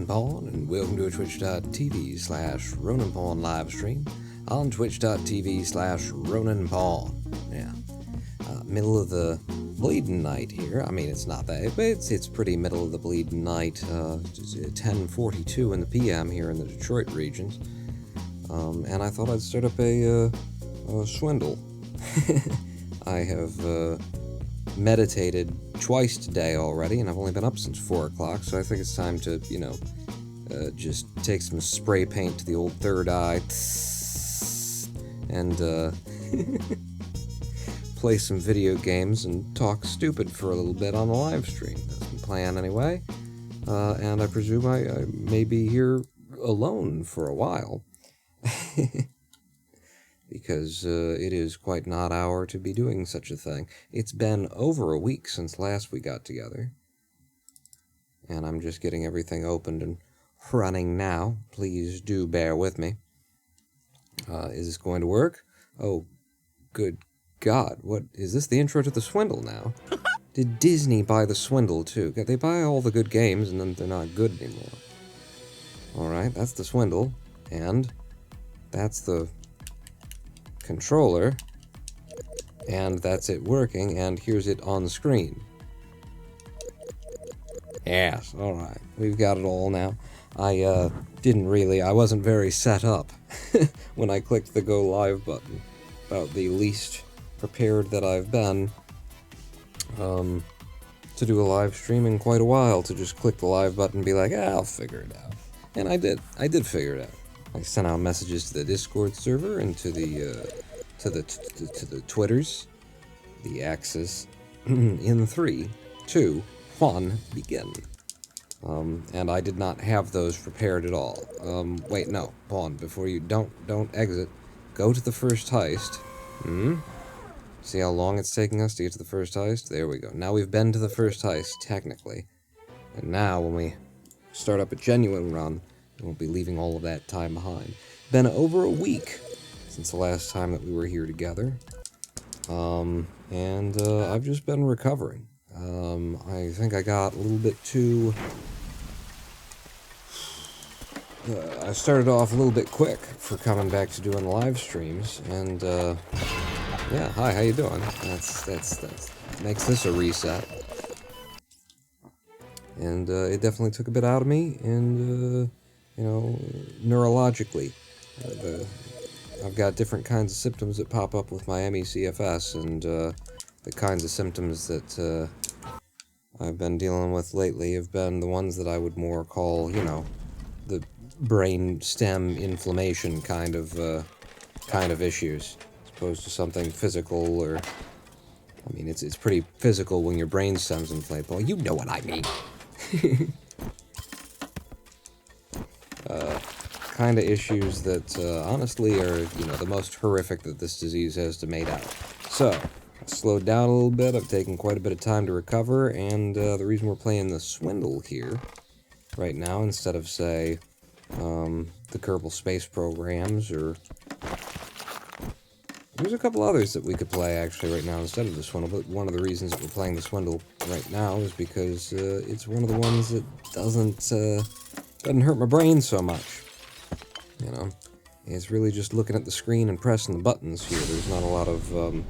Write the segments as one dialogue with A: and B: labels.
A: Ronan Pawn, and welcome to a twitch.tv/Ronan Pawn live stream on twitch.tv/Ronan Pawn. Yeah. Middle of the bleeding night here. I mean, it's not that, but it's pretty middle of the bleeding night. 10:42 in the PM here in the Detroit regions. And I thought I'd start up a Swindle. I have meditated twice today already, and I've only been up since 4 o'clock, so I think it's time to, just take some spray paint to the old third eye, and play some video games and talk stupid for a little bit on the live stream. That's my plan anyway, and I presume I may be here alone for a while. Because it is quite not hour to be doing such a thing. It's been over a week since last we got together. And I'm just getting everything opened and running now. Please do bear with me. Is this going to work? Oh, good God. What, is this the intro to the Swindle now? Did Disney buy the Swindle too? They buy all the good games and then they're not good anymore. Alright, that's the Swindle. And that's the controller, and that's it working, and here's it on the screen. Yes, alright, we've got it all now. I wasn't very set up when I clicked the go live button. About the least prepared that I've been to do a live stream in quite a while, to just click the live button and be like, I'll figure it out. And I did figure it out. I sent out messages to the Discord server and to the Twitters, the X's, in 3, 2, 1, begin. And I did not have those prepared at all. Wait, no, Pawn, before you, don't exit. Go to the first heist. See how long it's taking us to get to the first heist? There we go. Now we've been to the first heist, technically. And now, when we start up a genuine run, we'll be leaving all of that time behind. Been over a week since the last time that we were here together. And I've just been recovering. I think I got a little bit too... I started off a little bit quick for coming back to doing the live streams, and, yeah, hi, how you doing? That's makes this a reset. And, it definitely took a bit out of me, and, neurologically. I've got different kinds of symptoms that pop up with my ME/CFS, and the kinds of symptoms that I've been dealing with lately have been the ones that I would more call, the brain stem inflammation kind of issues, as opposed to something physical, or, I mean, it's pretty physical when your brain stem's inflamed. Well, you know what I mean. Kind of issues that, honestly, are, the most horrific that this disease has to mate out. So, I slowed down a little bit, I've taken quite a bit of time to recover, and the reason we're playing the Swindle here, right now, instead of, say, the Kerbal Space Programs, or... There's a couple others that we could play, actually, right now, instead of the Swindle, but one of the reasons that we're playing the Swindle right now is because, it's one of the ones that doesn't hurt my brain so much. It's really just looking at the screen and pressing the buttons here. There's not a lot of,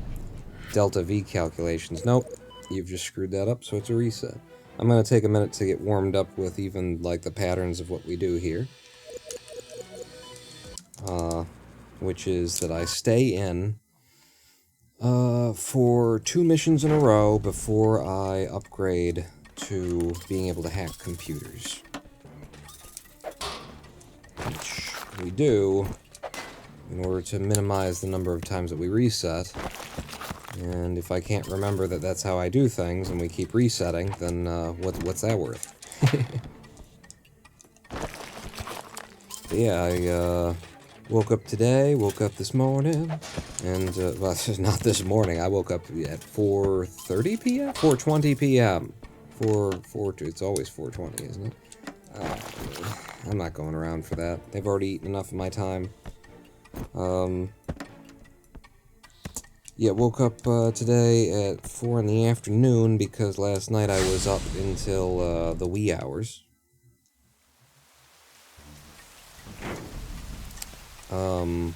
A: delta V calculations. Nope, you've just screwed that up, so it's a reset. I'm gonna take a minute to get warmed up with even, the patterns of what we do here. Which is that I stay in, for 2 missions in a row before I upgrade to being able to hack computers. Which we do in order to minimize the number of times that we reset. And if I can't remember that that's how I do things, and we keep resetting, then what's that worth? But yeah, I woke up this morning, and, well, not this morning, I woke up at 4:30 p.m.? 4:20 p.m. It's always 4:20, isn't it? I'm not going around for that. They've already eaten enough of my time. Yeah, woke up today at 4 in the afternoon because last night I was up until the wee hours. I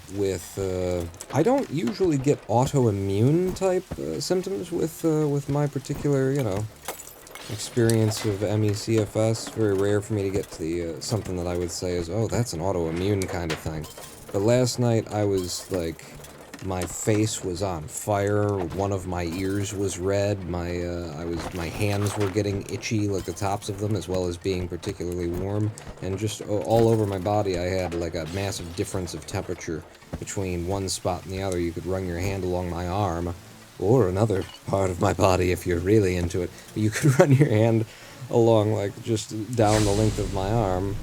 A: don't usually get autoimmune type symptoms with my particular, experience of ME/CFS. Very rare for me to get to the something that I would say is, oh, that's an autoimmune kind of thing. But last night I was like, my face was on fire. One of my ears was red. My hands were getting itchy, like the tops of them, as well as being particularly warm. And just all over my body, I had like a massive difference of temperature between one spot and the other. You could run your hand along my arm, or another part of my body if you're really into it. But you could run your hand along, like, just down the length of my arm,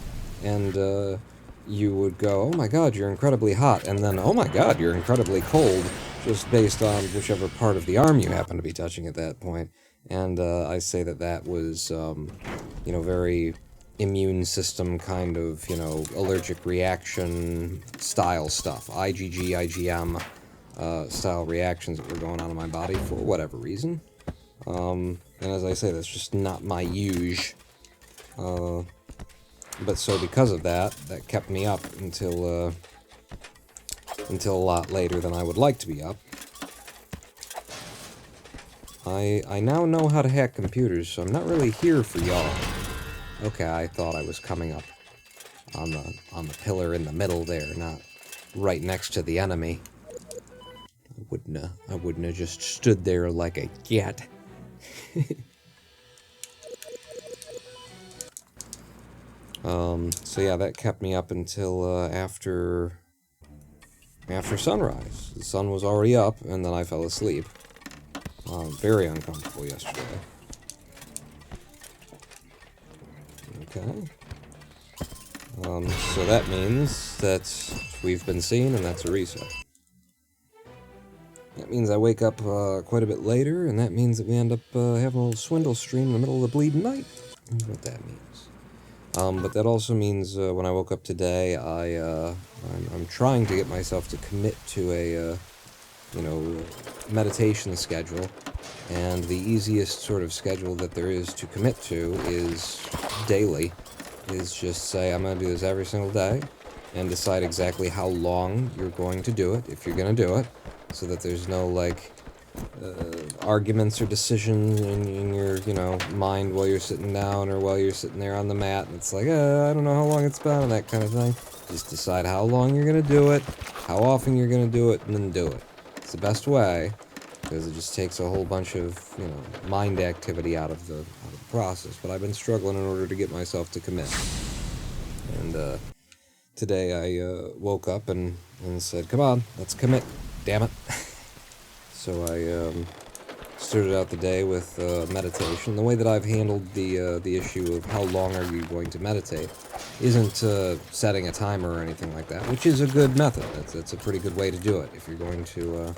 A: and you would go, oh my god, you're incredibly hot, and then, oh my god, you're incredibly cold, just based on whichever part of the arm you happen to be touching at that point. And I say that that was, very immune system kind of, allergic reaction style stuff. IgG, IgM style reactions that were going on in my body for whatever reason. And as I say, that's just not my usual. But so because of that, that kept me up until a lot later than I would like to be up. I now know how to hack computers, so I'm not really here for y'all. Okay, I thought I was coming up on the pillar in the middle there, not right next to the enemy. I wouldn't have just stood there like a cat. So yeah, that kept me up until after sunrise. The sun was already up, and then I fell asleep. Very uncomfortable yesterday. Okay. So that means that we've been seen, and that's a reset. That means I wake up quite a bit later, and that means that we end up having a little Swindle stream in the middle of the bleeding night. That's what that means. But that also means when I woke up today, I'm trying to get myself to commit to a, meditation schedule. And the easiest sort of schedule that there is to commit to is daily. Is just say, I'm going to do this every single day, and decide exactly how long you're going to do it, if you're going to do it, so that there's no, arguments or decisions in your, mind while you're sitting down or while you're sitting there on the mat, and it's like, I don't know how long it's been, and that kind of thing. Just decide how long you're going to do it, how often you're going to do it, and then do it. It's the best way, because it just takes a whole bunch of, mind activity out of the process. But I've been struggling in order to get myself to commit. And today I woke up and said, come on, let's commit, damn it. So I started out the day with meditation. The way that I've handled the issue of how long are you going to meditate isn't setting a timer or anything like that, which is a good method. That's a pretty good way to do it. If you're going to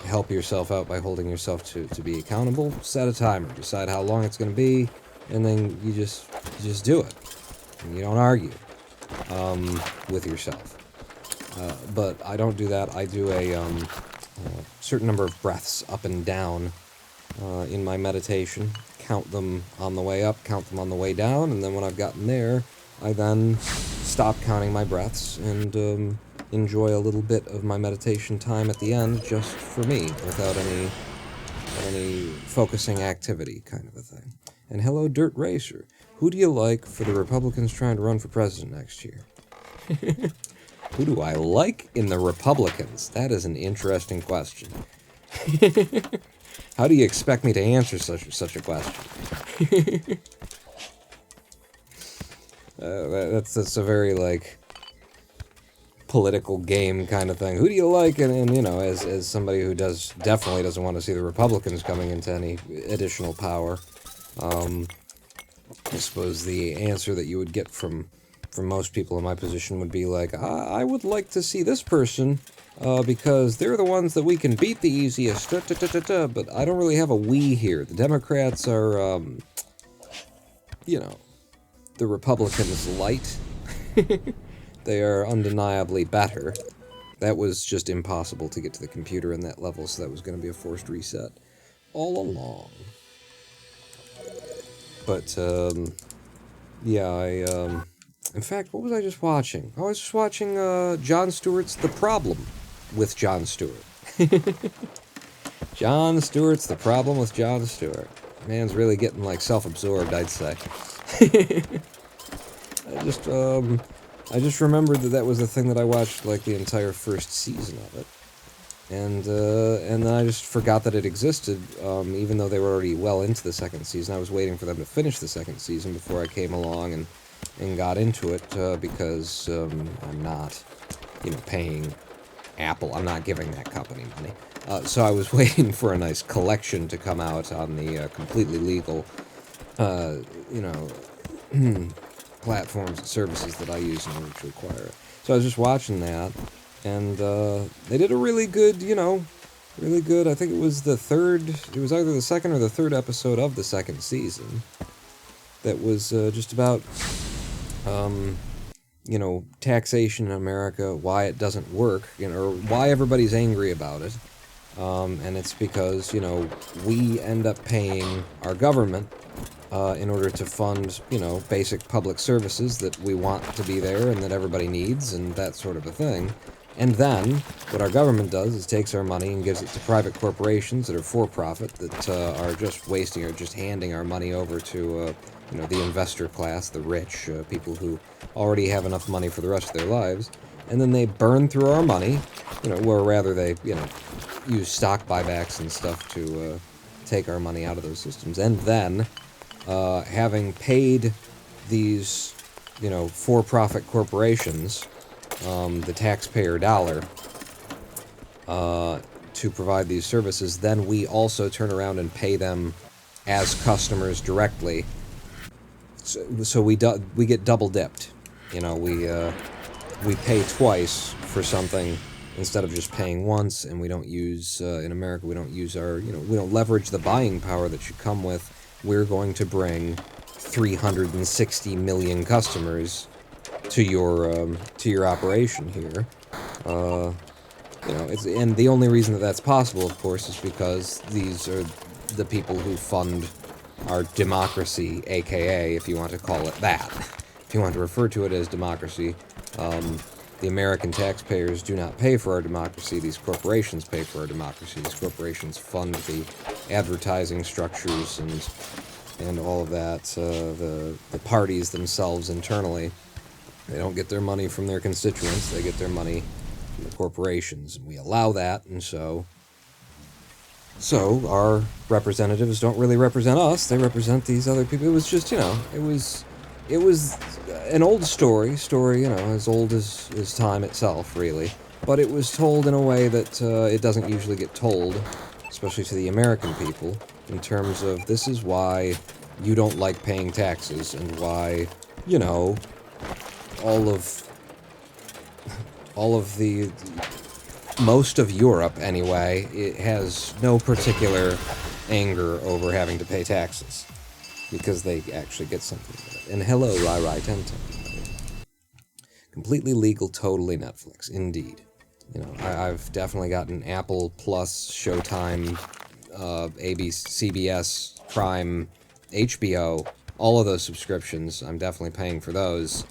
A: help yourself out by holding yourself to be accountable, set a timer, decide how long it's going to be, and then you just do it. And you don't argue with yourself. But I don't do that. I do a certain number of breaths up and down in my meditation. Count them on the way up, count them on the way down, and then when I've gotten there, I then stop counting my breaths and enjoy a little bit of my meditation time at the end just for me, without any focusing activity kind of a thing. And hello, Dirt Racer. Who do you like for the Republicans trying to run for president next year? Who do I like in the Republicans? That is an interesting question. How do you expect me to answer such a question? That's a very, political game kind of thing. Who do you like? And as somebody who definitely doesn't want to see the Republicans coming into any additional power, I suppose the answer that you would get from most people in my position would be like, I would like to see this person, because they're the ones that we can beat the easiest, but I don't really have a we here. The Democrats are, the Republicans light. They are undeniably better. That was just impossible to get to the computer in that level, so that was going to be a forced reset all along. But, yeah, In fact, what was I just watching? I was just watching Jon Stewart's The Problem with Jon Stewart. Jon Stewart's The Problem with Jon Stewart. Man's really getting, like, self-absorbed, I'd say. I just remembered that was the thing that I watched, like, the entire first season of it. And then I just forgot that it existed, even though they were already well into the second season. I was waiting for them to finish the second season before I came along and got into it, because I'm not, paying Apple. I'm not giving that company money. So I was waiting for a nice collection to come out on the completely legal, platforms and services that I use in order to acquire it. So I was just watching that, and they did a really good, really good. I think it was either the second or the third episode of the second season that was just about, taxation in America, why it doesn't work, or why everybody's angry about it. And it's because, we end up paying our government in order to fund, basic public services that we want to be there and that everybody needs and that sort of a thing. And then, what our government does is takes our money and gives it to private corporations that are for-profit, that are just wasting or just handing our money over to, the investor class, the rich, people who already have enough money for the rest of their lives. And then they burn through our money, or rather they, use stock buybacks and stuff to take our money out of those systems. And then, having paid these, for-profit corporations the taxpayer dollar to provide these services, then we also turn around and pay them as customers directly. So we get double dipped. We pay twice for something instead of just paying once, and we don't use, in America, we don't use we don't leverage the buying power that should come with, we're going to bring 360 million customers to your operation here. And the only reason that that's possible, of course, is because these are the people who fund our democracy, aka, if you want to call it that, if you want to refer to it as democracy. The American taxpayers do not pay for our democracy. These corporations pay for our democracy. These corporations fund the advertising structures and all of that. The parties themselves internally, they don't get their money from their constituents. They get their money from the corporations. We allow that, and so our representatives don't really represent us. They represent these other people. It was just, it was an old story, as old as time itself, really. But it was told in a way that it doesn't usually get told, especially to the American people, in terms of this is why you don't like paying taxes, and why, all of the most of Europe, anyway, it has no particular anger over having to pay taxes, because they actually get something with it. And hello, Rai 1010. Completely legal, totally Netflix, indeed. I've definitely gotten Apple Plus, Showtime, ABC, CBS, Prime, HBO, all of those subscriptions. I'm definitely paying for those.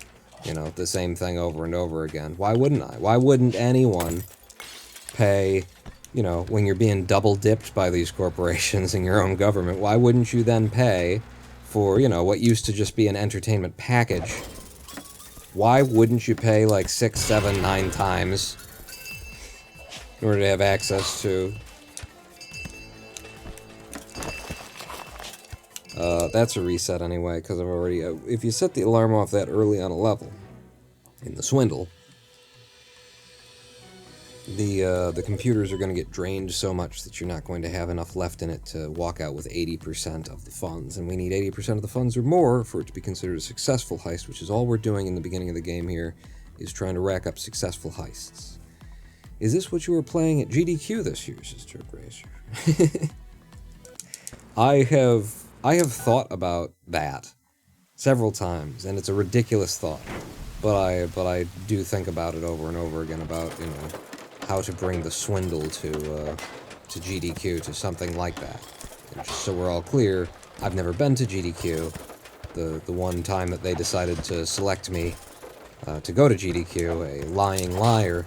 A: The same thing over and over again. Why wouldn't I? Why wouldn't anyone pay, when you're being double dipped by these corporations and your own government, why wouldn't you then pay for, what used to just be an entertainment package? Why wouldn't you pay like 6, 7, 9 times in order to have access to... that's a reset anyway, because I've already... if you set the alarm off that early on a level, in the Swindle, the computers are going to get drained so much that you're not going to have enough left in it to walk out with 80% of the funds. And we need 80% of the funds or more for it to be considered a successful heist, which is all we're doing in the beginning of the game here, is trying to rack up successful heists. Is this what you were playing at GDQ this year, Sister Bracer? I have thought about that several times, and it's a ridiculous thought. But I do think about it over and over again about, how to bring the Swindle to GDQ, to something like that. And just so we're all clear, I've never been to GDQ. The one time that they decided to select me to go to GDQ, a lying liar,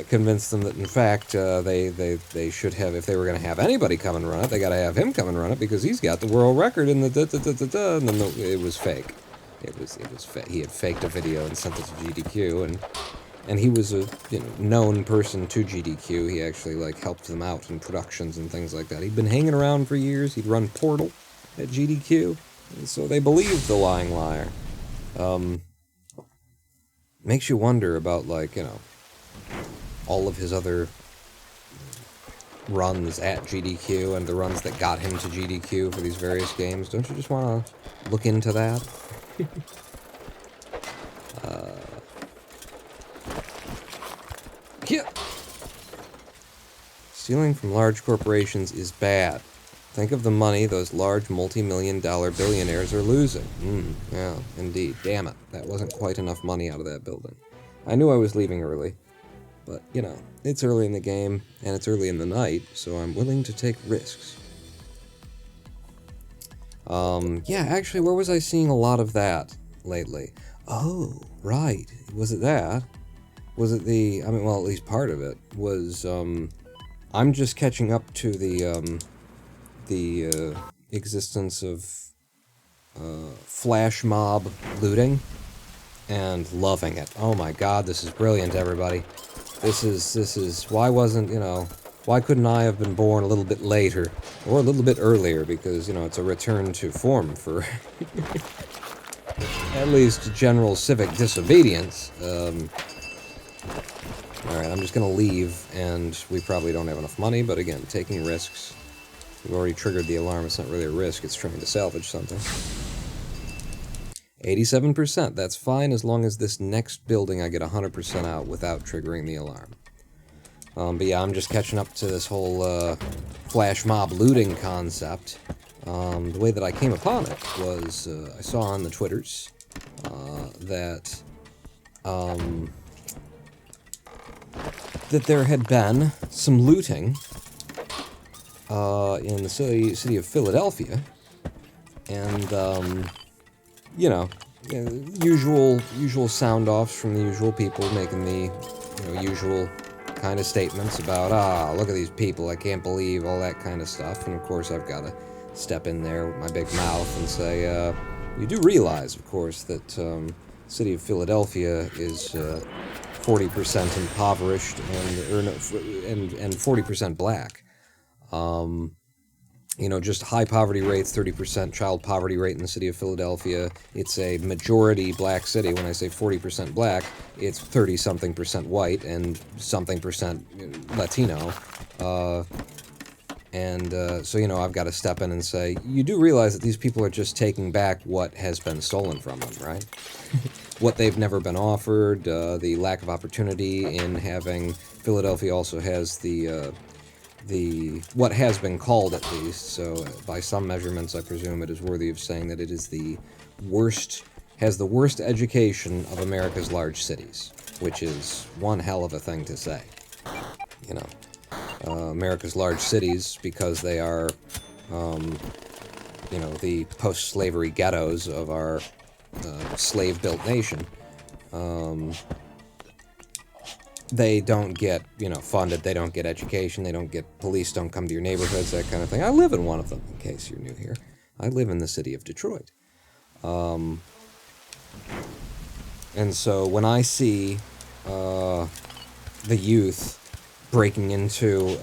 A: convinced them that, in fact, they should have, if they were going to have anybody come and run it, they got to have him come and run it because he's got the world record in the da-da-da-da-da, and then it was fake. It was he had faked a video and sent it to GDQ, and he was a known person to GDQ. He actually helped them out in productions and things like that. He'd been hanging around for years. He'd run Portal at GDQ, and so they believed the lying liar. Makes you wonder about all of his other runs at GDQ and the runs that got him to GDQ for these various games. Don't you just want to look into that? Yeah. Stealing from large corporations is bad. Think of the money those large multi-million-dollar billionaires are losing. Yeah, indeed. Damn it. That wasn't quite enough money out of that building. I knew I was leaving early, but, it's early in the game, and it's early in the night, so I'm willing to take risks. Yeah, actually, where was I seeing a lot of that lately? Oh, right. Was it that? Was it at least part of it was, I'm just catching up to the existence of, flash mob looting, and loving it. Oh my god, this is brilliant, everybody. This is, why couldn't I have been born a little bit later, or a little bit earlier, because, it's a return to form for at least general civic disobedience. Alright, I'm just gonna leave, and we probably don't have enough money, but again, taking risks. We've already triggered the alarm, it's not really a risk, it's trying to salvage something. 87%, that's fine as long as this next building I get 100% out without triggering the alarm. But yeah, I'm just catching up to this whole, flash mob looting concept. The way that I came upon it was, I saw on the Twitters, that there had been some looting in the city of Philadelphia, and usual sound-offs from the usual people making the usual kind of statements about, look at these people, I can't believe, all that kind of stuff. And of course I've got to step in there with my big mouth and say, you do realize, of course, that the city of Philadelphia is 40% impoverished and 40% black. Just high poverty rates, 30% child poverty rate in the city of Philadelphia. It's a majority black city. When I say 40% black, it's 30-something% white and something percent Latino. So, I've got to step in and say, you do realize that these people are just taking back what has been stolen from them, right? What they've never been offered, the lack of opportunity in having... Philadelphia also has the what has been called, at least, so by some measurements I presume it is worthy of saying that it is has the worst education of America's large cities, which is one hell of a thing to say. America's large cities, because they are, the post-slavery ghettos of our slave-built nation, they don't get, funded, they don't get education, they don't get, police don't come to your neighborhoods, that kind of thing. I live in one of them, in case you're new here. I live in the city of Detroit. And so when I see the youth breaking into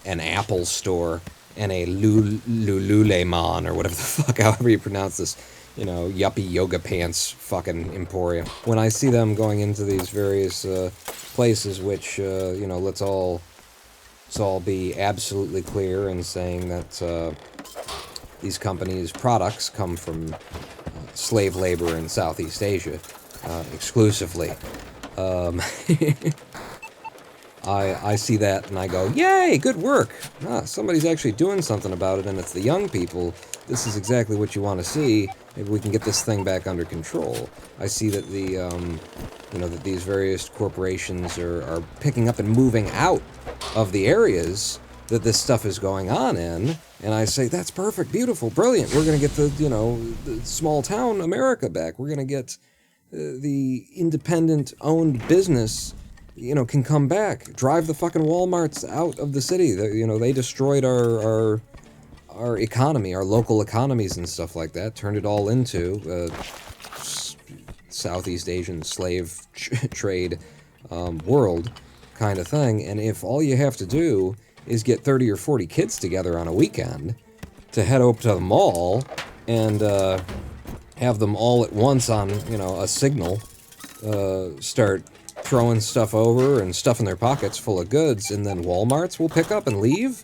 A: an Apple store and a Lululemon, or whatever the fuck, however you pronounce this, yuppie yoga pants fucking emporium. When I see them going into these various places, which, let's all be absolutely clear in saying that these companies' products come from slave labor in Southeast Asia, exclusively. I see that and I go, yay, good work! Somebody's actually doing something about it, and it's the young people. This is exactly what you want to see. Maybe we can get this thing back under control. I see that that these various corporations are picking up and moving out of the areas that this stuff is going on in, and I say, that's perfect, beautiful, brilliant, we're going to get the, you know, the small town America back, we're going to get the independent owned business, you know, can come back, drive the fucking Walmarts out of the city. You know, they destroyed our economy, our local economies and stuff like that, turned it all into Southeast Asian slave trade world kind of thing. And if all you have to do is get 30 or 40 kids together on a weekend to head up to the mall and have them all at once on, you know, a signal, start throwing stuff over and stuffing their pockets full of goods, and then Walmarts will pick up and leave?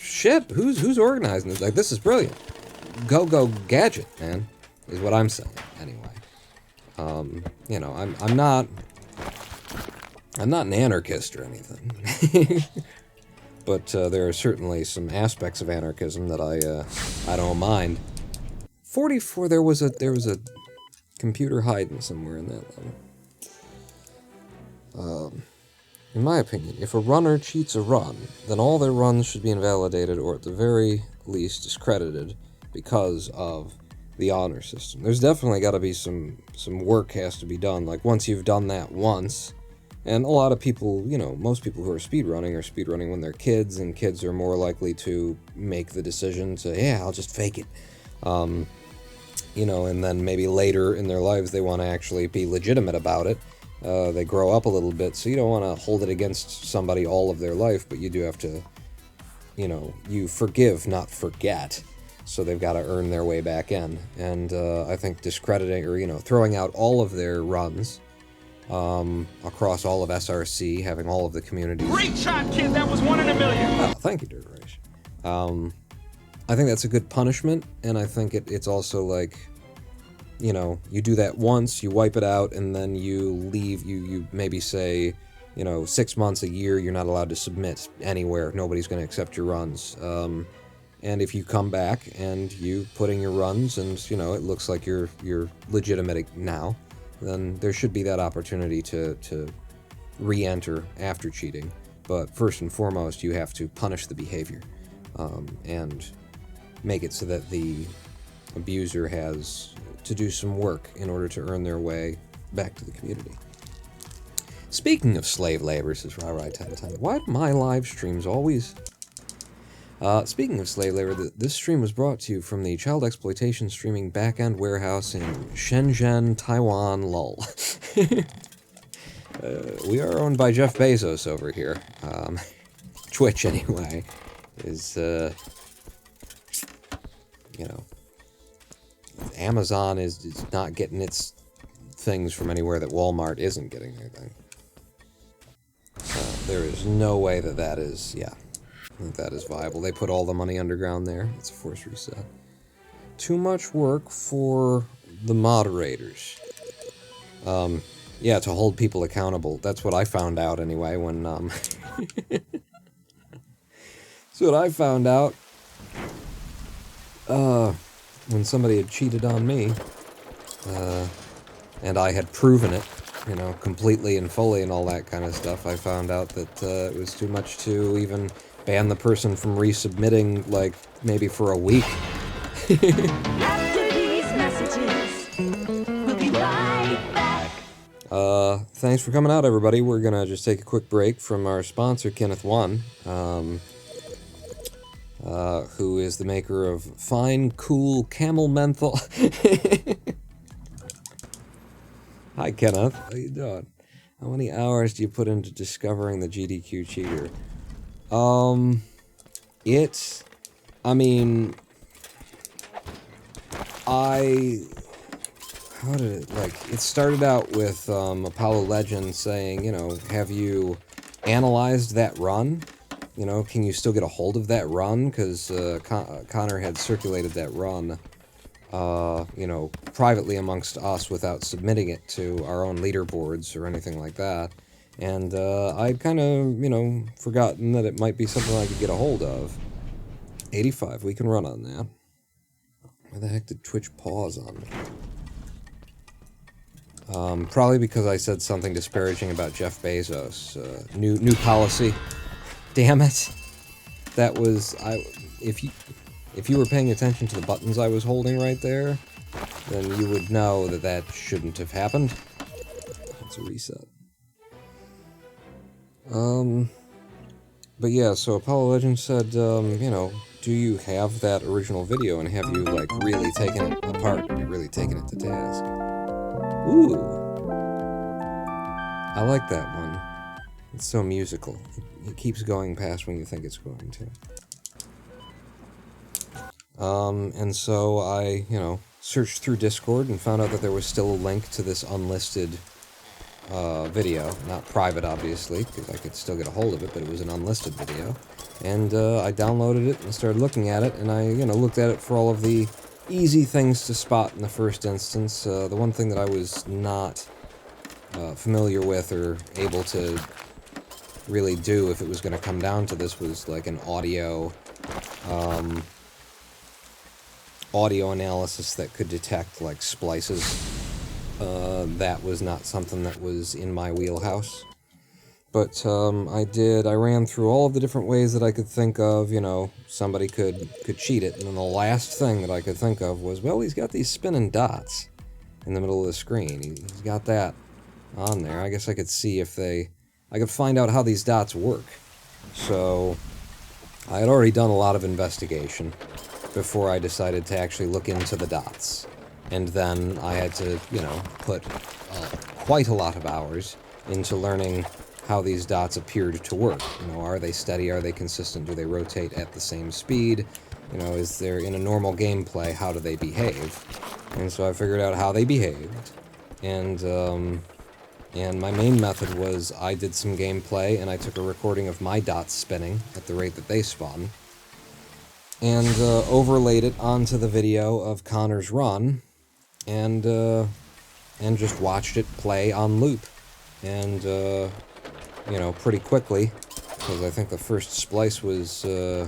A: Shit, who's organizing this? Like, this is brilliant. Go gadget, man, is what I'm saying, anyway. You know, I'm not an anarchist or anything. But there are certainly some aspects of anarchism that I don't mind. 44, there was a computer hiding somewhere in that level. In my opinion, if a runner cheats a run, then all their runs should be invalidated or at the very least discredited because of the honor system. There's definitely got to be some work has to be done. Like, once you've done that once, and a lot of people, you know, most people who are speedrunning when they're kids, and kids are more likely to make the decision to, yeah, I'll just fake it. You know, and then maybe later in their lives they want to actually be legitimate about it. They grow up a little bit, so you don't want to hold it against somebody all of their life, but you do have to, you know, you forgive, not forget. So they've got to earn their way back in. And I think discrediting, or, you know, throwing out all of their runs across all of SRC, having all of the communities.
B: Great shot, kid! That was 1 in a million!
A: Oh, thank you, Duration. I think that's a good punishment, and I think it's also like, you know, you do that once, you wipe it out, and then you leave, you maybe say, you know, 6 months, a year, you're not allowed to submit anywhere, nobody's going to accept your runs. And if you come back and you put in your runs and, you know, it looks like you're legitimate now, then there should be that opportunity to re-enter after cheating. But first and foremost, you have to punish the behavior, and make it so that the abuser has to do some work in order to earn their way back to the community. Speaking of slave labor, says Rai1010, why do my live streams always... speaking of slave labor, this stream was brought to you from the child exploitation streaming backend warehouse in Shenzhen, Taiwan, lol. We are owned by Jeff Bezos over here. Twitch, anyway, is, you know, Amazon is not getting its things from anywhere that Walmart isn't getting anything. There is no way that is, yeah, that is viable. They put all the money underground there. It's a forced reset. Too much work for the moderators. Yeah, to hold people accountable. That's what I found out anyway when, that's what I found out, when somebody had cheated on me, and I had proven it, you know, completely and fully and all that kind of stuff. I found out that it was too much to even ban the person from resubmitting, like, maybe for a week.
C: After these messages, we'll be right back.
A: Thanks for coming out, everybody. We're gonna just take a quick break from our sponsor, Kenneth One, who is the maker of Fine Cool Camel Menthol. Hi, Kenneth. How you doing? How many hours do you put into discovering the GDQ cheater? I mean, how did it, like, it started out with, Apollo Legend saying, you know, have you analyzed that run? You know, can you still get a hold of that run? Because, Connor had circulated that run, you know, privately amongst us without submitting it to our own leaderboards or anything like that. And, I'd kind of, you know, forgotten that it might be something I could get a hold of. 85, we can run on that. Why the heck did Twitch pause on me? Probably because I said something disparaging about Jeff Bezos. New policy. Damn it. that was if you were paying attention to the buttons I was holding right there, then you would know that that shouldn't have happened. Let's reset. But yeah, so Apollo Legends said, you know, do you have that original video, and have you, like, really taken it apart? Have you really taken it to task? Ooh! I like that one. It's so musical. It keeps going past when you think it's going to. And so I, you know, searched through Discord and found out that there was still a link to this unlisted video. Not private, obviously, because I could still get a hold of it, but it was an unlisted video. And I downloaded it and started looking at it, and I, you know, looked at it for all of the easy things to spot in the first instance. The one thing that I was not familiar with or able to really do if it was going to come down to this was like an audio analysis that could detect like splices. That was not something that was in my wheelhouse. But I ran through all of the different ways that I could think of, you know, somebody could cheat it, and then the last thing that I could think of was, well, he's got these spinning dots in the middle of the screen. He's got that on there. I guess I could see if I could find out how these dots work. So I had already done a lot of investigation before I decided to actually look into the dots. And then I had to, you know, put quite a lot of hours into learning how these dots appeared to work. You know, are they steady? Are they consistent? Do they rotate at the same speed? You know, is there, in a normal gameplay, how do they behave? And so I figured out how they behaved. And my main method was I did some gameplay, and I took a recording of my dots spinning at the rate that they spun, and overlaid it onto the video of Connor's run, and just watched it play on loop. And, you know, pretty quickly, because I think the first splice was, I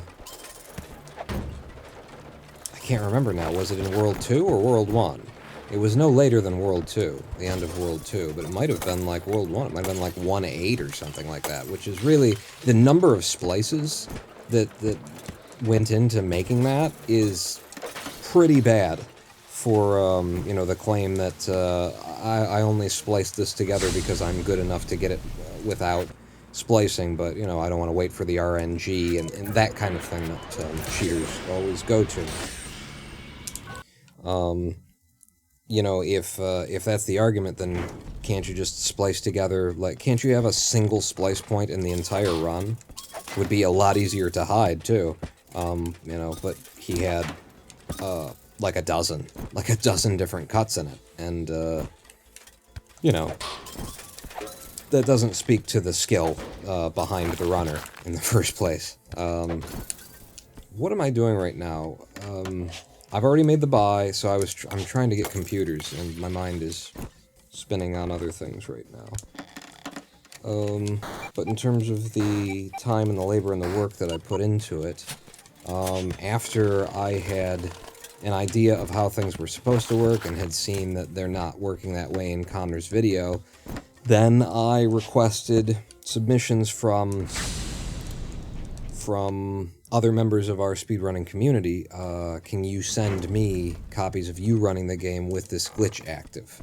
A: can't remember now, was it in World 2 or World 1? It was no later than World 2, the end of World 2, but it might have been like World 1, it might have been like 1-8 or something like that, which is really, the number of splices that went into making that is pretty bad for, you know, the claim that I only spliced this together because I'm good enough to get it without splicing, but, you know, I don't want to wait for the RNG and that kind of thing that cheaters always go to. You know, if that's the argument, then can't you just splice together, like, can't you have a single splice point in the entire run? Would be a lot easier to hide, too. You know, but he had, like a dozen different cuts in it, and, you know, that doesn't speak to the skill, behind the runner in the first place. What am I doing right now? I've already made the buy, so I'm trying to get computers, and my mind is spinning on other things right now. But in terms of the time and the labor and the work that I put into it, after I had an idea of how things were supposed to work and had seen that they're not working that way in Connor's video, then I requested submissions from other members of our speedrunning community. Can you send me copies of you running the game with this glitch active?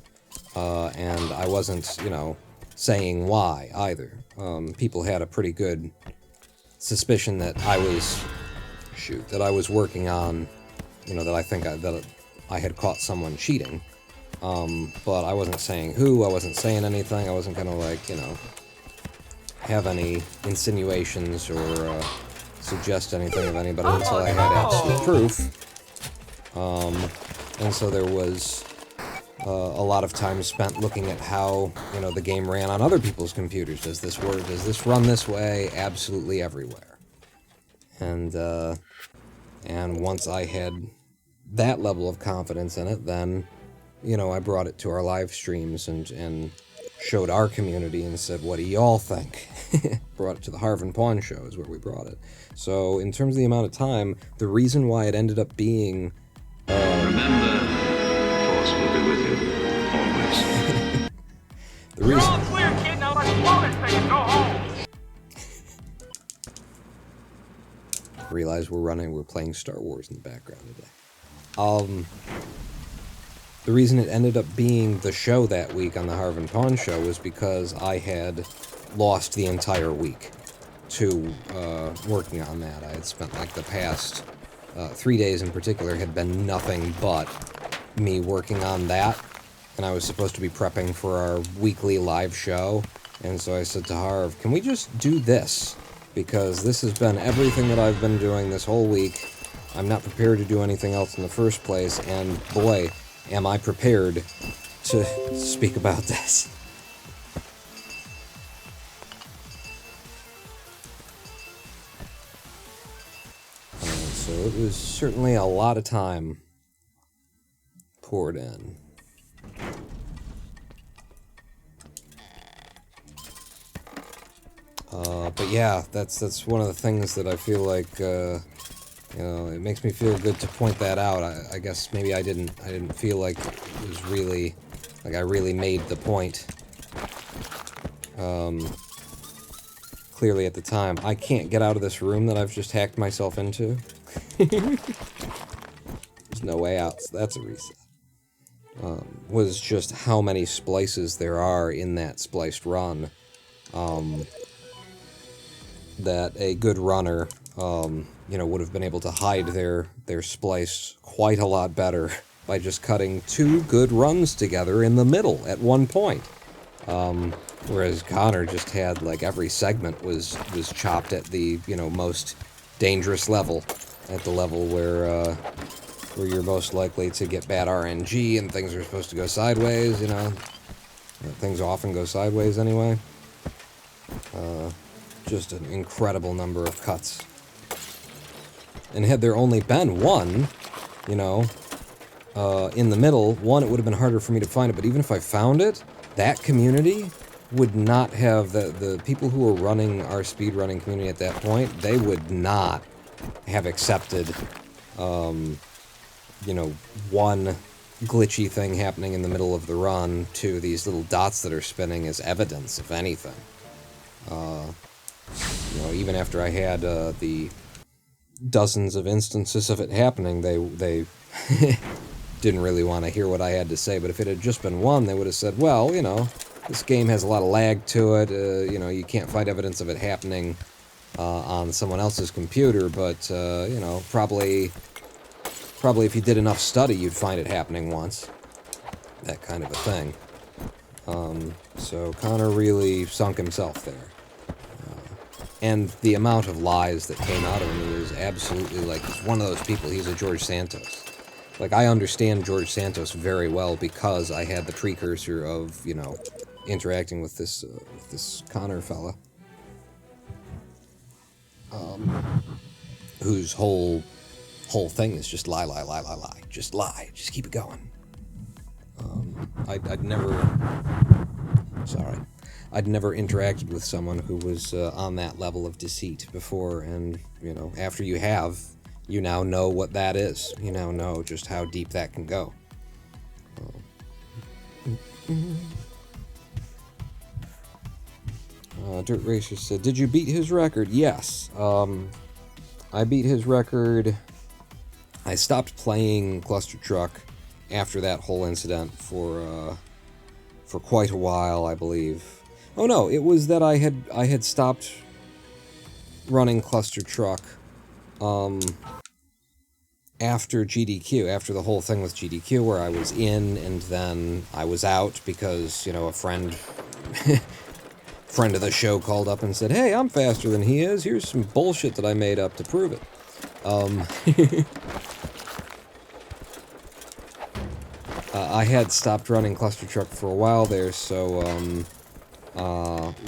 A: And I wasn't, you know, saying why either. People had a pretty good suspicion that I was working on, you know, that I had caught someone cheating. But I wasn't saying who, I wasn't saying anything, I wasn't gonna, like, you know, have any insinuations or, suggest anything of anybody until I had absolute proof. And so there was a lot of time spent looking at how, you know, the game ran on other people's computers. Does this work? Does this run this way? Absolutely everywhere. And once I had that level of confidence in it, then, you know, I brought it to our live streams and showed our community and said, what do y'all think? Brought it to the Harvin Pawn Show is where we brought it. So in terms of the amount of time, the reason why it ended up being...
D: Remember, Force will be with you, always.
A: The reason...
B: You're all clear, kid. Now let's blow this thing and go home.
A: realize we're playing Star Wars in the background today. The reason it ended up being the show that week on the Harvin Pawn show was because I had lost the entire week to working on that. I had spent like the past 3 days in particular had been nothing but me working on that, and I was supposed to be prepping for our weekly live show, and so I said to Harv, can we just do this? Because this has been everything that I've been doing this whole week. I'm not prepared to do anything else in the first place, and boy, am I prepared to speak about this. So it was certainly a lot of time poured in. But yeah, that's one of the things that I feel like, you know, it makes me feel good to point that out. I guess maybe I didn't feel like it was really, like I really made the point, clearly at the time. I can't get out of this room that I've just hacked myself into. There's no way out, so that's a reset. Was just how many splices there are in that spliced run, that a good runner, you know, would have been able to hide their splice quite a lot better by just cutting 2 good runs together in the middle at one point. Whereas Connor just had, like, every segment was chopped at the, you know, most dangerous level, at the level where you're most likely to get bad RNG and things are supposed to go sideways, you know. Things often go sideways anyway. Just an incredible number of cuts. And had there only been one, you know, in the middle, one, it would have been harder for me to find it, but even if I found it, that community would not have, the people who were running our speedrunning community at that point, they would not have accepted, you know, one glitchy thing happening in the middle of the run to these little dots that are spinning as evidence of anything. You know, even after I had the dozens of instances of it happening, they didn't really want to hear what I had to say. But if it had just been one, they would have said, well, you know, this game has a lot of lag to it. You know, you can't find evidence of it happening on someone else's computer, but, you know, probably if you did enough study, you'd find it happening once. That kind of a thing. So Connor really sunk himself there. And the amount of lies that came out of him was absolutely, like, he's one of those people, he's a George Santos. Like, I understand George Santos very well because I had the precursor of, you know, interacting with this Connor fella. Whose whole thing is just lie, lie, lie, lie, lie. Just lie. Just keep it going. I'd never interacted with someone who was on that level of deceit before, and, you know, after you have, you now know what that is. You now know just how deep that can go. Dirt Racer said, did you beat his record? Yes. I beat his record. I stopped playing Cluster Truck after that whole incident for quite a while, I believe. Oh no, it was that I had stopped running Cluster Truck after GDQ, after the whole thing with GDQ, where I was in and then I was out because, you know, a friend of the show called up and said, hey, I'm faster than he is, here's some bullshit that I made up to prove it. I had stopped running Cluster Truck for a while there, so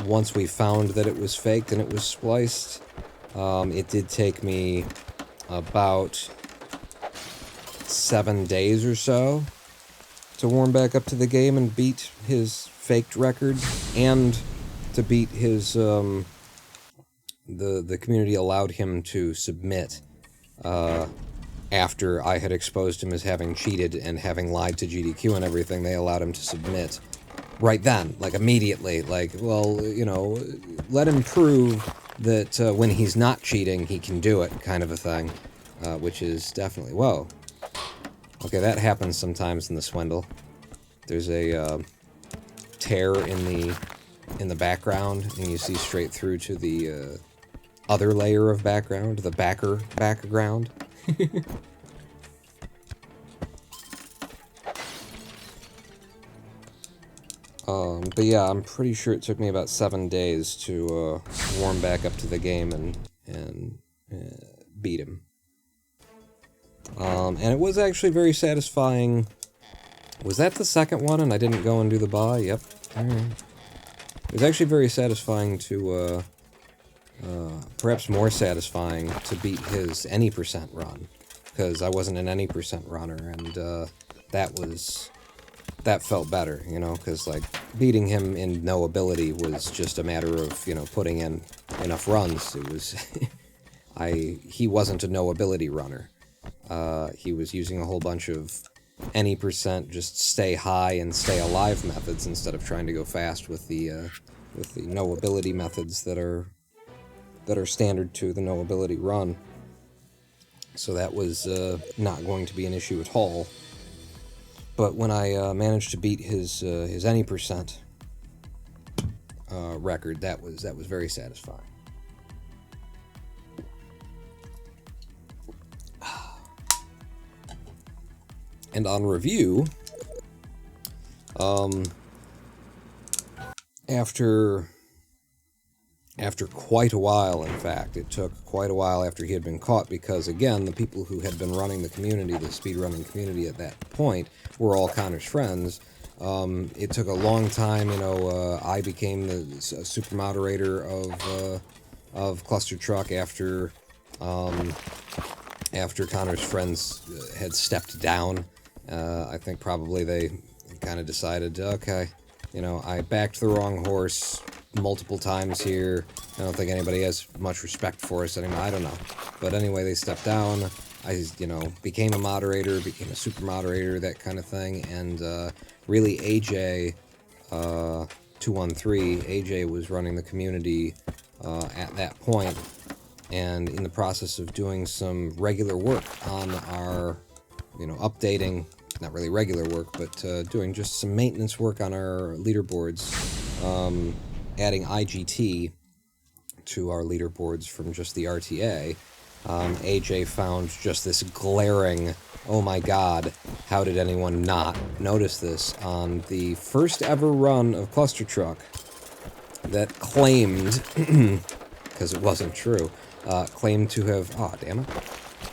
A: once we found that it was faked and it was spliced, it did take me about 7 days or so to warm back up to the game and beat his faked record, and to beat his, the community allowed him to submit, after I had exposed him as having cheated and having lied to GDQ and everything. They allowed him to submit right then, like immediately, like, well, you know, let him prove that when he's not cheating, he can do it, kind of a thing, which is definitely... Whoa. Okay, that happens sometimes in the Swindle. There's a tear in the background, and you see straight through to the other layer of background, the background. But yeah, I'm pretty sure it took me about 7 days to warm back up to the game and beat him. And it was actually very satisfying. Was that the second one and I didn't go and do the buy? Yep. Alright. It was actually very satisfying to, perhaps more satisfying to beat his any percent run. Because I wasn't an any percent runner, and that felt better, you know, because, like, beating him in no ability was just a matter of, you know, putting in enough runs. It was... he wasn't a no ability runner. He was using a whole bunch of any percent, just stay high and stay alive methods instead of trying to go fast with the no ability methods that are standard to the no ability run. So that was not going to be an issue at all. But when I managed to beat his any percent record, that was very satisfying. And on review, after quite a while, in fact, it took quite a while after he had been caught, because, again, the people who had been running the community, the speedrunning community at that point, were all Connor's friends. It took a long time, you know, I became the super moderator of Cluster Truck after Connor's friends had stepped down. I think probably they kind of decided, okay, you know, I backed the wrong horse multiple times here. I don't think anybody has much respect for us anymore. I don't know. But anyway, they stepped down. I, you know, became a moderator, became a super moderator, that kind of thing. And really, AJ, 213, AJ was running the community at that point, and in the process of doing some regular work on our, you know, updating, not really regular work, but doing just some maintenance work on our leaderboards, adding IGT to our leaderboards from just the RTA, AJ found just this glaring, oh my god, how did anyone not notice this on the first ever run of Cluster Truck that claimed, because it wasn't true, claimed to have, oh damn it,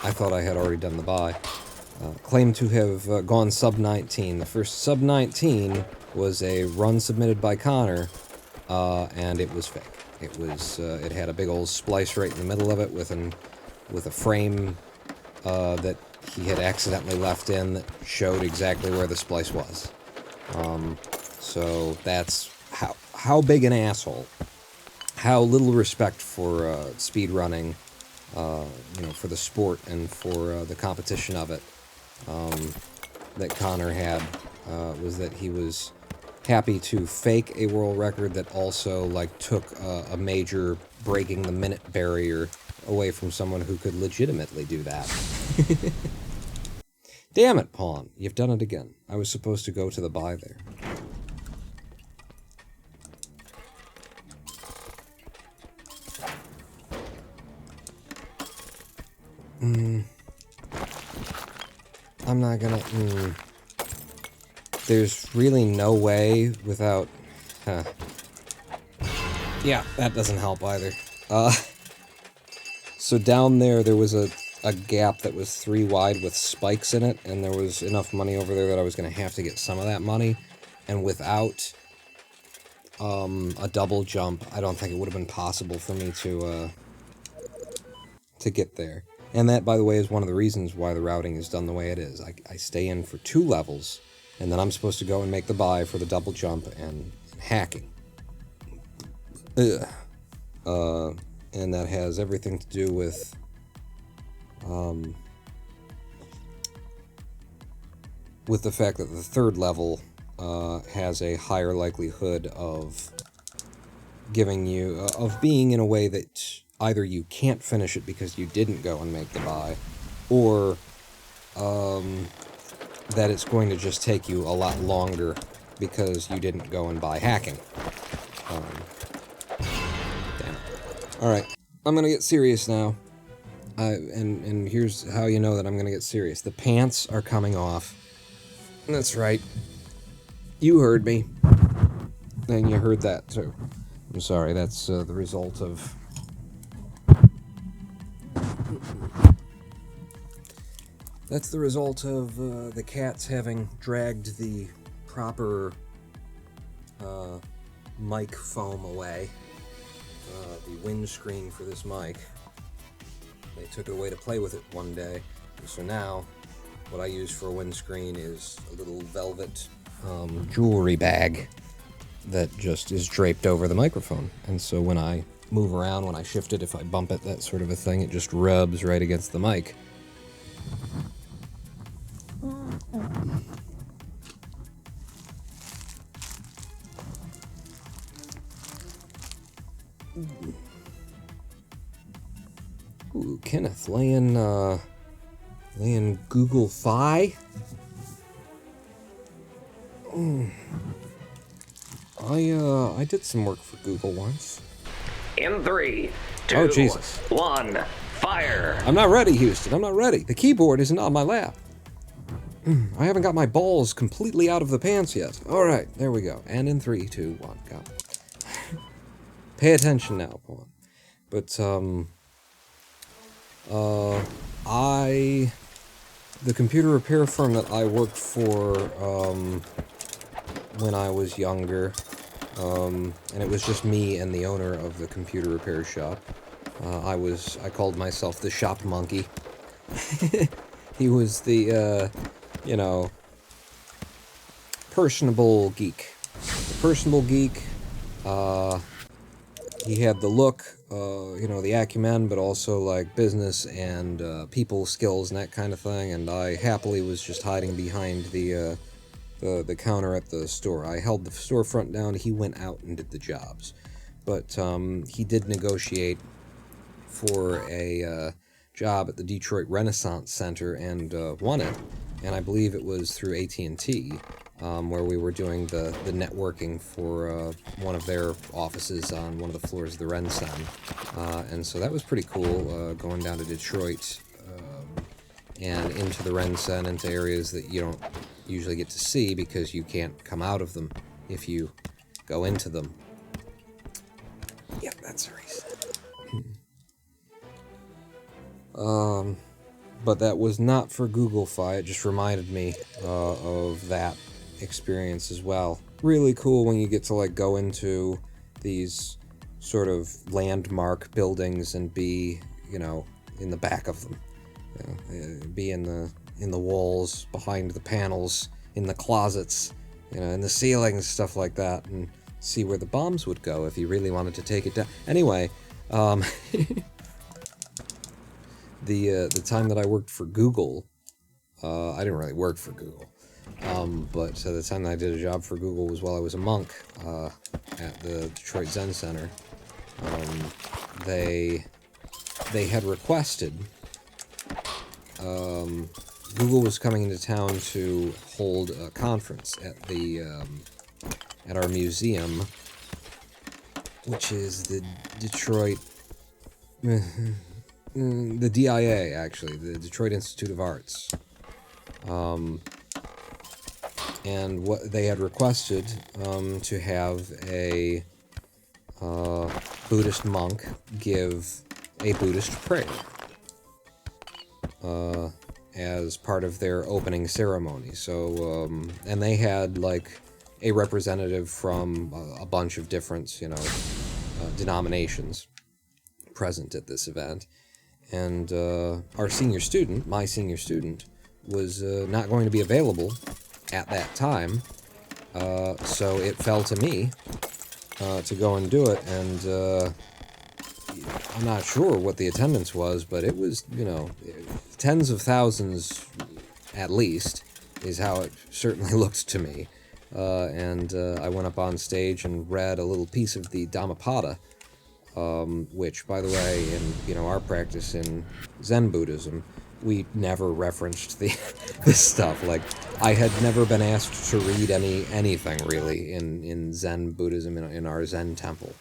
A: I thought I had already done the buy, claimed to have gone sub-19. The first sub-19 was a run submitted by Connor, and it was fake. It was, it had a big old splice right in the middle of it with a frame that he had accidentally left in that showed exactly where the splice was. So that's how big an asshole, how little respect for speedrunning, you know, for the sport and for the competition of it, that Connor had, was that he was happy to fake a world record that also, like, took a major breaking the minute barrier away from someone who could legitimately do that. Damn it, Pawn. You've done it again. I was supposed to go to the buy there. I'm not gonna... There's really no way without... Yeah, that doesn't help either. So down there was a gap that was 3 wide with spikes in it, and there was enough money over there that I was going to have to get some of that money, and without a double jump, I don't think it would have been possible for me to get there. And that, by the way, is one of the reasons why the routing is done the way it is. I stay in for 2 levels, and then I'm supposed to go and make the buy for the double jump and hacking. And that has everything to do with the fact that the 3rd level has a higher likelihood of giving you, of being in a way that either you can't finish it because you didn't go and make the buy, or that it's going to just take you a lot longer because you didn't go and buy hacking. Damn it. Alright, I'm gonna get serious now. And here's how you know that I'm gonna get serious. The pants are coming off. That's right. You heard me. And you heard that too. I'm sorry, that's the result of... That's the result of the cats having dragged the proper mic foam away. The windscreen for this mic. They took it away to play with it one day. And so now, what I use for a windscreen is a little velvet jewelry bag that just is draped over the microphone. And so when I move around, when I shift it, if I bump it, that sort of a thing, it just rubs right against the mic. Ooh, Kenneth laying Google Fi. I did some work for Google once.
E: In 3, 2,
A: Oh, Jesus.
E: 1, fire!
A: I'm not ready, Houston. I'm not ready. The keyboard isn't on my lap. I haven't got my balls completely out of the pants yet. All right, there we go. And in 3, 2, 1, go. Pay attention now, Paul. But the computer repair firm that I worked for when I was younger, and it was just me and the owner of the computer repair shop. I called myself the shop monkey. He was the, personable geek. The personable geek, he had the look, the acumen, but also, like, business and people skills and that kind of thing, and I happily was just hiding behind the counter at the store. I held the storefront down, he went out and did the jobs. But he did negotiate for a job at the Detroit Renaissance Center and won it, and I believe it was through AT&T, where we were doing the networking for one of their offices on one of the floors of the Ren Center. And so that was pretty cool, going down to Detroit and into the Ren Center, into areas that you don't usually get to see because you can't come out of them if you go into them. Yep, that's the reason. But that was not for Google Fi. It just reminded me of that experience as well. Really cool when you get to, like, go into these sort of landmark buildings and be, in the back of them. Be in the walls, behind the panels, in the closets, in the ceilings, stuff like that, and see where the bombs would go if you really wanted to take it down. Anyway, the time that I worked for Google, I didn't really work for Google, but the time that I did a job for Google was while I was a monk at the Detroit Zen Center. They had requested, Google was coming into town to hold a conference at our museum, which is the Detroit, the DIA, actually, the Detroit Institute of Arts. And what they had requested to have a Buddhist monk give a Buddhist prayer as part of their opening ceremony. So, and they had, like, a representative from a bunch of different, denominations present at this event. And our senior student, my senior student, was not going to be available at that time, so it fell to me to go and do it, and I'm not sure what the attendance was, but it was, tens of thousands at least, is how it certainly looked to me. and I went up on stage and read a little piece of the Dhammapada, which, by the way, in our practice in Zen Buddhism, we never referenced this stuff. Like, I had never been asked to read anything really in Zen Buddhism in our Zen temple.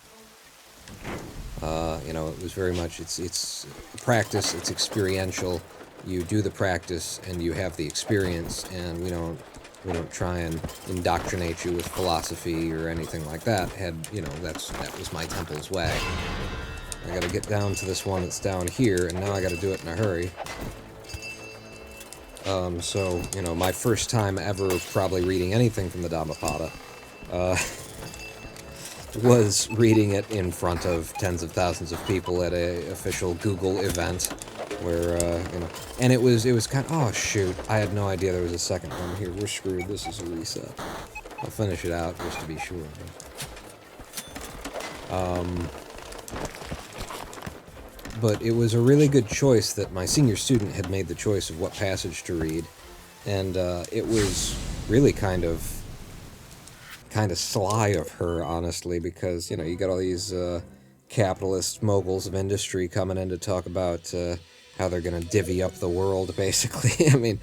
A: It was very much it's practice, it's experiential. You do the practice and you have the experience, and we don't try and indoctrinate you with philosophy or anything like that. That was my temple's way. I gotta get down to this one that's down here, and now I gotta do it in a hurry. So, my first time ever probably reading anything from the Dhammapada, was reading it in front of tens of thousands of people at a official Google event, where, and it was kind of, oh shoot, I had no idea there was a second one here. We're screwed. This is a reset. I'll finish it out just to be sure. But it was a really good choice that my senior student had made the choice of what passage to read, and it was really kind of sly of her, honestly, because you got all these capitalist moguls of industry coming in to talk about how they're going to divvy up the world, basically. I mean,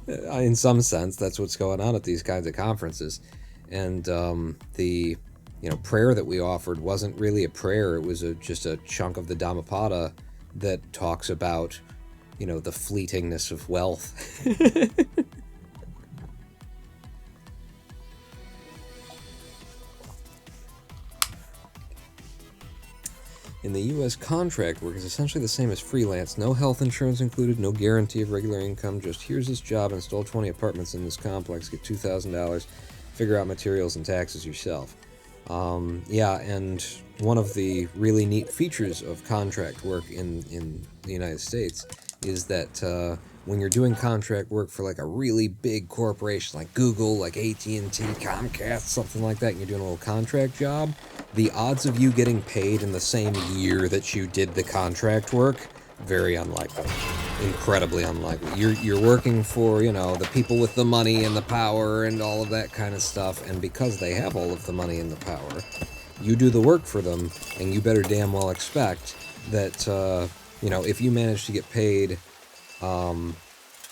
A: in some sense, that's what's going on at these kinds of conferences. And the prayer that we offered wasn't really a prayer. It was just a chunk of the Dhammapada that talks about, the fleetingness of wealth. In the U.S., contract work is essentially the same as freelance. No health insurance included, no guarantee of regular income, just here's this job, install 20 apartments in this complex, get $2,000, figure out materials and taxes yourself. Yeah, and one of the really neat features of contract work in the United States is that when you're doing contract work for like a really big corporation like Google, like AT&T, Comcast, something like that, and you're doing a little contract job, the odds of you getting paid in the same year that you did the contract work, very unlikely. Incredibly unlikely. You're working for, the people with the money and the power and all of that kind of stuff, and because they have all of the money and the power, you do the work for them, and you better damn well expect that, if you manage to get paid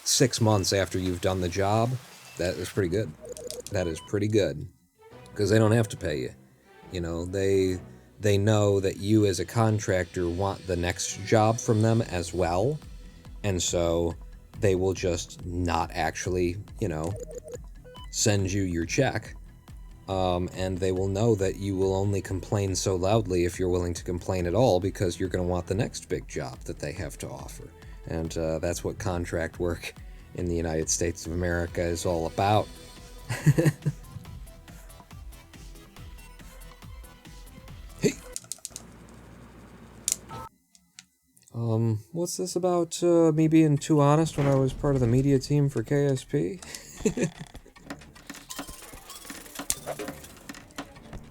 A: 6 months after you've done the job, that is pretty good. That is pretty good. Because they don't have to pay you. They know that you as a contractor want the next job from them as well, and so they will just not actually, send you your check, and they will know that you will only complain so loudly if you're willing to complain at all, because you're going to want the next big job that they have to offer. And that's what contract work in the United States of America is all about. Hey! What's this about me being too honest when I was part of the media team for KSP?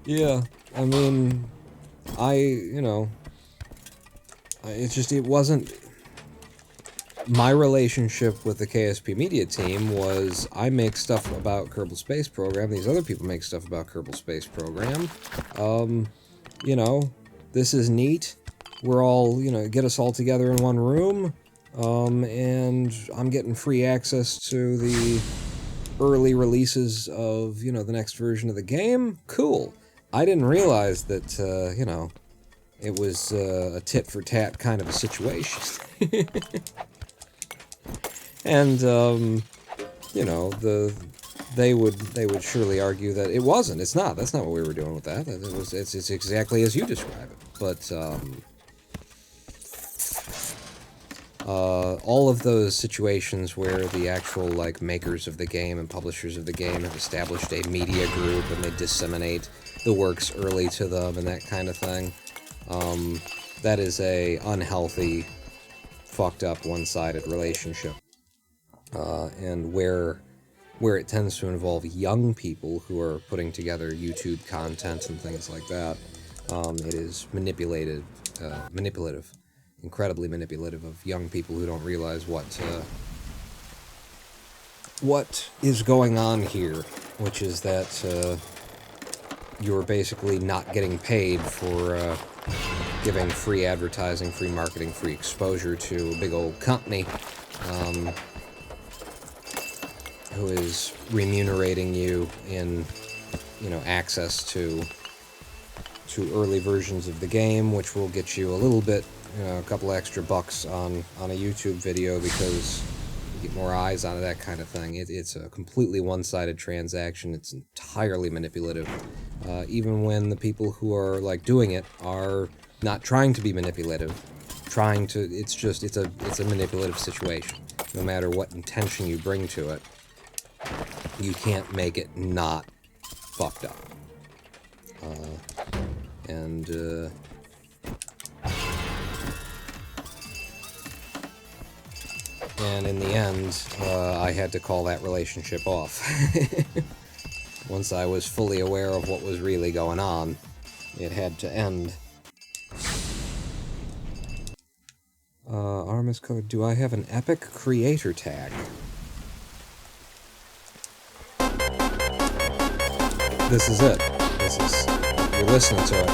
A: Yeah, I mean, it wasn't... My relationship with the KSP media team was, I make stuff about Kerbal Space Program, these other people make stuff about Kerbal Space Program. This is neat. We're all, get us all together in one room, and I'm getting free access to the early releases of, the next version of the game. Cool. I didn't realize that, it was a tit-for-tat kind of a situation. And, they would surely argue that it wasn't. It's not. That's not what we were doing with that. It's exactly as you describe it. But, all of those situations where the actual, makers of the game and publishers of the game have established a media group and they disseminate the works early to them and that kind of thing, that is a unhealthy, fucked up, one-sided relationship. And where it tends to involve young people who are putting together YouTube content and things like that, it is manipulative, incredibly manipulative of young people who don't realize what is going on here. which is that you're basically not getting paid for giving free advertising, free marketing, free exposure to a big old company who is remunerating you in, access to early versions of the game, which will get you a little bit, a couple extra bucks on a YouTube video because you get more eyes on it, that kind of thing. It's a completely one-sided transaction. It's entirely manipulative, even when the people who are doing it are not trying to be manipulative. It's a manipulative situation. No matter what intention you bring to it, you can't make it not fucked up. And in the end, I had to call that relationship off. Once I was fully aware of what was really going on, it had to end. Armis code. Do I have an epic creator tag? This is it. You're listening to it.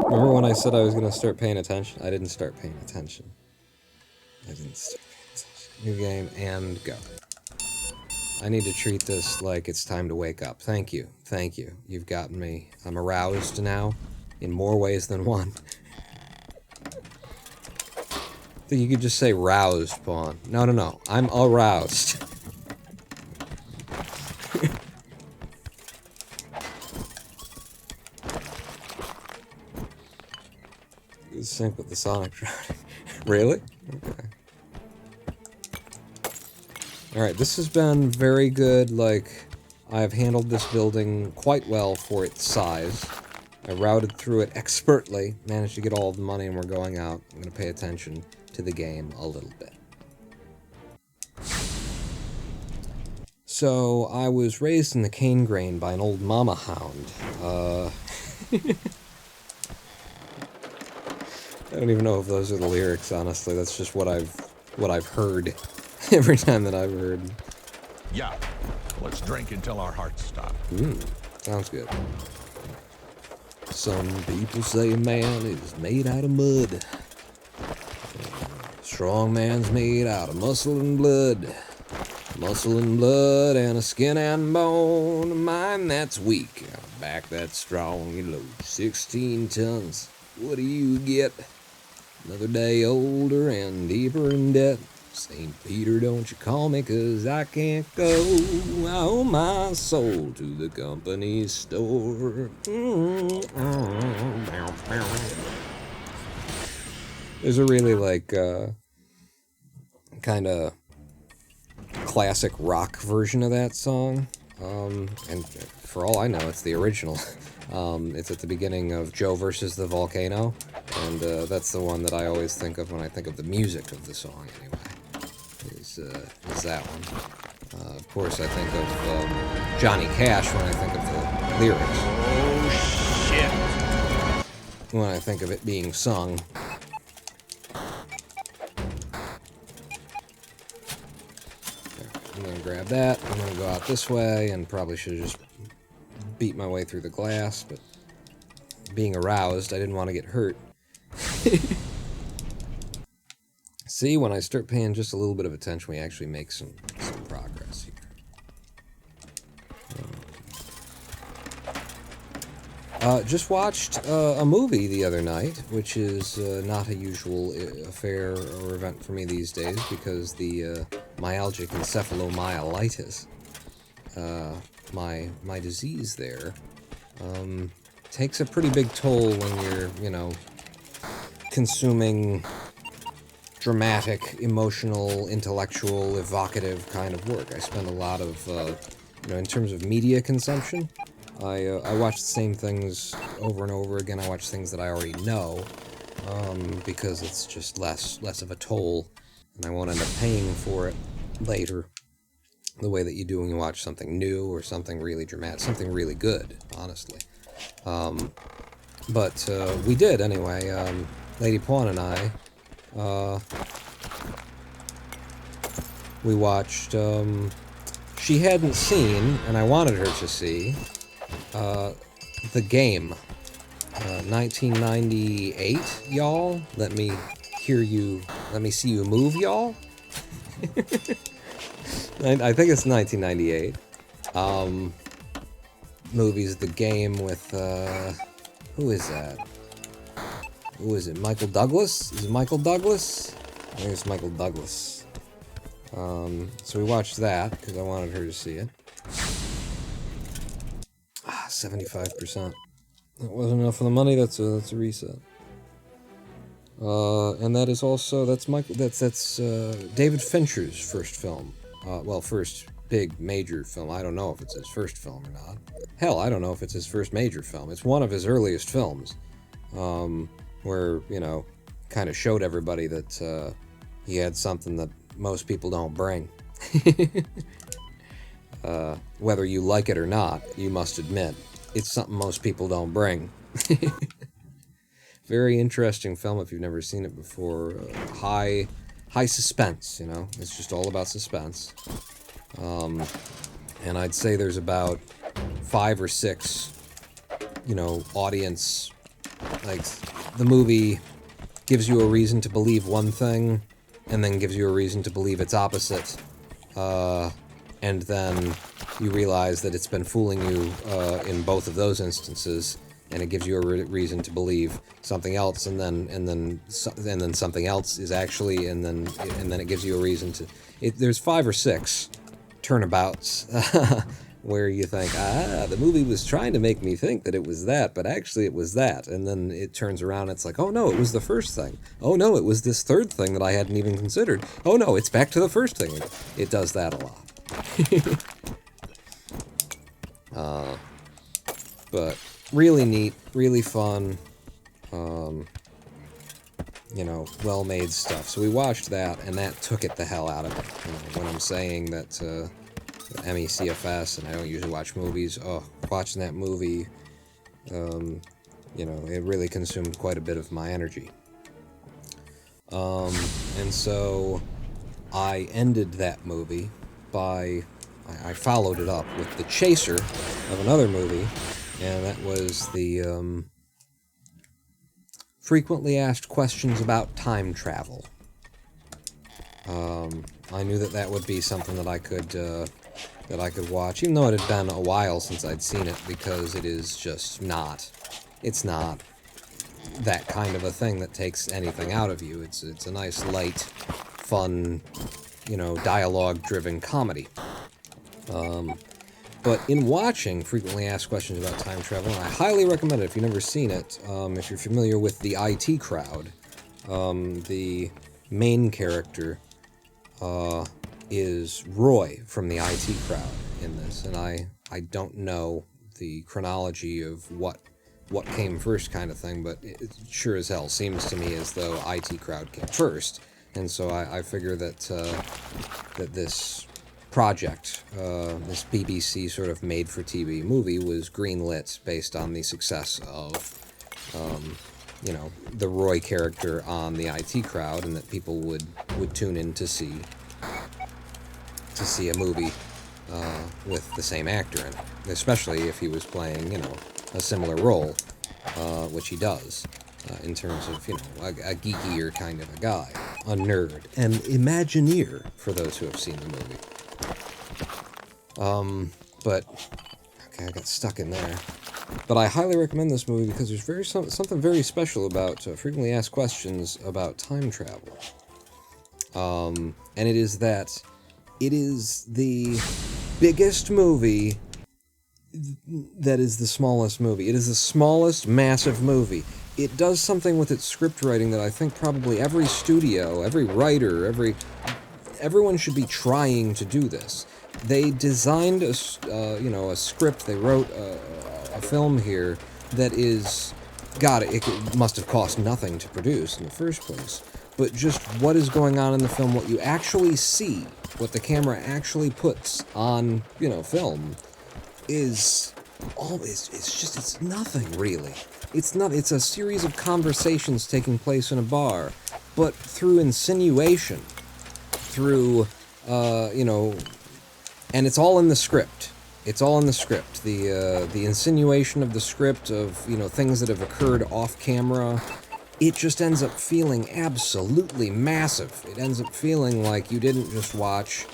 A: Remember when I said I was going to start paying attention? I didn't start paying attention. New game and go. I need to treat this like it's time to wake up. Thank you. You've gotten me. I'm aroused now in more ways than one. I think you could just say roused, Pawn. No. I'm aroused. Sync with the Sonic drone. Really? Okay. Alright, this has been very good. I've handled this building quite well for its size. I routed through it expertly, managed to get all of the money, and we're going out. I'm going to pay attention to the game a little bit. So, I was raised in the cane grain by an old mama hound. I don't even know if those are the lyrics, honestly. That's just what I've heard every time that I've heard.
F: Yeah, let's drink until our hearts stop.
A: Sounds good. Some people say a man is made out of mud. Strong man's made out of muscle and blood. Muscle and blood and a skin and bone. A mind that's weak, a back that's strong. You load 16 tons. What do you get? Another day older and deeper in debt. St. Peter, don't you call me, 'cause I can't go. I owe my soul to the company store. There's a really, kind of classic rock version of that song. And for all I know, it's the original. It's at the beginning of Joe versus the Volcano, and that's the one that I always think of when I think of the music of the song, anyway, is that one. Of course, I think of Johnny Cash when I think of the lyrics.
F: Oh, shit.
A: When I think of it being sung. I'm going to grab that, I'm going to go out this way, and probably should have just beat my way through the glass, but being aroused, I didn't want to get hurt. See, when I start paying just a little bit of attention, we actually make some progress here. Just watched a movie the other night, which is not a usual affair or event for me these days, because the myalgic encephalomyelitis, my disease there, takes a pretty big toll when you're, consuming dramatic, emotional, intellectual, evocative kind of work. I spend a lot of, in terms of media consumption, I watch the same things over and over again. I watch things that I already know, because it's just less of a toll, and I won't end up paying for it later, the way that you do when you watch something new or something really dramatic, something really good, honestly. But we did, anyway. Lady Pawn and I We watched, she hadn't seen, and I wanted her to see, The Game. 1998, y'all? Let me see you move, y'all? I think it's 1998. Movie's The Game with, who is that? Who is it? Michael Douglas? Is it Michael Douglas? I think it's Michael Douglas. So we watched that, because I wanted her to see it. 75%. That wasn't enough for the money, that's a reset. And that is also, that's David Fincher's first film. First big major film. I don't know if it's his first film or not. Hell, I don't know if it's his first major film. It's one of his earliest films, where, you know, kind of showed everybody that he had something that most people don't bring. Whether you like it or not, you must admit, it's something most people don't bring. Very interesting film if you've never seen it before. High suspense, you know? It's just all about suspense. And I'd say there's about 5 or 6, you know, audience, like, the movie gives you a reason to believe one thing, and then gives you a reason to believe its opposite, and then you realize that it's been fooling you in both of those instances, and it gives you a reason to believe something else, and then something else is actually, and then it gives you a reason to. There's 5 or 6 turnabouts where you think, the movie was trying to make me think that it was that, but actually it was that, and then it turns around, it's like, oh no, it was the first thing. Oh no, it was this third thing that I hadn't even considered. Oh no, it's back to the first thing. It does that a lot. But really neat, really fun, you know, well-made stuff. So we watched that, and that took it the hell out of it. You know, when I'm saying that MECFS, and I don't usually watch movies, watching that movie, you know, it really consumed quite a bit of my energy. And so I ended that movie by, I followed it up with the chaser of another movie, and that was the frequently asked questions about time travel. I knew that would be something that I could watch, even though it had been a while since I'd seen it, because it is just not. It's not that kind of a thing that takes anything out of you. It's a nice, light, fun, you know, dialogue-driven comedy. But in watching frequently asked questions about time travel, and I highly recommend it if you've never seen it, if you're familiar with the IT crowd, the main character is Roy from the IT crowd in this, and I don't know the chronology of what came first kind of thing, but it sure as hell seems to me as though IT crowd came first, and so I figure that that this project, this BBC sort of made-for-TV movie, was greenlit based on the success of, you know, the Roy character on the IT crowd, and that people would tune in to see a movie with the same actor in it, especially if he was playing, you know, a similar role, which he does, in terms of, you know, a geekier kind of a guy, a nerd, an Imagineer, for those who have seen the movie. But, okay, I got stuck in there. But I highly recommend this movie because there's something very special about frequently asked questions about time travel. And it is that it is the biggest movie that is the smallest movie. It is the smallest, massive movie. It does something with its script writing that I think probably every studio, every writer, everyone should be trying to do this. They designed a script. They wrote a film here that is, God, it must have cost nothing to produce in the first place. But just what is going on in the film, what you actually see, what the camera actually puts on, you know, film, is always, it's nothing really. It's a series of conversations taking place in a bar. but through insinuation, through, you know, and it's all in the script. It's all in the script. The insinuation of the script of, you know, things that have occurred off camera, it just ends up feeling absolutely massive. It ends up feeling like you didn't just watch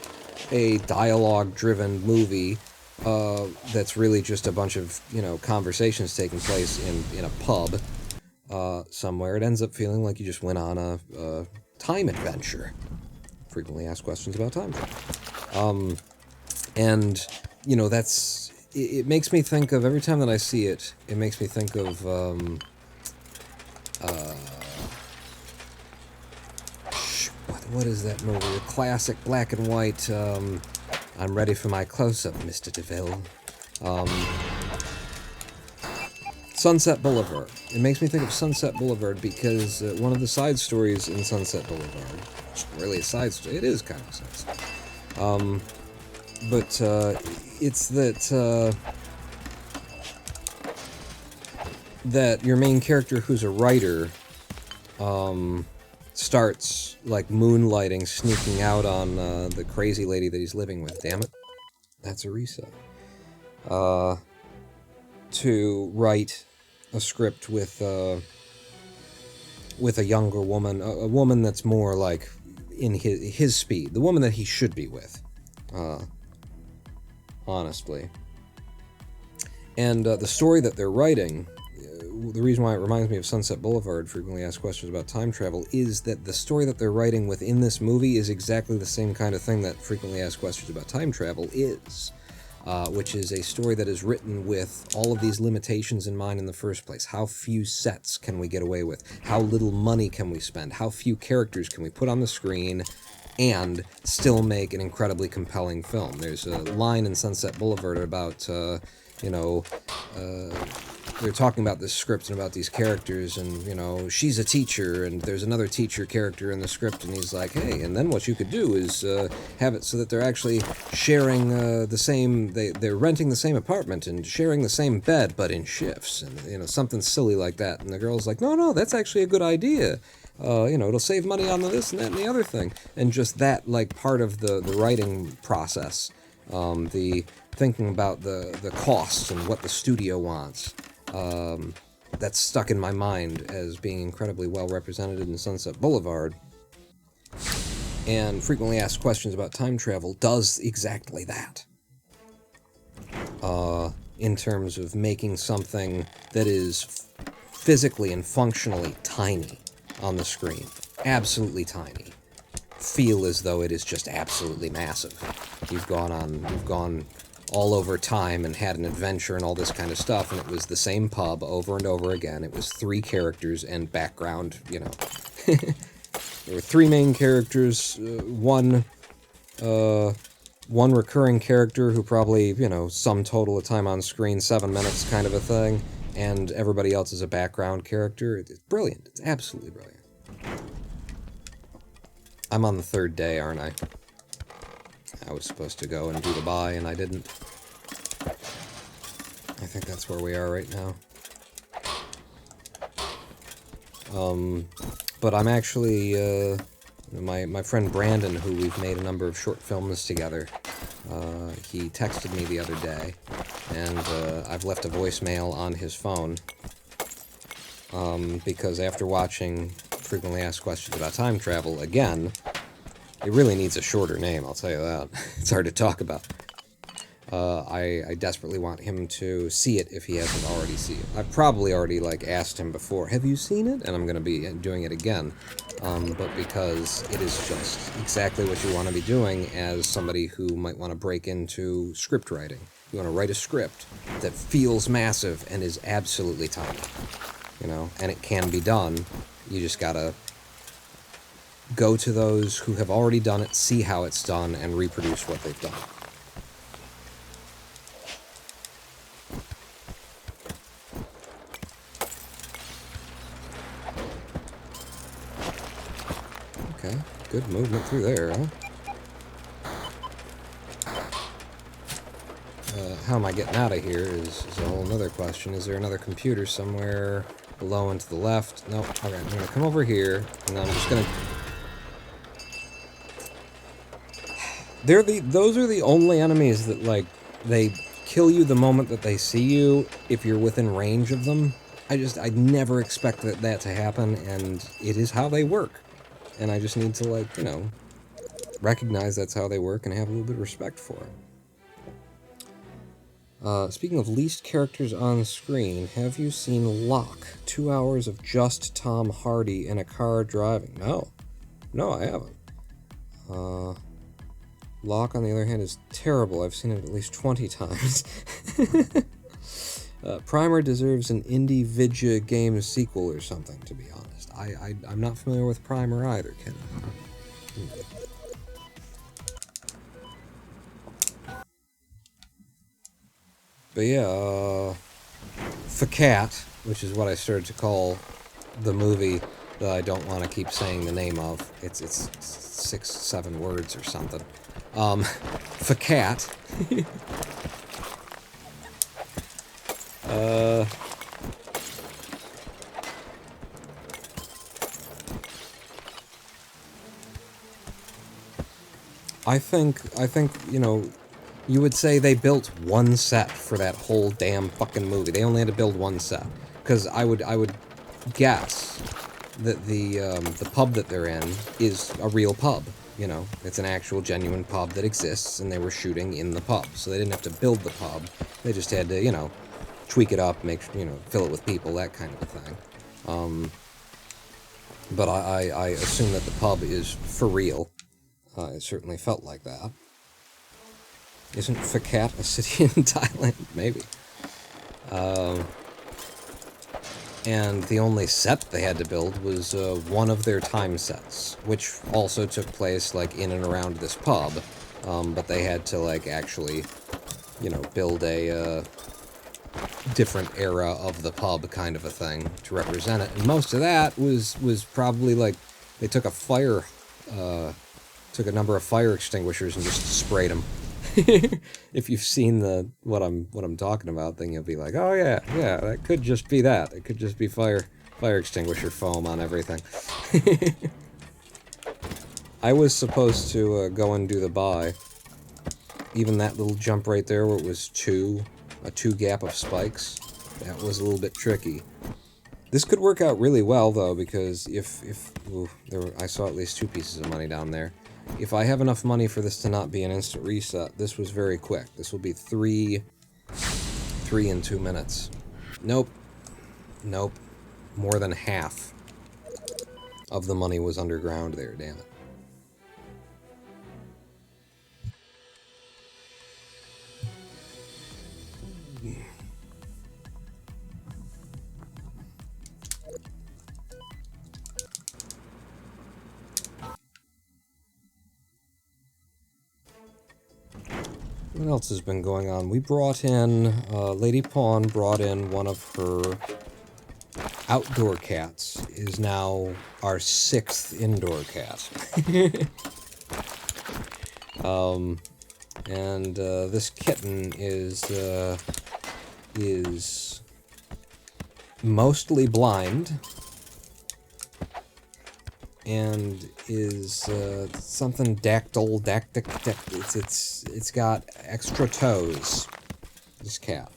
A: a dialogue-driven movie that's really just a bunch of, you know, conversations taking place in a pub somewhere. It ends up feeling like you just went on a time adventure. Frequently asked questions about time travel. And, you know, it makes me think of, every time that I see it, it makes me think of, what is that movie? The classic black and white, I'm ready for my close-up, Mr. DeVille. Sunset Boulevard. It makes me think of Sunset Boulevard because one of the side stories in Sunset Boulevard, it's really a side story, it is kind of a side story, but it's that that your main character, who's a writer, starts like moonlighting, sneaking out on the crazy lady that he's living with. Damn it, that's a reset. To write a script with a younger woman, a woman that's more like in his speed, the woman that he should be with, honestly. And the story that they're writing, the reason why it reminds me of Sunset Boulevard, frequently asked questions about time travel, is that the story that they're writing within this movie is exactly the same kind of thing that frequently asked questions about time travel is. Which is a story that is written with all of these limitations in mind in the first place. How few sets can we get away with? How little money can we spend? How few characters can we put on the screen and still make an incredibly compelling film? There's a line in Sunset Boulevard about, you know, they're talking about this script and about these characters, and, you know, she's a teacher, and there's another teacher character in the script, and he's like, hey, and then what you could do is have it so that they're actually sharing the same, they're renting the same apartment and sharing the same bed, but in shifts, and, you know, something silly like that. And the girl's like, no, that's actually a good idea. You know, it'll save money on the this and that and the other thing. And just that, like, part of the writing process, the thinking about the costs and what the studio wants, that's stuck in my mind as being incredibly well represented in Sunset Boulevard. And frequently asked questions about time travel does exactly that. In terms of making something that is physically and functionally tiny on the screen. Absolutely tiny. Feel as though it is just absolutely massive. You've gone all over time and had an adventure and all this kind of stuff, and it was the same pub over and over again. It was 3 characters and background, you know. There were 3 main characters, one recurring character who probably, you know, sum total of time on screen, 7 minutes kind of a thing, and everybody else is a background character. It's brilliant. It's absolutely brilliant. I'm on the 3rd day, aren't I? I was supposed to go and do the buy, and I didn't. I think that's where we are right now. But I'm actually, my friend Brandon, who we've made a number of short films together, he texted me the other day, and I've left a voicemail on his phone, because after watching frequently asked questions about time travel again, it really needs a shorter name, I'll tell you that. It's hard to talk about. I desperately want him to see it if he hasn't already seen it. I've probably already, like, asked him before, have you seen it? And I'm going to be doing it again. But because it is just exactly what you want to be doing as somebody who might want to break into script writing. You want to write a script that feels massive and is absolutely tiny. You know, and it can be done. You just gotta go to those who have already done it, see how it's done, and reproduce what they've done. Okay, good movement through there, huh? How am I getting out of here is a whole other question. Is there another computer somewhere below and to the left. Nope. Okay, I'm gonna come over here, and then I'm just gonna... Those are the only enemies that, like, they kill you the moment that they see you if you're within range of them. I never expect that to happen, and it is how they work. And I just need to, like, you know, recognize that's how they work and have a little bit of respect for it. Speaking of least characters on screen, have you seen Locke? 2 hours of just Tom Hardy in a car driving. No. No, I haven't. Locke, on the other hand, is terrible. I've seen it at least 20 times. Primer deserves an indie Vidya game sequel or something, to be honest. I'm not familiar with Primer either, Ken. But yeah, Facat, which is what I started to call the movie that I don't want to keep saying the name of. It's 6-7 words or something. Facat. I think, you know, you would say they built one set for that whole damn fucking movie. They only had to build one set. Because I would guess that the pub that they're in is a real pub. You know, it's an actual genuine pub that exists, and they were shooting in the pub. So they didn't have to build the pub. They just had to, you know, tweak it up, fill it with people, that kind of a thing. But I assume that the pub is for real. It certainly felt like that. Isn't Phuket a city in Thailand? Maybe. And the only set they had to build was one of their time sets, which also took place, like, in and around this pub. But they had to, like, actually, you know, build a different era of the pub kind of a thing to represent it. And most of that was probably, like, they took took a number of fire extinguishers and just sprayed them. If you've seen what I'm talking about, then you'll be like, oh yeah, that could just be that. It could just be fire extinguisher foam on everything. I was supposed to go and do the buy. Even that little jump right there, where it was a two gap of spikes, that was a little bit tricky. This could work out really well though, because I saw at least 2 pieces of money down there. If I have enough money for this to not be an instant reset, this was very quick. This will be 3 in 2 minutes. Nope. More than half of the money was underground there, damn it. What else has been going on? We brought in, Lady Pawn brought in one of her outdoor cats, is now our 6th indoor cat. And this kitten is mostly blind, and is something it's got extra toes. This cat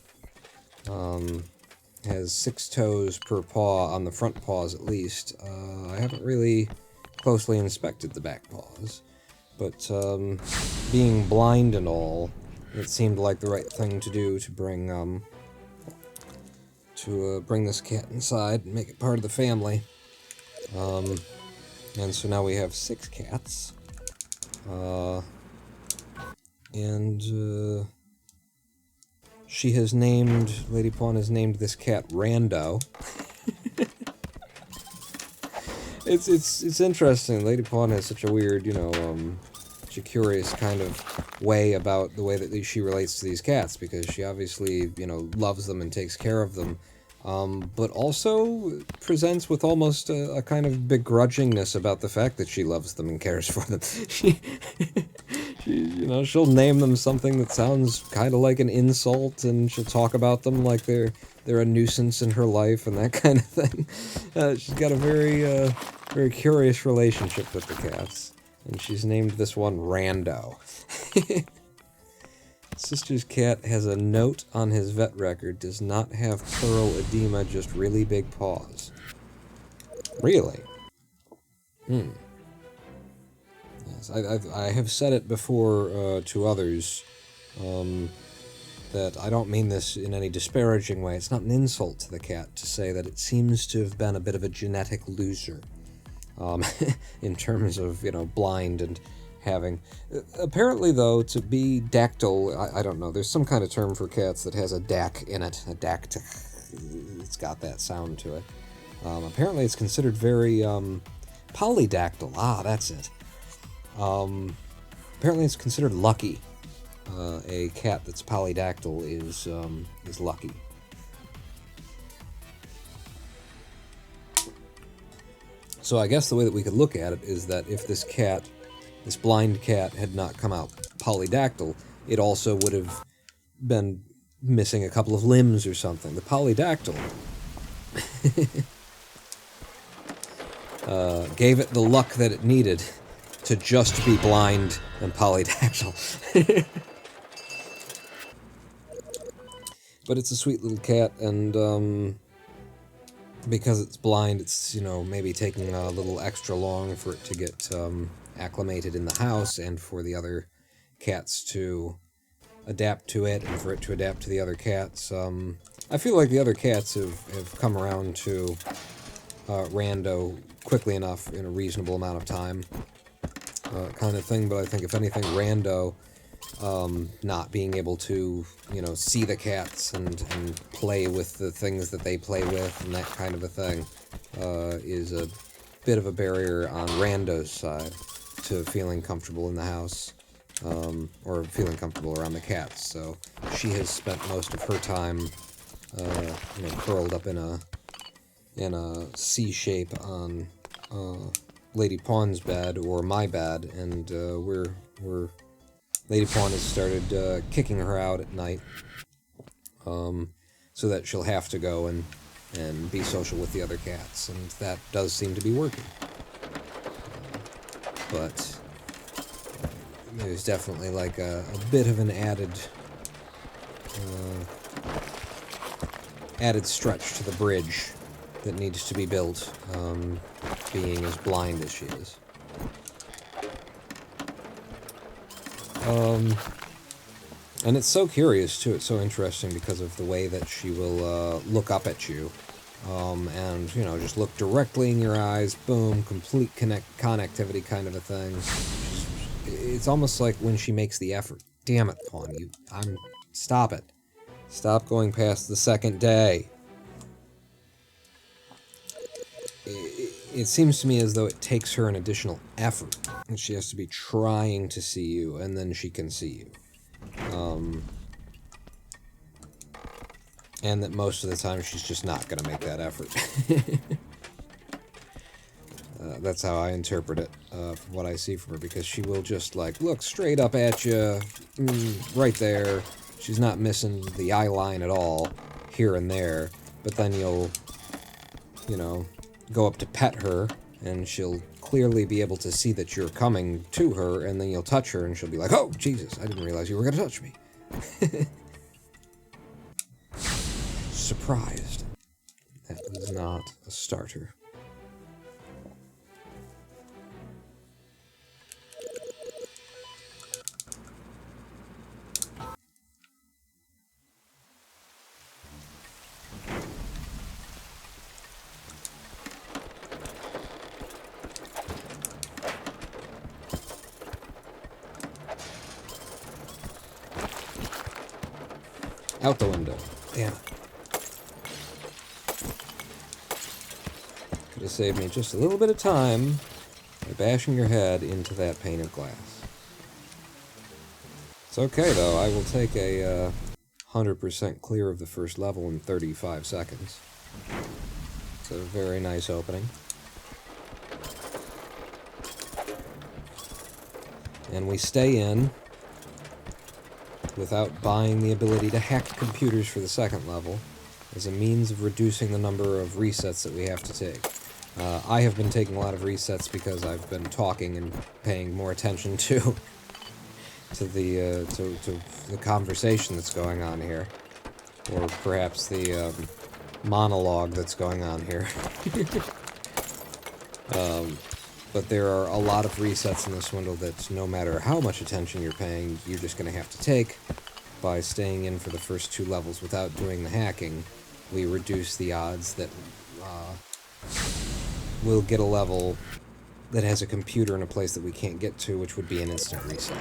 A: has 6 toes per paw on the front paws at least. I haven't really closely inspected the back paws, but being blind and all, it seemed like the right thing to do to bring this cat inside and make it part of the family. And so now we have 6 cats. And she has named, Lady Pawn has named this cat Rando. It's interesting. Lady Pawn has such a weird, such a curious kind of way about the way that she relates to these cats, because she obviously, loves them and takes care of them. But also presents with almost a kind of begrudgingness about the fact that she loves them and cares for them. She'll name them something that sounds kind of like an insult, and she'll talk about them like they're a nuisance in her life and that kind of thing. She's got a very curious relationship with the cats, and she's named this one Rando. Sister's cat has a note on his vet record, does not have pleural edema, just really big paws. Really? Yes, I have said it before to others, that I don't mean this in any disparaging way. It's not an insult to the cat to say that it seems to have been a bit of a genetic loser, in terms of, blind and having... Apparently, though, to be dactyl, I don't know, there's some kind of term for cats that has a dac in it, a dactyl. It's got that sound to it. Apparently it's considered very, polydactyl. Ah, that's it. Apparently it's considered lucky. A cat that's polydactyl is lucky. So I guess the way that we could look at it is that if this blind cat had not come out polydactyl, it also would have been missing a couple of limbs or something. The polydactyl gave it the luck that it needed to just be blind and polydactyl. But it's a sweet little cat, and because it's blind, it's, maybe taking a little extra long for it to get acclimated in the house, and for the other cats to adapt to it, and for it to adapt to the other cats. I feel like the other cats have come around to Rando quickly enough in a reasonable amount of time, kind of thing, but I think if anything, Rando not being able to, see the cats and play with the things that they play with and that kind of a thing, is a bit of a barrier on Rando's side to feeling comfortable in the house, or feeling comfortable around the cats. So she has spent most of her time, curled up in a C shape on Lady Pawn's bed or my bed, and Lady Pawn has started kicking her out at night, so that she'll have to go and be social with the other cats, and that does seem to be working. But there's definitely like a bit of an added stretch to the bridge that needs to be built, being as blind as she is. And it's so curious, too, it's so interesting because of the way that she will look up at you, and, just look directly in your eyes, boom, complete connectivity kind of a thing. It's almost like when she makes the effort. Damn it, Pawn, stop it. Stop going past the second day. It seems to me as though it takes her an additional effort, and she has to be trying to see you, and then she can see you. And that most of the time she's just not going to make that effort. That's how I interpret it, from what I see from her, because she will just, look straight up at you, right there. She's not missing the eye line at all, here and there, but then you'll, go up to pet her, and she'll clearly be able to see that you're coming to her, and then you'll touch her, and she'll be like, oh, Jesus, I didn't realize you were going to touch me. Surprised. That was not a starter. Out the window. Damn it. Could have saved me just a little bit of time by bashing your head into that pane of glass. It's okay, though. I will take a 100% clear of the first level in 35 seconds. It's a very nice opening. And we stay in without buying the ability to hack computers for the second level as a means of reducing the number of resets that we have to take. I have been taking a lot of resets because I've been talking and paying more attention to the conversation that's going on here, or perhaps the monologue that's going on here. But there are a lot of resets in the Swindle that no matter how much attention you're paying, you're just going to have to take. By staying in for the first 2 levels without doing the hacking, we reduce the odds that we'll get a level that has a computer in a place that we can't get to, which would be an instant reset.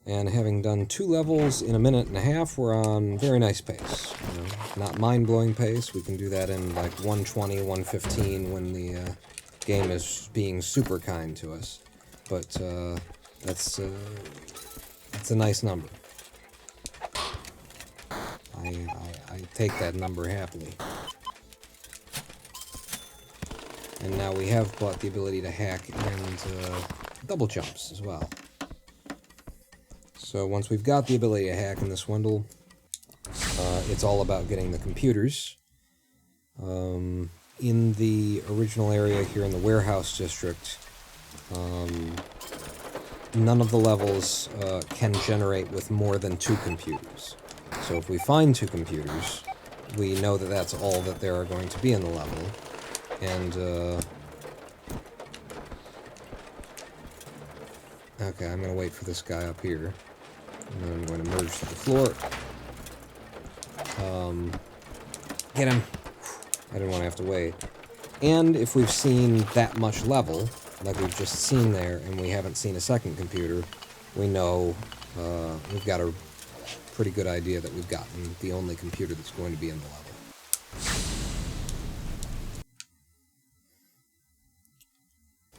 A: And having done 2 levels in a minute and a half, we're on very nice pace. You know, not mind-blowing pace. We can do that in like 120, 115 when the game is being super kind to us. But that's a nice number. I take that number happily. And now we have bought the ability to hack and double jumps as well. So once we've got the ability to hack in the Swindle, it's all about getting the computers. In the original area here in the warehouse district, none of the levels can generate with more than 2 computers. So if we find 2 computers, we know that that's all that there are going to be in the level. And, okay, I'm going to wait for this guy up here. And then I'm going to merge to the floor. Get him! I didn't want to have to wait. And if we've seen that much level, like we've just seen there, and we haven't seen a second computer, we know we've got a pretty good idea that we've gotten the only computer that's going to be in the level.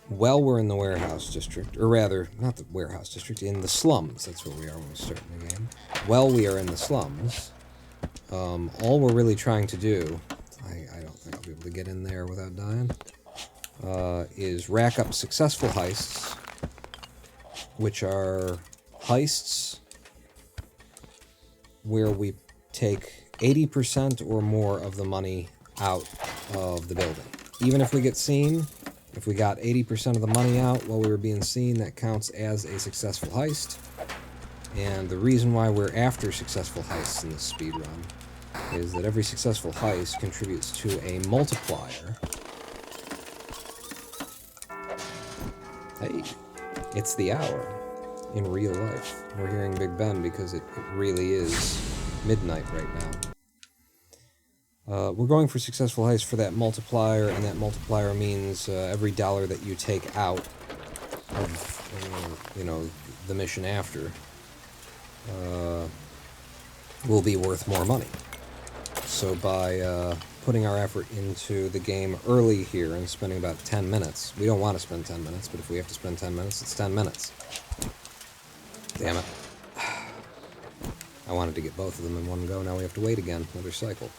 A: While we're in the warehouse district, or rather, not the warehouse district, in the slums, that's where we are when we start the game. While we are in the slums, all we're really trying to do, I don't think I'll be able to get in there without dying, is rack up successful heists, which are heists where we take 80% or more of the money out of the building. Even if we get seen, if we got 80% of the money out while we were being seen, that counts as a successful heist. And the reason why we're after successful heists in this speedrun is that every successful heist contributes to a multiplier. Hey, it's the hour in real life. We're hearing Big Ben because it really is midnight right now. We're going for successful heist for that multiplier, and that multiplier means every dollar that you take out of, you know, the mission after will be worth more money. So by putting our effort into the game early here and spending about 10 minutes, we don't want to spend 10 minutes, but if we have to spend 10 minutes, it's 10 minutes. Damn it. I wanted to get both of them in one go, now we have to wait again, another cycle.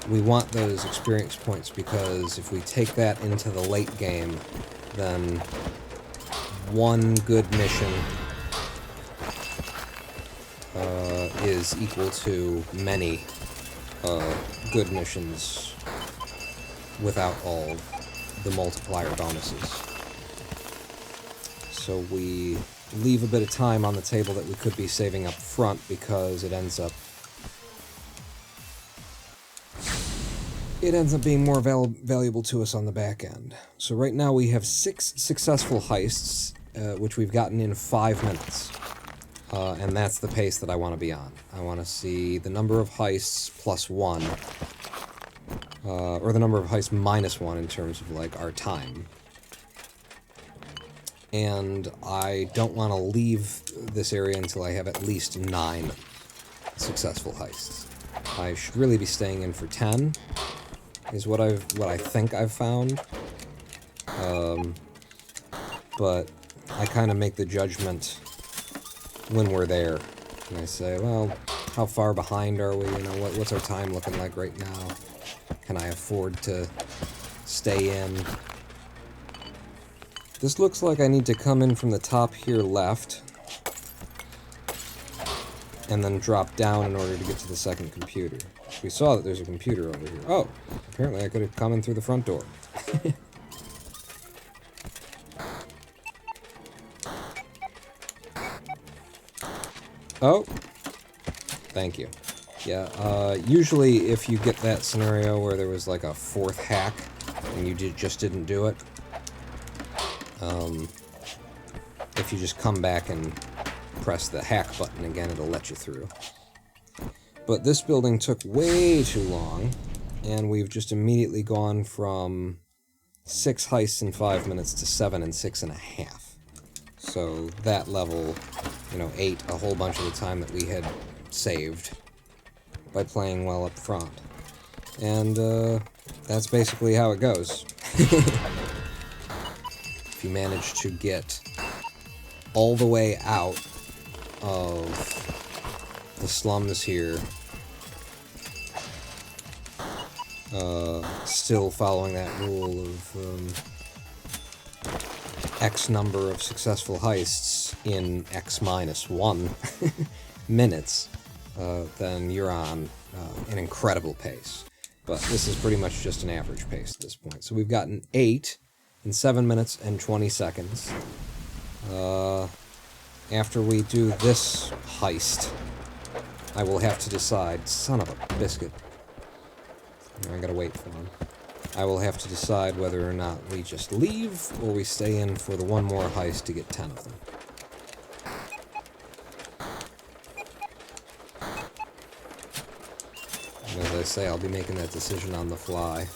A: We want those experience points because if we take that into the late game, then one good mission is equal to many good missions without all the multiplier bonuses. So we leave a bit of time on the table that we could be saving up front because it ends up being more valuable to us on the back end. So right now we have 6 successful heists, which we've gotten in 5 minutes. And that's the pace that I want to be on. I want to see the number of heists plus 1, or the number of heists minus 1 in terms of, like, our time. And I don't want to leave this area until I have at least 9 successful heists. I should really be staying in for 10, is what I think I've found. But I kind of make the judgment when we're there, and I say, well, How far behind are we? You know, what's our time looking like right now? Can I afford to stay in? This looks like I need to come in from the top here left, and then drop down in order to get to the second computer. We saw that there's a computer over here. Oh, apparently I could have come in through the front door. Oh, thank you. Yeah, usually if you get that scenario where there was like a fourth hack and you just didn't do it, if you just come back and press the hack button again, it'll let you through. But this building took way too long, and we've just immediately gone from 6 heists in 5 minutes to 7 in 6.5. So that level, you know, ate a whole bunch of the time that we had saved by playing well up front. And that's basically how it goes. If you manage to get all the way out of the slums here, still following that rule of X number of successful heists in X minus 1 minutes, then you're on an incredible pace. But this is pretty much just an average pace at this point. So we've gotten 8 in 7 minutes and 20 seconds. After we do this heist, I will have to decide... Son of a biscuit. I gotta wait for him. I will have to decide whether or not we just leave, or we stay in for the one more heist to get 10 of them. And as I say, I'll be making that decision on the fly.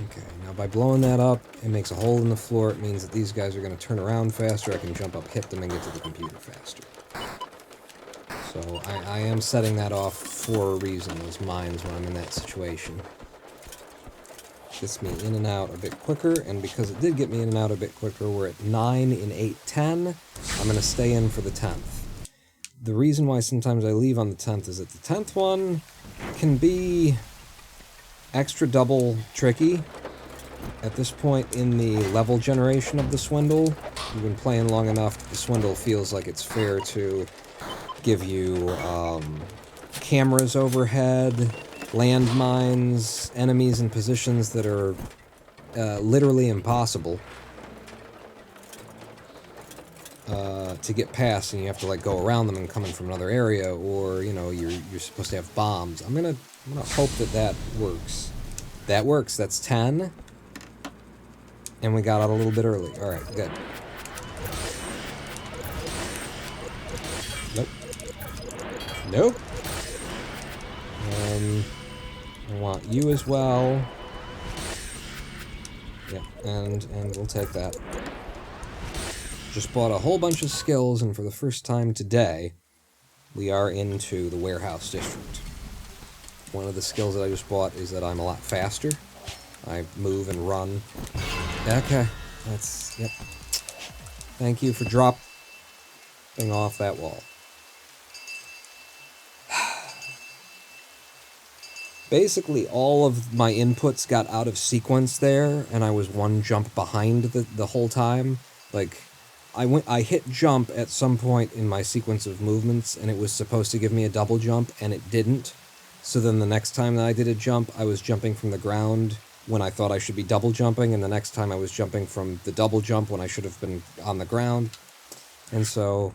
A: Okay, now by blowing that up, it makes a hole in the floor. It means that these guys are going to turn around faster. I can jump up, hit them, and get to the computer faster. So I am setting that off for a reason, those mines, when I'm in that situation. Gets me in and out a bit quicker, and because it did get me in and out a bit quicker, we're at 9 in 8, 10. I'm going to stay in for the 10th. The reason why sometimes I leave on the 10th is that the 10th one can be extra double tricky. At this point in the level generation of the Swindle, you've been playing long enough, the Swindle feels like it's fair to give you cameras overhead, landmines, enemies in positions that are literally impossible to get past, and you have to like go around them and come in from another area, or you know you're supposed to have bombs. I'm gonna hope that works. That works. That's 10, and we got out a little bit early. All right, good. Nope. Nope. I want you as well. Yeah, and we'll take that. Just bought a whole bunch of skills, and for the first time today, we are into the warehouse district. One of the skills that I just bought is that I'm a lot faster. I move and run. Okay, that's, yep. Thank you for dropping off that wall. Basically, all of my inputs got out of sequence there, and I was one jump behind the whole time. Like, I hit jump at some point in my sequence of movements, and it was supposed to give me a double jump, and it didn't. So then the next time that I did a jump, I was jumping from the ground when I thought I should be double jumping, and the next time I was jumping from the double jump when I should have been on the ground. And so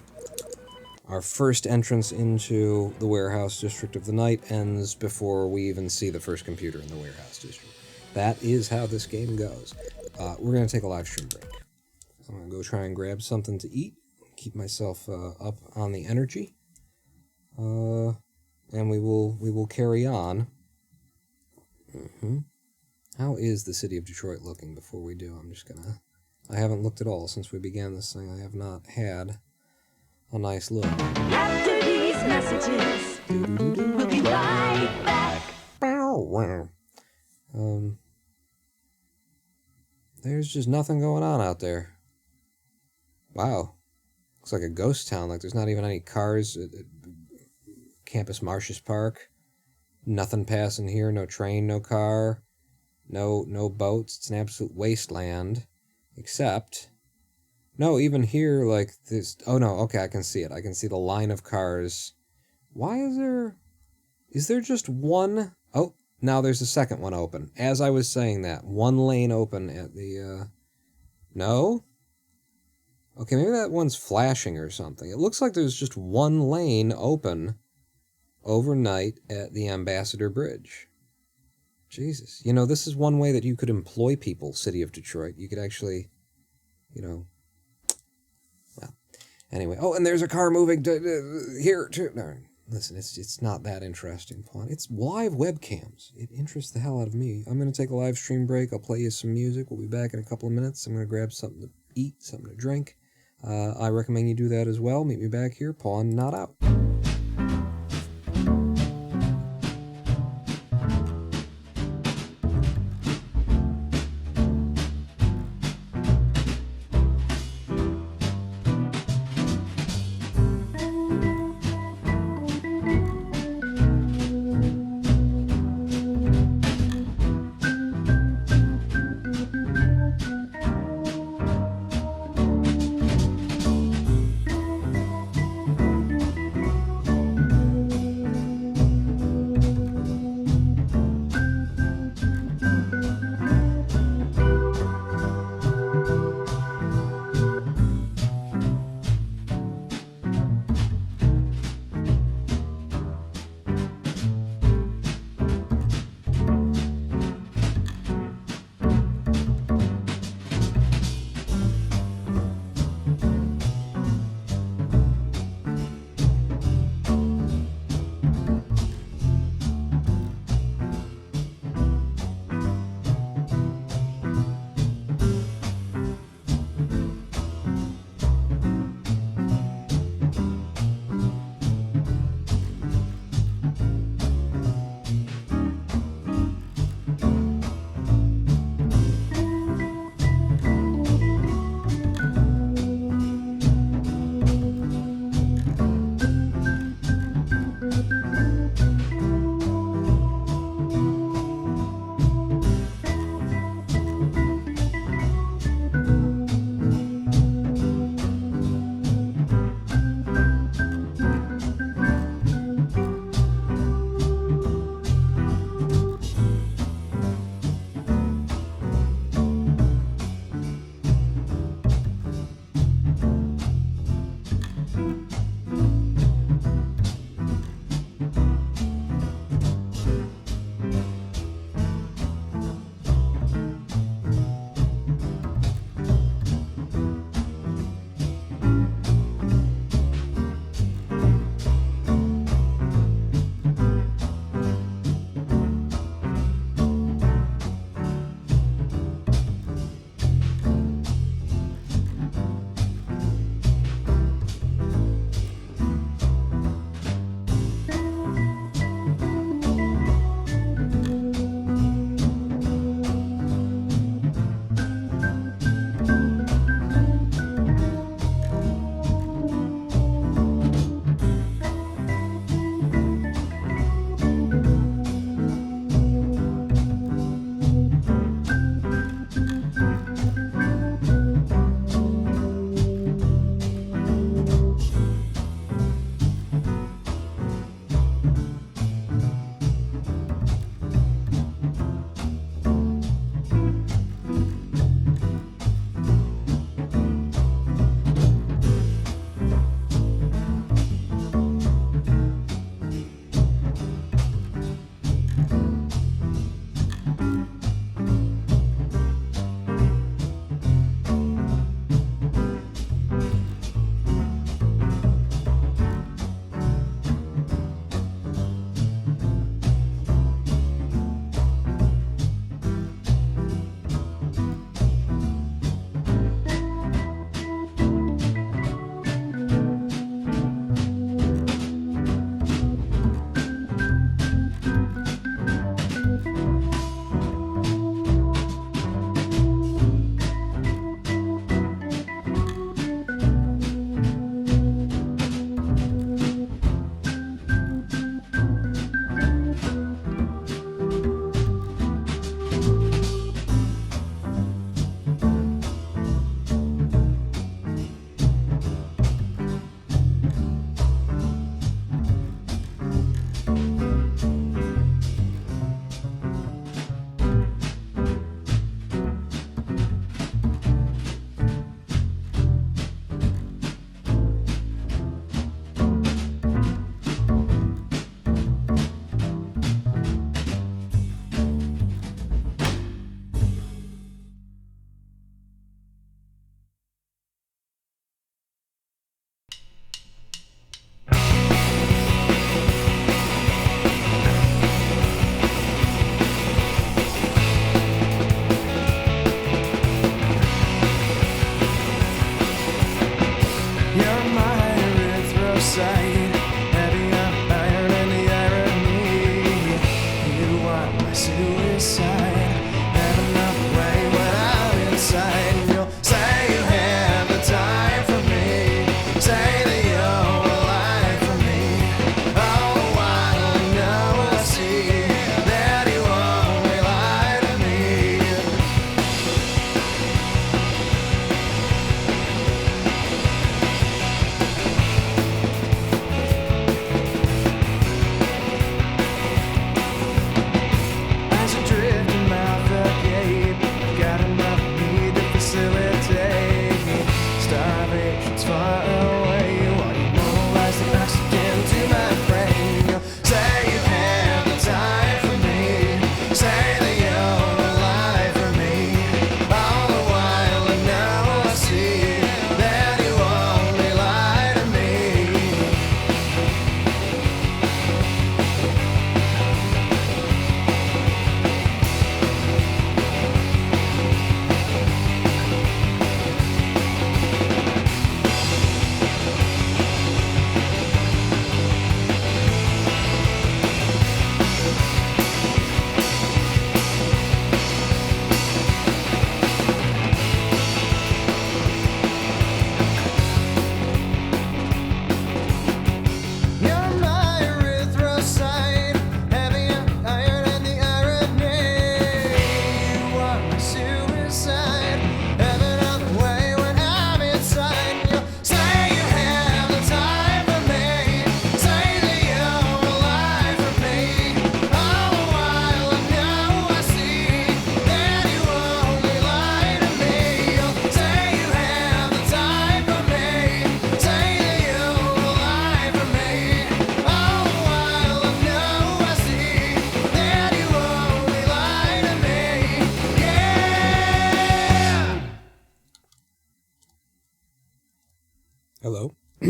A: our first entrance into the warehouse district of the night ends before we even see the first computer in the warehouse district. That is how this game goes. We're going to take a live stream break. I'm going to go try and grab something to eat, keep myself up on the energy, and we will carry on. How is the city of Detroit looking before we do? I haven't looked at all since we began this thing. I have not had a nice look.
C: After these messages, we'll be right back.
A: There's just nothing going on out there. Wow. Looks like a ghost town. Like there's not even any cars. Campus Martius Park. Nothing passing here, no train, no car, no boats. It's an absolute wasteland. Except, no, even here, like, this, oh no, okay, I can see it. I can see the line of cars. Why is there just one? Oh, now there's a second one open. As I was saying that, one lane open at the, no? Okay, maybe that one's flashing or something. It looks like there's just one lane open overnight at the Ambassador Bridge. Jesus. You know, this is one way that you could employ people, City of Detroit. You could actually, you know... Well, anyway. Oh, and there's a car moving here, too. No, listen, it's not that interesting, Pawn. It's live webcams. It interests the hell out of me. I'm going to take a live stream break. I'll play you some music. We'll be back in a couple of minutes. I'm going to grab something to eat, something to drink. I recommend you do that as well. Meet me back here. Pawn not out.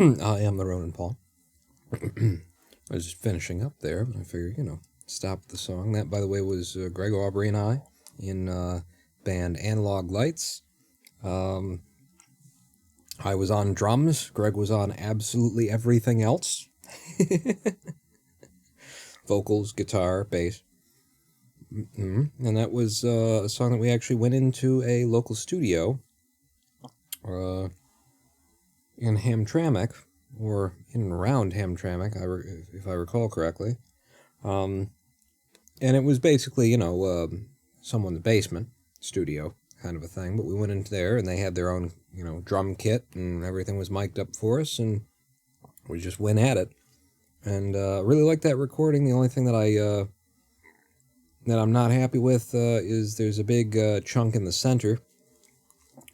A: I am the Ronin Paul. I was just finishing up there, but I figured, stop the song. That, by the way, was Greg Aubrey and I in band Analog Lights. I was on drums. Greg was on absolutely everything else. Vocals, guitar, bass. And that was a song that we actually went into a local studio in Hamtramck, or in and around Hamtramck, if I recall correctly. And it was basically, someone's basement studio kind of a thing. But we went into there, and they had their own, drum kit, and everything was mic'd up for us, and we just went at it. And really liked that recording. The only thing that I'm not happy with is there's a big chunk in the center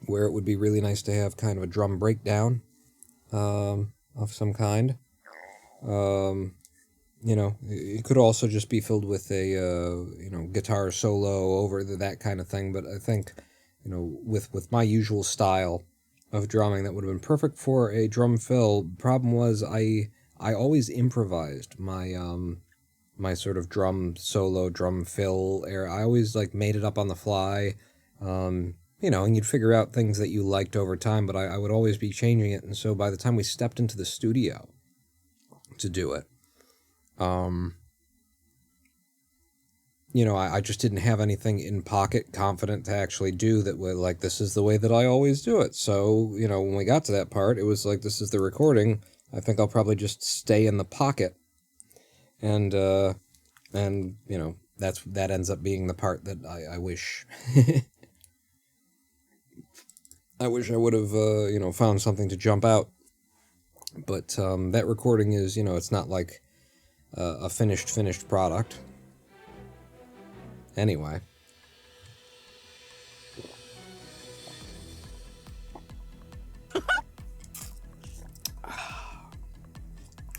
A: where it would be really nice to have kind of a drum breakdown of some kind. It could also just be filled with a guitar solo over that kind of thing. But I think with my usual style of drumming, that would have been perfect for a drum fill. Problem was I always improvised my my sort of drum solo, drum fill era. I always made it up on the fly, and you'd figure out things that you liked over time, but I would always be changing it. And so by the time we stepped into the studio to do it, I just didn't have anything in pocket confident to actually do that would, this is the way that I always do it. So, when we got to that part, it was this is the recording. I think I'll probably just stay in the pocket. And that ends up being the part that I wish I wish I would have found something to jump out. But that recording is it's not like a finished product. Anyway.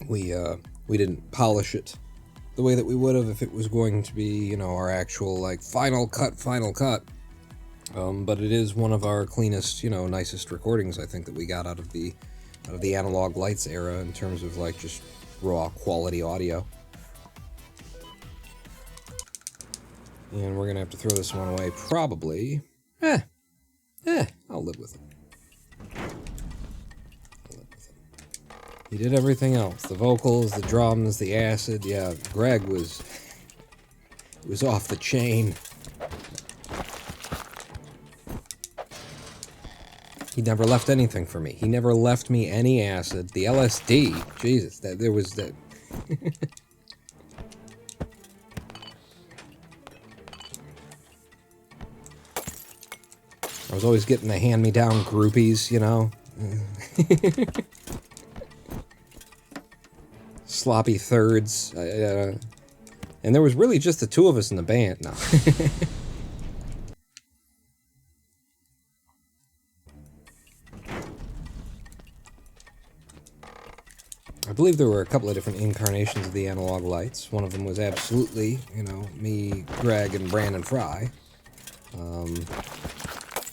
A: We didn't polish it the way that we would have if it was going to be, our actual, final cut. But it is one of our cleanest, nicest recordings, I think, that we got out of the Analog Lights era in terms of, just raw quality audio. And we're gonna have to throw this one away, probably. I'll live with it. He did everything else. The vocals, the drums, the acid. Yeah, Greg was off the chain. He never left anything for me. He never left me any acid. The LSD, Jesus, there was that. I was always getting the hand-me-down groupies, Sloppy thirds. And there was really just the two of us in the band. No. I believe there were a couple of different incarnations of the Analog Lights. One of them was absolutely, me, Greg, and Brandon Fry.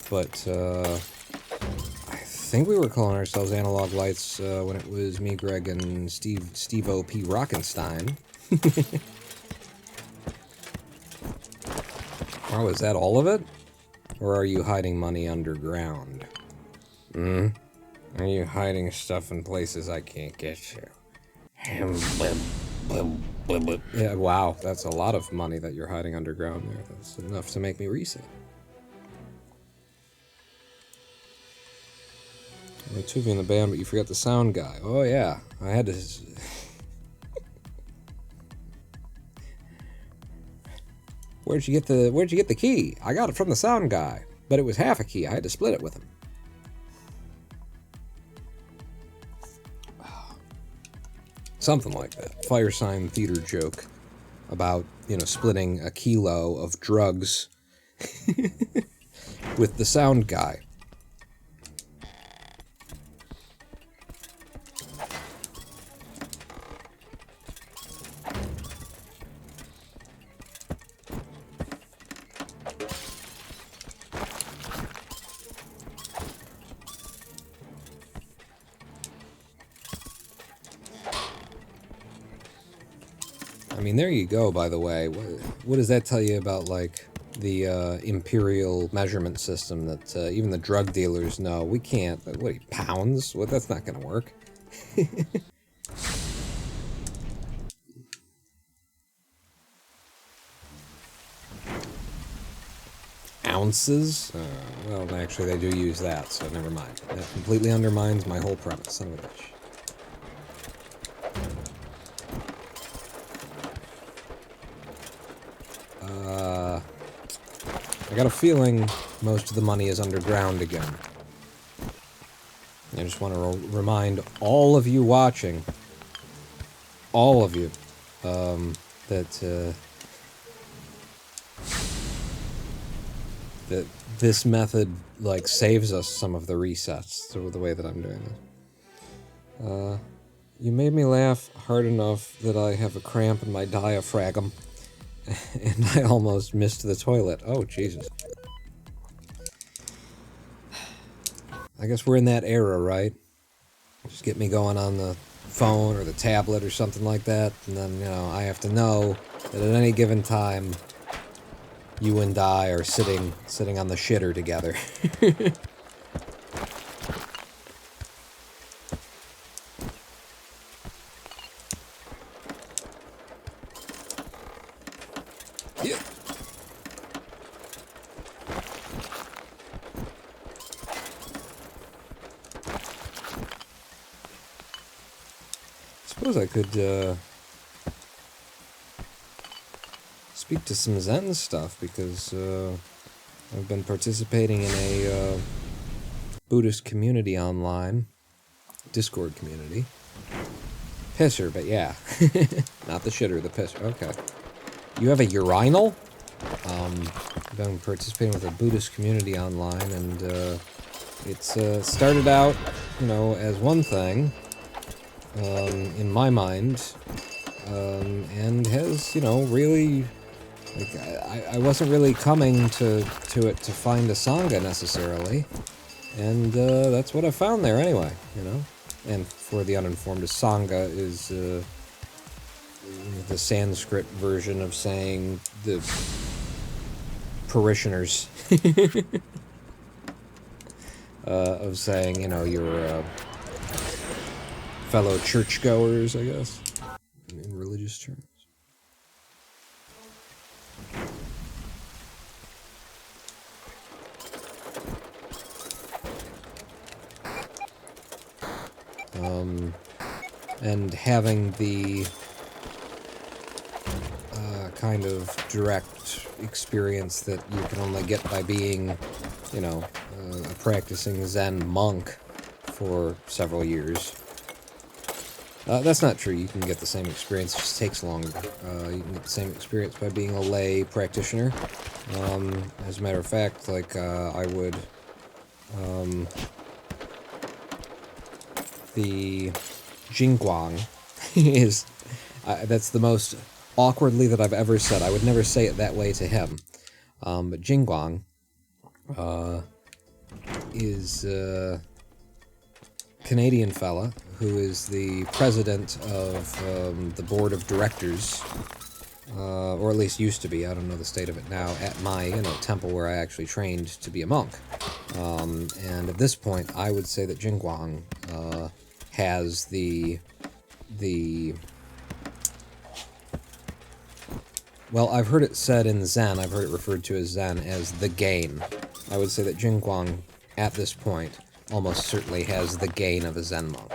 A: But I think we were calling ourselves Analog Lights when it was me, Greg, and Steve O.P. Rockenstein. Oh, is that all of it? Or are you hiding money underground? Are you hiding stuff in places I can't get to? Yeah, wow, that's a lot of money that you're hiding underground there. That's enough to make me reset. There were two of you in the band, but you forgot the sound guy. Oh yeah, I had to... Where'd you get the key? I got it from the sound guy, but it was half a key. I had to split it with him. Something like that. Fire sign theater joke about, splitting a kilo of drugs with the sound guy. I mean, there you go, by the way. What does that tell you about, like, the imperial measurement system that even the drug dealers know? We can't. What, pounds? Well, that's not going to work. Ounces? Well, actually, they do use that, so never mind. That completely undermines my whole premise. Son of a bitch. I got a feeling most of the money is underground again. I just want to remind all of you watching, all of you, that this method, like, saves us some of the resets through the way that I'm doing this. You made me laugh hard enough that I have a cramp in my diaphragm, and I almost missed the toilet. Oh, Jesus. I guess we're in that era, right? Just get me going on the phone or the tablet or something like that, and then, you know, I have to know that at any given time, you and I are sitting on the shitter together. Yeah. Suppose I could speak to some Zen stuff, because I've been participating in a Buddhist community online, Discord community. Pisser, but yeah. Not the shitter, the pisser. Okay. You have a urinal? I've been participating with a Buddhist community online, and it's started out, you know, as one thing, in my mind, and has, you know, really... Like, I wasn't really coming to it to find a Sangha, necessarily. And, that's what I found there, anyway, you know? And for the uninformed, a Sangha is, the Sanskrit version of saying the parishioners. Of saying, you know, your, fellow churchgoers, I guess, in religious terms. And having the kind of direct experience that you can only get by being, you know, a practicing Zen monk for several years. That's not true. You can get the same experience, it just takes longer. You can get the same experience by being a lay practitioner. As a matter of fact, like, I would... the Jingguang is... that's the most awkwardly that I've ever said. I would never say it that way to him. But Jingguang is a Canadian fella who is the president of the board of directors, or at least used to be. I don't know the state of it now, at my, you know, temple where I actually trained to be a monk. And at this point, I would say that Jingguang has the well, I've heard it said in Zen, I've heard it referred to as Zen as the gain. I would say that Jingguang, at this point, almost certainly has the gain of a Zen monk.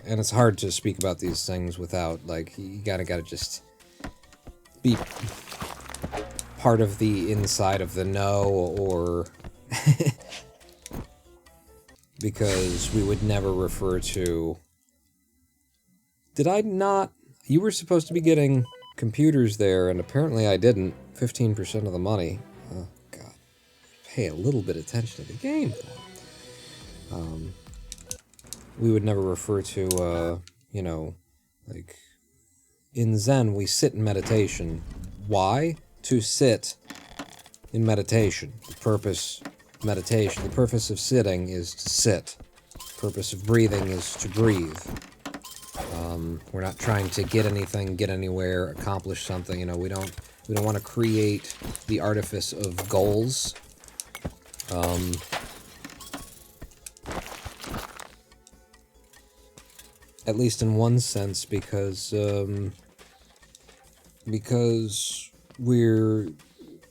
A: And it's hard to speak about these things without, like, you gotta just be part of the inside of the know, or... because we would never refer to... Did I not... You were supposed to be getting computers there, and apparently I didn't. 15% of the money. Oh, God. Pay a little bit of attention to the game. We would never refer to, you know, like... In Zen, we sit in meditation. Why? To sit in meditation. The purpose of meditation. The purpose of sitting is to sit. The purpose of breathing is to breathe. We're not trying to get anything, get anywhere, accomplish something. You know, we don't want to create the artifice of goals. At least in one sense, because we're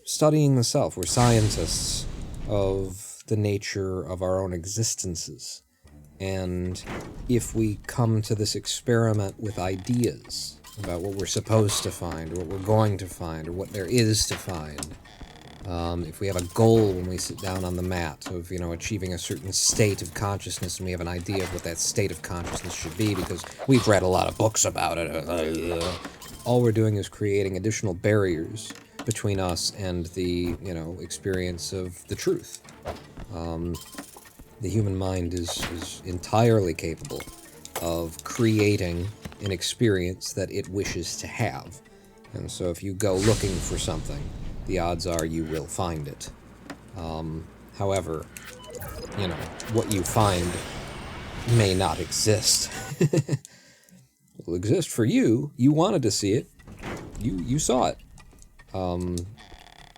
A: studying the self. We're scientists of the nature of our own existences. And if we come to this experiment with ideas about what we're supposed to find, or what we're going to find, or what there is to find, if we have a goal when we sit down on the mat of, you know, achieving a certain state of consciousness, and we have an idea of what that state of consciousness should be because we've read a lot of books about it, all we're doing is creating additional barriers between us and the, you know, experience of the truth. The human mind is entirely capable of creating an experience that it wishes to have. And so if you go looking for something, the odds are you will find it. However, you know, what you find may not exist. It will exist for you. You wanted to see it. You saw it.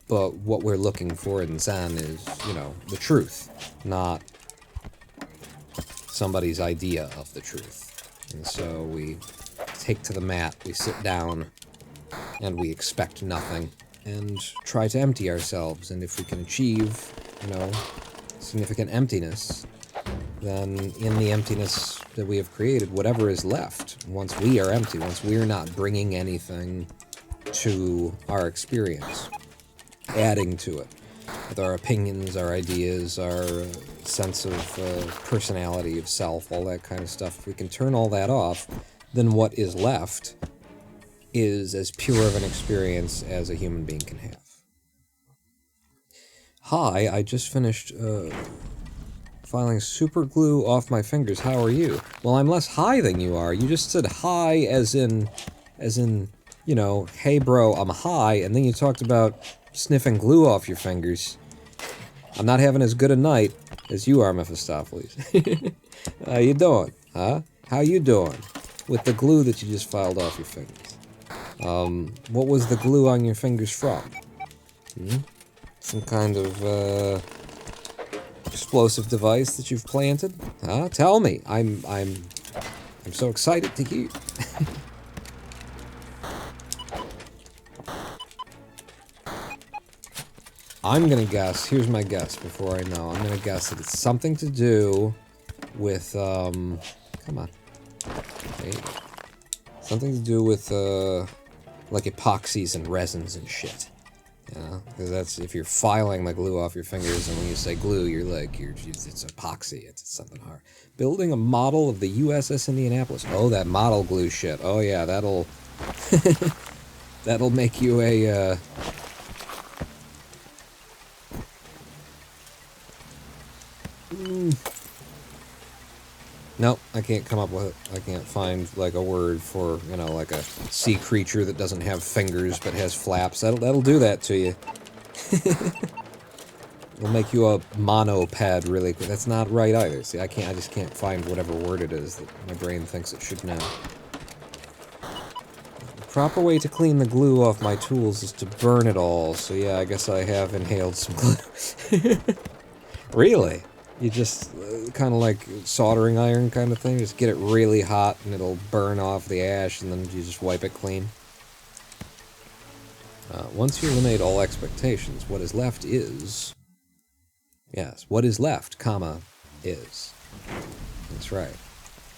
A: But what we're looking for in Zen is, you know, the truth, not somebody's idea of the truth. And so we take to the mat, we sit down, and we expect nothing, and try to empty ourselves. And if we can achieve, you know, significant emptiness, then in the emptiness that we have created, whatever is left, once we are empty, once we're not bringing anything to our experience, adding to it, with our opinions, our ideas, our sense of personality, of self, all that kind of stuff, if we can turn all that off, then what is left is as pure of an experience as a human being can have. Hi, I just finished filing super glue off my fingers. How are you? Well, I'm less high than you are. You just said hi as in, you know, hey bro, I'm high, and then you talked about sniffing glue off your fingers. I'm not having as good a night as you are, Mephistopheles. How you doing? Huh? How you doing? With the glue that you just filed off your fingers. What was the glue on your fingers from? Some kind of, explosive device that you've planted? Huh? Tell me. I'm so excited to hear. I'm gonna guess, here's my guess before I know, I'm gonna guess that it's something to do with, come on. There you go. Something to do with, like epoxies and resins and shit. Yeah, because that's, if you're filing the glue off your fingers, and when you say glue, you're like, it's epoxy, it's something hard. Building a model of the USS Indianapolis. Oh, that model glue shit. Oh yeah, that'll, that'll make you a, Nope, I can't come up with it. I can't find, like, a word for, you know, like a sea creature that doesn't have fingers but has flaps. That'll do that to you. It'll make you a monoped really quick. That's not right either. See, I just can't find whatever word it is that my brain thinks it should know. The proper way to clean the glue off my tools is to burn it all, so yeah, I guess I have inhaled some glue. Really? You just, kind of like soldering iron kind of thing, just get it really hot and it'll burn off the ash and then you just wipe it clean. Once you eliminate all expectations, what is left is... Yes, what is left, comma, is. That's right.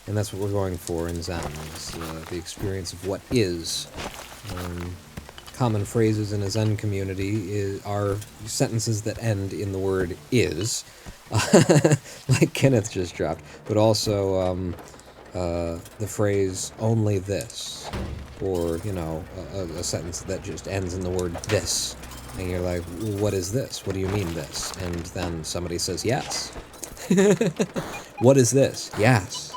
A: And that's what we're going for in Zen, is the experience of what is. Common phrases in a Zen community are sentences that end in the word is. Like Kenneth just dropped, but also the phrase only this, or, you know, a sentence that just ends in the word this, and you're like, what is this? What do you mean this? And then somebody says yes. What is this? Yes,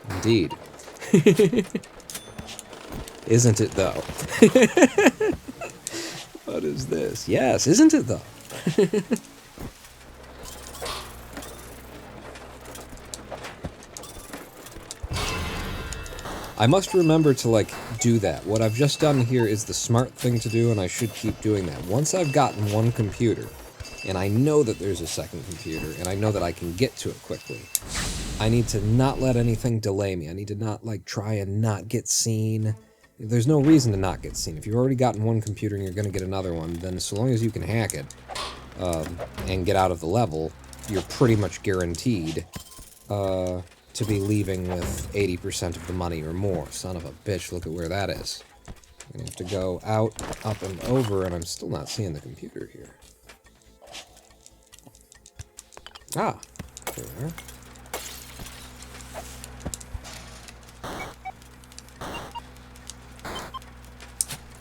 A: indeed. Isn't it though? What is this? Yes, isn't it though? I must remember to, like, do that. What I've just done here is the smart thing to do, and I should keep doing that. Once I've gotten one computer, and I know that there's a second computer, and I know that I can get to it quickly, I need to not let anything delay me. I need to not, like, try and not get seen. There's no reason to not get seen. If you've already gotten one computer and you're going to get another one, then so long as you can hack it and get out of the level, you're pretty much guaranteed to be leaving with 80% of the money or more. Son of a bitch, look at where that is. I'm going to have to go out, up, and over, and I'm still not seeing the computer here. Ah, there.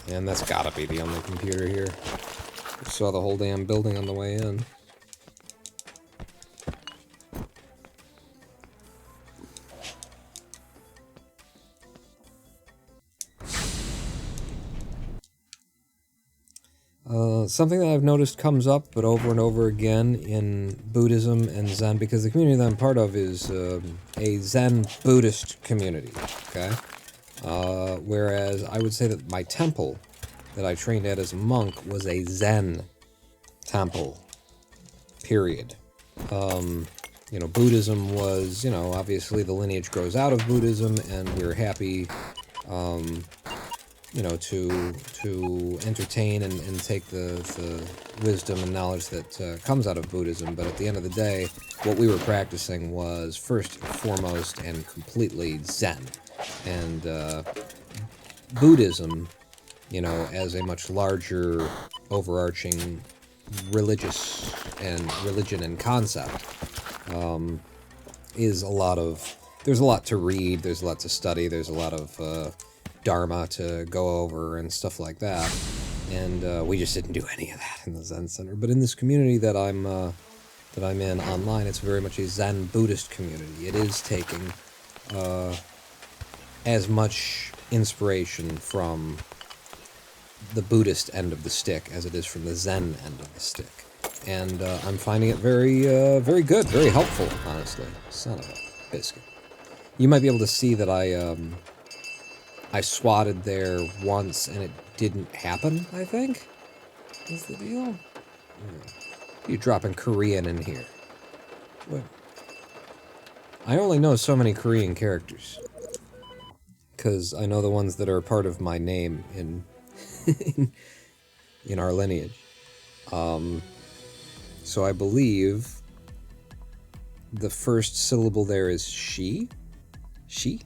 A: And that's gotta be the only computer here. I saw the whole damn building on the way in. Something that I've noticed comes up, but over and over again in Buddhism and Zen, because the community that I'm part of is a Zen Buddhist community, okay? Whereas I would say that my temple that I trained at as a monk was a Zen temple, period. You know, Buddhism was, you know, obviously the lineage grows out of Buddhism, and we're happy, you know, to entertain and take the wisdom and knowledge that comes out of Buddhism. But at the end of the day, what we were practicing was first and foremost and completely Zen. And Buddhism, you know, as a much larger, overarching religion and concept, is a lot of... There's a lot to read, there's a lot to study, there's a lot of Dharma to go over and stuff like that. And we just didn't do any of that in the Zen Center. But in this community that I'm in online, it's very much a Zen Buddhist community. It is taking as much inspiration from the Buddhist end of the stick as it is from the Zen end of the stick. And I'm finding it very, very good, very helpful, honestly. Son of a biscuit. You might be able to see that I swatted there once and it didn't happen, I think, is the deal. Yeah. You're dropping Korean in here. What? I only know so many Korean characters. Because I know the ones that are part of my name in in our lineage. So I believe the first syllable there is she. She?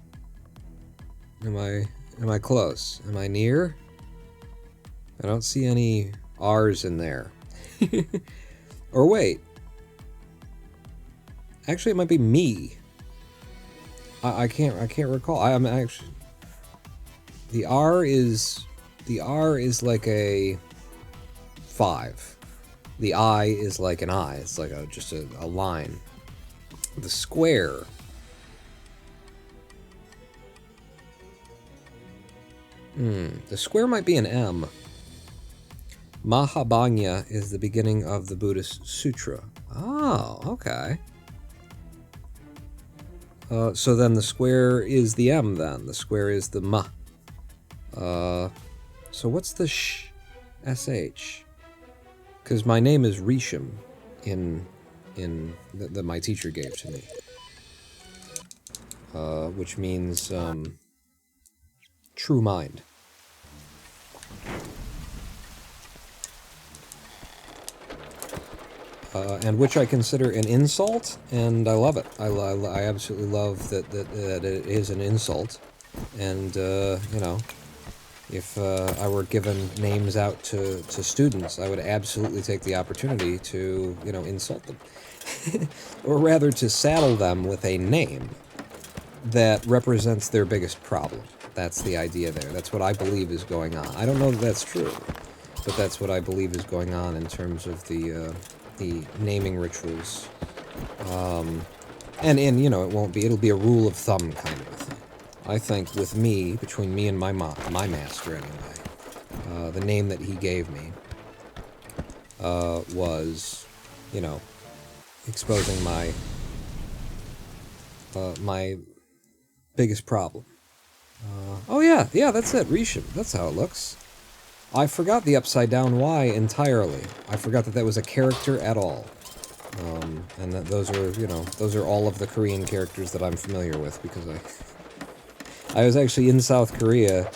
A: Am I close? Am I near? I don't see any R's in there. Or wait. Actually, it might be me. I can't recall. I'm actually... The R is like a 5. The I is like an I. It's like just a line. The square... The square might be an M. Mahabhagnya is the beginning of the Buddhist sutra. Oh, okay. So then the square is the M then. The square is the Ma. So what's the sh? SH? Because my name is Risham in that my teacher gave to me. Which means true mind. And which I consider an insult, and I love it. I absolutely love that it is an insult. And, you know, if I were given names out to students, I would absolutely take the opportunity to, you know, insult them. Or rather, to saddle them with a name that represents their biggest problem. That's the idea there. That's what I believe is going on. I don't know that that's true, but that's what I believe is going on in terms of the naming rituals. And you know, it'll be a rule of thumb kind of a thing. I think with me, between me and my master anyway, the name that he gave me was, you know, exposing my biggest problem. Oh yeah, that's it, Risham. That's how it looks. I forgot the upside down Y entirely. I forgot that was a character at all. And that those are, those are all of the Korean characters that I'm familiar with, because I was actually in South Korea,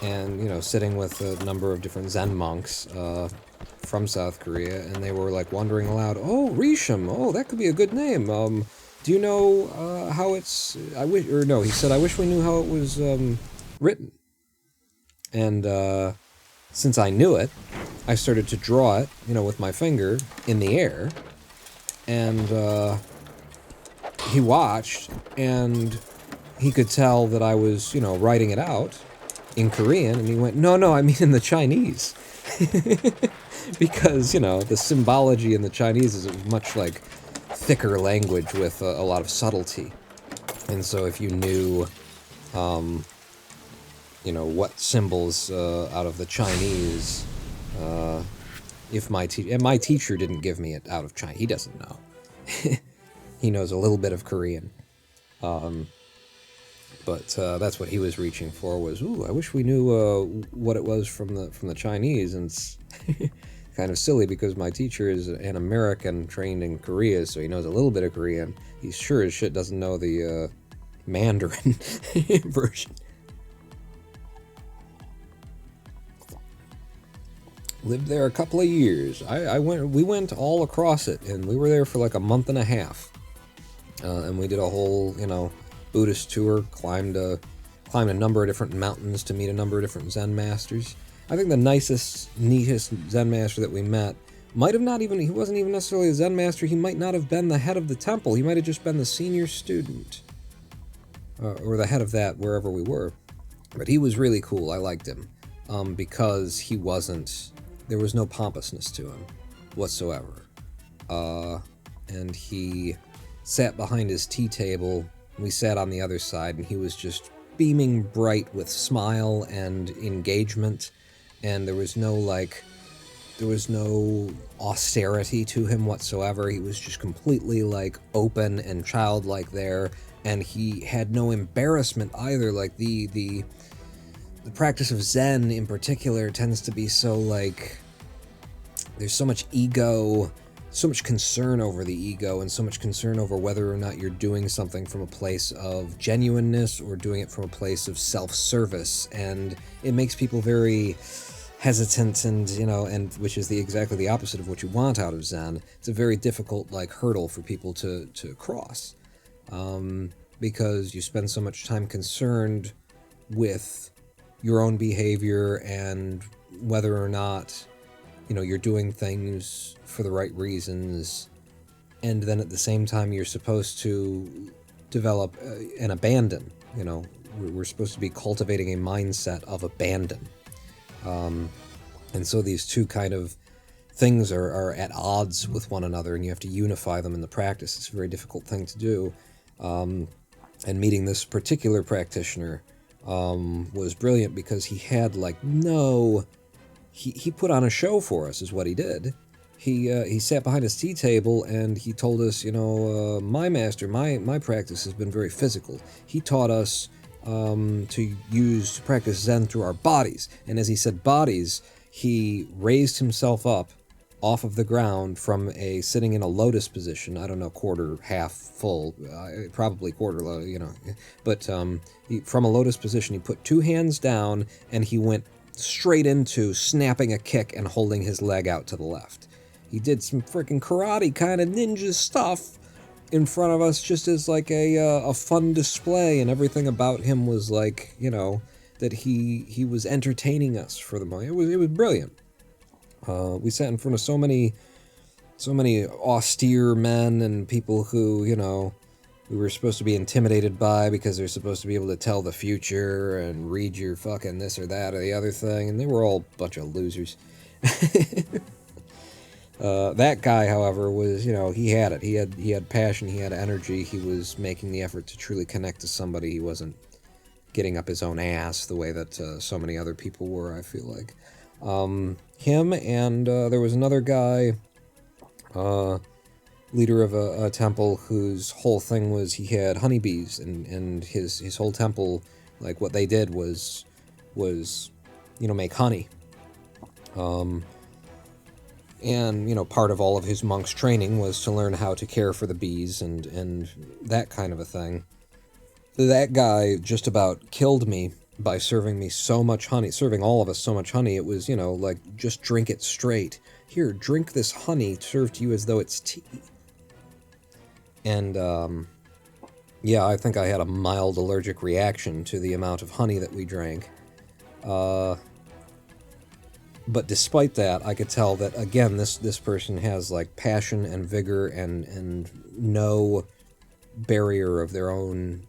A: and, sitting with a number of different Zen monks, from South Korea, and they were, like, wondering aloud, oh, Risham, oh, that could be a good name, do you know, how it's, he said, I wish we knew how it was, written. And, since I knew it, I started to draw it, with my finger in the air, and, he watched, and he could tell that I was, writing it out in Korean, and he went, no, I mean in the Chinese. Because, the symbology in the Chinese is much, like, thicker language with a lot of subtlety. And so if you knew, what symbols out of the Chinese, if my teacher didn't give me it out of China, he doesn't know. He knows a little bit of Korean. But that's what he was reaching for, was, ooh, I wish we knew what it was from the Chinese. And it's kind of silly, because my teacher is an American trained in Korea, so he knows a little bit of Korean. He sure as shit doesn't know the Mandarin version. Lived there a couple of years. We went all across it, and we were there for like a month and a half. And we did a whole, Buddhist tour, climbed a number of different mountains to meet a number of different Zen masters. I think the nicest, neatest Zen master that we met might have not even, he wasn't even necessarily a Zen master, he might not have been the head of the temple, he might have just been the senior student. Or the head of that, wherever we were. But he was really cool, I liked him. Because he wasn't, there was no pompousness to him whatsoever. And he sat behind his tea table, we sat on the other side, and he was just beaming bright with smile and engagement, and there was no austerity to him whatsoever. He was just completely, like, open and childlike there, and he had no embarrassment either. Like, the practice of Zen in particular tends to be so, like, there's so much ego, so much concern over the ego, and so much concern over whether or not you're doing something from a place of genuineness or doing it from a place of self-service, and it makes people very hesitant, and which is exactly the opposite of what you want out of Zen. It's a very difficult, like, hurdle for people to cross, because you spend so much time concerned with your own behavior and whether or not you're doing things for the right reasons, and then at the same time you're supposed to develop an abandon. We're supposed to be cultivating a mindset of abandon. And so these two kind of things are at odds with one another, and you have to unify them in the practice. It's a very difficult thing to do. And meeting this particular practitioner was brilliant, because he had, like, he put on a show for us, is what he did. He sat behind his tea table, and he told us, my master, my practice has been very physical. He taught us to practice Zen through our bodies. And as he said bodies, he raised himself up off of the ground from sitting in a lotus position. I don't know, quarter, half, full, probably quarter, but from a lotus position, he put two hands down, and he went straight into snapping a kick and holding his leg out to the left. He did some freaking karate kind of ninja stuff in front of us, just as like a fun display, and everything about him was like, that he was entertaining us for the moment. It was brilliant. We sat in front of so many austere men and people who, we were supposed to be intimidated by, because they're supposed to be able to tell the future and read your fucking this or that or the other thing, and they were all a bunch of losers. That guy, however, was, he had it. He had passion, he had energy, he was making the effort to truly connect to somebody. He wasn't getting up his own ass the way that so many other people were, I feel like. Him, and there was another guy, leader of a temple whose whole thing was he had honeybees, and his whole temple, like what they did was make honey. And part of all of his monk's training was to learn how to care for the bees and that kind of a thing. That guy just about killed me by serving me so much honey, serving all of us so much honey. It was, like, just drink it straight. Here, drink this honey served to you as though it's tea. And, yeah, I think I had a mild allergic reaction to the amount of honey that we drank. But despite that, I could tell that, again, this person has, like, passion and vigor and no barrier of their own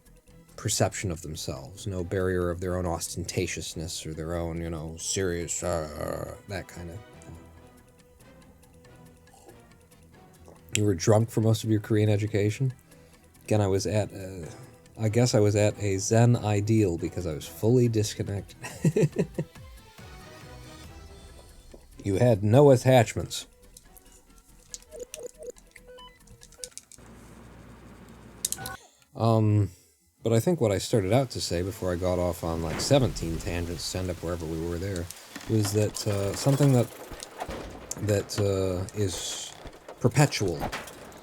A: perception of themselves, no barrier of their own ostentatiousness or their own, serious, that kind of thing. You were drunk for most of your Korean education? Again, I guess I was at a Zen ideal because I was fully disconnected. You had no attachments. But I think what I started out to say before I got off on like 17 tangents to end up wherever we were there was that something that is perpetual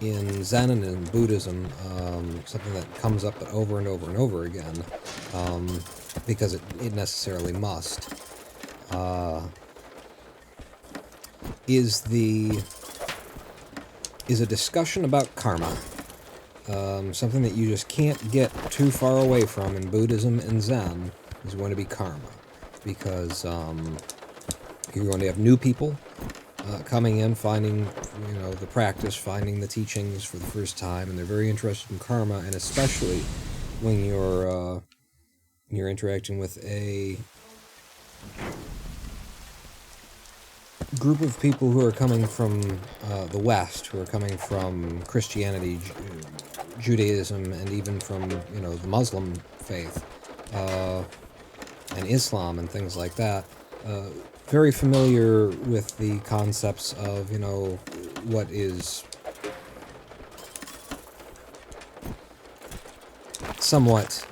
A: in Zen and in Buddhism, something that comes up over and over and over again, because it necessarily must, is a discussion about karma. Something that you just can't get too far away from in Buddhism and Zen is going to be karma. Because you're going to have new people coming in, finding the practice, finding the teachings for the first time, and they're very interested in karma, and especially when you're interacting with a group of people who are coming from the West, who are coming from Christianity, Judaism, and even from the Muslim faith and Islam and things like that. Very familiar with the concepts of what is somewhat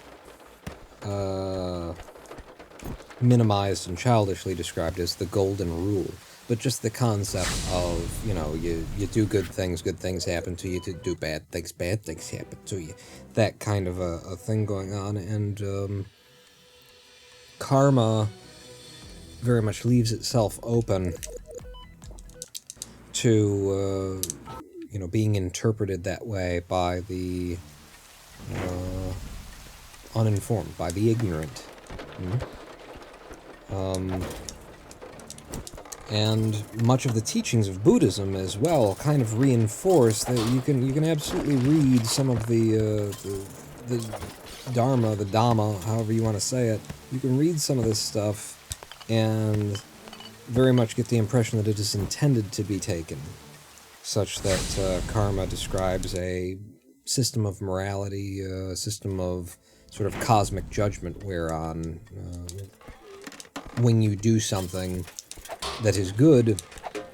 A: minimized and childishly described as the golden rule. But just the concept of, you do good things happen to you. To do bad things happen to you. That kind of a thing going on. And karma very much leaves itself open to, being interpreted that way by the uninformed, by the ignorant. And much of the teachings of Buddhism as well kind of reinforce that you can absolutely read some of the Dharma, the Dhamma, however you want to say it. You can read some of this stuff and very much get the impression that it is intended to be taken, such that karma describes a system of morality, a system of sort of cosmic judgment, whereon when you do something that is good,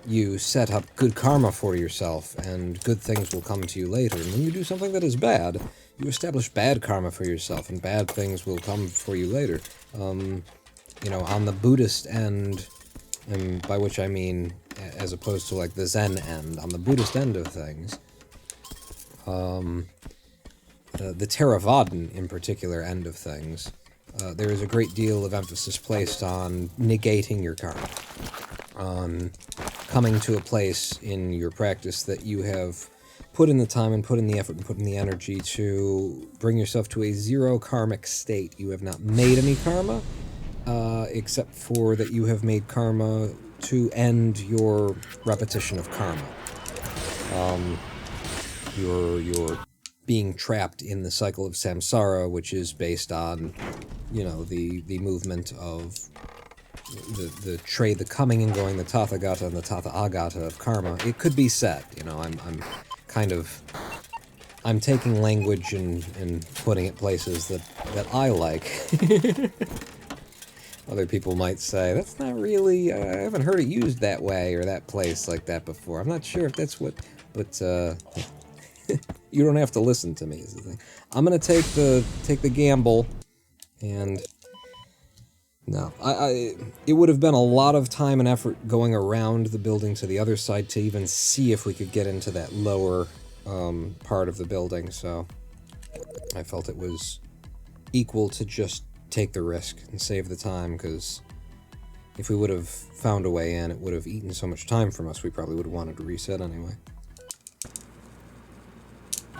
A: you set up good karma for yourself, and good things will come to you later. And when you do something that is bad, you establish bad karma for yourself, and bad things will come for you later. On the Buddhist end, and by which I mean, as opposed to like the Zen end, on the Buddhist end of things, the Theravadan in particular end of things, there is a great deal of emphasis placed on negating your karma, on coming to a place in your practice that you have put in the time and put in the effort and put in the energy to bring yourself to a zero karmic state. You have not made any karma, except for that you have made karma to end your repetition of karma. You're being trapped in the cycle of samsara, which is based on, the movement of the coming and going, the tathagata and the tathagata of karma. It could be said, I'm taking language and putting it places that I like. Other people might say, that's not really, I haven't heard it used that way or that place like that before. I'm not sure if that's what, but You don't have to listen to me, is the thing. I'm gonna take the gamble, and no, it would have been a lot of time and effort going around the building to the other side to even see if we could get into that lower part of the building, so I felt it was equal to just take the risk and save the time, because if we would have found a way in, it would have eaten so much time from us, we probably would have wanted to reset anyway.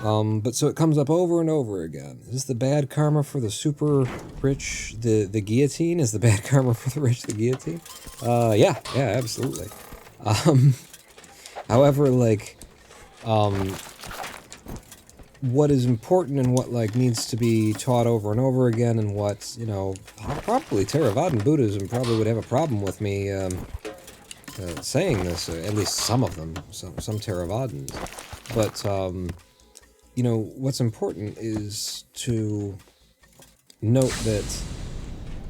A: But so it comes up over and over again. Is this the bad karma for the super rich, the guillotine? Is the bad karma for the rich the guillotine? Yeah, absolutely. However, like, what is important and what, like, needs to be taught over and over again, and what, you know, probably Theravadan Buddhism probably would have a problem with me, saying this, at least some of them, some Theravadins. But, you know, what's important is to note that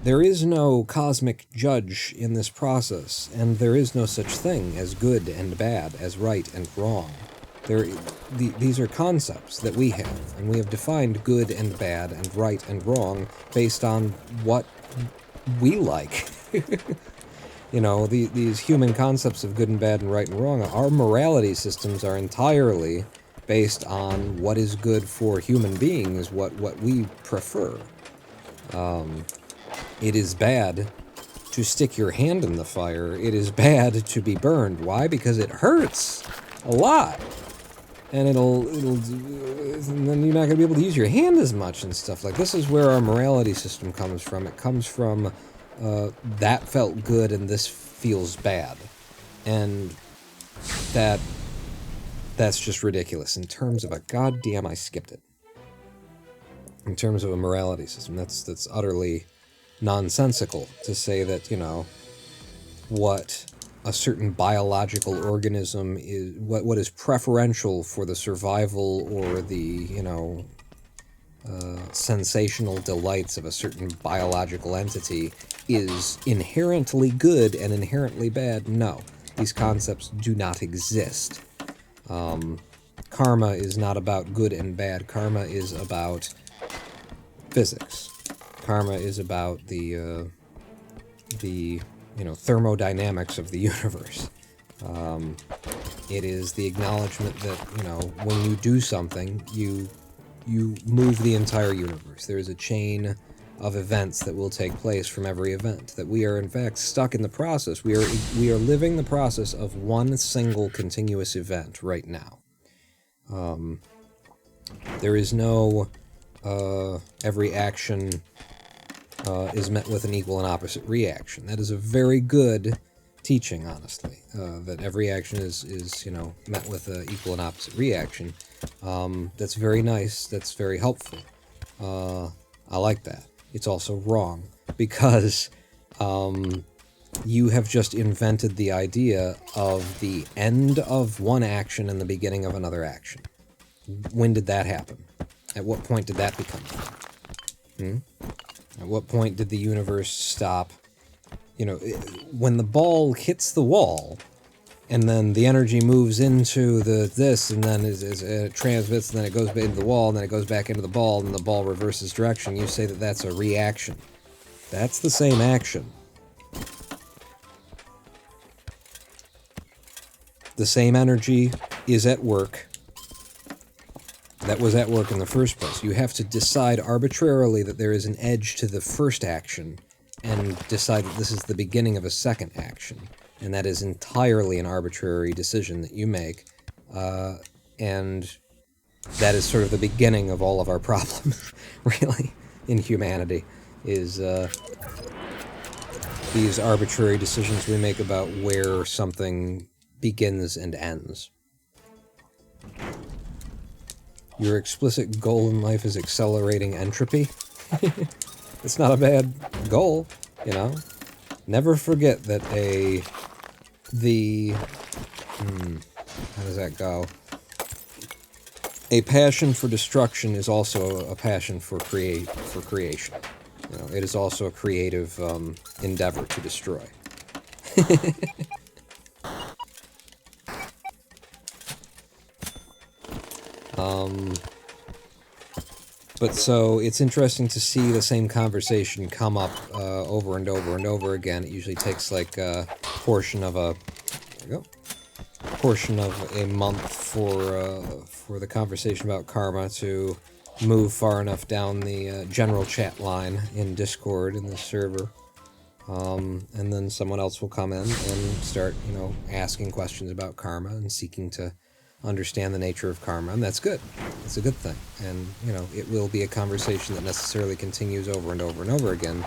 A: there is no cosmic judge in this process, and there is no such thing as good and bad, as right and wrong. These are concepts that we have, and we have defined good and bad and right and wrong based on what we like. You know, these human concepts of good and bad and right and wrong, our morality systems are entirely based on what is good for human beings, what we prefer. It is bad to stick your hand in the fire. It is bad to be burned. Why? Because it hurts a lot. And and then you're not going to be able to use your hand as much and stuff. Like, this is where our morality system comes from. It comes from, that felt good and this feels bad. And that's just ridiculous. In terms of goddamn, I skipped it. In terms of a morality system, that's utterly nonsensical to say that, you know, what a certain biological organism is, what is preferential for the survival or the, you know, sensational delights of a certain biological entity is inherently good and inherently bad. No, these concepts do not exist. Karma is not about good and bad. Karma is about physics. Karma is about the you know, thermodynamics of the universe. It is the acknowledgement that, you know, when you do something, you move the entire universe. There is a chain of events that will take place from every event, that we are in fact stuck in the process. We are living the process of one single continuous event right now. There is no every action is met with an equal and opposite reaction. That is a very good teaching, honestly, that every action is, you know, met with an equal and opposite reaction. That's very nice, that's very helpful. I like that. It's also wrong, because you have just invented the idea of the end of one action and the beginning of another action. When did that happen? At what point did that become? At what point did the universe stop? You know, when the ball hits the wall, and then the energy moves into this, and then it transmits, and then it goes into the wall, and then it goes back into the ball, and the ball reverses direction, you say that that's a reaction. That's the same action. The same energy is at work that was at work in the first place. You have to decide arbitrarily that there is an edge to the first action, and decide that this is the beginning of a second action. And that is entirely an arbitrary decision that you make, and that is sort of the beginning of all of our problems, really, in humanity, is these arbitrary decisions we make about where something begins and ends. Your explicit goal in life is accelerating entropy. It's not a bad goal, you know? Never forget that how does that go? A passion for destruction is also a passion for creation. You know, it is also a creative endeavor to destroy. But so it's interesting to see the same conversation come up over and over and over again. It usually takes like a portion of a month for the conversation about karma to move far enough down the general chat line in Discord in the server. And then someone else will come in and start, asking questions about karma and seeking to understand the nature of karma, and that's good. It's a good thing. And, it will be a conversation that necessarily continues over and over and over again.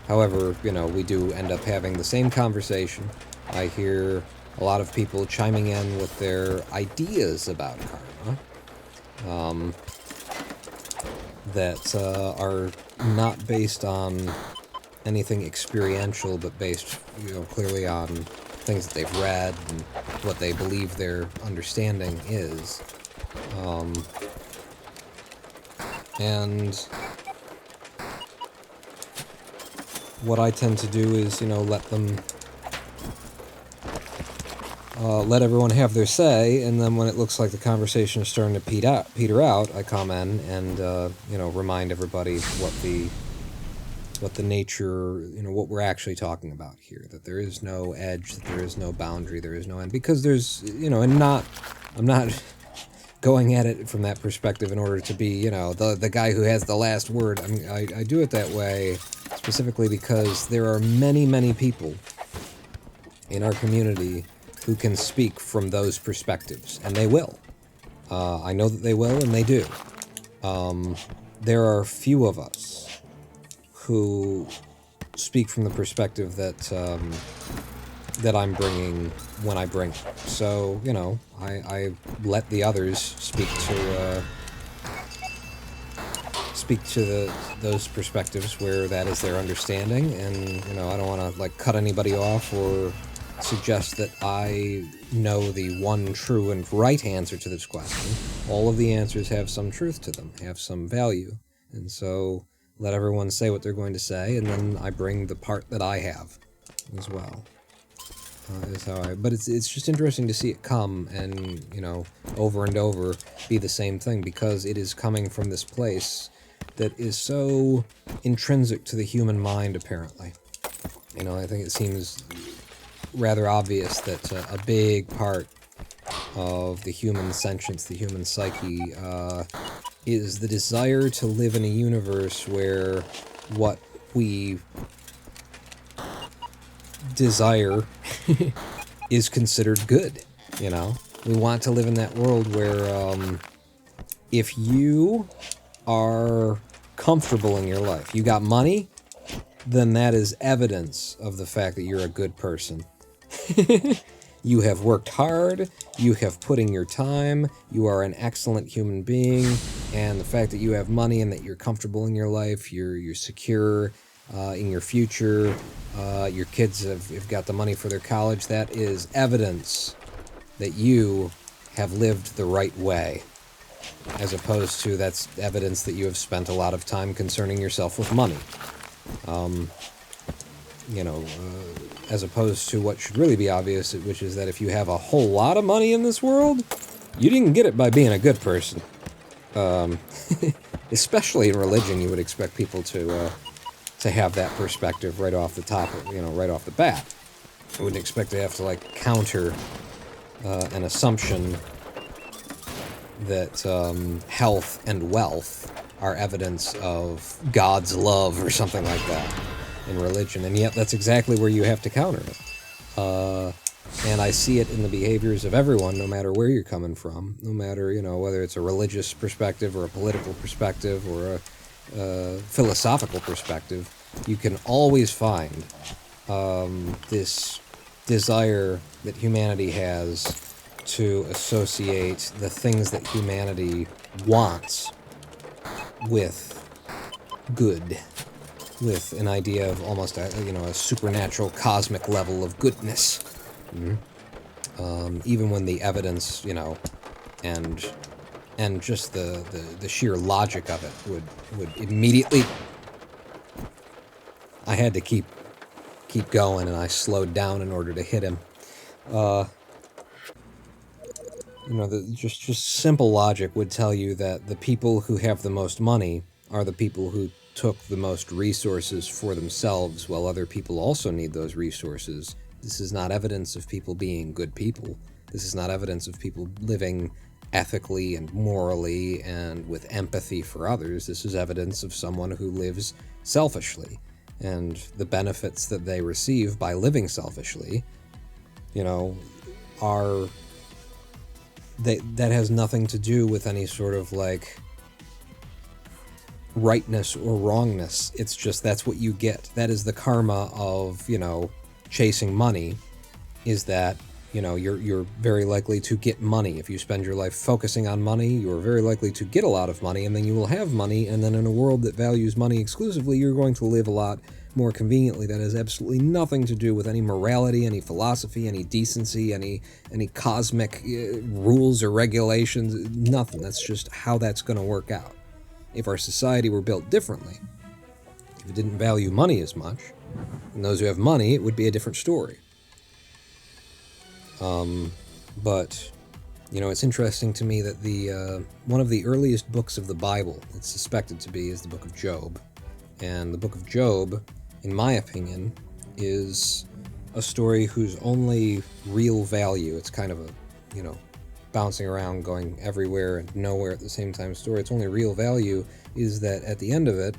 A: However, we do end up having the same conversation. I hear a lot of people chiming in with their ideas about karma that are not based on anything experiential, but based, clearly on things that they've read and what they believe their understanding is. And what I tend to do is, let everyone have their say, and then when it looks like the conversation is starting to peter out, I come in and, remind everybody what the nature, what we're actually talking about here, that there is no edge, that there is no boundary, there is no end, because there's, and I'm not going at it from that perspective in order to be, the guy who has the last word. I do it that way specifically because there are many, many people in our community who can speak from those perspectives, and they will. I know that they will, and they do. There are few of us who speak from the perspective that I'm bringing when I bring it. So, I let the others speak to those perspectives where that is their understanding, and, I don't want to, cut anybody off or suggest that I know the one true and right answer to this question. All of the answers have some truth to them, have some value, and so let everyone say what they're going to say, and then I bring the part that I have as well. But it's just interesting to see it come and, over and over be the same thing, because it is coming from this place that is so intrinsic to the human mind, apparently. I think it seems rather obvious that a big part of the human sentience, the human psyche, is the desire to live in a universe where what we desire is considered good, We want to live in that world where if you are comfortable in your life, you got money, then that is evidence of the fact that you're a good person. You have worked hard, you have put in your time, you are an excellent human being, and the fact that you have money and that you're comfortable in your life, you're secure in your future, your kids have got the money for their college, that is evidence that you have lived the right way, as opposed to that's evidence that you have spent a lot of time concerning yourself with money. As opposed to what should really be obvious, which is that if you have a whole lot of money in this world, you didn't get it by being a good person. Especially in religion, you would expect people to have that perspective right off the top, right off the bat. I wouldn't expect to have to, counter an assumption that health and wealth are evidence of God's love or something like that in religion, and yet that's exactly where you have to counter it. And I see it in the behaviors of everyone, no matter where you're coming from, no matter, whether it's a religious perspective or a political perspective or a philosophical perspective. You can always find this desire that humanity has to associate the things that humanity wants with good, with an idea of almost a supernatural cosmic level of goodness. Even when the evidence, and just the sheer logic of it would immediately. I had to keep going, and I slowed down in order to hit him. You know, just simple logic would tell you that the people who have the most money are the people who took the most resources for themselves, while other people also need those resources. This is not evidence of people being good people. This is not evidence of people living ethically and morally and with empathy for others. This is evidence of someone who lives selfishly, and the benefits that they receive by living selfishly, you know, are... that has nothing to do with any sort of, like, rightness or wrongness. It's just that's what you get. That is the karma of, you know, chasing money, is that, you know, you're very likely to get money. If you spend your life focusing on money, you're very likely to get a lot of money, and then you will have money, and then in a world that values money exclusively, you're going to live a lot more conveniently. That has absolutely nothing to do with any morality, any philosophy, any decency, any cosmic rules or regulations, nothing. That's just how that's going to work out. If our society were built differently, if it didn't value money as much, and those who have money, it would be a different story. But, you know, it's interesting to me that the one of the earliest books of the Bible, it's suspected to be, is the book of Job. And the book of Job, in my opinion, is a story whose only real value, it's kind of a, you know, bouncing around, going everywhere and nowhere at the same time story. Its only real value is that at the end of it,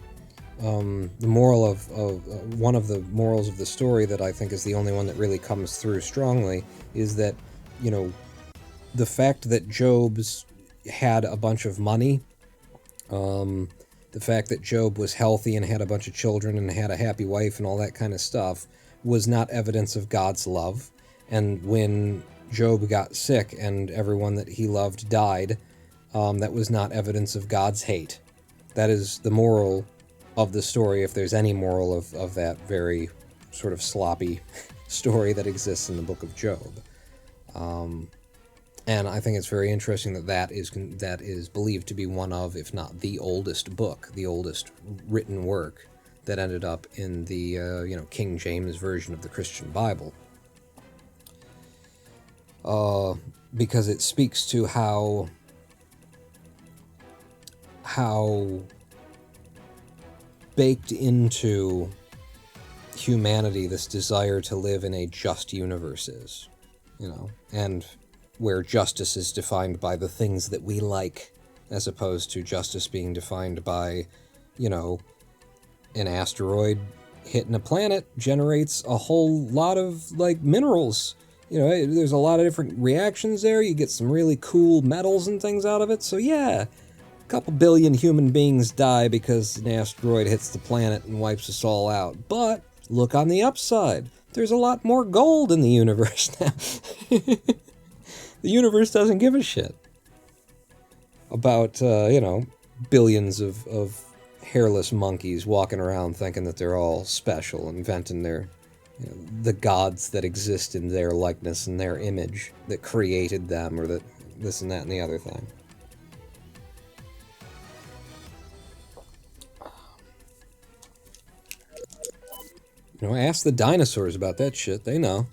A: the moral of one of the morals of the story that I think is the only one that really comes through strongly is that, you know, the fact that Job's had a bunch of money, the fact that Job was healthy and had a bunch of children and had a happy wife and all that kind of stuff was not evidence of God's love. And when Job got sick and everyone that he loved died, that was not evidence of God's hate. That is the moral of the story, if there's any moral of that very sort of sloppy story that exists in the book of Job. And I think it's very interesting that that is believed to be one of, if not the oldest book, the oldest written work that ended up in the you know, King James version of the Christian Bible. Because it speaks to how baked into humanity this desire to live in a just universe is, you know, and where justice is defined by the things that we like, as opposed to justice being defined by, you know, an asteroid hitting a planet generates a whole lot of, like, minerals. You know, there's a lot of different reactions there. You get some really cool metals and things out of it. So yeah, a couple billion human beings die because an asteroid hits the planet and wipes us all out. But look on the upside. There's a lot more gold in the universe now. The universe doesn't give a shit about, you know, billions of hairless monkeys walking around thinking that they're all special, inventing their, you know, the gods that exist in their likeness and their image that created them, or that this and that and the other thing. You know, ask the dinosaurs about that shit. They know.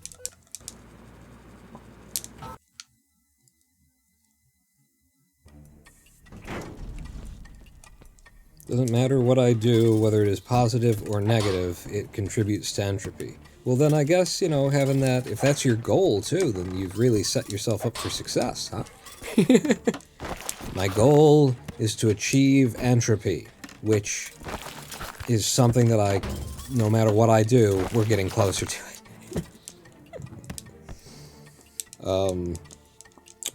A: Doesn't matter what I do, whether it is positive or negative, it contributes to entropy. Well then I guess, you know, having that, if that's your goal too, then you've really set yourself up for success, huh? My goal is to achieve entropy, which is something that I, no matter what I do, we're getting closer to it.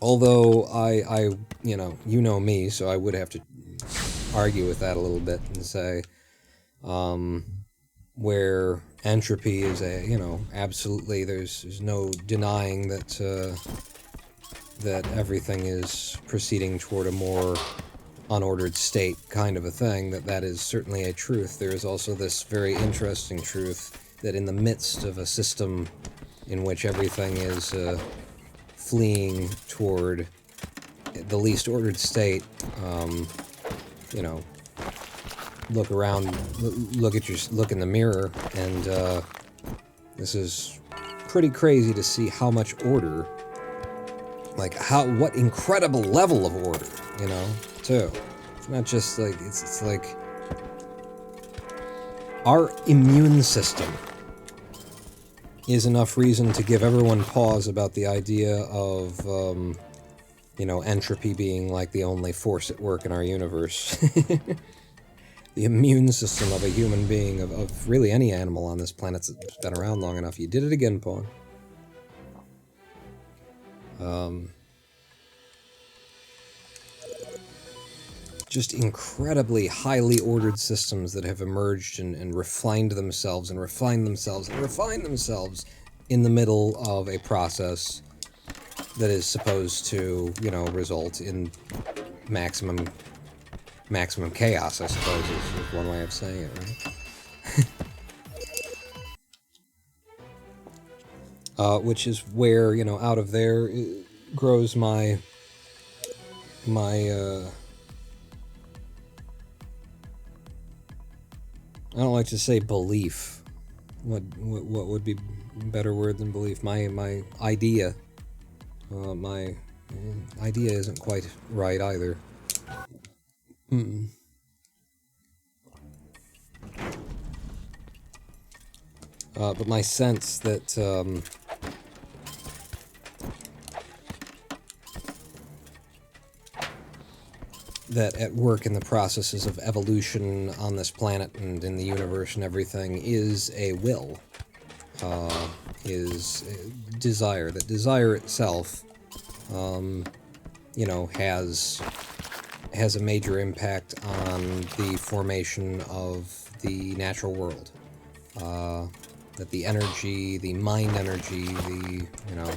A: Although I, you know me, so I would have to argue with that a little bit and say, where entropy is a, you know, absolutely, there's no denying that that everything is proceeding toward a more unordered state kind of a thing, that is certainly a truth. There is also this very interesting truth that in the midst of a system in which everything is fleeing toward the least ordered state, you know, look around, look in the mirror, and this is pretty crazy to see how much order Like, what incredible level of order, you know, too. It's not just like, it's like, our immune system is enough reason to give everyone pause about the idea of, you know, entropy being like the only force at work in our universe. The immune system of a human being, of really any animal on this planet that's been around long enough. You did it again, Pawn. Just incredibly highly ordered systems that have emerged and refined themselves and refined themselves and refined themselves in the middle of a process that is supposed to, you know, result in maximum chaos, I suppose, is one way of saying it, right? Which is where, you know, out of there grows my I don't like to say belief. What would be a better word than belief? My idea. My idea isn't quite right either. But my sense that that at work in the processes of evolution on this planet and in the universe and everything is a will, is a desire. That desire itself, you know, has a major impact on the formation of the natural world. That the energy, the mind energy, the, you know,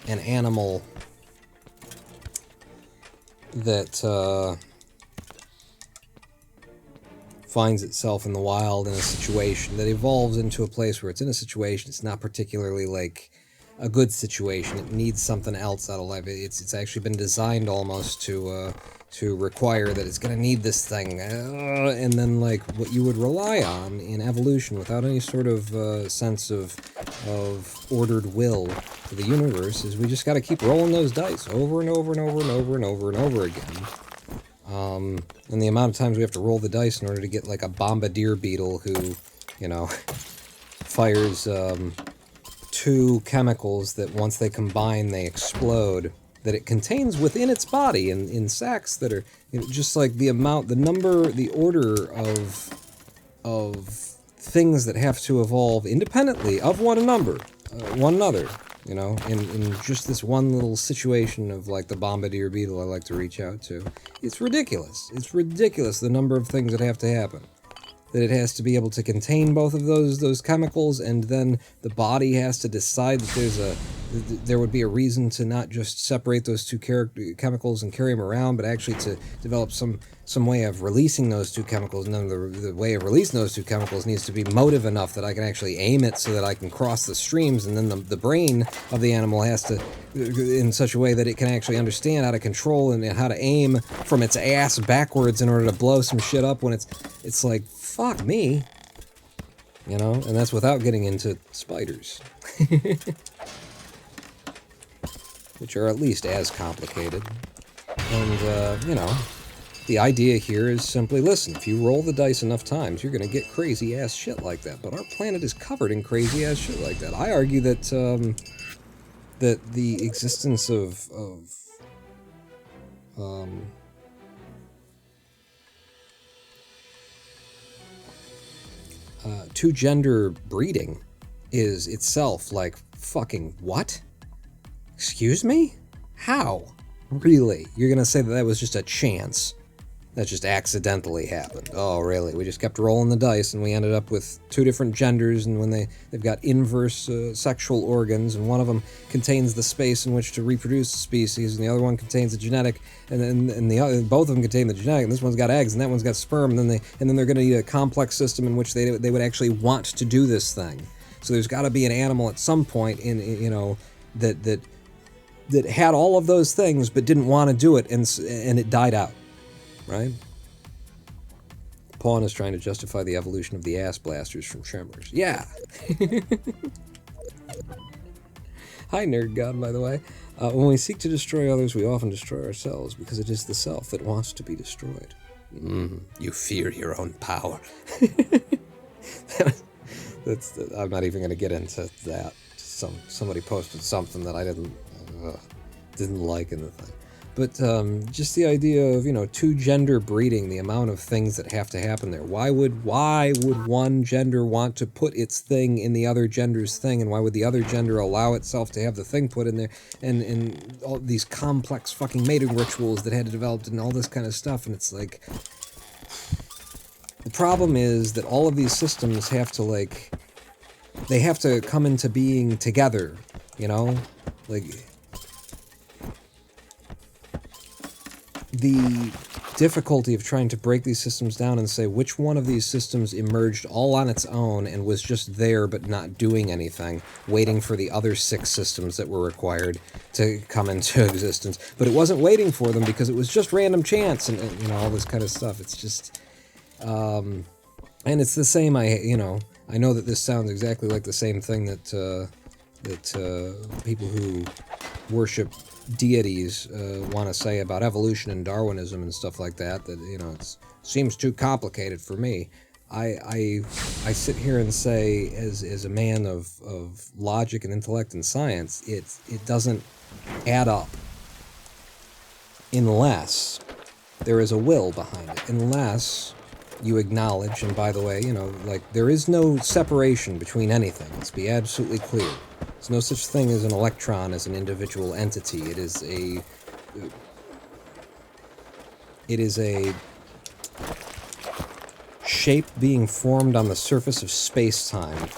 A: an animal that finds itself in the wild in a situation that evolves into a place where it's in a situation it's not particularly like a good situation. It needs something else out of life. It's actually been designed almost to require that it's going to need this thing, and then like what you would rely on in evolution without any sort of sense of ordered will to the universe is we just got to keep rolling those dice over and over and over and over and over and over again. And the amount of times we have to roll the dice in order to get like a bombardier beetle who, you know, fires two chemicals that once they combine they explode, that it contains within its body in sacs that are, you know, just like the amount, the number, the order of things that have to evolve independently of one another, you know, in just this one little situation of like the bombardier beetle I like to reach out to. It's ridiculous. It's ridiculous the number of things that have to happen. That it has to be able to contain both of those chemicals, and then the body has to decide that there would be a reason to not just separate those two chemicals and carry them around, but actually to develop some way of releasing those two chemicals, and then the way of releasing those two chemicals needs to be motive enough that I can actually aim it so that I can cross the streams, and then the brain of the animal has to, in such a way that it can actually understand how to control and how to aim from its ass backwards in order to blow some shit up when it's like, fuck me, you know, and that's without getting into spiders, which are at least as complicated. And, you know, the idea here is simply, listen, if you roll the dice enough times, you're going to get crazy-ass shit like that, but our planet is covered in crazy-ass shit like that. I argue that, that the existence of two-gender breeding is itself like, fucking what? Excuse me? How? Really? You're gonna say that was just a chance? That just accidentally happened? Oh, really? We just kept rolling the dice and we ended up with two different genders, and when they've got inverse sexual organs, and one of them contains the space in which to reproduce the species, and the other one contains the genetic, and the other, both of them contain the genetic, and this one's got eggs and that one's got sperm, and then they're going to need a complex system in which they would actually want to do this thing. So there's got to be an animal at some point in, you know, that had all of those things but didn't want to do it, and it died out. Right? Pawn is trying to justify the evolution of the ass blasters from Tremors. Yeah! Hi, Nerd God, by the way. When we seek to destroy others, we often destroy ourselves, because it is the self that wants to be destroyed. You fear your own power. I'm not even going to get into that. Somebody posted something that I didn't like in the thing. But just the idea of, two-gender breeding, the amount of things that have to happen there. Why would one gender want to put its thing in the other gender's thing, and why would the other gender allow itself to have the thing put in there, and all these complex fucking mating rituals that had to develop and all this kind of stuff, and it's like... The problem is that all of these systems have to, they have to come into being together, the difficulty of trying to break these systems down and say which one of these systems emerged all on its own and was just there but not doing anything, waiting for the other 6 systems that were required to come into existence. But it wasn't waiting for them because it was just random chance and all this kind of stuff. It's just... and it's the same, I know that this sounds exactly like the same thing that people who worship deities want to say about evolution and Darwinism and stuff like that, it seems too complicated for me. I sit here and say, as a man of logic and intellect and science, it doesn't add up unless there is a will behind it, unless you acknowledge, and by the way, there is no separation between anything. Let's be absolutely clear. There's no such thing as an electron as an individual entity. It is a shape being formed on the surface of space-time.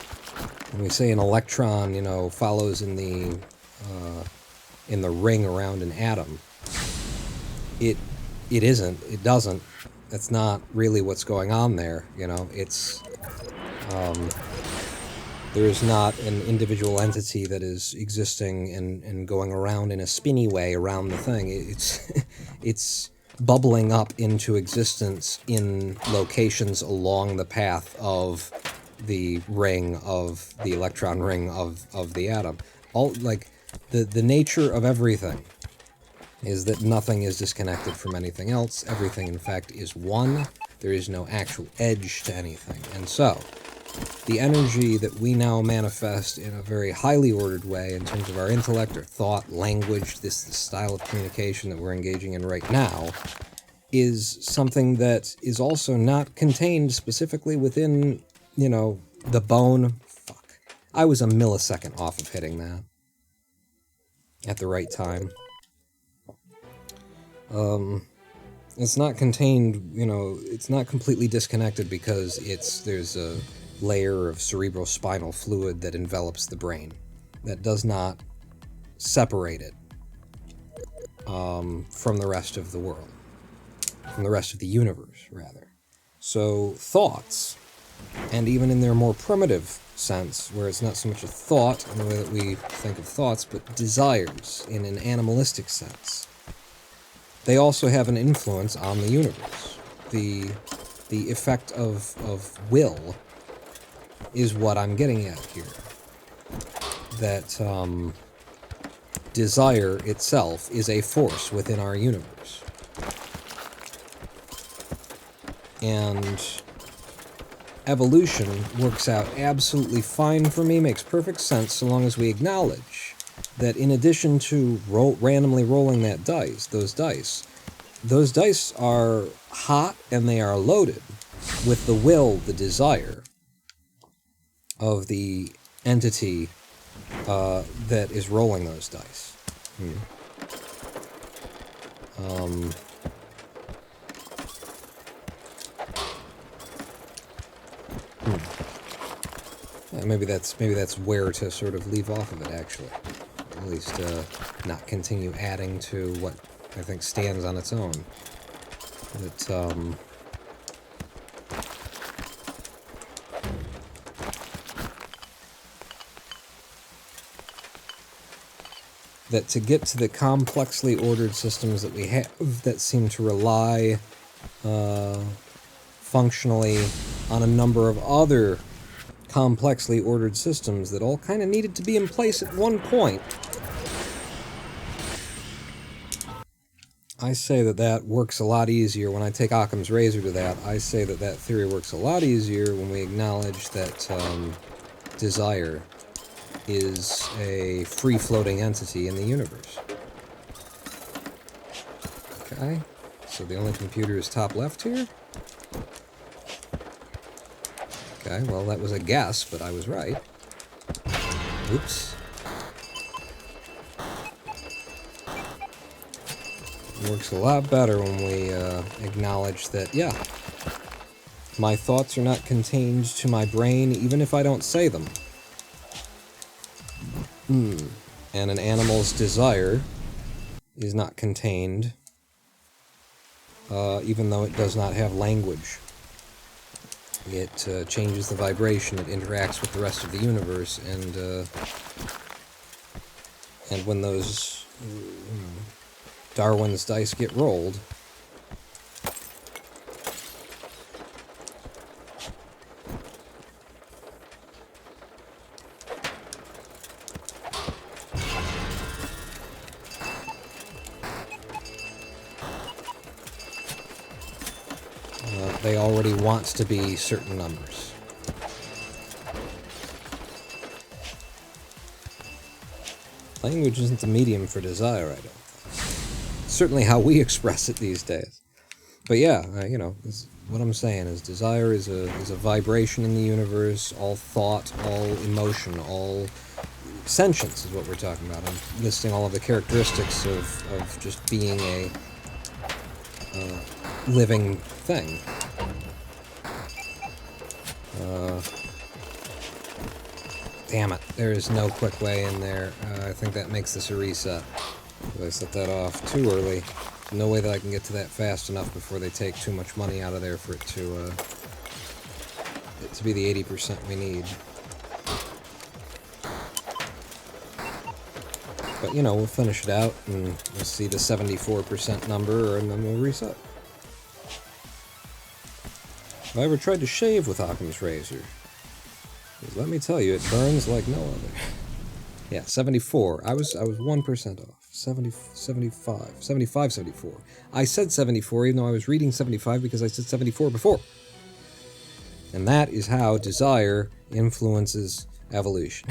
A: When we say an electron, follows in the ring around an atom, it isn't. It doesn't. That's not really what's going on there, it's, there is not an individual entity that is existing and going around in a spinny way around the thing. It's bubbling up into existence in locations along the path of the ring, of the electron ring of the atom. The nature of everything is that nothing is disconnected from anything else. Everything, in fact, is one. There is no actual edge to anything. And so, the energy that we now manifest in a very highly ordered way in terms of our intellect, our thought, language, this style of communication that we're engaging in right now, is something that is also not contained specifically within, the bone. Fuck. I was a millisecond off of hitting that. At the right time. It's not contained, it's not completely disconnected because there's a layer of cerebrospinal fluid that envelops the brain that does not separate it from the rest of the world, from the rest of the universe, rather. So thoughts, and even in their more primitive sense, where it's not so much a thought in the way that we think of thoughts, but desires in an animalistic sense, they also have an influence on the universe. The effect of will is what I'm getting at here. That desire itself is a force within our universe. And evolution works out absolutely fine for me, makes perfect sense so long as we acknowledge that in addition to randomly rolling those dice are hot and they are loaded with the will, the desire of the entity that is rolling those dice. Maybe that's where to sort of leave off of it, actually. At least not continue adding to what I think stands on its own. That to get to the complexly ordered systems that we have that seem to rely functionally on a number of other complexly ordered systems that all kind of needed to be in place at one point. I say that that works a lot easier when I take Occam's razor to that. I say that that theory works a lot easier when we acknowledge that desire is a free-floating entity in the universe. Okay, so the only computer is top left here? Okay, well that was a guess, but I was right. Oops. It works a lot better when we acknowledge that, yeah, my thoughts are not contained to my brain even if I don't say them. And an animal's desire is not contained even though it does not have language. It changes the vibration, it interacts with the rest of the universe, and when those Darwin's dice get rolled, they already want to be certain numbers. Language isn't the medium for desire, I don't think. Certainly how we express it these days. But yeah, you know, what I'm saying is desire is a vibration in the universe. All thought, all emotion, all sentience is what we're talking about. I'm listing all of the characteristics of just being a living thing. Damn it, there is no quick way in there. I think that makes this a reset. I set that off too early. No way that I can get to that fast enough before they take too much money out of there for it to be the 80% we need. But, you know, we'll finish it out, and we'll see the 74% number, and then we'll reset. Have I ever tried to shave with Occam's razor? Because let me tell you, it burns like no other. Yeah, 74. I was 1% off. 75, 74. I said 74, even though I was reading 75 because I said 74 before. And that is how desire influences evolution.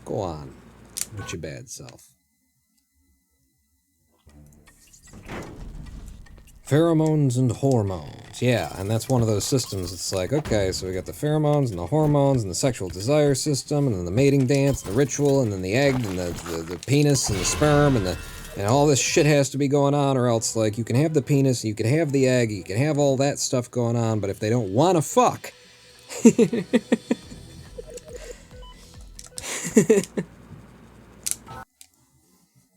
A: Go on with your bad self. Pheromones and hormones. Yeah, and that's one of those systems. It's like, okay, so we got the pheromones and the hormones and the sexual desire system, and then the mating dance, and the ritual, and then the egg, and the penis, and the sperm, and all this shit has to be going on, or else, like, you can have the penis, you can have the egg, you can have all that stuff going on, but if they don't want to fuck...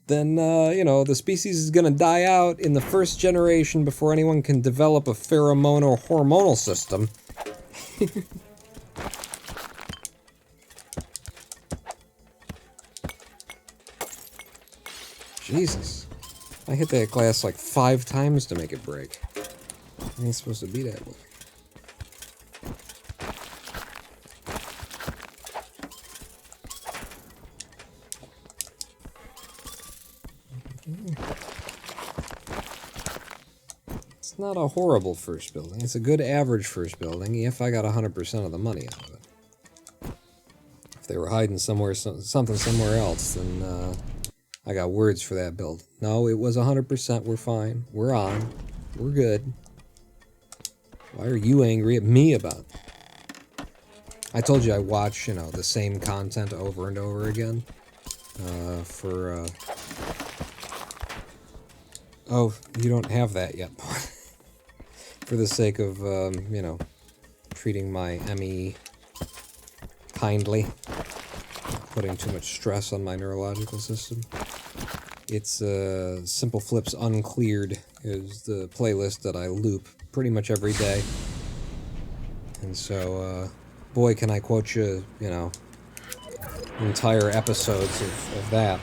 A: then, you know, the species is going to die out in the first generation before anyone can develop a pheromone or hormonal system. Jesus. I hit that glass like 5 times to make it break. It ain't supposed to be that way. It's not a horrible first building. It's a good average first building if I got 100% of the money out of it. If they were hiding somewhere, something somewhere else, then I got words for that build. No, it was 100%. We're fine. We're on. We're good. Why are you angry at me about it? I told you I watch, you know, the same content over and over again. Oh, you don't have that yet. For the sake of, you know, treating my ME kindly, putting too much stress on my neurological system. It's Simple Flips Uncleared is the playlist that I loop pretty much every day. And so, boy, can I quote you, you know, entire episodes of that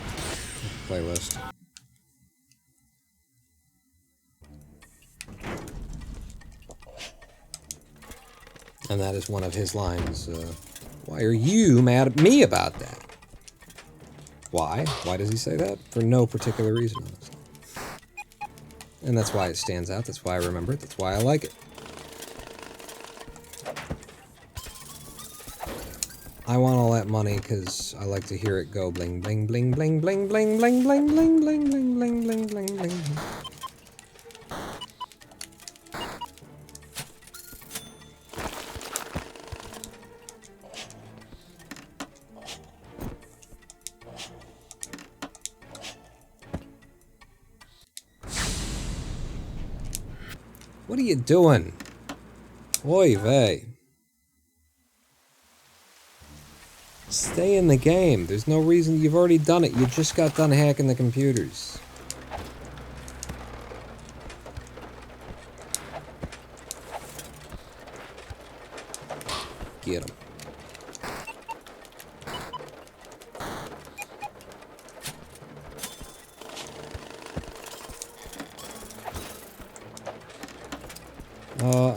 A: playlist. And that is one of his lines. Why are you mad at me about that? Why? Why does he say that? For no particular reason, honestly. And that's why it stands out. That's why I remember it. That's why I like it. I want all that money because I like to hear it go bling bling bling bling bling bling bling bling bling bling bling bling bling bling bling. What are you doing? Oy vey. Stay in the game. There's no reason. You've already done it. You just got done hacking the computers. Get him.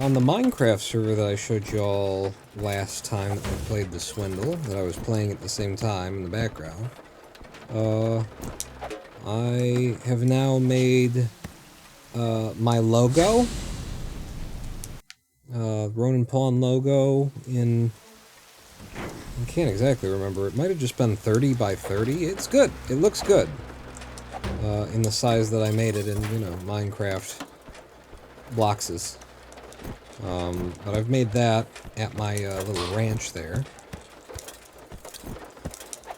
A: On the Minecraft server that I showed y'all last time that we played the Swindle, that I was playing at the same time in the background, I have now made my logo, Ronin Pawn logo in, I can't exactly remember, it might have just been 30 by 30. It's good, it looks good, in the size that I made it in, you know, Minecraft blockses. But I've made that at my little ranch there.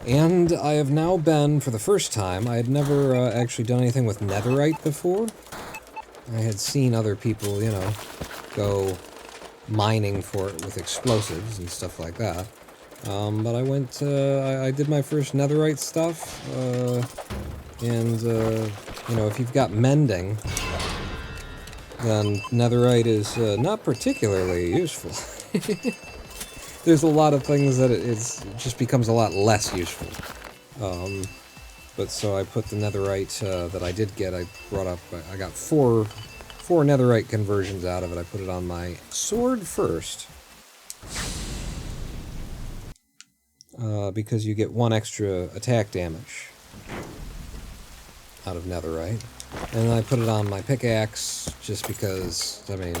A: And I have now been, for the first time, I had never actually done anything with netherite before. I had seen other people, you know, go mining for it with explosives and stuff like that. But I went, I did my first netherite stuff, and, you know, if you've got mending, then netherite is not particularly useful. There's a lot of things that it just becomes a lot less useful. But so I put the netherite that I did get, I brought up, I got four netherite conversions out of it. I put it on my sword first. Because you get 1 extra attack damage out of netherite. And then I put it on my pickaxe, just because, I mean,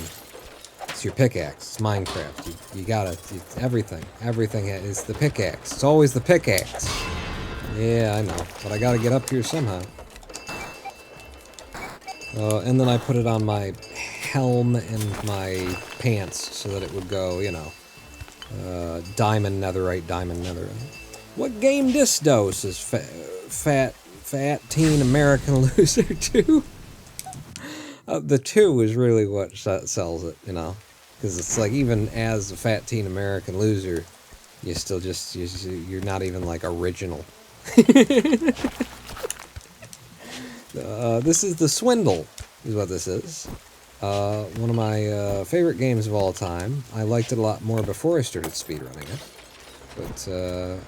A: it's your pickaxe, it's Minecraft, you gotta, everything is the pickaxe, it's always the pickaxe. Yeah, I know, but I gotta get up here somehow. And then I put it on my helm and my pants, so that it would go, you know, diamond netherite, diamond netherite. What game this dose is fat teen American loser 2? The 2 is really what sells it, you know, because it's like, even as a fat teen American loser, you still just, you're not even like original. This is the Swindle, is what this is. One of my favorite games of all time. I liked it a lot more before I started speedrunning it, but you know,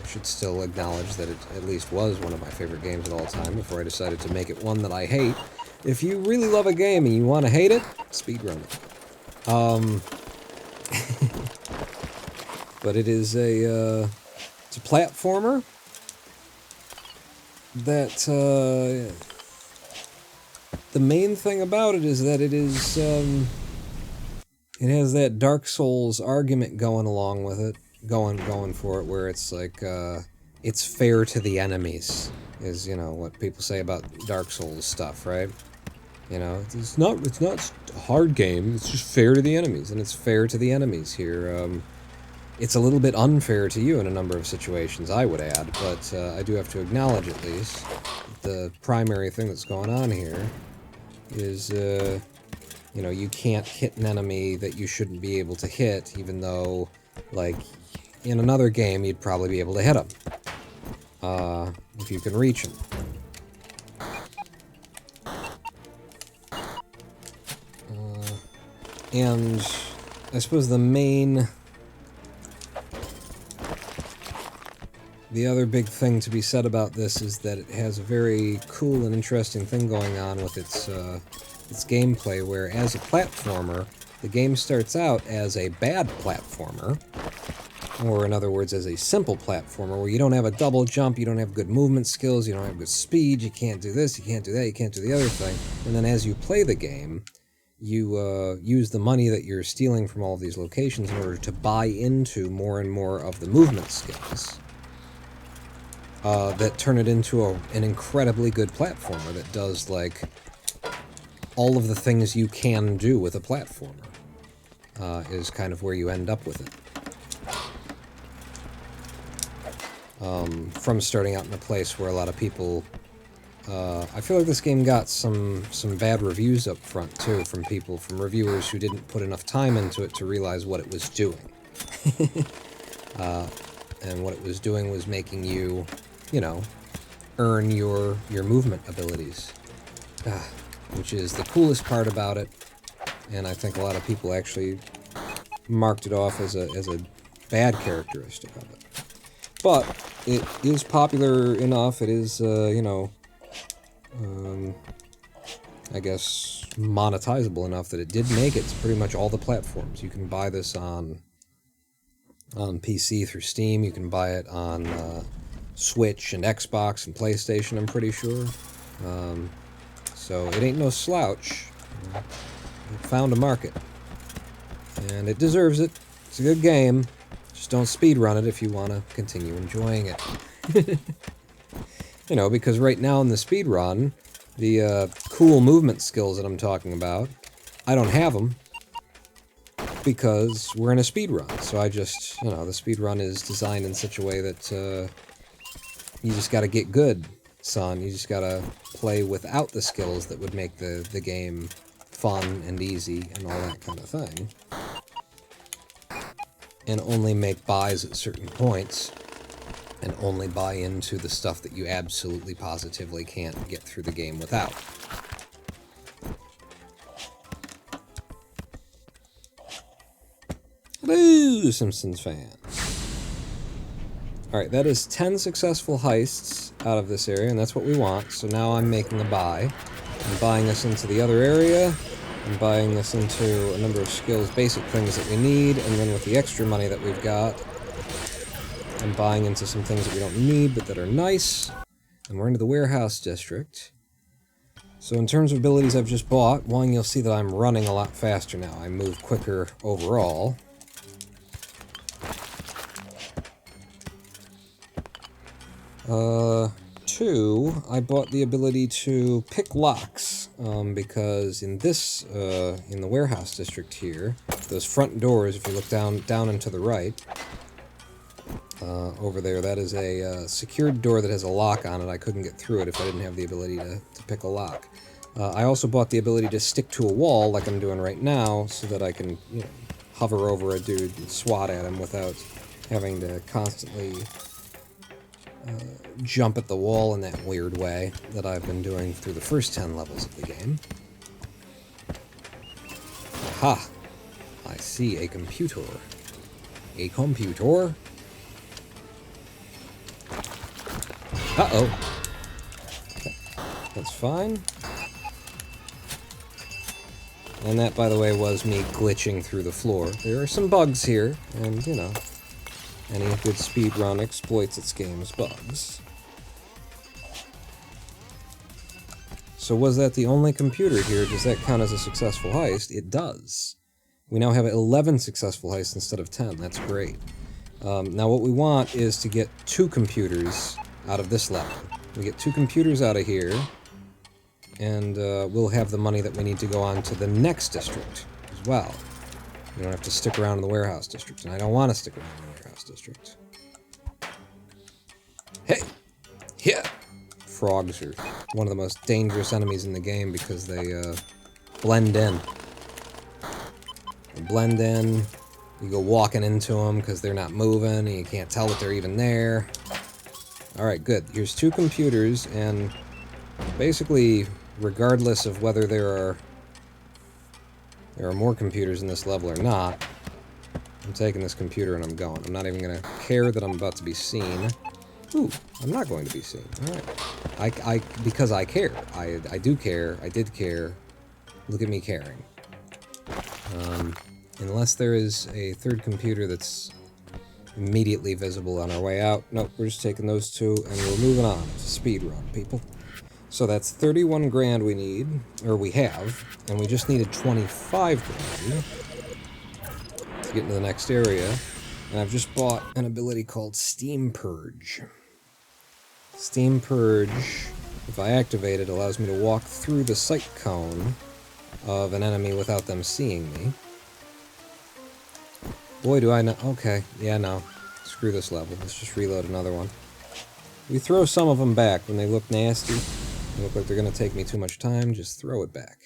A: I should still acknowledge that it at least was one of my favorite games of all time before I decided to make it one that I hate. If you really love a game and you want to hate it, speedrun it. But it is it's a platformer that, the main thing about it is that it is, it has that Dark Souls argument going along with it. Going for it, where it's like, it's fair to the enemies, is, you know, what people say about Dark Souls stuff, right? You know, it's not a hard game, it's just fair to the enemies, and it's fair to the enemies here. It's a little bit unfair to you in a number of situations, I would add, but I do have to acknowledge, at least, the primary thing that's going on here is, you know, you can't hit an enemy that you shouldn't be able to hit, even though, like, in another game, you'd probably be able to hit them, if you can reach them. And I suppose the other big thing to be said about this is that it has a very cool and interesting thing going on with its gameplay, where as a platformer, The game starts out as a bad platformer, or in other words, as a simple platformer where you don't have a double jump, you don't have good movement skills, you don't have good speed, you can't do this, you can't do that, you can't do the other thing. And then as you play the game, you use the money that you're stealing from all of these locations in order to buy into more and more of the movement skills that turn it into an incredibly good platformer that does, like, all of the things you can do with a platformer, is kind of where you end up with it. From starting out in a place where a lot of people... I feel like this game got some bad reviews up front, too, from reviewers who didn't put enough time into it to realize what it was doing. And what it was doing was making you, you know, earn your movement abilities. Which is the coolest part about it, and I think a lot of people actually marked it off as a bad characteristic of it. But it is popular enough, it is, you know, I guess monetizable enough that it did make it to pretty much all the platforms. You can buy this on PC through Steam, you can buy it on Switch and Xbox and PlayStation, I'm pretty sure. So it ain't no slouch. It found a market. And it deserves it. It's a good game. Just don't speedrun it if you want to continue enjoying it. You know, because right now in the speedrun, the cool movement skills that I'm talking about, I don't have them because we're in a speedrun. So I just, you know, the speedrun is designed in such a way that you just gotta get good, son. You just gotta play without the skills that would make the game fun and easy and all that kind of thing. And only make buys at certain points. And only buy into the stuff that you absolutely positively can't get through the game without. Hello, Simpsons fans. Alright, that is 10 successful heists out of this area, and that's what we want. So now I'm making a buy. I'm buying this into the other area. I'm buying this into a number of skills, basic things that we need, and then with the extra money that we've got, I'm buying into some things that we don't need, but that are nice. And we're into the warehouse district. So in terms of abilities I've just bought, one, you'll see that I'm running a lot faster now. I move quicker overall. Two, I bought the ability to pick locks, because in this, in the warehouse district here, those front doors, if you look down and to the right, over there, that is a secured door that has a lock on it. I couldn't get through it if I didn't have the ability to pick a lock. I also bought the ability to stick to a wall, like I'm doing right now, so that I can, you know, hover over a dude and swat at him without having to constantly jump at the wall in that weird way that I've been doing through the first 10 levels of the game. Aha! I see a computer. A computer? Uh-oh. Okay. That's fine. And that, by the way, was me glitching through the floor. There are some bugs here, and, you know, any good speedrun exploits its game's bugs. So was that the only computer here? Does that count as a successful heist? It does. We now have 11 successful heists instead of 10. That's great. Now what we want is to get 2 computers out of this level. We get 2 computers out of here, and we'll have the money that we need to go on to the next district as well. We don't have to stick around in the warehouse district, and I don't want to stick around in the warehouse district. Hey! Yeah! Frogs are one of the most dangerous enemies in the game because they blend in. They blend in, you go walking into them because they're not moving, and you can't tell that they're even there. Alright, good. Here's 2 computers, and basically, regardless of whether there are more computers in this level or not, I'm taking this computer and I'm going. I'm not even going to care that I'm about to be seen. Ooh, I'm not going to be seen. Alright. Because I care. I do care. I did care. Look at me caring. Unless there is a third computer that's immediately visible on our way out. Nope, we're just taking those two, and we're moving on to speedrun, people. So that's 31 grand we need, or we have, and we just needed 25 grand to get into the next area. And I've just bought an ability called Steam Purge. Steam Purge, if I activate it, allows me to walk through the sight cone of an enemy without them seeing me. Boy, do I know. Okay, yeah, no. Screw this level. Let's just reload another one. We throw some of them back when they look nasty. They look like they're going to take me too much time. Just throw it back.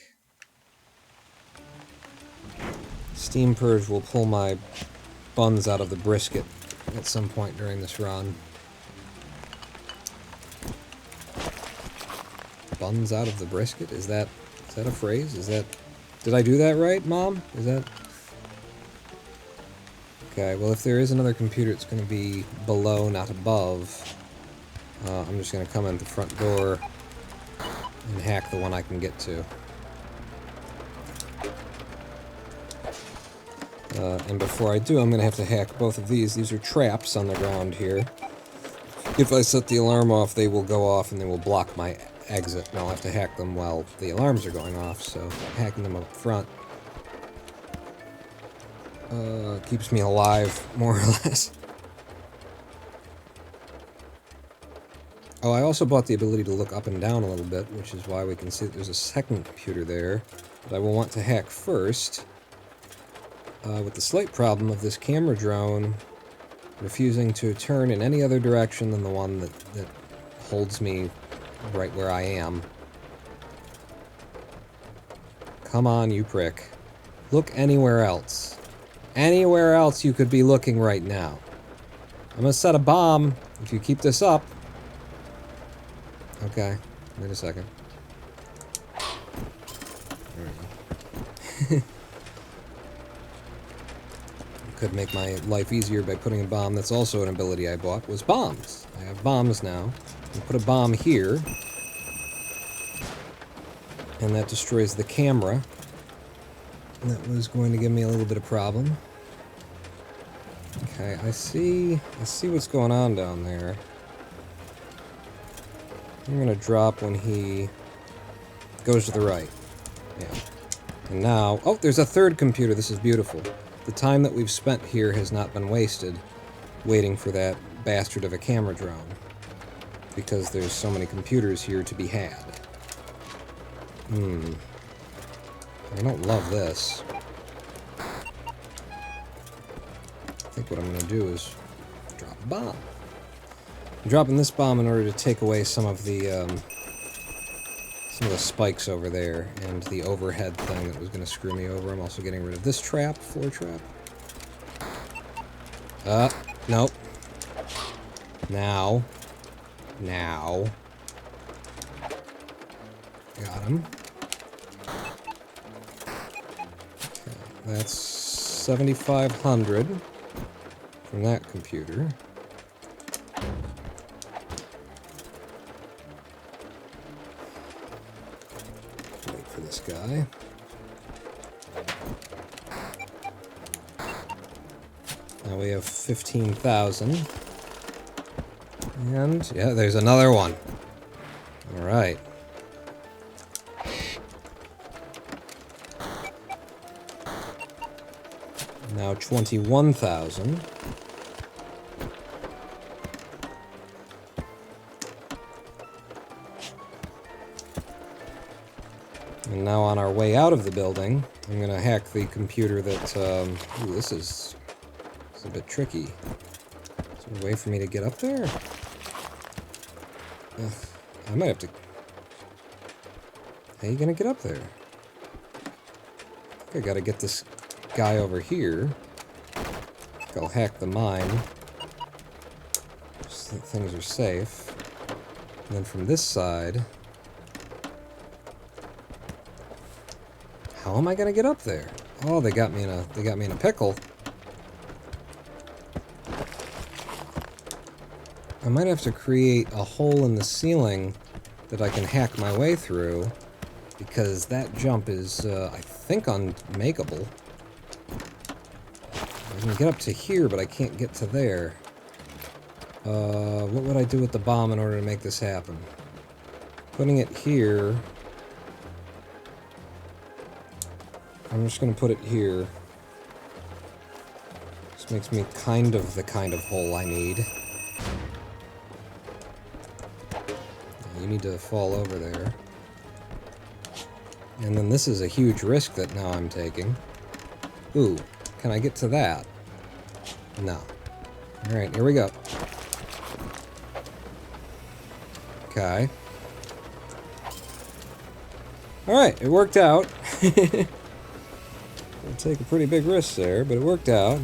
A: Steam Purge will pull my buns out of the brisket at some point during this run. Buns out of the brisket? Is that a phrase? Is that... Did I do that right, Mom? Is that... Okay, well if there is another computer, it's going to be below, not above. I'm just going to come in the front door and hack the one I can get to. And before I do, I'm going to have to hack both of these. These are traps on the ground here. If I set the alarm off, they will go off and they will block my exit, and I'll have to hack them while the alarms are going off, so hacking them up front keeps me alive, more or less. Oh, I also bought the ability to look up and down a little bit, which is why we can see that there's a second computer there that I will want to hack first, with the slight problem of this camera drone refusing to turn in any other direction than the one that holds me right where I am. Come on, you prick. Look anywhere else. Anywhere else you could be looking right now. I'm gonna set a bomb if you keep this up. Okay, wait a second. There we go. Could make my life easier by putting a bomb. That's also an ability I bought, was bombs. I have bombs now. I put a bomb here, and that destroys the camera. That was going to give me a little bit of problem. Okay, I see what's going on down there. I'm gonna drop when he goes to the right. Yeah. And now, oh, there's a third computer. This is beautiful. The time that we've spent here has not been wasted waiting for that bastard of a camera drone, because there's so many computers here to be had. I don't love this. I think what I'm going to do is drop a bomb. I'm dropping this bomb in order to take away some of the spikes over there and the overhead thing that was going to screw me over. I'm also getting rid of this trap, floor trap. Nope. Now. Got him. That's 7,500 from that computer. Wait for this guy. Now we have 15,000. And, yeah, there's another one. Alright. Now 21,000. And now on our way out of the building, I'm gonna hack the computer that, ooh, this is a bit tricky. Is there a way for me to get up there? Ugh, I might have to... How are you gonna get up there? I think I gotta get this guy over here. I'll hack the mine, so that things are safe. And then from this side, how am I gonna get up there? Oh, they got me in a pickle. I might have to create a hole in the ceiling that I can hack my way through, because that jump is, I think, unmakeable. I can get up to here, but I can't get to there. What would I do with the bomb in order to make this happen? Putting it here... I'm just gonna put it here. This makes me kind of the kind of hole I need. You need to fall over there. And then this is a huge risk that now I'm taking. Ooh, can I get to that? No. Alright, here we go. Okay. Alright, it worked out. I'll take a pretty big risk there, but it worked out.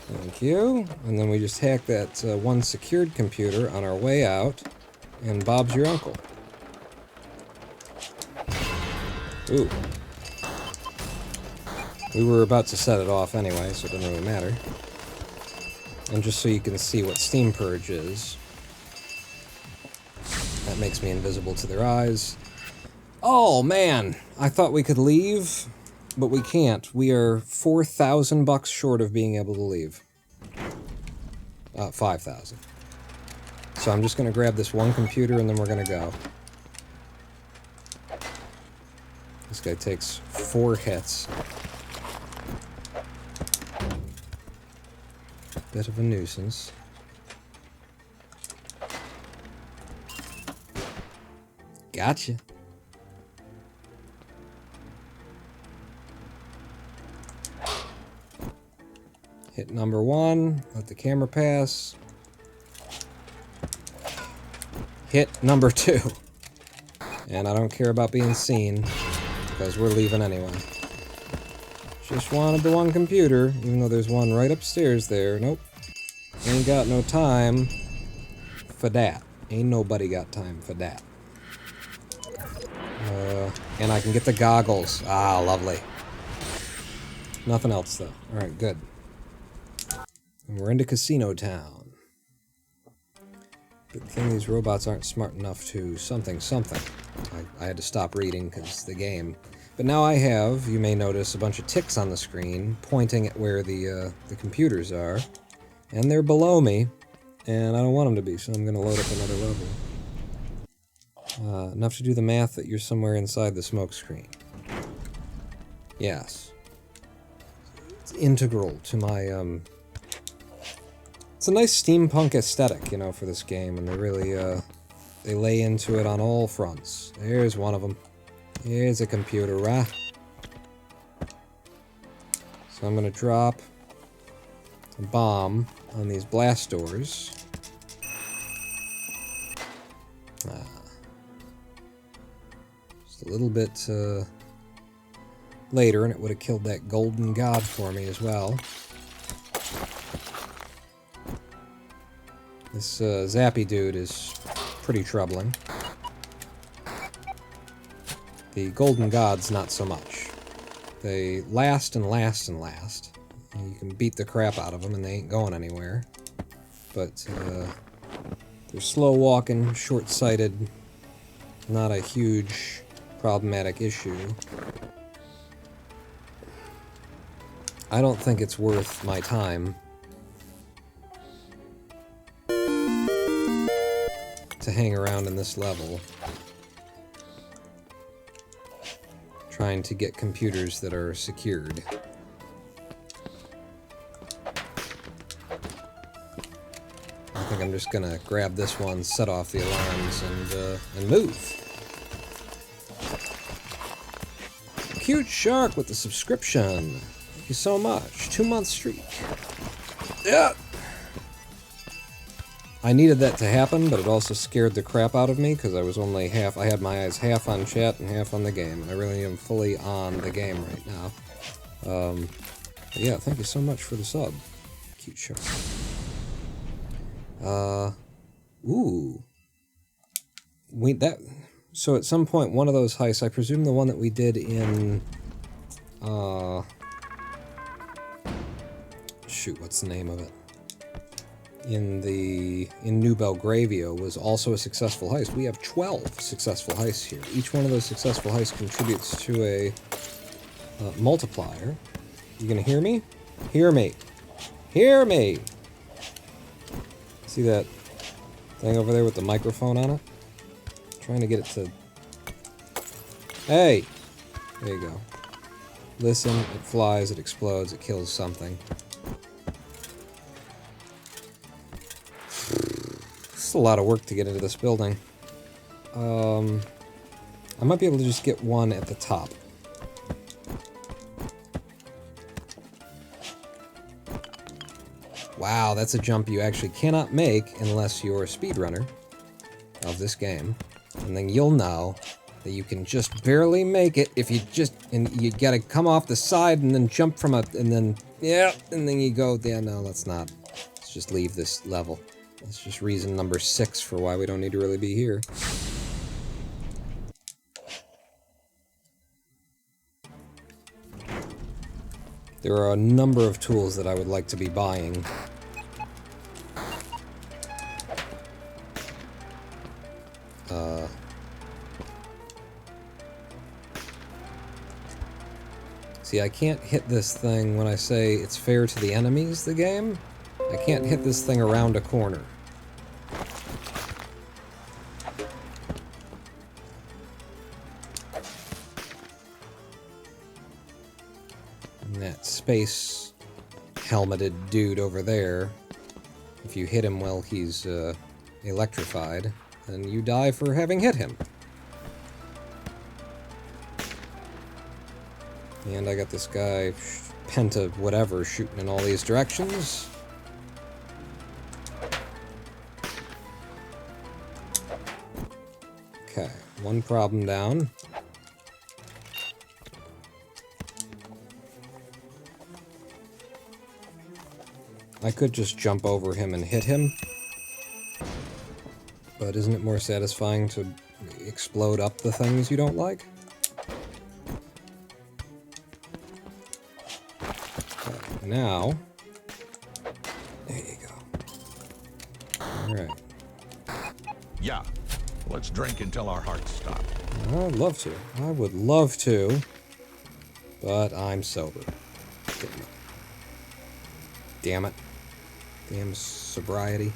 A: Thank you. And then we just hack that one secured computer on our way out, and Bob's your uncle. Ooh. We were about to set it off anyway, so it doesn't really matter. And just so you can see what Steam Purge is. That makes me invisible to their eyes. Oh, man! I thought we could leave, but we can't. We are $4,000 short of being able to leave. 5,000. So I'm just gonna grab this one computer and then we're gonna go. This guy takes 4 hits. Bit of a nuisance. Gotcha. Hit number 1, let the camera pass. Hit number 2. And I don't care about being seen, because we're leaving anyway. Just wanted the one computer, even though there's one right upstairs there. Nope. Ain't got no time for that. Ain't nobody got time for that. And I can get the goggles. Ah, lovely. Nothing else, though. Alright, good. And we're into Casino Town. Good thing these robots aren't smart enough to something. I had to stop reading because the game. But now I have, you may notice, a bunch of ticks on the screen pointing at where the computers are. And they're below me, and I don't want them to be, so I'm going to load up another level. Enough to do the math that you're somewhere inside the smoke screen. Yes. It's integral to my, It's a nice steampunk aesthetic, you know, for this game, and they really, they lay into it on all fronts. There's one of them. Here's a computer, right? So I'm gonna drop a bomb on these blast doors. Just a little bit later, and it would have killed that golden god for me as well. This zappy dude is pretty troubling. The golden gods, not so much. They last and last and last. And you can beat the crap out of them and they ain't going anywhere. But they're slow walking, short-sighted, not a huge problematic issue. I don't think it's worth my time to hang around in this level trying to get computers that are secured. I think I'm just gonna grab this one, set off the alarms, and move. Cute Shark with the subscription. Thank you so much. 2-month streak. Yeah. I needed that to happen, but it also scared the crap out of me, because I was only half... I had my eyes half on chat and half on the game, and I really am fully on the game right now. But yeah, thank you so much for the sub. Cute Shark. Ooh. So at some point, one of those heists, I presume the one that we did in... Shoot, what's the name of it? in New Belgravia was also a successful heist. We have 12 successful heists here. Each one of those successful heists contributes to a multiplier. You gonna hear me? Hear me. Hear me! See that thing over there with the microphone on it? Trying to get it to... Hey! There you go. Listen, it flies, it explodes, it kills something. It's a lot of work to get into this building. I might be able to just get one at the top. Wow, that's a jump you actually cannot make unless you're a speedrunner of this game. And then you'll know that you can just barely make it if you just... And you gotta come off the side and then jump from a... And then... Yeah, and then you go... Yeah, no, let's not. Let's just leave this level. That's just reason number 6 for why we don't need to really be here. There are a number of tools that I would like to be buying. See, I can't hit this thing when I say it's fair to the enemies, the game. I can't hit this thing around a corner. And that space helmeted dude over there, if you hit him while he's electrified, then you die for having hit him. And I got this guy, Penta whatever, shooting in all these directions. Okay, one problem down. I could just jump over him and hit him. But isn't it more satisfying to explode up the things you don't like? Okay, now... There you go. Alright.
F: Yeah. Let's drink until our hearts stop.
A: I'd love to. I would love to. But I'm sober. Damn it. Damn sobriety.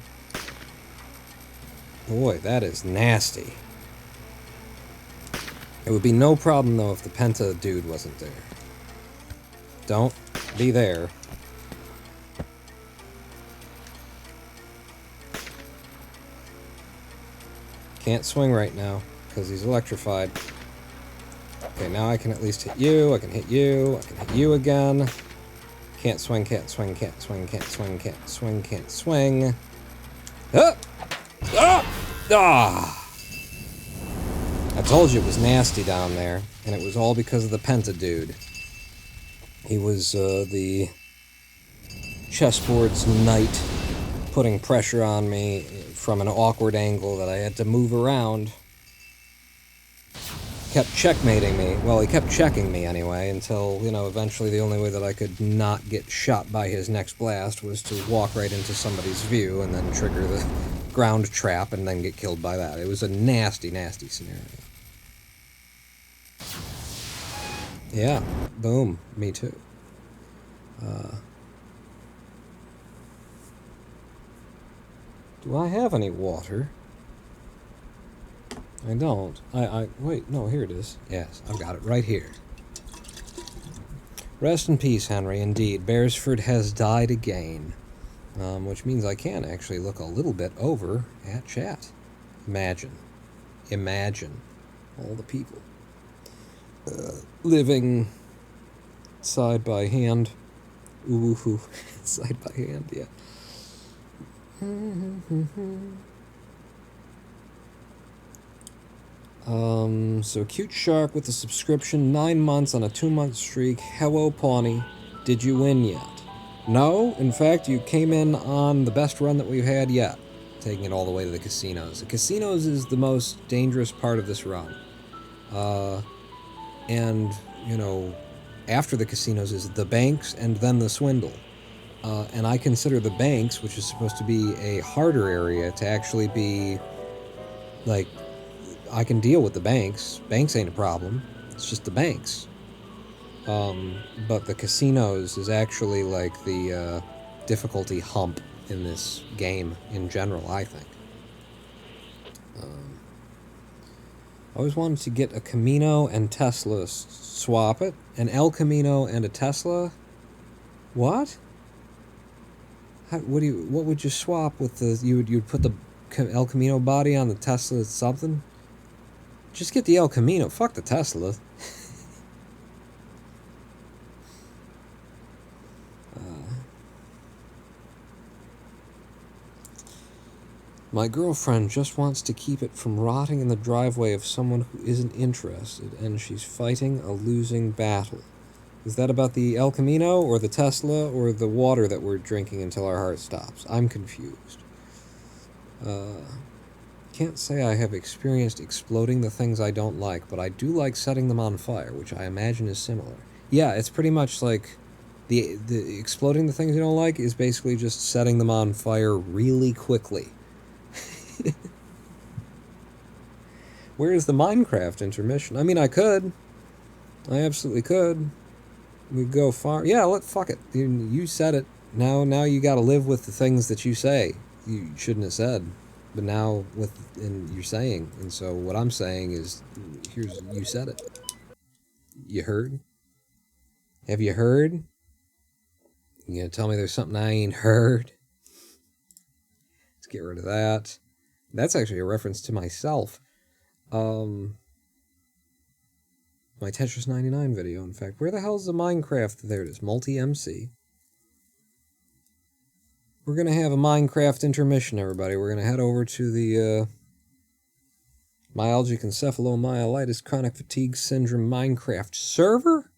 A: Boy, that is nasty. It would be no problem, though, if the Penta dude wasn't there. Don't be there. Can't swing right now, because he's electrified. Okay, now I can at least hit you, I can hit you, I can hit you again. Can't swing, can't swing, can't swing, can't swing, can't swing, can't swing. Ah! Ah! Ah! I told you it was nasty down there, and it was all because of the Penta dude. He was the chessboard's knight, putting pressure on me from an awkward angle that I had to move around. Kept checkmating me. Well, he kept checking me anyway, until, you know, eventually the only way that I could not get shot by his next blast was to walk right into somebody's view and then trigger the ground trap and then get killed by that. It was a nasty, nasty scenario. Yeah, boom, me too. Do I have any water? I don't. Wait, no, here it is. Yes, I've got it right here. Rest in peace, Henry, indeed. Beresford has died again. Which means I can actually look a little bit over at chat. Imagine. Imagine. All the people. Living side by hand. Ooh, side by hand, yeah. So Cute Shark with a subscription, 9 months on a 2-month streak. Hello, Pawnee. Did you win yet? No, in fact, you came in on the best run that we've had yet, taking it all the way to the casinos. The casinos is the most dangerous part of this run. And, you know, after the casinos is the banks and then the swindle. And I consider the banks, which is supposed to be a harder area, to actually be, like, I can deal with the banks. Banks ain't a problem. It's just the banks. But the casinos is actually, like, the difficulty hump in this game in general, I think. I always wanted to get a Camino and Tesla, swap it. An El Camino and a Tesla? What? What would you swap with the, you'd put the El Camino body on the Tesla something? Just get the El Camino, fuck the Tesla. My girlfriend just wants to keep it from rotting in the driveway of someone who isn't interested, and she's fighting a losing battle. Is that about the El Camino, or the Tesla, or the water that we're drinking until our heart stops? I'm confused. Can't say I have experienced exploding the things I don't like, but I do like setting them on fire, which I imagine is similar. Yeah, it's pretty much like the exploding the things you don't like is basically just setting them on fire really quickly. Where is the Minecraft intermission? I mean, I could. I absolutely could. We go far. Yeah, fuck it. You said it. Now you gotta live with the things that you say. You shouldn't have said. But now you're saying. And so what I'm saying is, you said it. You heard? Have you heard? You gonna tell me there's something I ain't heard? Let's get rid of that. That's actually a reference to myself. My Tetris 99 video, in fact. Where the hell's the Minecraft? There it is. Multi-MC. We're going to have a Minecraft intermission, everybody. We're going to head over to the myalgic encephalomyelitis chronic fatigue syndrome Minecraft server.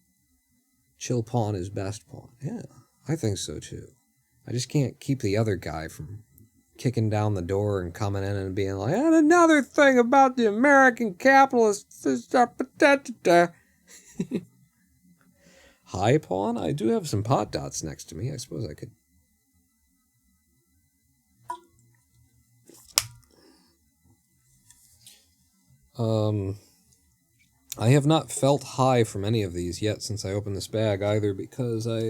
A: Chill pawn is best pawn. Yeah, I think so, too. I just can't keep the other guy from kicking down the door and coming in and being like, and another thing about the American capitalists is Hi, pawn. I do have some pot dots next to me. I suppose I could. I have not felt high from any of these yet since I opened this bag either, because I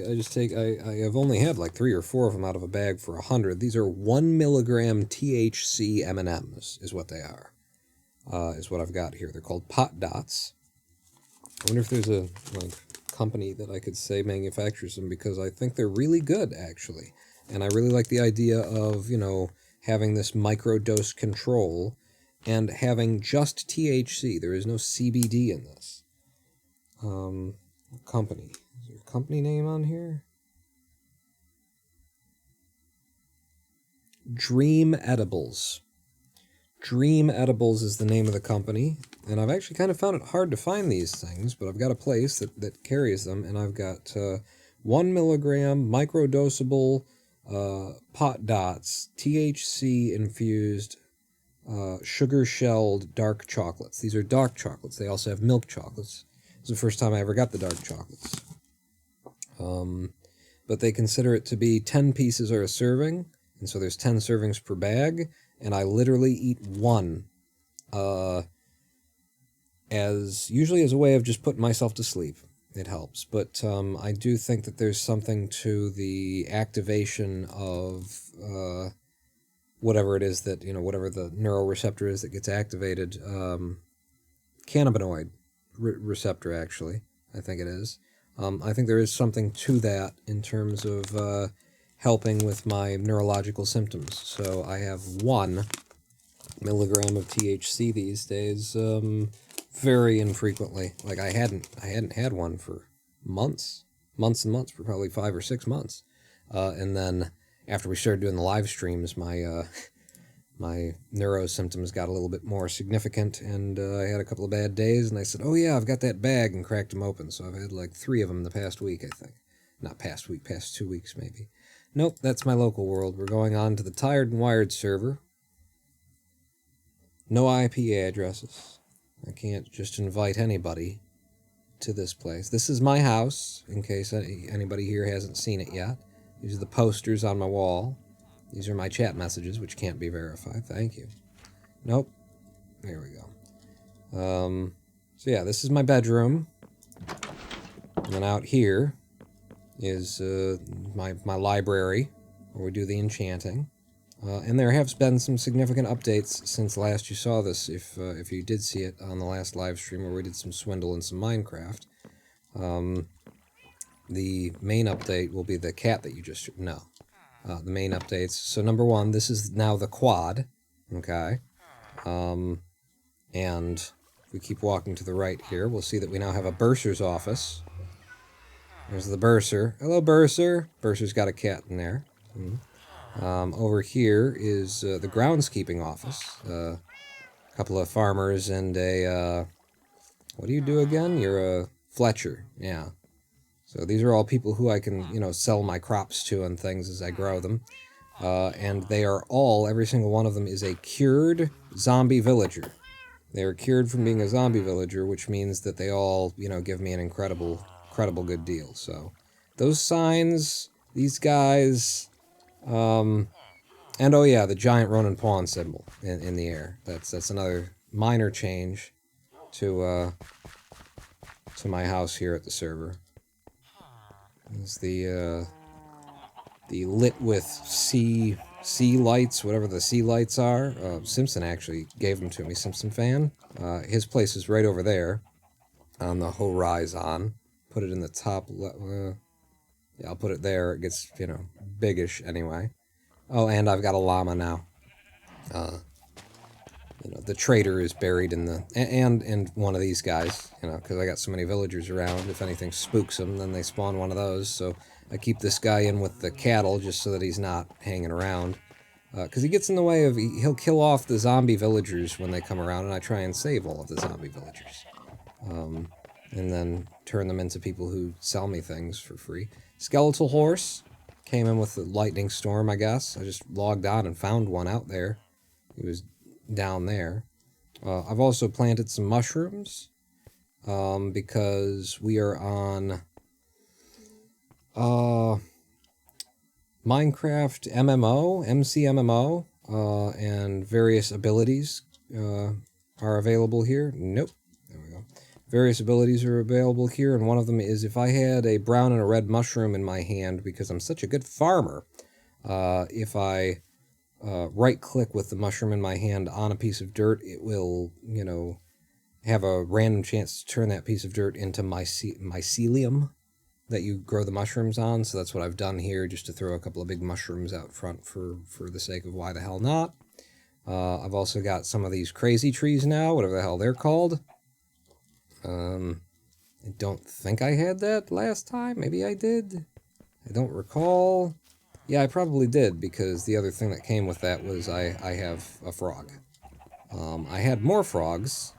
A: have only had like 3 or 4 of them out of a bag for 100. These are 1 milligram THC M&Ms is what they are, is what I've got here. They're called pot dots. I wonder if there's a company that I could say manufactures them, because I think they're really good, actually. And I really like the idea of, having this microdose control and having just THC. There is no CBD in this. Company. Is there a company name on here? Dream Edibles. Dream Edibles is the name of the company. And I've actually kind of found it hard to find these things, but I've got a place that carries them, and I've got 1 milligram microdosable pot dots, THC infused sugar-shelled dark chocolates. These are dark chocolates. They also have milk chocolates. This is the first time I ever got the dark chocolates. But they consider it to be 10 pieces are a serving, and so there's 10 servings per bag, and I literally eat one, usually as a way of just putting myself to sleep. It helps, but I do think that there's something to the activation of whatever it is that, whatever the neuroreceptor is that gets activated, cannabinoid receptor, actually, I think it is. I think there is something to that in terms of helping with my neurological symptoms. So I have 1 milligram of THC these days, very infrequently. Like I hadn't had one for months and months, for probably 5 or 6 months. And then after we started doing the live streams, my neuro symptoms got a little bit more significant, and I had a couple of bad days, and I said, oh yeah, I've got that bag, and cracked them open. So I've had like 3 of them the past week, I think. Not past week, past 2 weeks maybe. Nope, that's my local world. We're going on to the Tired and Wired server. No IP addresses. I can't just invite anybody to this place. This is my house, in case anybody here hasn't seen it yet. These are the posters on my wall. These are my chat messages, which can't be verified. Thank you. Nope. There we go. So yeah, this is my bedroom. And then out here is my library, where we do the enchanting. And there have been some significant updates since last you saw this, if you did see it on the last live stream where we did some Swindle and some Minecraft. The main update will be the cat that you just... No. The main updates. So number one, this is now the quad. Okay. And if we keep walking to the right here, we'll see that we now have a bursar's office. There's the bursar. Hello, bursar. Bursar's got a cat in there. Over here is the groundskeeping office. A couple of farmers and a... what do you do again? You're a Fletcher. Yeah. So these are all people who I can, you know, sell my crops to and things as I grow them. And they are all, every single one of them is a cured zombie villager. They are cured from being a zombie villager, which means that they all, you know, give me an incredible good deal. So those signs, these guys, and oh yeah, the giant Ronin pawn symbol in the air. That's another minor change to my house here at the server. It's the lit with sea lights, whatever the sea lights are. Simpson actually gave them to me, Simpson fan. His place is right over there on the horizon. Put it in the top yeah, I'll put it there. It gets, you know, biggish anyway. Oh, and I've got a llama now. You know, the trader is buried in the... And one of these guys, you know, because I got so many villagers around. If anything spooks them, then they spawn one of those. So I keep this guy in with the cattle just so that he's not hanging around. Because he gets in the way of... He'll kill off the zombie villagers when they come around, and I try and save all of the zombie villagers. And then turn them into people who sell me things for free. Skeletal horse came in with the lightning storm, I guess. I just logged on and found one out there. He was down there. I've also planted some mushrooms because we are on Minecraft MMO, MCMMO, and various abilities are available here. Nope. There we go. Various abilities are available here, and one of them is if I had a brown and a red mushroom in my hand, because I'm such a good farmer, if I right-click with the mushroom in my hand on a piece of dirt, it will, you know, have a random chance to turn that piece of dirt into mycelium that you grow the mushrooms on. So that's what I've done here, just to throw a couple of big mushrooms out front for the sake of why the hell not. I've also got some of these crazy trees now, whatever the hell they're called. I don't think I had that last time. Maybe I did. I don't recall. Yeah, I probably did, because the other thing that came with that was I have a frog. I had more frogs.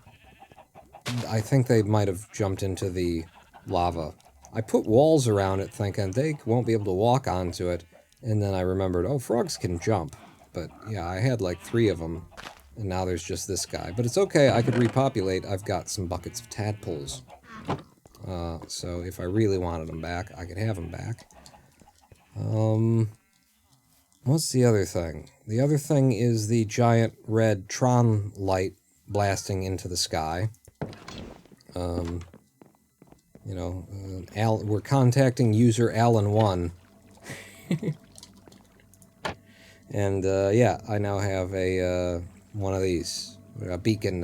A: I think they might have jumped into the lava. I put walls around it thinking they won't be able to walk onto it, and then I remembered, oh, frogs can jump. But yeah, I had like 3 of them, and now there's just this guy. But it's okay, I could repopulate. I've got some buckets of tadpoles. So if I really wanted them back, I could have them back. What's the other thing? The other thing is the giant red Tron light blasting into the sky. You know, we're contacting user Alan1. And, yeah, I now have a, one of these. A beacon,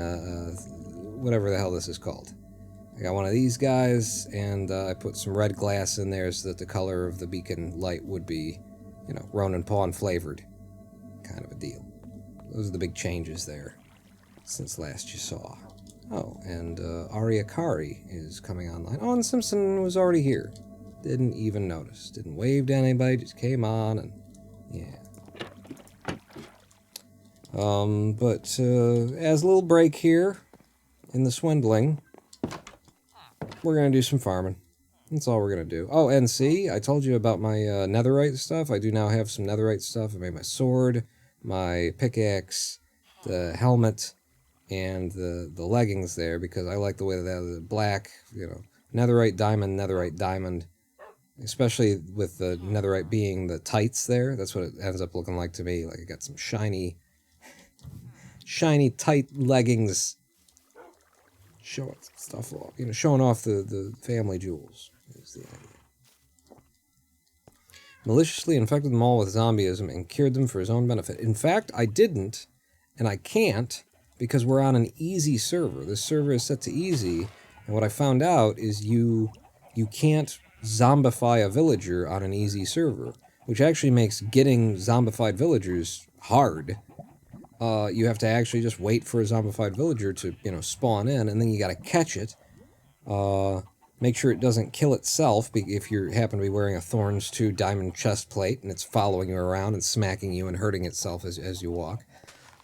A: whatever the hell this is called. I got one of these guys, and I put some red glass in there so that the color of the beacon light would be, you know, Ronin Pawn flavored. Kind of a deal. Those are the big changes there since last you saw. Oh, and Aria Kari is coming online. Oh, and Simpson was already here. Didn't even notice. Didn't wave to anybody, just came on, and yeah. But as a little break here in the swindling, we're going to do some farming. That's all we're going to do. Oh, and see, I told you about my netherite stuff. I do now have some netherite stuff. I made my sword, my pickaxe, the helmet, and the leggings there, because I like the way that the black, you know, netherite, diamond, especially with the netherite being the tights there. That's what it ends up looking like to me. Like I got some shiny tight leggings showing stuff off, showing off the family jewels is the idea. Maliciously infected them all with zombieism and cured them for his own benefit. In fact, I didn't, and I can't, because we're on an easy server. This server is set to easy, and what I found out is you can't zombify a villager on an easy server, which actually makes getting zombified villagers hard. You have to actually just wait for a zombified villager to, spawn in, and then you gotta catch it. Make sure it doesn't kill itself if you happen to be wearing a Thorns 2 diamond chest plate and it's following you around and smacking you and hurting itself as you walk.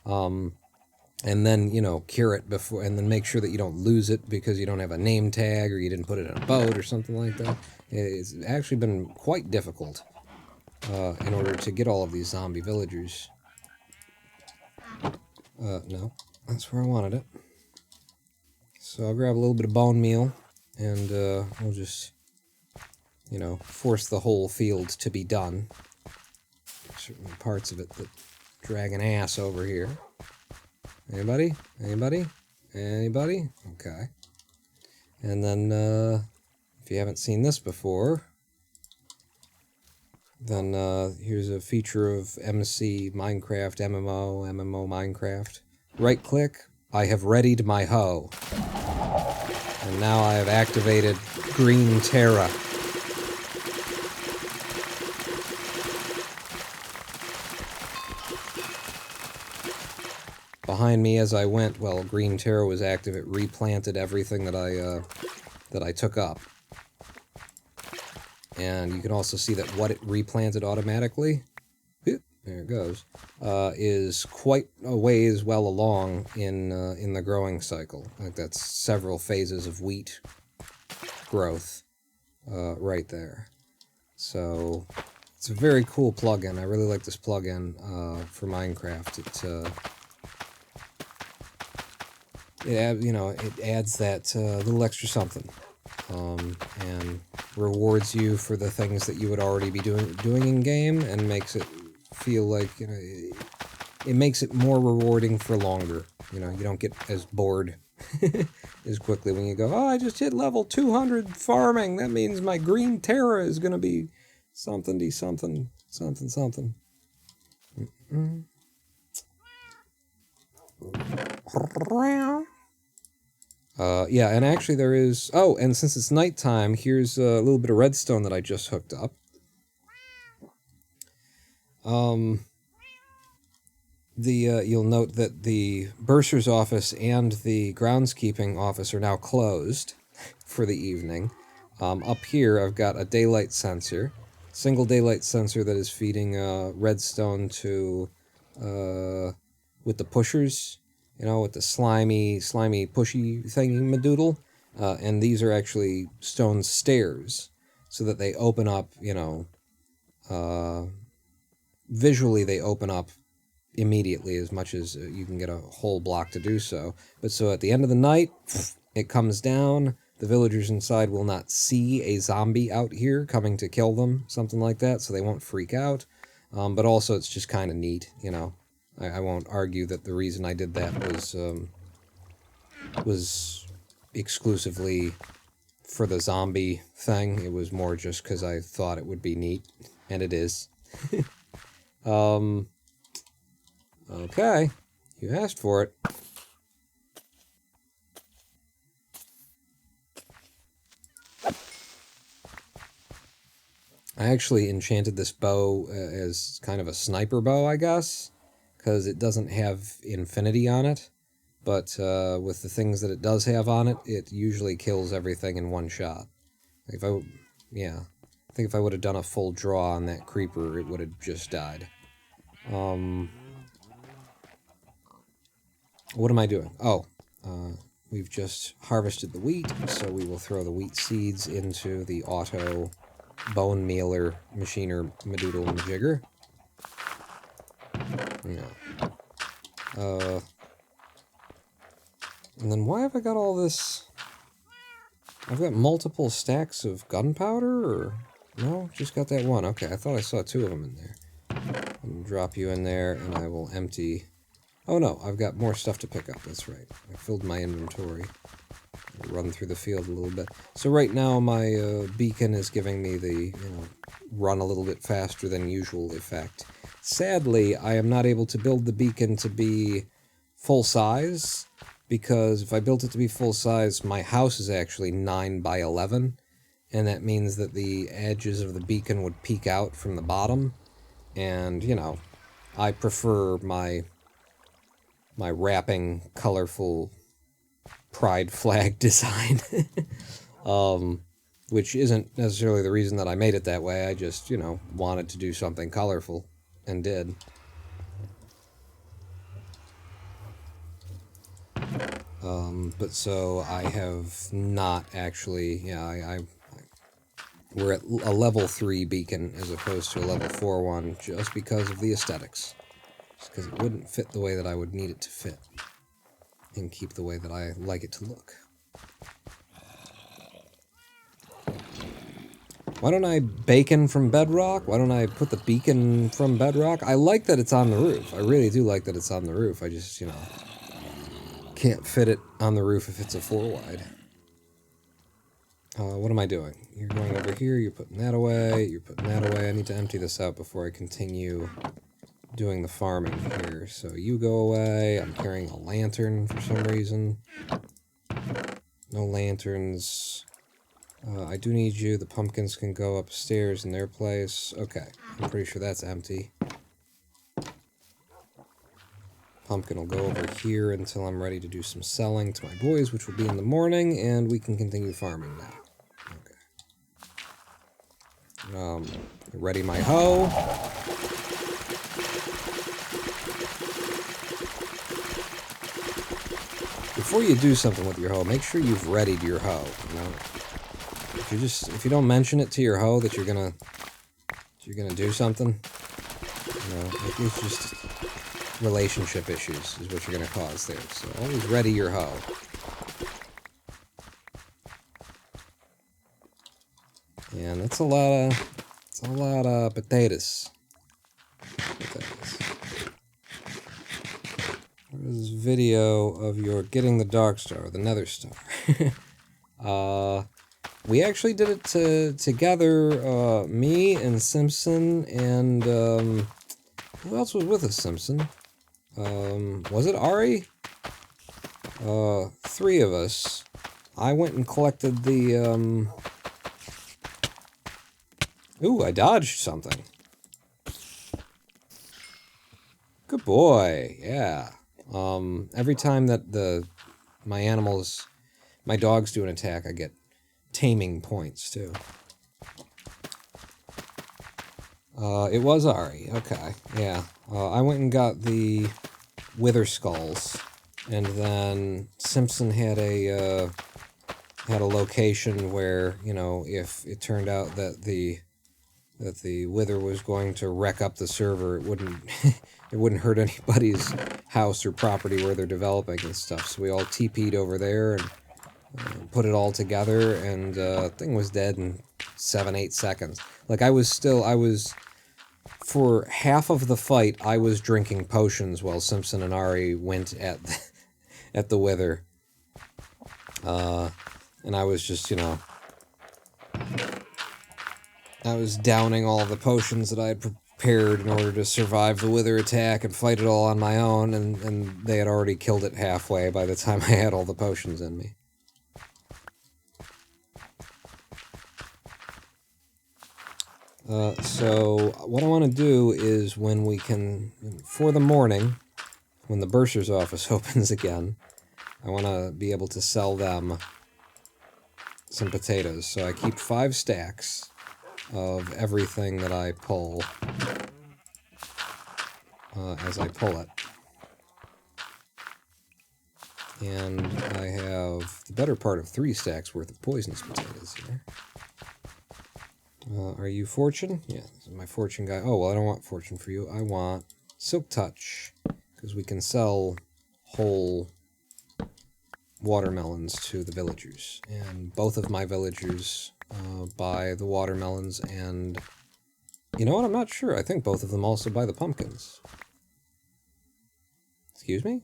A: And then, cure it before, and then make sure that you don't lose it because you don't have a name tag or you didn't put it in a boat or something like that. It's actually been quite difficult in order to get all of these zombie villagers. No, that's where I wanted it. So I'll grab a little bit of bone meal. And we'll just, force the whole field to be done. Certain parts of it that drag an ass over here. Anybody? Anybody? Anybody? Okay. And then, if you haven't seen this before, then here's a feature of MC Minecraft, MMO Minecraft. Right-click, I have readied my hoe. And now I have activated Green Terra. Behind me as I went, well, Green Terra was active. It replanted everything that I took up. And you can also see that what it replanted automatically, there it goes, is quite a ways well along in the growing cycle. Like that's several phases of wheat growth right there. So it's a very cool plugin. I really like this plugin for Minecraft. It adds that little extra something. And rewards you for the things that you would already be doing in game, and makes it feel like it makes it more rewarding for longer. You don't get as bored as quickly when you go, oh, I just hit level 200 farming. That means my Green Terra is gonna be something. Yeah, and actually there is... Oh, and since it's nighttime, here's a little bit of redstone that I just hooked up. You'll note that the bursar's office and the groundskeeping office are now closed for the evening. Up here, I've got a daylight sensor, single daylight sensor that is feeding redstone to with the pushers. With the slimy, pushy thingy-madoodle. And these are actually stone stairs, so that they open up, visually they open up immediately, as much as you can get a whole block to do so. But so at the end of the night, it comes down, the villagers inside will not see a zombie out here coming to kill them, something like that, so they won't freak out. But also it's just kind of neat, I won't argue that the reason I did that was exclusively for the zombie thing. It was more just because I thought it would be neat, and it is. Okay, you asked for it. I actually enchanted this bow as kind of a sniper bow, I guess, because it doesn't have infinity on it, but with the things that it does have on it, it usually kills everything in one shot. I think if I would have done a full draw on that creeper, it would have just died. What am I doing? Oh, we've just harvested the wheat, so we will throw the wheat seeds into the auto bone mealer, machiner, madoodle, majigger. Yeah. And then why have I got all this? I've got multiple stacks of gunpowder, or No, just got that one. Okay, I thought I saw 2 of them in there. I'll drop you in there, and I will empty... Oh no, I've got more stuff to pick up, that's right. I filled my inventory. I'll run through the field a little bit. So right now my beacon is giving me the, run a little bit faster than usual effect. Sadly, I am not able to build the beacon to be full size, because if I built it to be full size, my house is actually 9 by 11, and that means that the edges of the beacon would peek out from the bottom, and, I prefer my wrapping, colorful pride flag design, which isn't necessarily the reason that I made it that way. I just, wanted to do something colorful, and did. But so I have not actually, we're at a level 3 beacon as opposed to a level 4 one, just because of the aesthetics. Just because it wouldn't fit the way that I would need it to fit, and keep the way that I like it to look. Why don't I bacon from bedrock? Why don't I put the beacon from bedrock? I like that it's on the roof. I really do like that it's on the roof. I just, can't fit it on the roof if it's a 4-wide. What am I doing? You're going over here, you're putting that away, you're putting that away. I need to empty this out before I continue doing the farming here. So you go away. I'm carrying a lantern for some reason. No lanterns. I do need you. The pumpkins can go upstairs in their place. Okay, I'm pretty sure that's empty. Pumpkin will go over here until I'm ready to do some selling to my boys, which will be in the morning, and we can continue farming now. Okay. Ready my hoe. Before you do something with your hoe, make sure you've readied your hoe. If you don't mention it to your hoe that you're gonna do something, it's just relationship issues is what you're gonna cause there. So always ready your hoe. And that's a lot of potatoes. There's a video of your getting the Dark Star, the Nether Star. We actually did it together, me and Simpson, and who else was with us, Simpson? Was it Ari? 3 of us. I went and collected the, Ooh, I dodged something. Good boy, yeah. Every time that my dogs do an attack, I get taming points, too. It was Ari, okay, yeah. I went and got the Wither Skulls, and then Simpson had a location where, if it turned out that the Wither was going to wreck up the server, it wouldn't hurt anybody's house or property where they're developing and stuff. So we all TP'd over there and put it all together, and thing was dead in 7-8 seconds. Like, for half of the fight, I was drinking potions while Simpson and Ari went at the Wither. And I was just, I was downing all the potions that I had prepared in order to survive the Wither attack and fight it all on my own, and they had already killed it halfway by the time I had all the potions in me. So what I want to do is for the morning, when the bursar's office opens again, I want to be able to sell them some potatoes. So I keep 5 stacks of everything that I pull as I pull it. And I have the better part of 3 stacks worth of poisonous potatoes here. Are you Fortune? Yeah, this is my Fortune guy. Oh, well, I don't want Fortune for you. I want Silk Touch, because we can sell whole watermelons to the villagers. And both of my villagers buy the watermelons, and you know what? I'm not sure. I think both of them also buy the pumpkins. Excuse me?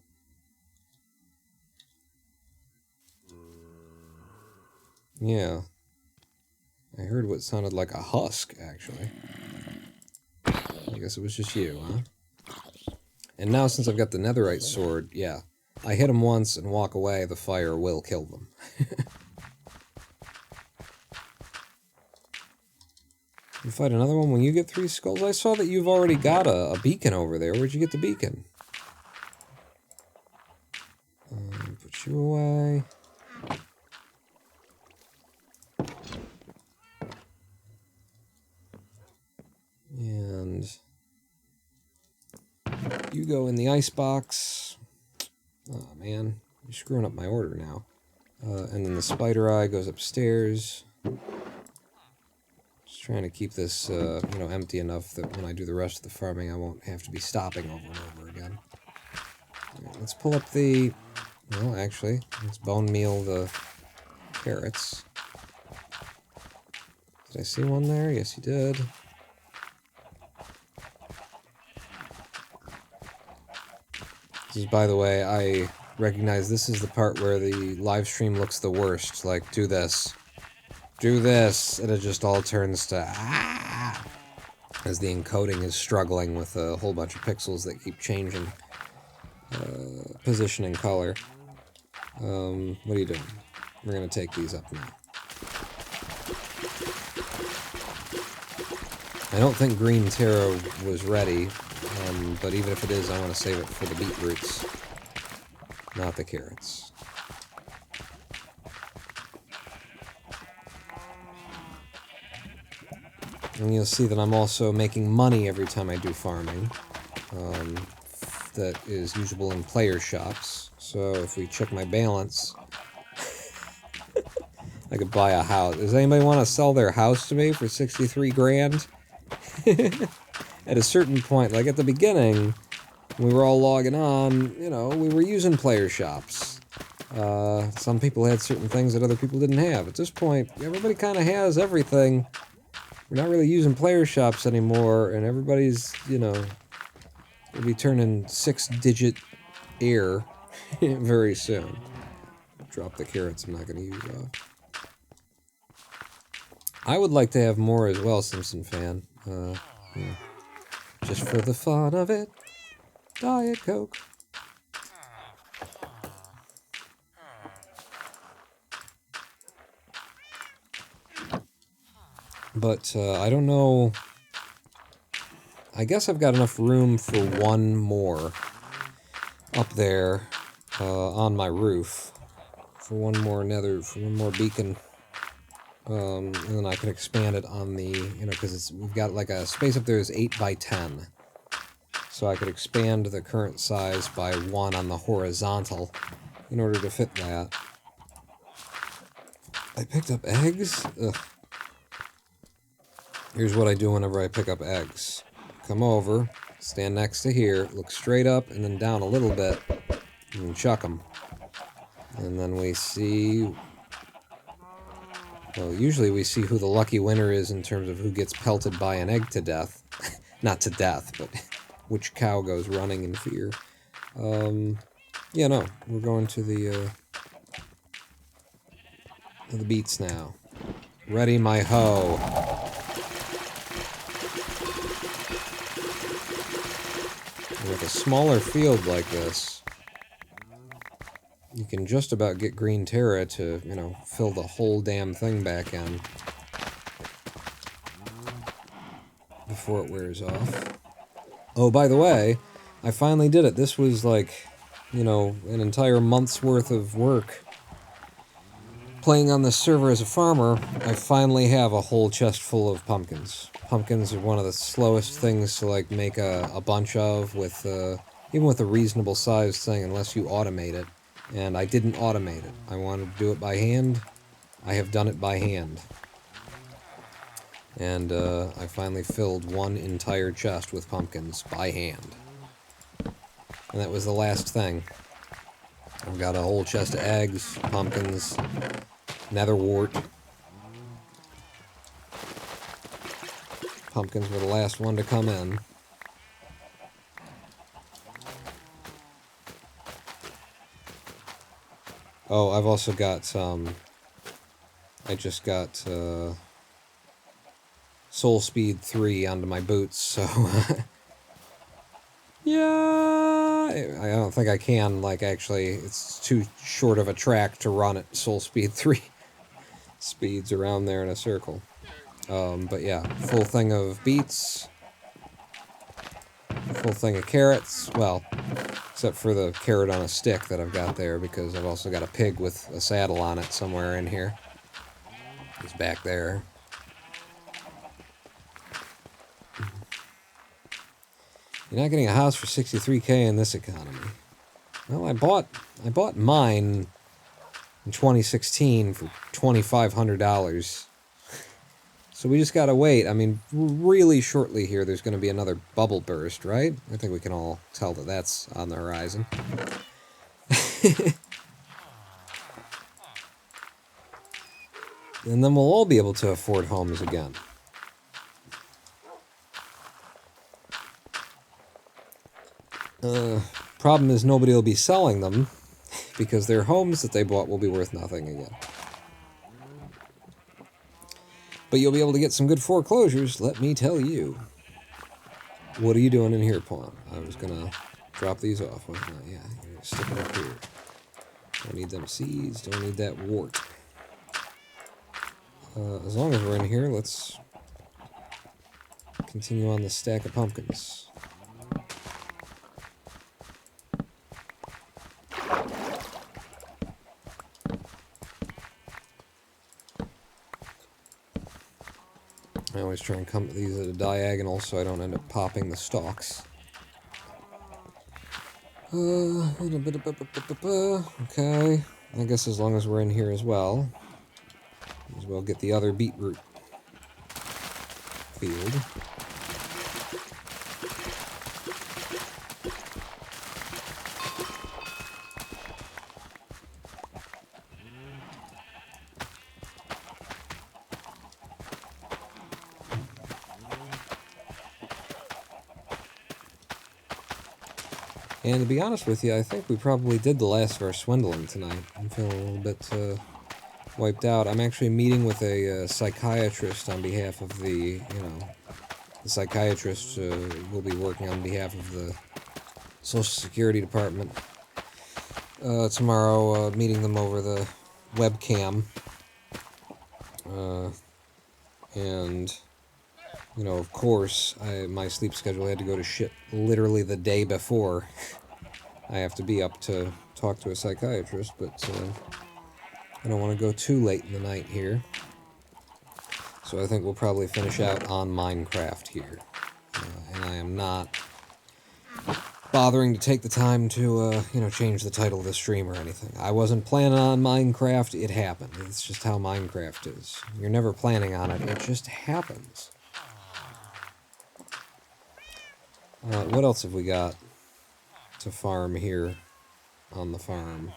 A: Yeah. I heard what sounded like a husk, actually. I guess it was just you, huh? And now, since I've got the netherite sword, yeah. I hit them once and walk away, the fire will kill them. You fight another one when you get 3 skulls? I saw that you've already got a beacon over there. Where'd you get the beacon? Put you away. And you go in the icebox. Oh man, you're screwing up my order now. And then the spider eye goes upstairs. Just trying to keep this, you know, empty enough that when I do the rest of the farming, I won't have to be stopping over and over again. Right, let's pull up the... Well, actually, let's bone meal the carrots. Did I see one there? Yes, you did. This is, by the way, I recognize this is the part where the live stream looks the worst. Like, do this. Do this. And it just all turns to ah! As the encoding is struggling with a whole bunch of pixels that keep changing position and color. What are you doing? We're going to take these up now. I don't think green taro was ready, but even if it is, I want to save it for the beetroots, not the carrots. And you'll see that I'm also making money every time I do farming. That is usable in player shops. So if we check my balance, I could buy a house. Does anybody want to sell their house to me for 63 grand? At a certain point, like at the beginning, we were all logging on, you know, we were using player shops. Some people had certain things that other people didn't have. At this point, everybody kind of has everything. We're not really using player shops anymore, and everybody's, you know, will be turning 6-digit air very soon. Drop the carrots I'm not going to use off. I would like to have more as well, Simpson fan. Yeah. Just for the fun of it. Diet Coke. But, I don't know... I guess I've got enough room for one more up there on my roof. For one more beacon. And then I can expand it on the, you know, because we've got like a space up there is 8 by 10. So I could expand the current size by 1 on the horizontal in order to fit that. I picked up eggs? Ugh. Here's what I do whenever I pick up eggs. Come over, stand next to here, look straight up and then down a little bit, and chuck them. And then we see... Well, usually we see who the lucky winner is in terms of who gets pelted by an egg to death. Not to death, but which cow goes running in fear. Yeah, no, we're going to the beets now. Ready my hoe. With a smaller field like this, you can just about get green Terra to, you know, fill the whole damn thing back in before it wears off. Oh, by the way, I finally did it. This was like, you know, an entire month's worth of work playing on this server as a farmer. I finally have a whole chest full of pumpkins. Pumpkins are one of the slowest things to, like, make a bunch of with, even with a reasonable sized thing, unless you automate it. And I didn't automate it. I wanted to do it by hand. I have done it by hand. And, I finally filled one entire chest with pumpkins by hand. And that was the last thing. I've got a whole chest of eggs, pumpkins, nether wart, Pumpkins were the last one to come in. Oh, I've also got, I just got, Soul Speed 3 onto my boots, so, yeah, I don't think I can, like, actually, it's too short of a track to run at Soul Speed 3 speeds around there in a circle. But yeah, full thing of beets, full thing of carrots, well, except for the carrot on a stick that I've got there, because I've also got a pig with a saddle on it somewhere in here. He's back there. You're not getting a house for $63K in this economy. Well, I bought mine in 2016 for $2,500. So we just gotta wait. I mean, really shortly here, there's gonna be another bubble burst, right? I think we can all tell that that's on the horizon. And then we'll all be able to afford homes again. Problem is nobody will be selling them, because their homes that they bought will be worth nothing again. But you'll be able to get some good foreclosures, let me tell you. What are you doing in here, Pawn? I was gonna drop these off. Why not? Yeah, you're gonna stick it up here. Don't need them seeds, don't need that wart. As long as we're in here, let's continue on this stack of pumpkins. I always try and come to these at a diagonal so I don't end up popping the stalks. Okay, I guess as long as we're in here as well, as well get the other beetroot field. And to be honest with you, I think we probably did the last of our swindling tonight. I'm feeling a little bit wiped out. I'm actually meeting with a psychiatrist on behalf of the psychiatrist will be working on behalf of the Social Security Department tomorrow, meeting them over the webcam. And, you know, of course, my sleep schedule had to go to shit literally the day before. I have to be up to talk to a psychiatrist, but I don't want to go too late in the night here. So I think we'll probably finish out on Minecraft here. And I am not bothering to take the time to, change the title of the stream or anything. I wasn't planning on Minecraft, it happened. It's just how Minecraft is. You're never planning on it, it just happens. What else have we got to farm here on the farm?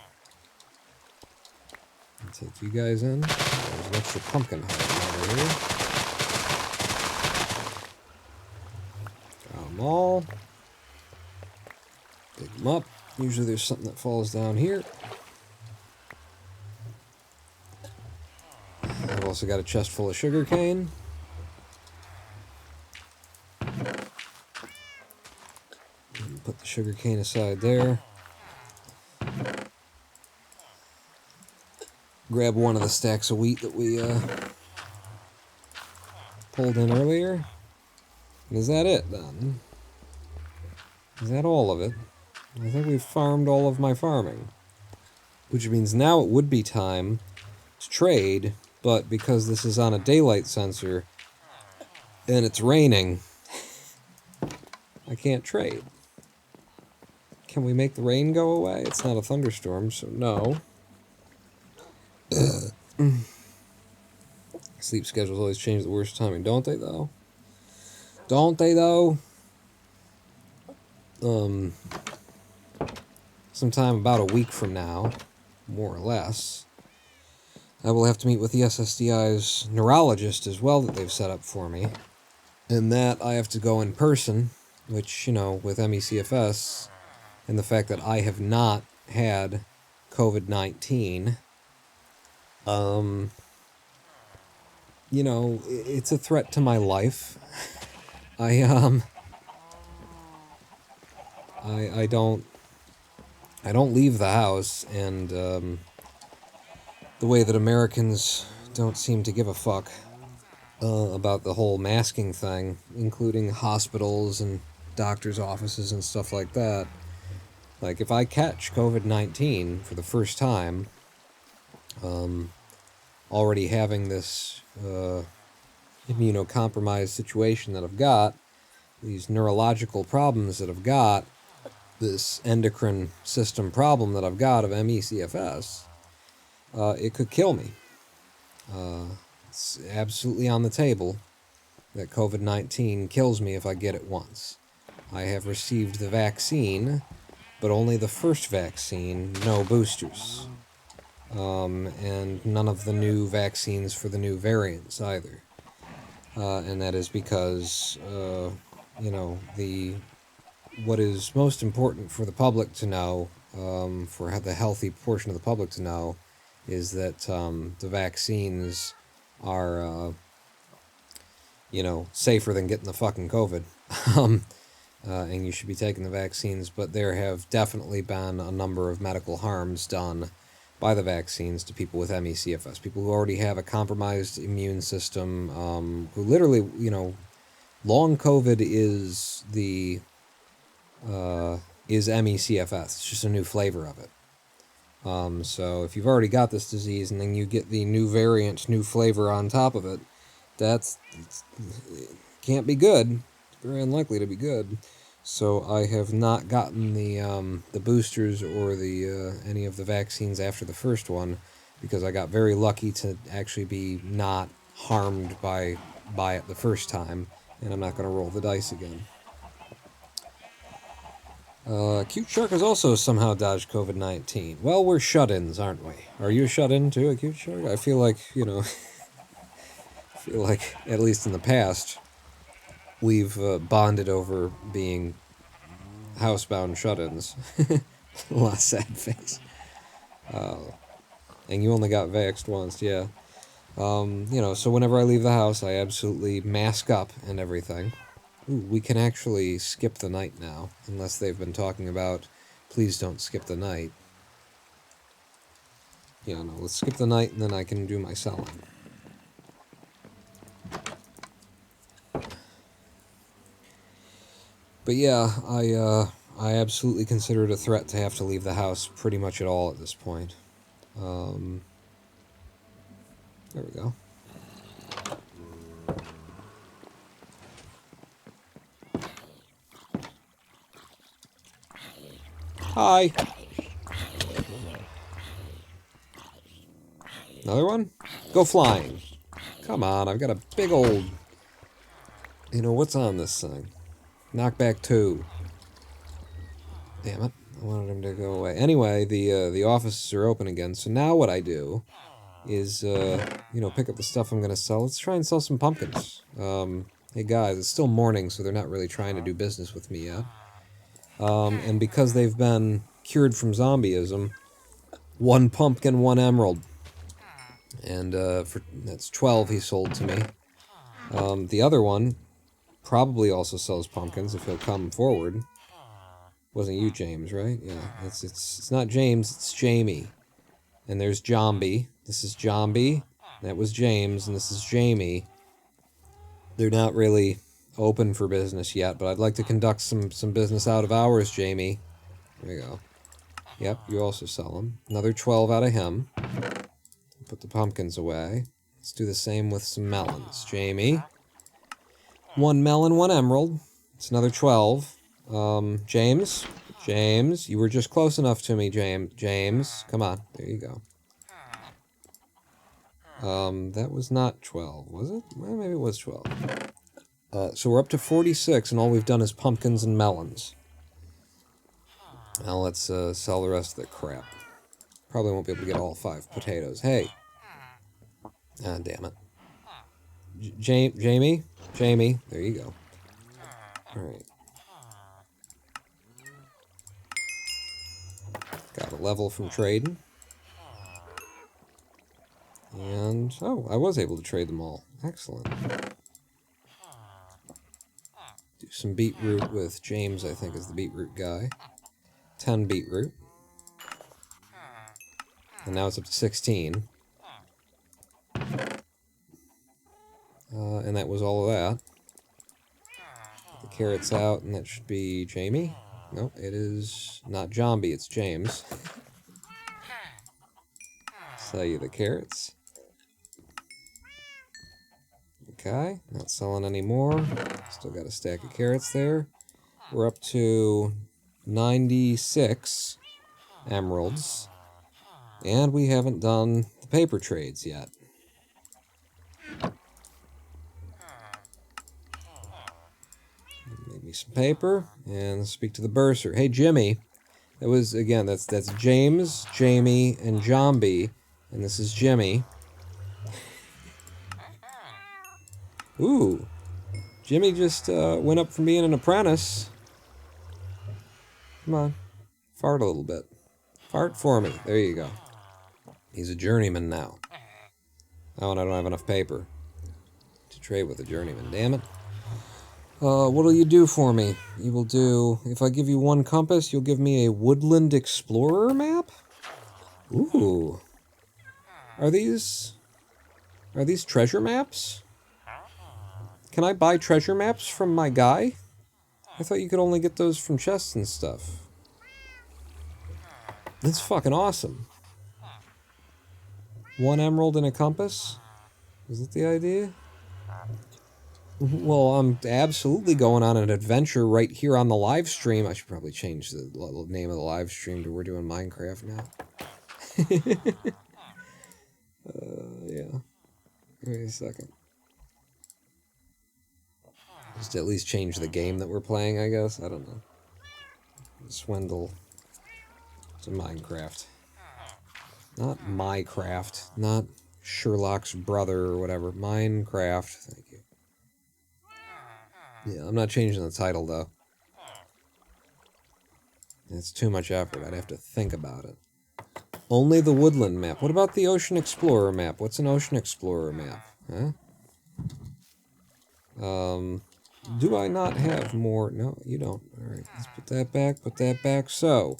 A: I'll take you guys in. There's an extra pumpkin heart over here. Got them all. Pick them up. Usually there's something that falls down here. I've also got a chest full of sugarcane. Put the sugarcane aside there. Grab one of the stacks of wheat that we pulled in earlier. And is that it then? Is that all of it? I think we've farmed all of my farming. Which means now it would be time to trade, but because this is on a daylight sensor and it's raining, I can't trade. Can we make the rain go away? It's not a thunderstorm, so no. Sleep schedules always change the worst timing, don't they, though? Don't they, though? Sometime about a week from now, more or less, I will have to meet with the SSDI's neurologist as well that they've set up for me. And that I have to go in person, which, you know, with MECFS, and the fact that I have not had COVID-19, you know, it's a threat to my life. I don't leave the house, and the way that Americans don't seem to give a fuck about the whole masking thing, including hospitals and doctors' offices and stuff like that. Like, if I catch COVID-19 for the first time, already having this immunocompromised situation that I've got, these neurological problems that I've got, this endocrine system problem that I've got of MECFS, it could kill me. It's absolutely on the table that COVID-19 kills me if I get it once. I have received the vaccine, but only the first vaccine, no boosters. And none of the new vaccines for the new variants either. And that is because, you know, what is most important for the public to know, for the healthy portion of the public to know, is that the vaccines are, you know, safer than getting the fucking COVID. And you should be taking the vaccines, but there have definitely been a number of medical harms done by the vaccines to people with MECFS, people who already have a compromised immune system, who literally, you know, long COVID is MECFS. It's just a new flavor of it. So if you've already got this disease and then you get the new variant, new flavor on top of it, it can't be good. It's very unlikely to be good. So I have not gotten the boosters or the any of the vaccines after the first one, because I got very lucky to actually be not harmed by it the first time, and I'm not going to roll the dice again. Cute Shark has also somehow dodged COVID-19. Well, we're shut-ins, aren't we? Are you shut-in too, a Cute Shark? I feel like, you know, at least in the past, we've bonded over being housebound shut-ins. A lot of sad face. And you only got vaxxed once, yeah. You know, so whenever I leave the house, I absolutely mask up and everything. Ooh, we can actually skip the night now, unless they've been talking about, please don't skip the night. Yeah, no, let's skip the night and then I can do my selling. But yeah, I absolutely consider it a threat to have to leave the house pretty much at all at this point. There we go. Hi! Another one? Go flying. Come on, I've got a big old... You know, what's on this thing? Knockback 2. Damn it. I wanted him to go away. Anyway, the offices are open again, so now what I do is, you know, pick up the stuff I'm going to sell. Let's try and sell some pumpkins. Hey guys, it's still morning, so they're not really trying to do business with me yet. And because they've been cured from zombieism, 1 pumpkin, 1 emerald. And that's 12 he sold to me. The other one probably also sells pumpkins if he'll come forward. Wasn't you, James, right? Yeah, it's not James, it's Jamie. And there's Jambi. This is Jambi. That was James, and this is Jamie. They're not really open for business yet, but I'd like to conduct some business out of hours, Jamie. There you go. Yep, you also sell them. Another 12 out of him. Put the pumpkins away. Let's do the same with some melons. Jamie. 1 melon, 1 emerald. It's another 12. James. James, you were just close enough to me, James. Come on. There you go. That was not 12, was it? Well, maybe it was 12. So we're up to 46, and all we've done is pumpkins and melons. Now let's sell the rest of the crap. Probably won't be able to get all 5 potatoes. Hey! Ah, damn it. Jamie? Jamie, there you go. Alright. Got a level from trading. And, oh, I was able to trade them all. Excellent. Do some beetroot with James, I think, is the beetroot guy. 10 beetroot. And now it's up to 16. And that was all of that. The carrots out, and that should be Jamie. Nope, it is not Zombie, it's James. Sell you the carrots. Okay, not selling any more. Still got a stack of carrots there. We're up to 96 emeralds. And we haven't done the paper trades yet. Make me some paper and speak to the bursar. Hey, Jimmy. That was, again, that's James, Jamie, and Zombie. And this is Jimmy. Ooh. Jimmy just went up from being an apprentice. Come on. Fart a little bit. Fart for me. There you go. He's a journeyman now. Oh, and I don't have enough paper to trade with a journeyman. Damn it. What'll you do for me? You will do... If I give you one compass, you'll give me a woodland explorer map? Ooh. Are these treasure maps? Can I buy treasure maps from my guy? I thought you could only get those from chests and stuff. That's fucking awesome. 1 emerald and a compass? Is that the idea? Well, I'm absolutely going on an adventure right here on the live stream. I should probably change the name of the live stream to We're Doing Minecraft now. Yeah. Wait a second. Just at least change the game that we're playing, I guess. I don't know. Swindle to Minecraft. Not Mycraft. Not Sherlock's brother or whatever. Minecraft. Thank you. Yeah, I'm not changing the title, though. It's too much effort. I'd have to think about it. Only the woodland map. What about the Ocean Explorer map? What's an Ocean Explorer map? Huh? Do I not have more? No, you don't. Alright, let's put that back, put that back. So,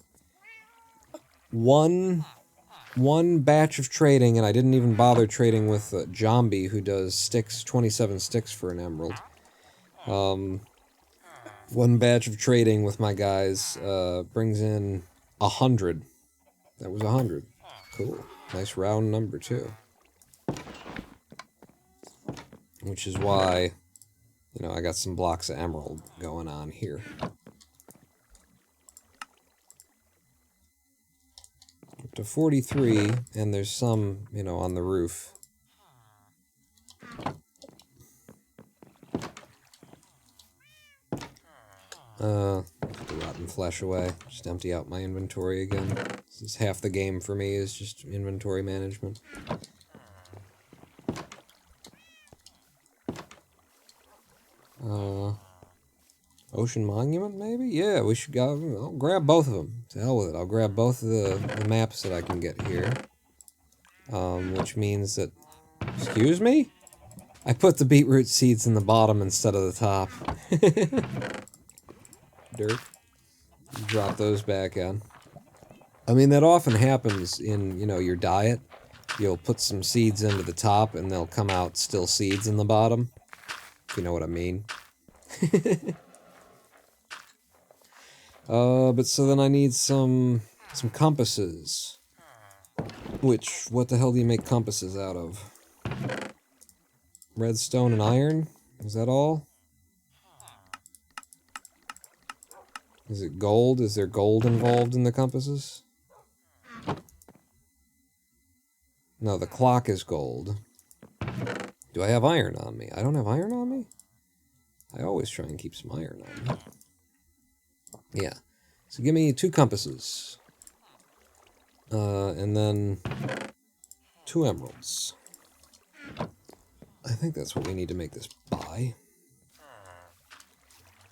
A: one batch of trading, and I didn't even bother trading with Zombie, who does sticks, 27 sticks for an emerald. One batch of trading with my guys brings in 100. That was 100. Cool. Nice round number, too. Which is why, you know, I got some blocks of emerald going on here. Up to 43, and there's some, you know, on the roof. Put the rotten flesh away. Just empty out my inventory again. This is half the game for me, is just inventory management. Ocean Monument, maybe? Yeah, we should go. I'll grab both of them. To hell with it. I'll grab both of the maps that I can get here. Which means that... Excuse me? I put the beetroot seeds in the bottom instead of the top. Dirt. Drop those back in. I mean, that often happens in, you know, your diet. You'll put some seeds into the top, and they'll come out still seeds in the bottom. If you know what I mean. But so then I need some compasses. Which, what the hell do you make compasses out of? Redstone and iron? Is that all? Is it gold? Is there gold involved in the compasses? No, the clock is gold. Do I have iron on me? I don't have iron on me? I always try and keep some iron on me. Yeah. So give me 2 compasses. And then 2 emeralds. I think that's what we need to make this by.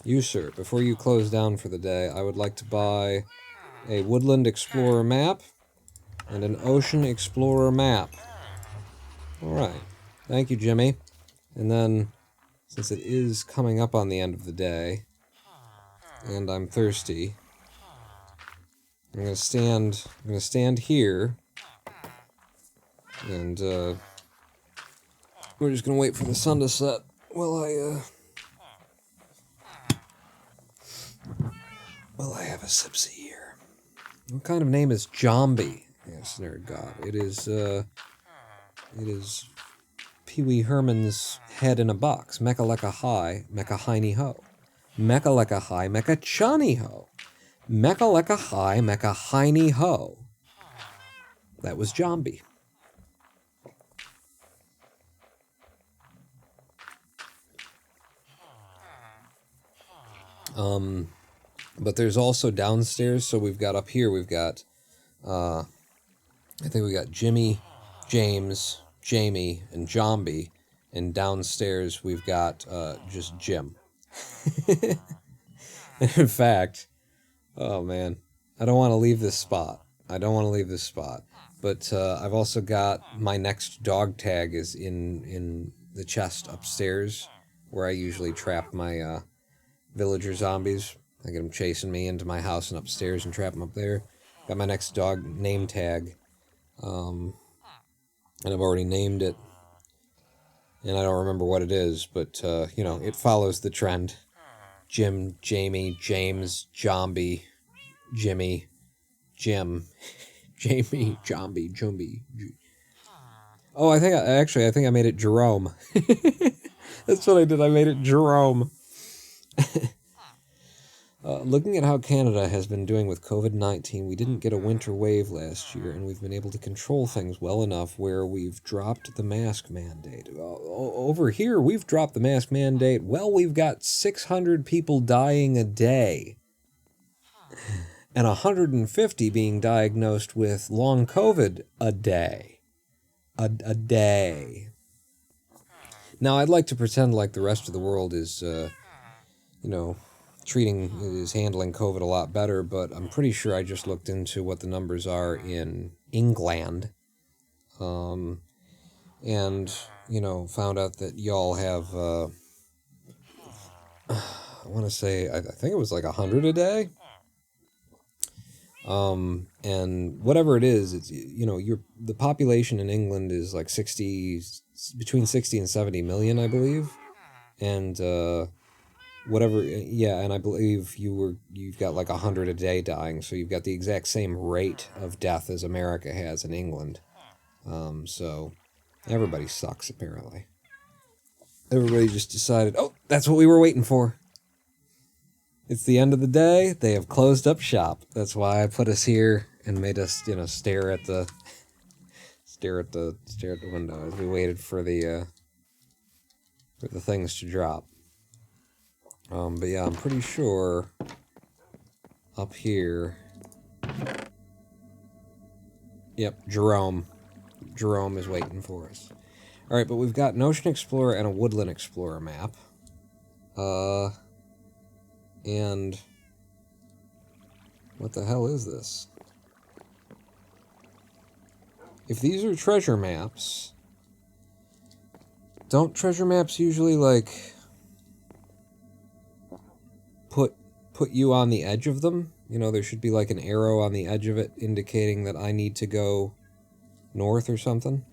A: You, sir, before you close down for the day, I would like to buy a Woodland Explorer map and an Ocean Explorer map. Alright. Thank you, Jimmy. And then, since it is coming up on the end of the day, and I'm thirsty, I'm gonna stand here, and, we're just gonna wait for the sun to set while I have a sipsy here. What kind of name is Zombie? Yes, nerd god. It is Pee Wee Herman's head in a box. Mecca lecca high, mecca hiney ho. Mecca lecca high, mecca chunny ho. Mecca lecca high, mecca hiney ho. That was Zombie. But there's also downstairs, so we've got up here, we've got, I think we got Jimmy, James, Jamie, and Zombie, and downstairs we've got, just Jim. In fact, oh man, I don't want to leave this spot. But, I've also got my next dog tag is in the chest upstairs, where I usually trap my, villager zombies. I get them chasing me into my house and upstairs and trap them up there. Got my next dog name tag. And I've already named it. And I don't remember what it is, but, you know, it follows the trend. Jim, Jamie, James, Zombie, Jimmy, Jim, Jamie, Zombie, Jumby. Oh, I think I made it Jerome. That's what I did. I made it Jerome. Looking at how Canada has been doing with COVID-19, we didn't get a winter wave last year, and we've been able to control things well enough where we've dropped the mask mandate. Over here, we've dropped the mask mandate. Well, we've got 600 people dying a day, and 150 being diagnosed with long COVID a day. A day. Now, I'd like to pretend like the rest of the world is, you know, handling COVID a lot better, but I'm pretty sure I just looked into what the numbers are in England, and, you know, found out that y'all have, I want to say, I think it was like 100 a day, and whatever it is, it's, you know, the population in England is like between 60 and 70 million, I believe, and, whatever, yeah, and I believe you've got like 100 a day dying, so you've got the exact same rate of death as America has in England. So everybody sucks, apparently. Everybody just decided, oh, that's what we were waiting for. It's the end of the day, they have closed up shop. That's why I put us here and made us, you know, stare at the window as we waited for the things to drop. But yeah, I'm pretty sure up here. Yep, Jerome. Jerome is waiting for us. Alright, but we've got an Ocean Explorer and a Woodland Explorer map. And what the hell is this? If these are treasure maps, don't treasure maps usually, like, put you on the edge of them? You know, there should be like an arrow on the edge of it indicating that I need to go north or something.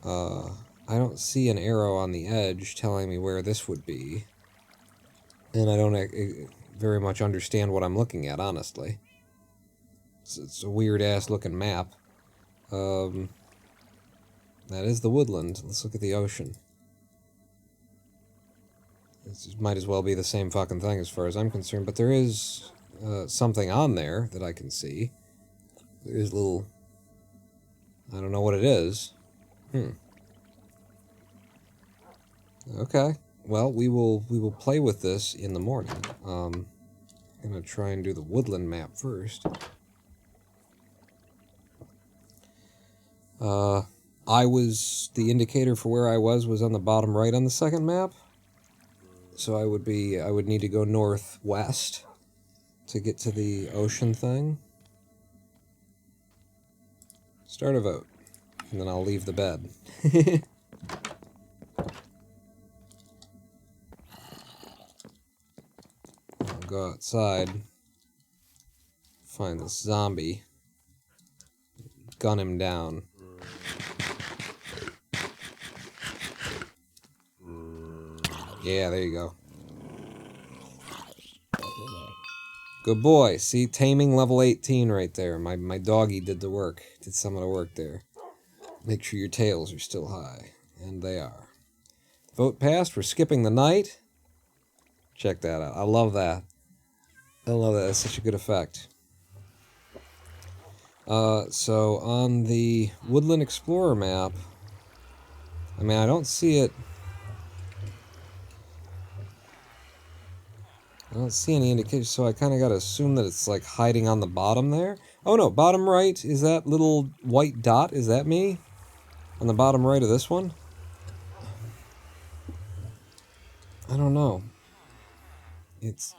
A: I don't see an arrow on the edge telling me where this would be. And I don't very much understand what I'm looking at, honestly. It's a weird-ass looking map. That is the woodland. Let's look at the ocean. This might as well be the same fucking thing as far as I'm concerned, but there is something on there that I can see. There is a little... I don't know what it is. Okay. Well, we will play with this in the morning. I'm gonna try and do the woodland map first. The indicator for where I was on the bottom right on the second map. so I would need to go northwest to get to the ocean thing. Start a vote, and then I'll leave the bed. I'll go outside, find this zombie, gun him down. Yeah, there you go. Good boy. See, taming level 18 right there. My doggy did the work. Did some of the work there. Make sure your tails are still high. And they are. Vote passed. We're skipping the night. Check that out. I love that. I love that. That's such a good effect. So on the Woodland Explorer map, I mean, I don't see it. I don't see any indication, so I kind of got to assume that it's like hiding on the bottom there. Oh no, bottom right, is that little white dot? Is that me? On the bottom right of this one? I don't know. It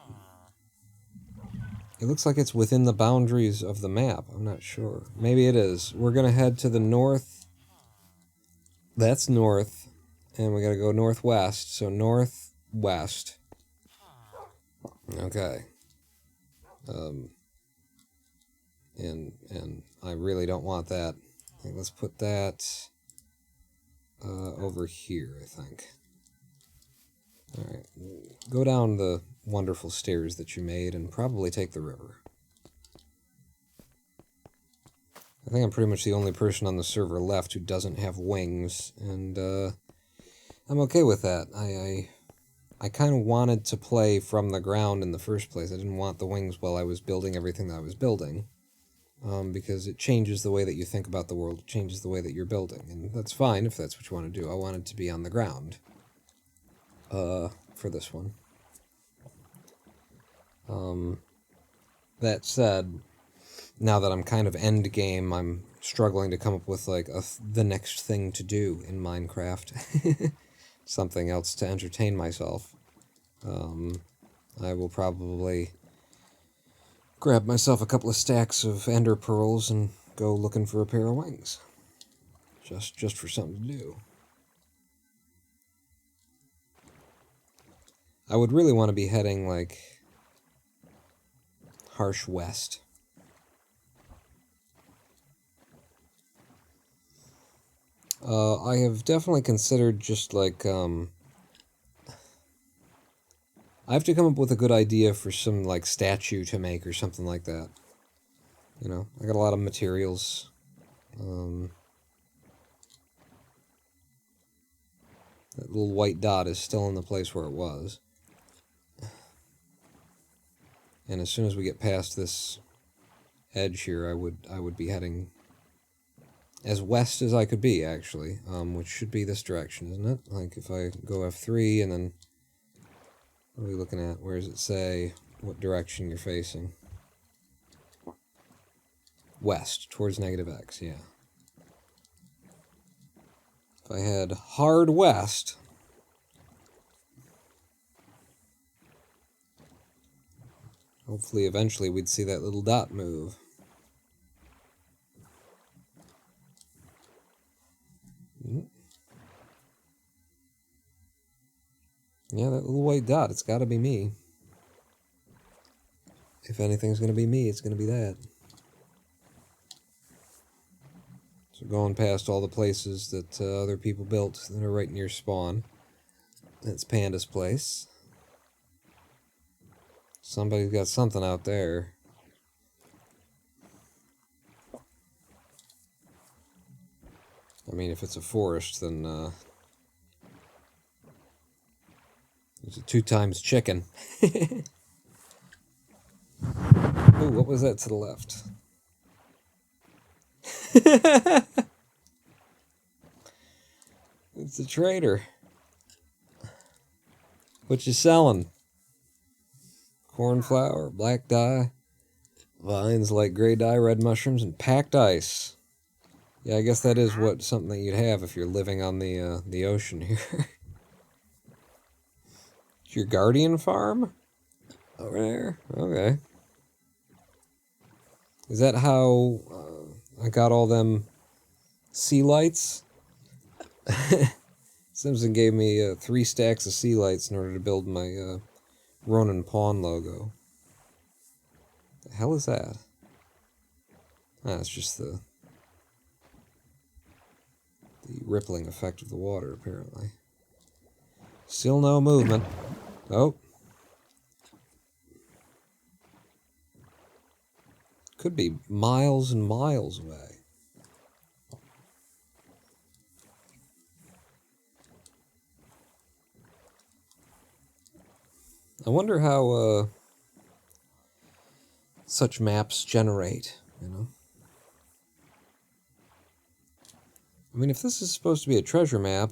A: looks like it's within the boundaries of the map. I'm not sure. Maybe it is. We're going to head to the north. That's north. And we got to go northwest. So northwest. Okay. And I really don't want that. Okay, let's put that over here, I think. Alright. Go down the wonderful stairs that you made and probably take the river. I think I'm pretty much the only person on the server left who doesn't have wings, and I'm okay with that. I kind of wanted to play from the ground in the first place. I didn't want the wings while I was building everything that I was building. Because it changes the way that you think about the world. It changes the way that you're building. And that's fine if that's what you want to do. I wanted to be on the ground. For this one. That said, now that I'm kind of end game, I'm struggling to come up with like the next thing to do in Minecraft. Something else to entertain myself. I will probably grab myself a couple of stacks of ender pearls and go looking for a pair of wings. Just for something to do. I would really want to be heading like harsh west. I have definitely considered just like, I have to come up with a good idea for some, like, statue to make or something like that. You know, I got a lot of materials. That little white dot is still in the place where it was. And as soon as we get past this edge here, I would be heading as west as I could be, actually, which should be this direction, isn't it? Like, if I go F3 and then... What are we looking at? Where does it say what direction you're facing? West, towards -X, yeah. If I head hard west... Hopefully, eventually, we'd see that little dot move. Yeah, that little white dot, it's gotta be me. If anything's gonna be me, it's gonna be that. So going past all the places that other people built that are right near spawn. That's Panda's place. Somebody's got something out there. I mean, if it's a forest, then, it's a 2 times chicken. Ooh, what was that to the left? It's a trader. What you selling? Cornflower, black dye, vines, light gray dye, red mushrooms, and packed ice. Yeah, I guess that is something that you'd have if you're living on the ocean here. It's your guardian farm? Over there? Okay. Is that how I got all them sea lights? Simpson gave me 3 stacks of sea lights in order to build my Ronin Pawn logo. The hell is that? Ah, it's just the rippling effect of the water, apparently. Still no movement. Oh. Could be miles and miles away. I wonder how such maps generate, you know? I mean, if this is supposed to be a treasure map,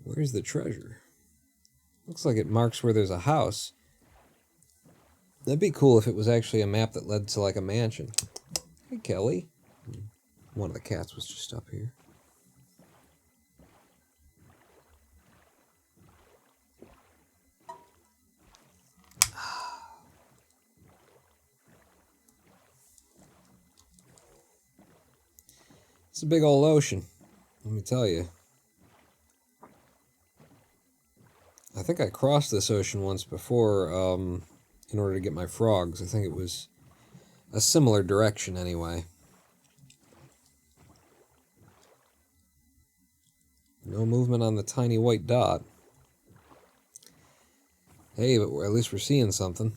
A: where's the treasure? Looks like it marks where there's a house. That'd be cool if it was actually a map that led to, like, a mansion. Hey, Kelly. One of the cats was just up here. It's a big old ocean, let me tell you. I think I crossed this ocean once before in order to get my frogs. I think it was a similar direction anyway. No movement on the tiny white dot. Hey, but at least we're seeing something.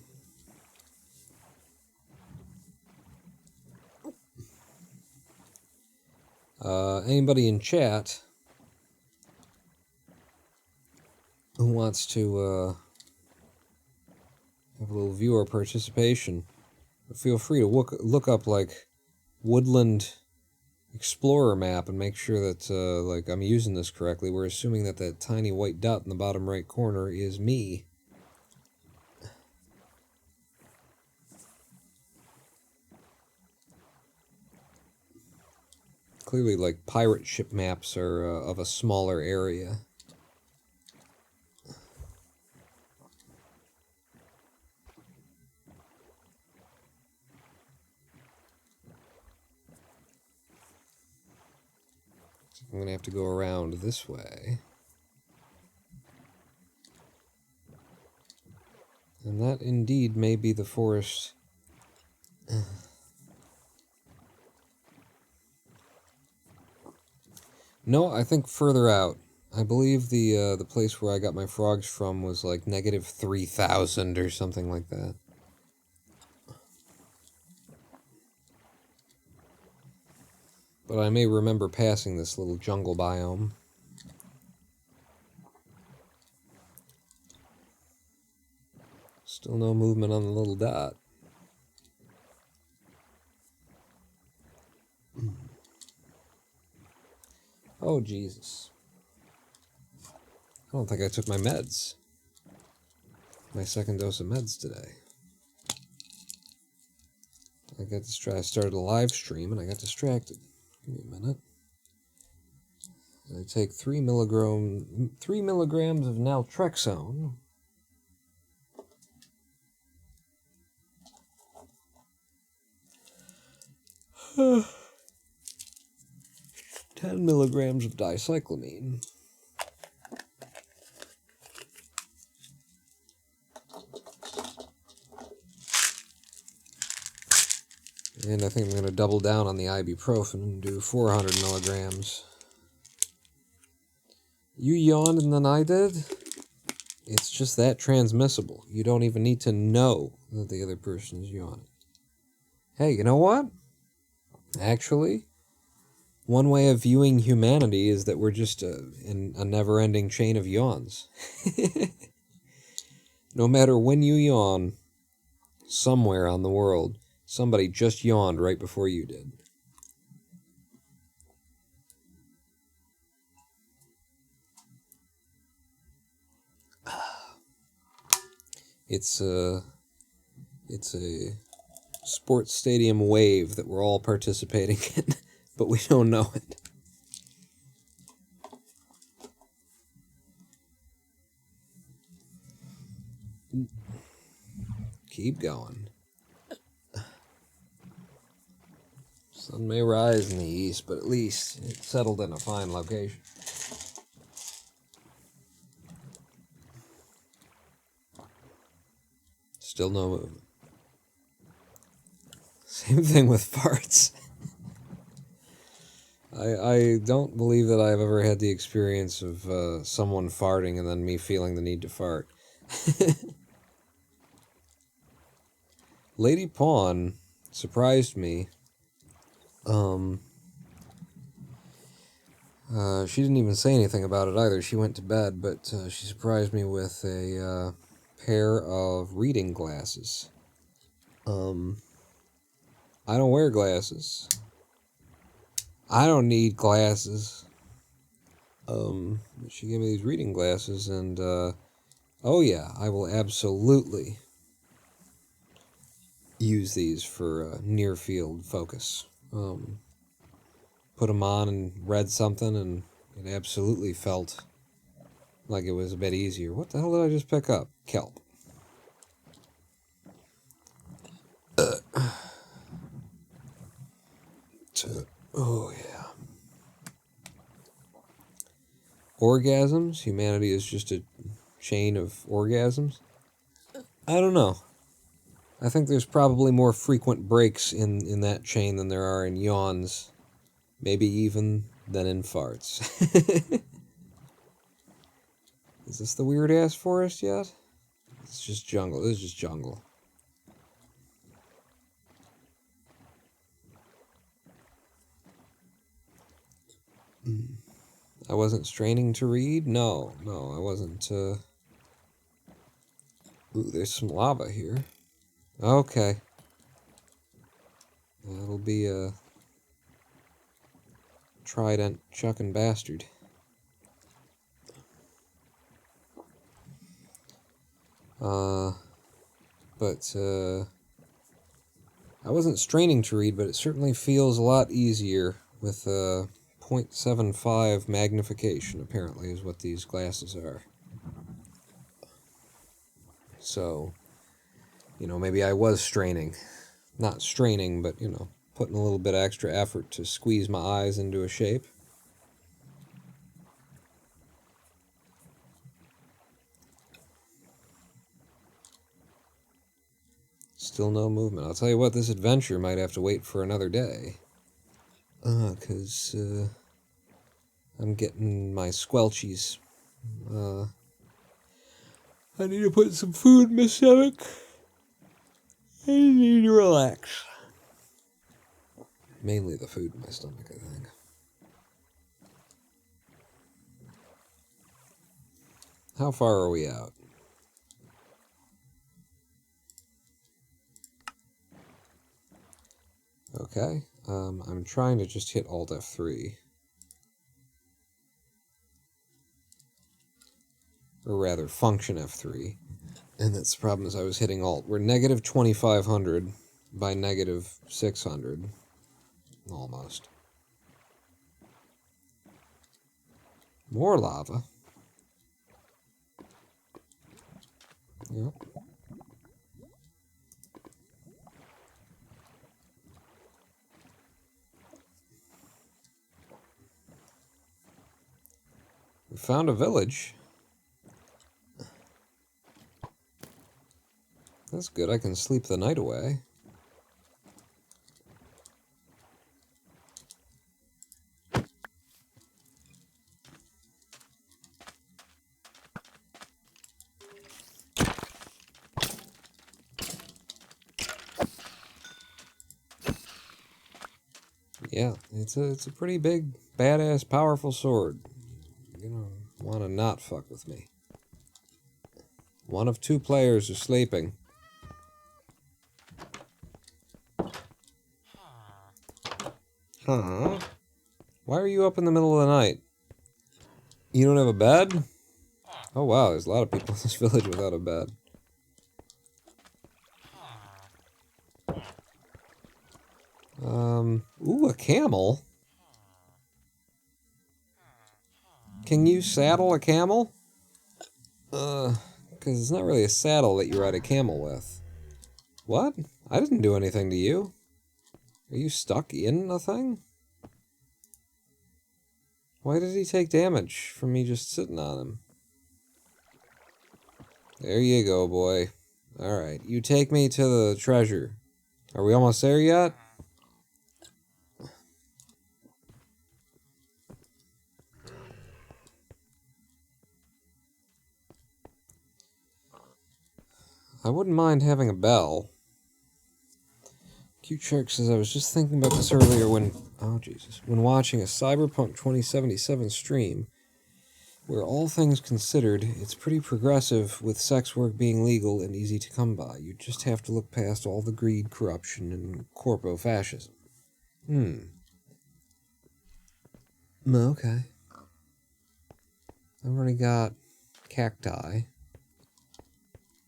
A: Anybody in chat who wants to have a little viewer participation, feel free to look up, like, Woodland Explorer map and make sure that, like, I'm using this correctly. We're assuming that that tiny white dot in the bottom right corner is me. Clearly, like, pirate ship maps are of a smaller area. So I'm going to have to go around this way. And that indeed may be the forest. No, I think further out. I believe the place where I got my frogs from was like negative 3,000 or something like that. But I may remember passing this little jungle biome. Still no movement on the little dot. Oh, Jesus. I don't think I took my meds. My second dose of meds today. I got distracted. I started a live stream and I got distracted. Give me a minute. I take 3 milligrams of naltrexone. Uh, 10 milligrams of dicyclamine. And I think I'm going to double down on the ibuprofen and do 400 milligrams. You yawned and then I did? It's just that transmissible. You don't even need to know that the other person is yawning. Hey, you know what? Actually, one way of viewing humanity is that we're just in a never-ending chain of yawns. No matter when you yawn, somewhere on the world, somebody just yawned right before you did. It's a sports stadium wave that we're all participating in, but we don't know it. Keep going. Sun may rise in the east, but at least it settled in a fine location. Still no movement. Same thing with farts. I don't believe that I've ever had the experience of someone farting and then me feeling the need to fart. Lady Pawn surprised me. She didn't even say anything about it either. She went to bed, but she surprised me with a pair of reading glasses. I don't wear glasses. I don't need glasses. She gave me these reading glasses, and oh yeah, I will absolutely use these for near field focus. Put them on and read something, and it absolutely felt like it was a bit easier. What the hell did I just pick up? Kelp. Oh, yeah. Orgasms? Humanity is just a chain of orgasms? I don't know. I think there's probably more frequent breaks in that chain than there are in yawns. Maybe even than in farts. Is this the weird-ass forest yet? It's just jungle. This is just jungle. I wasn't straining to read? No, I wasn't, Ooh, there's some lava here. Okay. That'll be a trident chucking bastard. I wasn't straining to read, but it certainly feels a lot easier with 0.75 magnification, apparently, is what these glasses are. So, you know, maybe I was straining. Not straining, but, you know, putting a little bit of extra effort to squeeze my eyes into a shape. Still no movement. I'll tell you what, this adventure might have to wait for another day. 'Cause I'm getting my squelchies. I need to put some food in my stomach. I need to relax. Mainly the food in my stomach, I think. How far are we out? Okay, I'm trying to just hit Alt F3. Or rather, Function F3. And that's the problem, is I was hitting Alt. We're negative 2500 by negative 600. Almost. More lava. Yep. We found a village. That's good, I can sleep the night away. Yeah, it's a pretty big, badass, powerful sword. You're gonna want to not fuck with me. One of two players is sleeping. Huh? Why are you up in the middle of the night? You don't have a bed? Oh wow, there's a lot of people in this village without a bed. Ooh, a camel? Can you saddle a camel? Can Because it's not really a saddle that you ride a camel with. What? I didn't do anything to you. Are you stuck in a thing? Why did he take damage from me just sitting on him? There you go, boy. Alright, you take me to the treasure. Are we almost there yet? I wouldn't mind having a bell. Cute Shark says, I was just thinking about this earlier when... Oh, Jesus. When watching a Cyberpunk 2077 stream, where all things considered, it's pretty progressive with sex work being legal and easy to come by. You just have to look past all the greed, corruption, and corpo-fascism. Okay. I've already got cacti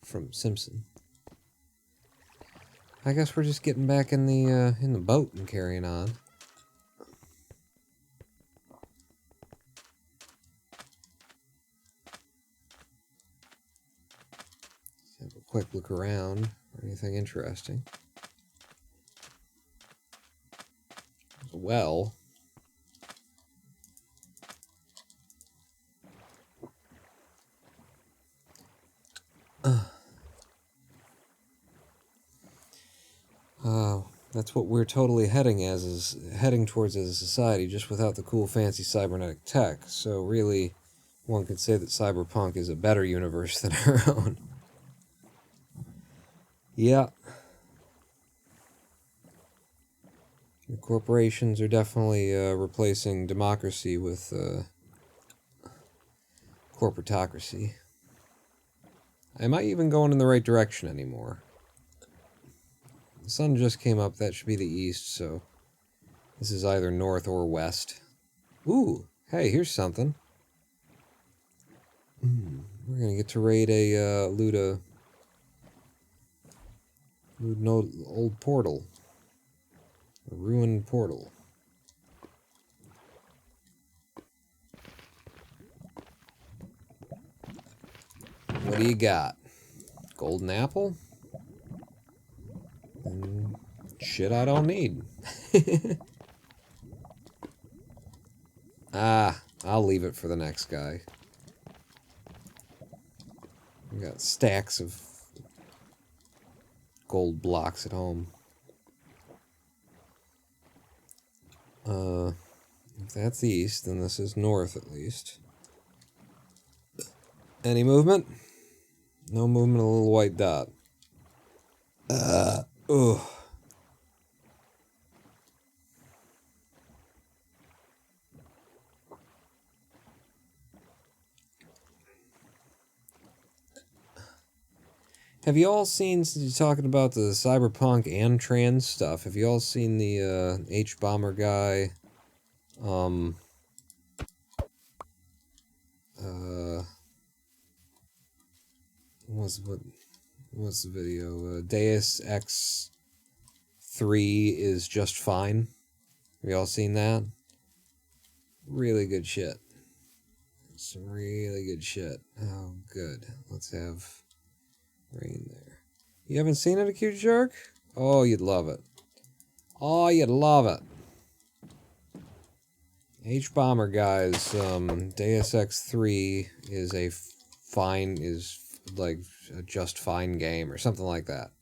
A: from Simpson. I guess we're just getting back in the boat and carrying on. Have a quick look around for anything interesting. There's a well. That's what we're totally heading towards as a society, just without the cool fancy cybernetic tech. So really, one could say that cyberpunk is a better universe than our own. Yeah. The corporations are definitely replacing democracy with corporatocracy. Am I even going in the right direction anymore? The sun just came up, that should be the east, so this is either north or west. Ooh, hey, here's something. We're gonna get to raid a loot an old portal. A ruined portal. What do you got? Golden apple? Shit I don't need. I'll leave it for the next guy. We got stacks of gold blocks at home. If that's east, then this is north at least. Any movement? No movement, a little white dot. Ugh. Have you all seen, since you're talking about the cyberpunk and trans stuff, have you all seen the H-Bomber guy, what's the video? Deus Ex 3 is just fine. Have you all seen that? Really good shit. Some really good shit. Oh, good. Let's have rain there. You haven't seen it, a cute shark? Oh, you'd love it. Oh, you'd love it. H-Bomber guys, Deus Ex 3 is like a just fine game or something like that.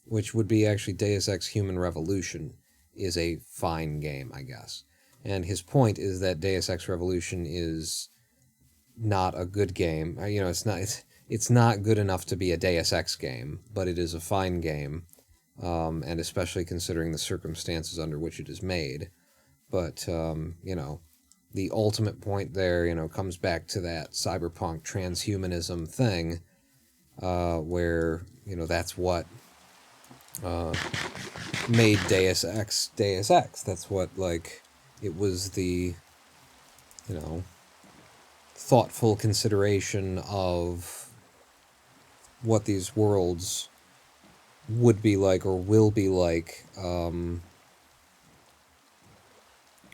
A: Which would be actually Deus Ex Human Revolution is a fine game, I guess. And his point is that Deus Ex Revolution is not a good game. You know, it's not good enough to be a Deus Ex game, but it is a fine game, and especially considering the circumstances under which it is made. But, you know, the ultimate point there, you know, comes back to that cyberpunk transhumanism thing, where, you know, that's what made Deus Ex Deus Ex. That's what, like, it was the, you know, thoughtful consideration of what these worlds would be like or will be like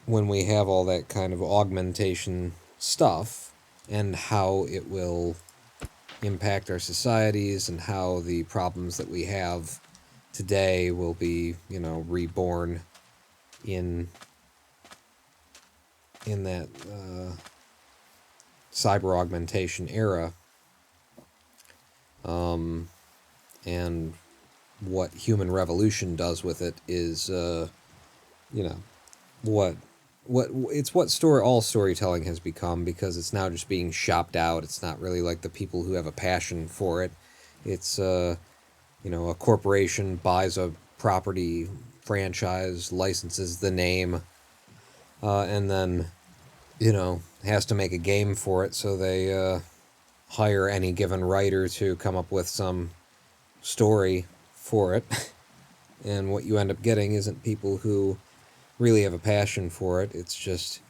A: when we have all that kind of augmentation stuff and how it will impact our societies, and how the problems that we have today will be, reborn in that cyber augmentation era, and what human revolution does with it is, what all storytelling has become, because it's now just being shopped out. It's not really like the people who have a passion for it. It's a corporation buys a property franchise, licenses the name, and then has to make a game for it, so they hire any given writer to come up with some story for it. And what you end up getting isn't people who really have a passion for it. It's just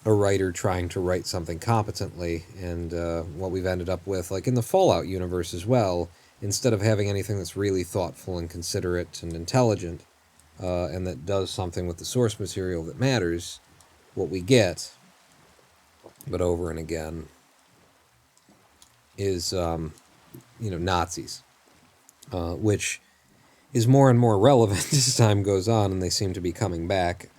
A: a writer trying to write something competently. And what we've ended up with, like in the Fallout universe as well, instead of having anything that's really thoughtful and considerate and intelligent, and that does something with the source material that matters, what we get, but over and again, is Nazis, which is more and more relevant as time goes on, and they seem to be coming back.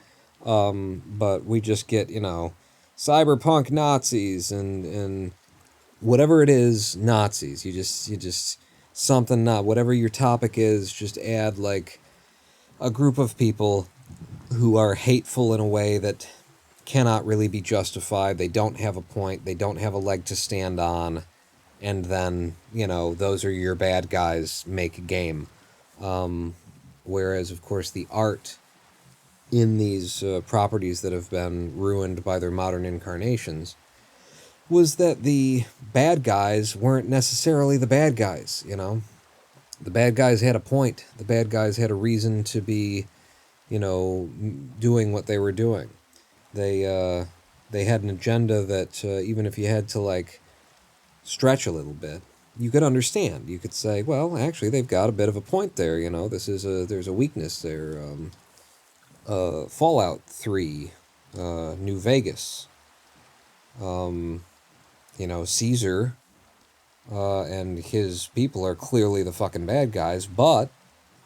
A: But we just get, cyberpunk Nazis and whatever it is, Nazis. You just something, whatever your topic is, just add like a group of people who are hateful in a way that cannot really be justified. They don't have a point. They don't have a leg to stand on. And then, those are your bad guys. Make a game. Whereas, of course, the art in these properties that have been ruined by their modern incarnations was that the bad guys weren't necessarily the bad guys, The bad guys had a point. The bad guys had a reason to be, doing what they were doing. They had an agenda that even if you had to, like, stretch a little bit, you could understand. You could say, well, actually, they've got a bit of a point there, there's a weakness there. Fallout 3, New Vegas, Caesar, and his people are clearly the fucking bad guys, but,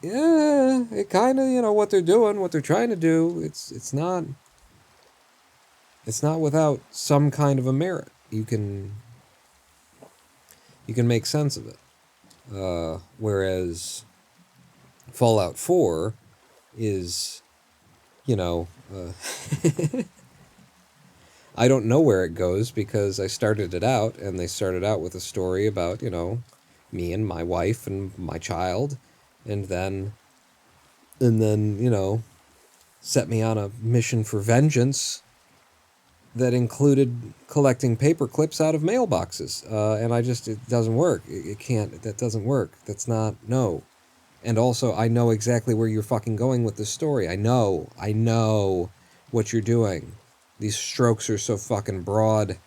A: yeah, it kind of, what they're doing, what they're trying to do, it's not without some kind of a merit. You can make sense of it. Whereas Fallout 4 is, I don't know where it goes, because I started it out, and they started out with a story about, me and my wife and my child, and then, set me on a mission for vengeance that included collecting paper clips out of mailboxes. And it doesn't work. That doesn't work. That's not, no. And also, I know exactly where you're fucking going with this story. I know what you're doing. These strokes are so fucking broad.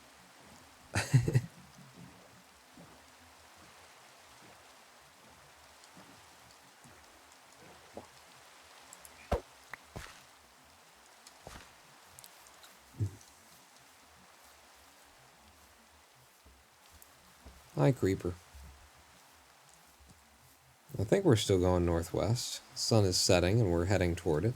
A: Hi, Creeper. I think we're still going northwest. The sun is setting and we're heading toward it.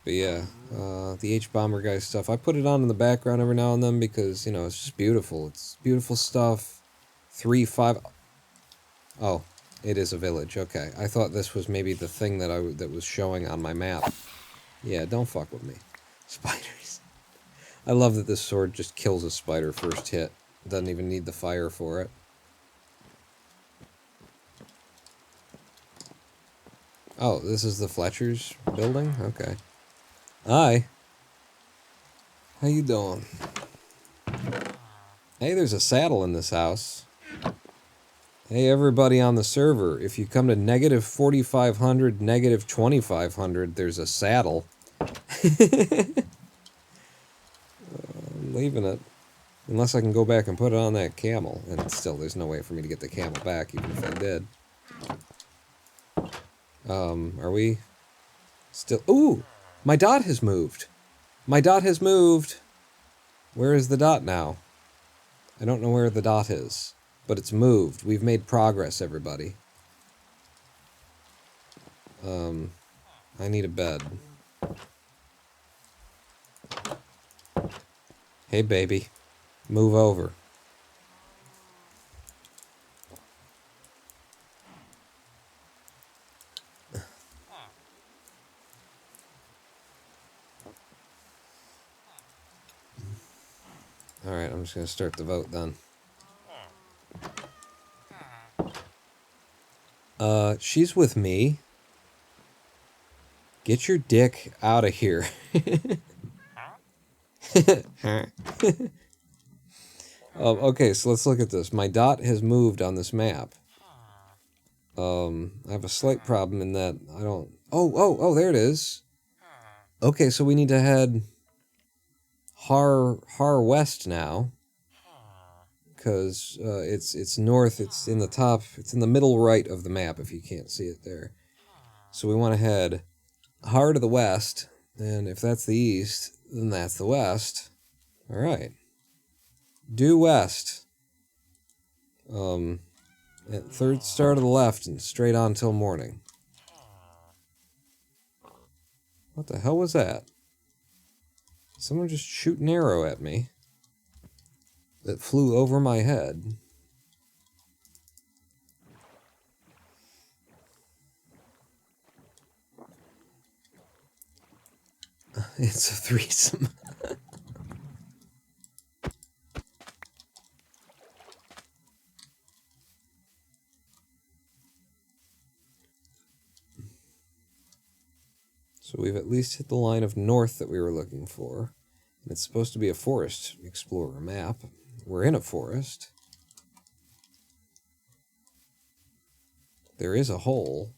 A: But yeah, the H-Bomber guy stuff, I put it on in the background every now and then because, it's just beautiful. It's beautiful stuff. 3-5... Oh, it is a village. Okay, I thought this was maybe the thing that was showing on my map. Yeah, don't fuck with me. Spiders. I love that this sword just kills a spider first hit. Doesn't even need the fire for it. Oh, this is the Fletcher's building? Okay. Hi. How you doing? Hey, there's a saddle in this house. Hey, everybody on the server, if you come to negative 4,500, negative 2,500, there's a saddle. I'm leaving it. Unless I can go back and put it on that camel. And still, there's no way for me to get the camel back, even if I did. Are we still... Ooh! My dot has moved. My dot has moved! Where is the dot now? I don't know where the dot is, but it's moved. We've made progress, everybody. I need a bed. Hey, baby. Move over. Alright, I'm just gonna start the vote then. She's with me. Get your dick out of here. Okay, so let's look at this. My dot has moved on this map. I have a slight problem in that I don't... Oh, there it is. Okay, so we need to head Har west now. Because it's north, it's in the top, it's in the middle right of the map if you can't see it there. So we want to head Har to the west, and if that's the east, then that's the west. Alright. Due west. At third star to the left and straight on till morning. What the hell was that? Someone just shoot an arrow at me that flew over my head. It's a threesome. So we've at least hit the line of north that we were looking for. And it's supposed to be a forest explorer map. We're in a forest. There is a hole.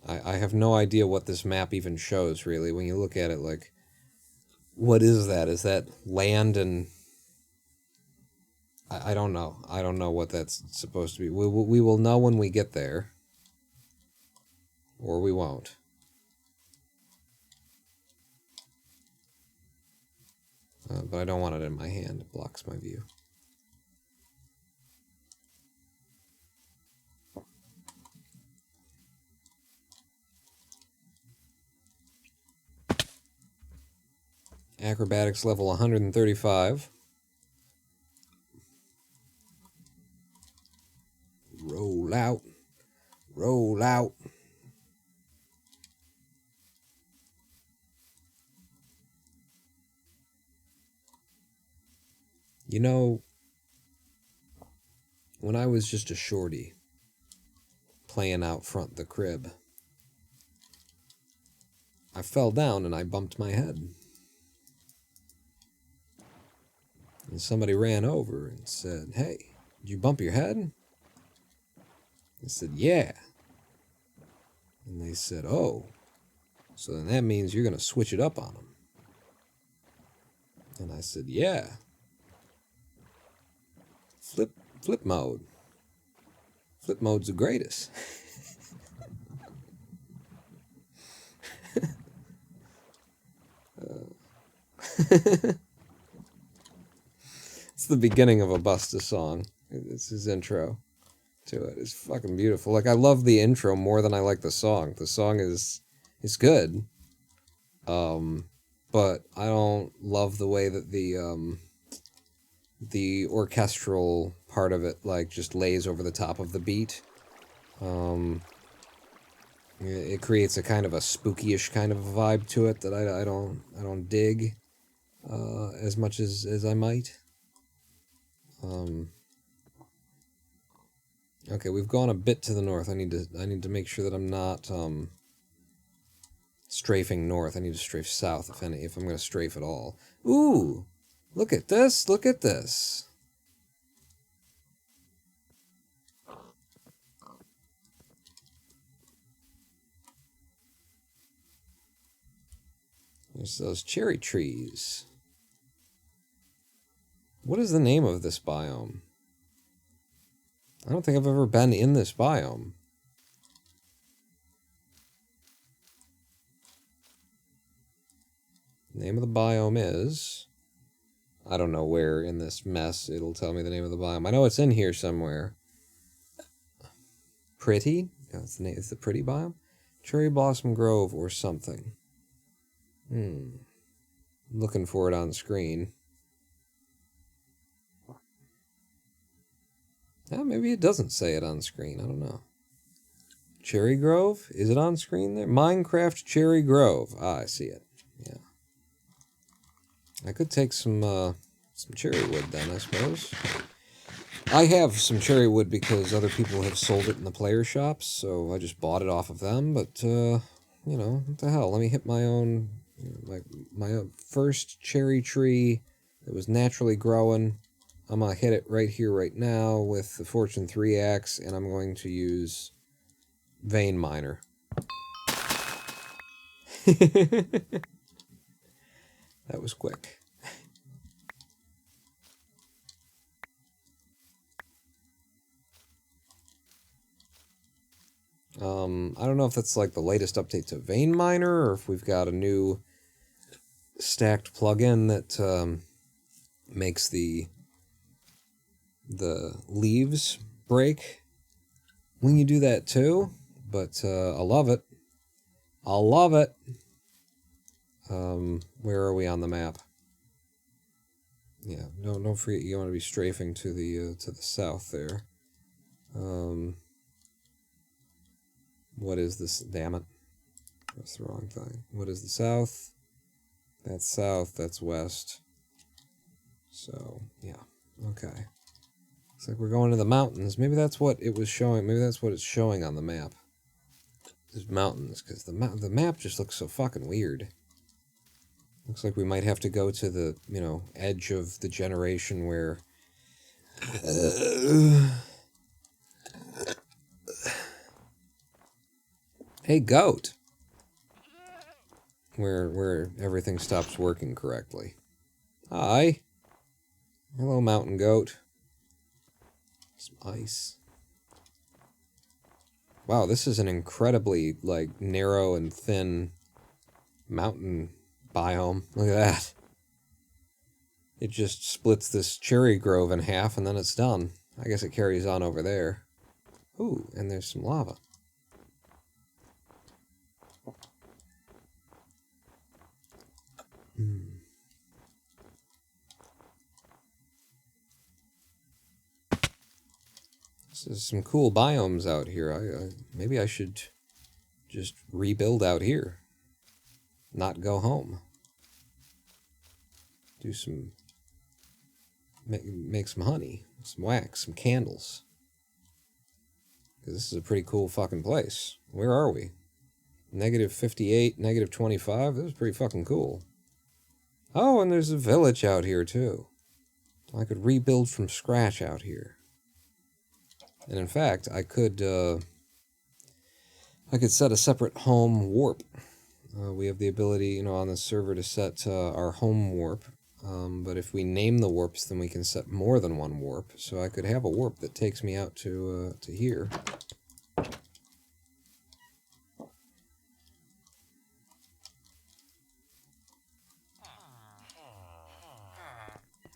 A: I have no idea what this map even shows, really. When you look at it, like, what is that? Is that land and... I don't know. I don't know what that's supposed to be. We will know when we get there. Or we won't. But I don't want it in my hand. It blocks my view. Acrobatics level 135. Roll out. Roll out. You know, when I was just a shorty, playing out front the crib, I fell down and I bumped my head. And somebody ran over and said, "Hey, did you bump your head?" I said, "Yeah." And they said, "Oh, so then that means you're going to switch it up on them." And I said, "Yeah. Flip mode. Flip mode's the greatest." It's the beginning of a Busta song. It's his intro to it. It's fucking beautiful. Like, I love the intro more than I like the song. The song is good. But I don't love the way that the orchestral part of it, like, just lays over the top of the beat. It creates a kind of a spooky-ish kind of a vibe to it that I don't dig as much as I might. Okay, we've gone a bit to the north. I need to make sure that I'm not strafing north. I need to strafe south if I'm going to strafe at all. Ooh, look at this! Look at this! There's those cherry trees. What is the name of this biome? I don't think I've ever been in this biome. Name of the biome is... I don't know where in this mess it'll tell me the name of the biome. I know it's in here somewhere. Pretty? No, it's the pretty biome? Cherry Blossom Grove or something. Looking for it on the screen. Maybe it doesn't say it on screen. I don't know. Cherry Grove? Is it on screen there? Minecraft Cherry Grove. Ah, I see it. Yeah. I could take some cherry wood then, I suppose. I have some cherry wood because other people have sold it in the player shops, so I just bought it off of them, but, you know, what the hell? Let me hit my own, my first cherry tree that was naturally growing. I'm going to hit it right here, right now, with the Fortune 3 axe, and I'm going to use Vein Miner. That was quick. I don't know if that's like the latest update to Vein Miner, or if we've got a new stacked plugin that makes the leaves break when you do that too. But I love it. I love it. Where are we on the map? Yeah, no, don't forget you want to be strafing to the south there. What is this? Damn it. That's the wrong thing. What is the south? That's south, that's west. So, yeah. Okay. Looks like we're going to the mountains. Maybe that's what it was showing. Maybe that's what it's showing on the map. There's mountains, because the map just looks so fucking weird. Looks like we might have to go to the, you know, edge of the generation where... Hey, goat! Where everything stops working correctly. Hi! Hello, mountain goat. Some ice. Wow, this is an incredibly, like, narrow and thin mountain biome. Look at that. It just splits this cherry grove in half and then it's done. I guess it carries on over there. Ooh, and there's some lava. There's some cool biomes out here. Maybe I should just rebuild out here. Not go home. Do some... Make some honey, some wax, some candles. Because this is a pretty cool fucking place. Where are we? -58, -25? This is pretty fucking cool. Oh, and there's a village out here, too. I could rebuild from scratch out here. And in fact, I could set a separate home warp. We have the ability, you know, on the server to set our home warp. But if we name the warps, then we can set more than one warp. So I could have a warp that takes me out to here.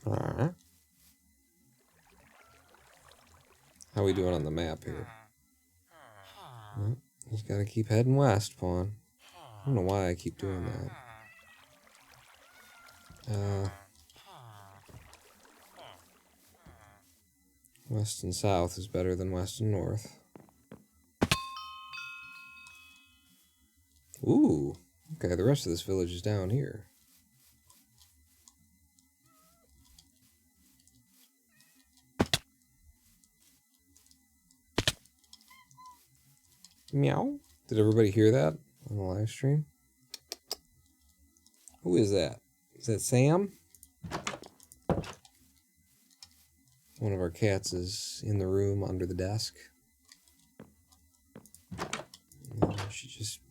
A: Alright. How we doing on the map here? Well, just gotta keep heading west, Pawn. I don't know why I keep doing that. West and south is better than west and north. Ooh. Okay, the rest of this village is down here. Meow. Did everybody hear that on the live stream? Who is that? Is that Sam? One of our cats is in the room under the desk. She just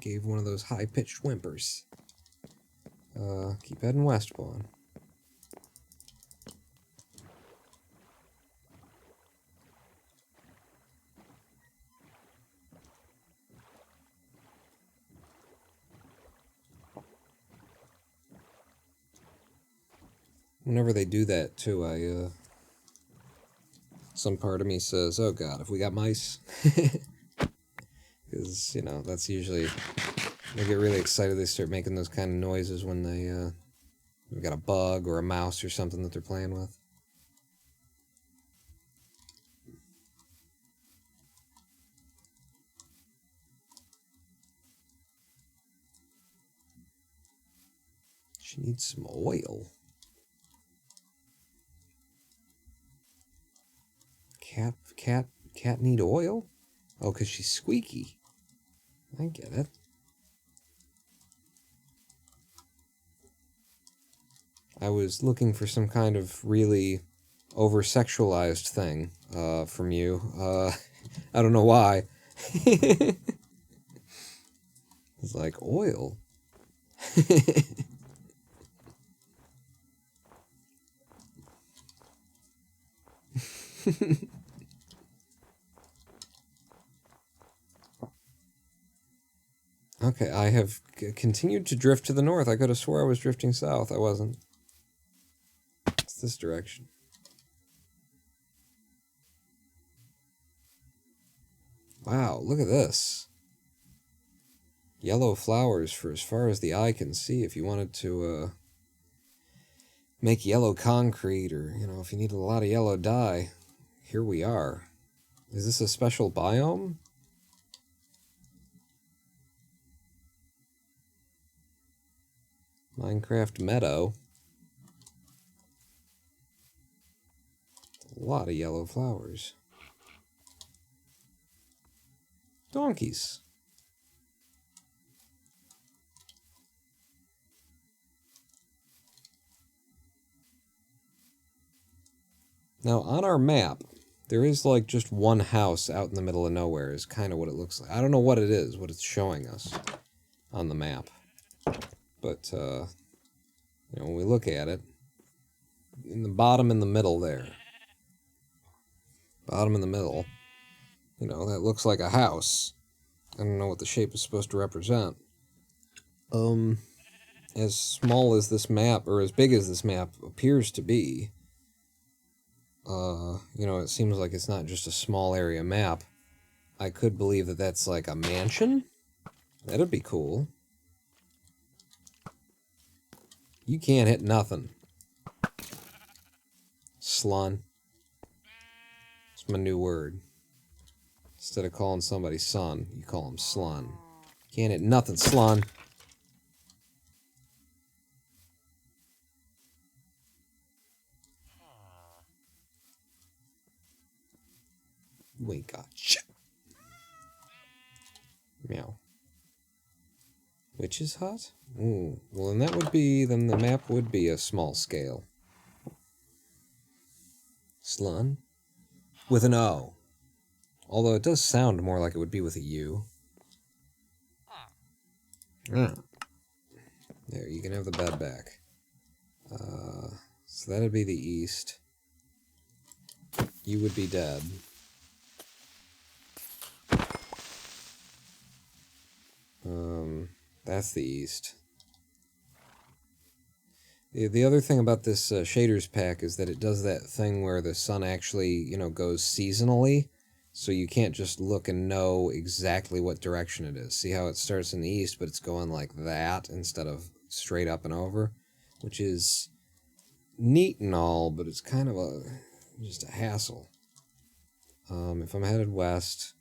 A: gave one of those high-pitched whimpers. Keep heading west, Pawn. Whenever they do that, too, some part of me says, oh god, if we got mice. Because, you know, that's usually... They get really excited, they start making those kind of noises when they've got a bug or a mouse or something that they're playing with. She needs some oil. Cat need oil? Oh, 'cause she's squeaky. I get it. I was looking for some kind of really over-sexualized thing from you. I don't know why. It's like, oil? Okay, I have continued to drift to the north. I could have swore I was drifting south. I wasn't. It's this direction. Wow, look at this. Yellow flowers for as far as the eye can see. If you wanted to make yellow concrete, or, you know, if you needed a lot of yellow dye, here we are. Is this a special biome? Minecraft meadow. A lot of yellow flowers. Donkeys. Now, on our map, there is like just one house out in the middle of nowhere is kind of what it looks like. I don't know what it is, what it's showing us on the map. But, you know, when we look at it, in the bottom in the middle there, bottom in the middle, you know, that looks like a house. I don't know what the shape is supposed to represent. As small as this map, or as big as this map appears to be, you know, it seems like it's not just a small area map. I could believe that that's like a mansion. That'd be cool. You can't hit nothing. Slun. It's my new word. Instead of calling somebody son, you call him slun. Can't hit nothing, slun. You ain't got shit. Meow. Witch's hut? Ooh. Well, then that would be, then the map would be a small scale. Slun? With an O. Although it does sound more like it would be with a U. Ah. There, you can have the bed back. So that'd be the east. You would be dead. That's the east. The other thing about this shaders pack is that it does that thing where the sun actually, you know, goes seasonally, so you can't just look and know exactly what direction it is. See how it starts in the east, but it's going like that instead of straight up and over, which is neat and all, but it's kind of just a hassle. If I'm headed west,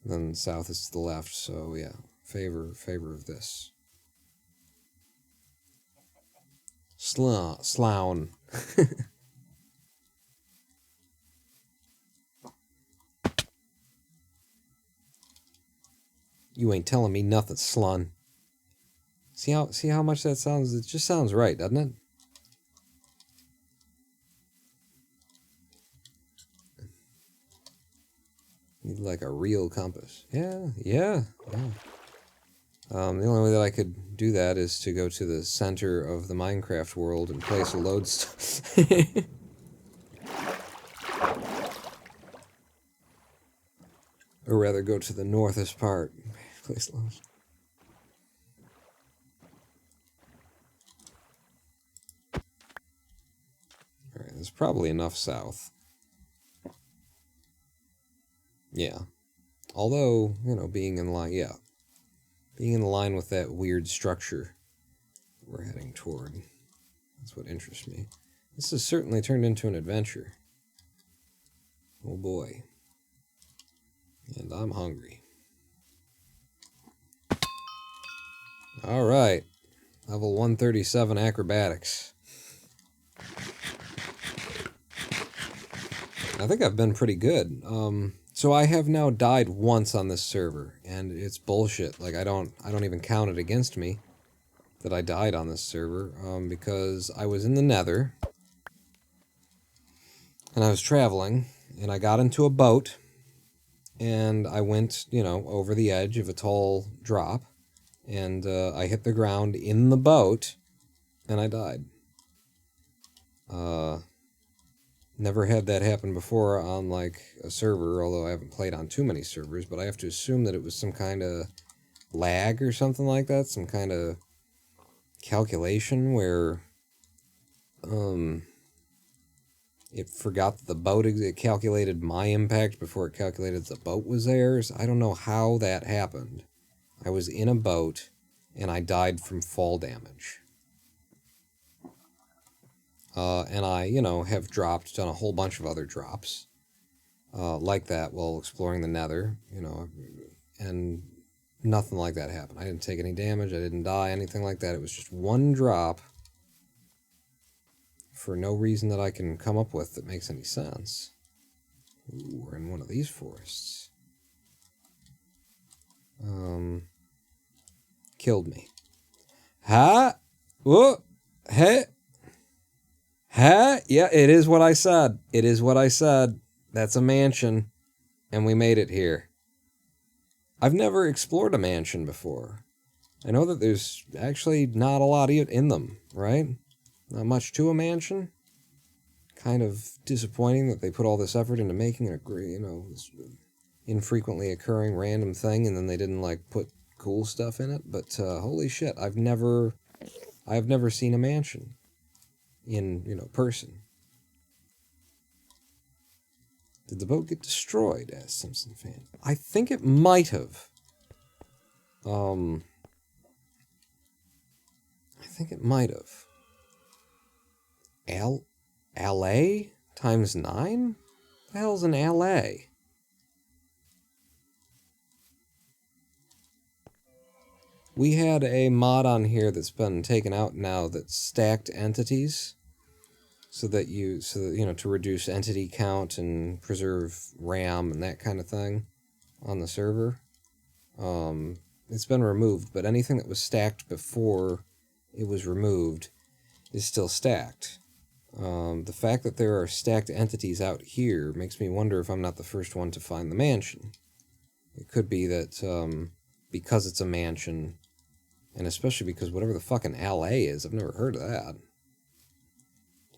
A: then south is to the left, so yeah, favor of this. Slown. You ain't telling me nothing, slun. See how much that sounds? It just sounds right, doesn't it? Need like a real compass. Yeah. The only way that I could do that is to go to the center of the Minecraft world and place a lodestone. Or rather, go to the northest part. Place a lodestone. probably enough south. Yeah. Although, you know, being in line, yeah. Being in line with that weird structure we're heading toward. That's what interests me. This has certainly turned into an adventure. Oh boy. And I'm hungry. Alright. Level 137 acrobatics. I think I've been pretty good. So I have now died once on this server, and it's bullshit. Like, I don't even count it against me that I died on this server, because I was in the Nether, and I was traveling, and I got into a boat, and I went, you know, over the edge of a tall drop, and I hit the ground in the boat, and I died. Never had that happen before on, like, a server, although I haven't played on too many servers, but I have to assume that it was some kind of lag or something like that, some kind of calculation where, it forgot that the boat, it calculated my impact before it calculated the boat was theirs. I don't know how that happened. I was in a boat, and I died from fall damage. And I, you know, have done a whole bunch of other drops like that while exploring the Nether, you know, and nothing like that happened. I didn't take any damage, I didn't die, anything like that. It was just one drop for no reason that I can come up with that makes any sense. Ooh, we're in one of these forests. Killed me. Ha! Whoa! Hey! Ha! Yeah, it is what I said. It is what I said. That's a mansion. And we made it here. I've never explored a mansion before. I know that there's actually not a lot in them, right? Not much to a mansion. Kind of disappointing that they put all this effort into making it a great, you know, this infrequently occurring random thing, and then they didn't, like, put cool stuff in it. But holy shit, I've never seen a mansion in, you know, person. Did the boat get destroyed? Asked Simpson fan. I think it might have. I think it might have. LA times 9? The hell's an LA? We had a mod on here that's been taken out now that's stacked entities, so that you know, to reduce entity count and preserve RAM and that kind of thing on the server. It's been removed, but anything that was stacked before it was removed is still stacked. The fact that there are stacked entities out here makes me wonder if I'm not the first one to find the mansion. It could be that because it's a mansion, and especially because whatever the fucking LA is, I've never heard of that.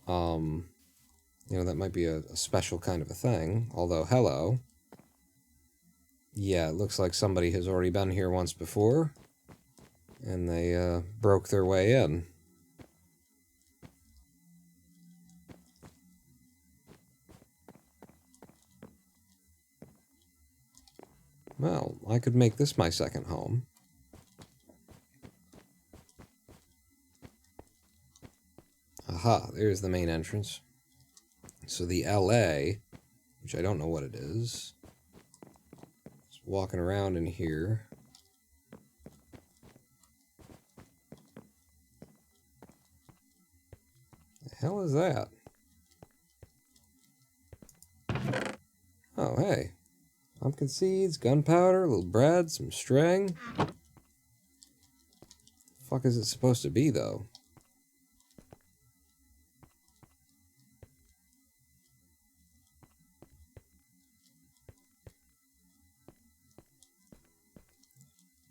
A: You know, that might be a special kind of a thing. Although, hello. Yeah, it looks like somebody has already been here once before, and they broke their way in. Well, I could make this my second home. Aha, there's the main entrance. So the LA, which I don't know what it is walking around in here. The hell is that? Oh, hey. Pumpkin seeds, gunpowder, a little bread, some string. The fuck is it supposed to be, though?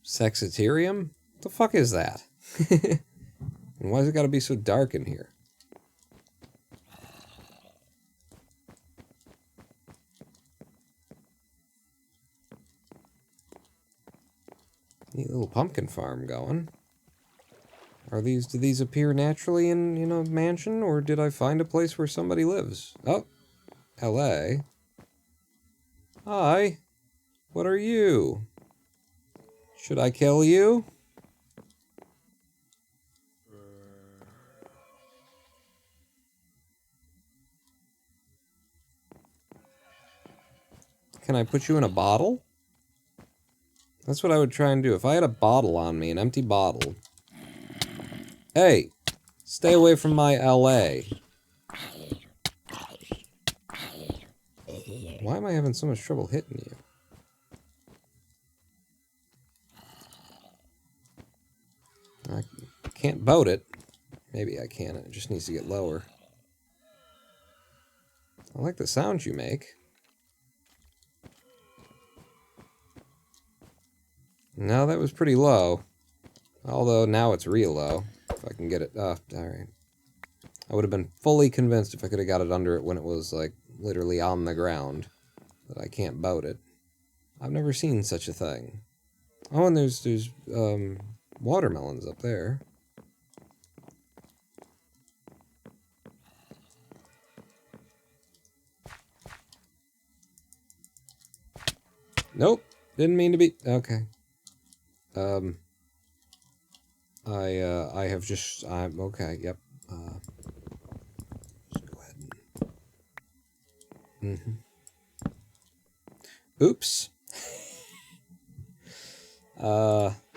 A: Sexitarium? What the fuck is that? And why's it gotta be so dark in here? Neat little pumpkin farm going. Do these appear naturally in a mansion, or did I find a place where somebody lives? Oh, LA. Hi. What are you? Should I kill you? Can I put you in a bottle? That's what I would try and do. If I had a bottle on me, an empty bottle. Hey! Stay away from my LA. Why am I having so much trouble hitting you? I can't boat it. Maybe I can. It just needs to get lower. I like the sounds you make. No, that was pretty low. Although now it's real low. If I can get it. Oh, alright. I would have been fully convinced if I could have got it under it when it was, like, literally on the ground. That I can't boat it. I've never seen such a thing. Oh, and there's watermelons up there. Nope. Didn't mean to be... Okay. I have just... I'm... Okay, yep. Just go ahead and... Oops.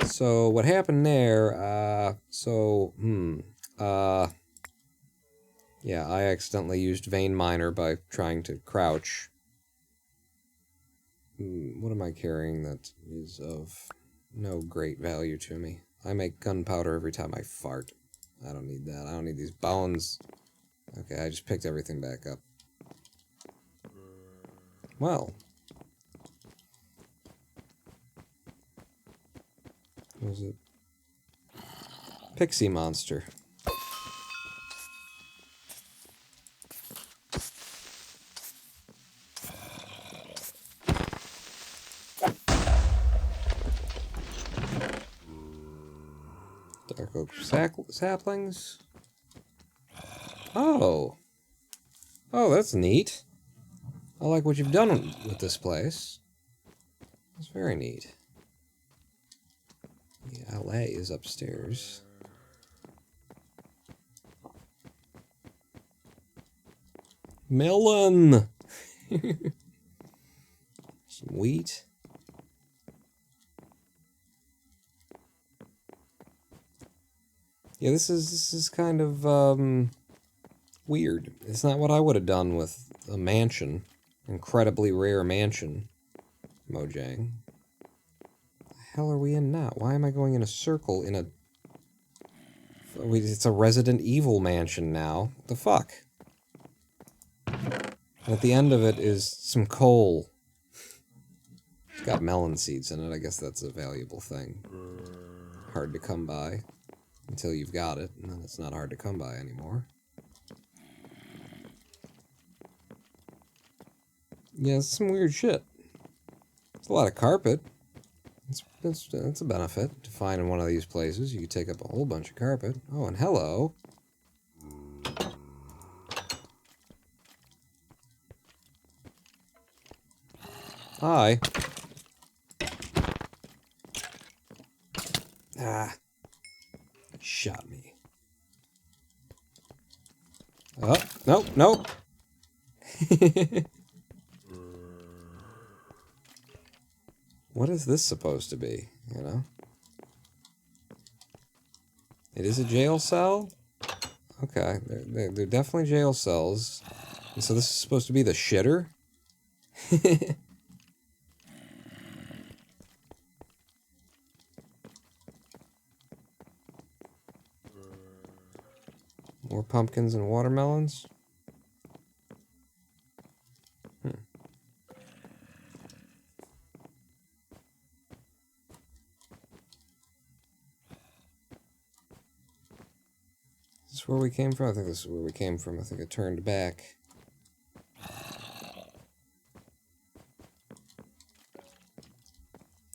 A: So what happened there, yeah, I accidentally used Vein Miner by trying to crouch. What am I carrying that is of no great value to me? I make gunpowder every time I fart. I don't need that. I don't need these bones. Okay, I just picked everything back up. Well. What was it? Pixie monster. Dark oak saplings. Oh. Oh, that's neat. I like what you've done with this place. It's very neat. The LA is upstairs. Melon! Some wheat. Yeah, this is kind of weird. It's not what I would have done with a mansion. Incredibly rare mansion. Mojang. The hell are we in now? Why am I going in a circle in a... It's a Resident Evil mansion now. What the fuck? And at the end of it is some coal. It's got melon seeds in it. I guess that's a valuable thing. Hard to come by. Until you've got it, and then it's not hard to come by anymore. Yeah, it's some weird shit. It's a lot of carpet. It's a benefit to find in one of these places. You can take up a whole bunch of carpet. Oh, and hello. Hi. Ah. Shot me. Oh, nope, nope. What is this supposed to be, you know? It is a jail cell? Okay, they're definitely jail cells. And so this is supposed to be the shitter? More pumpkins and watermelons? Is this where we came from? I think this is where we came from. I think it turned back.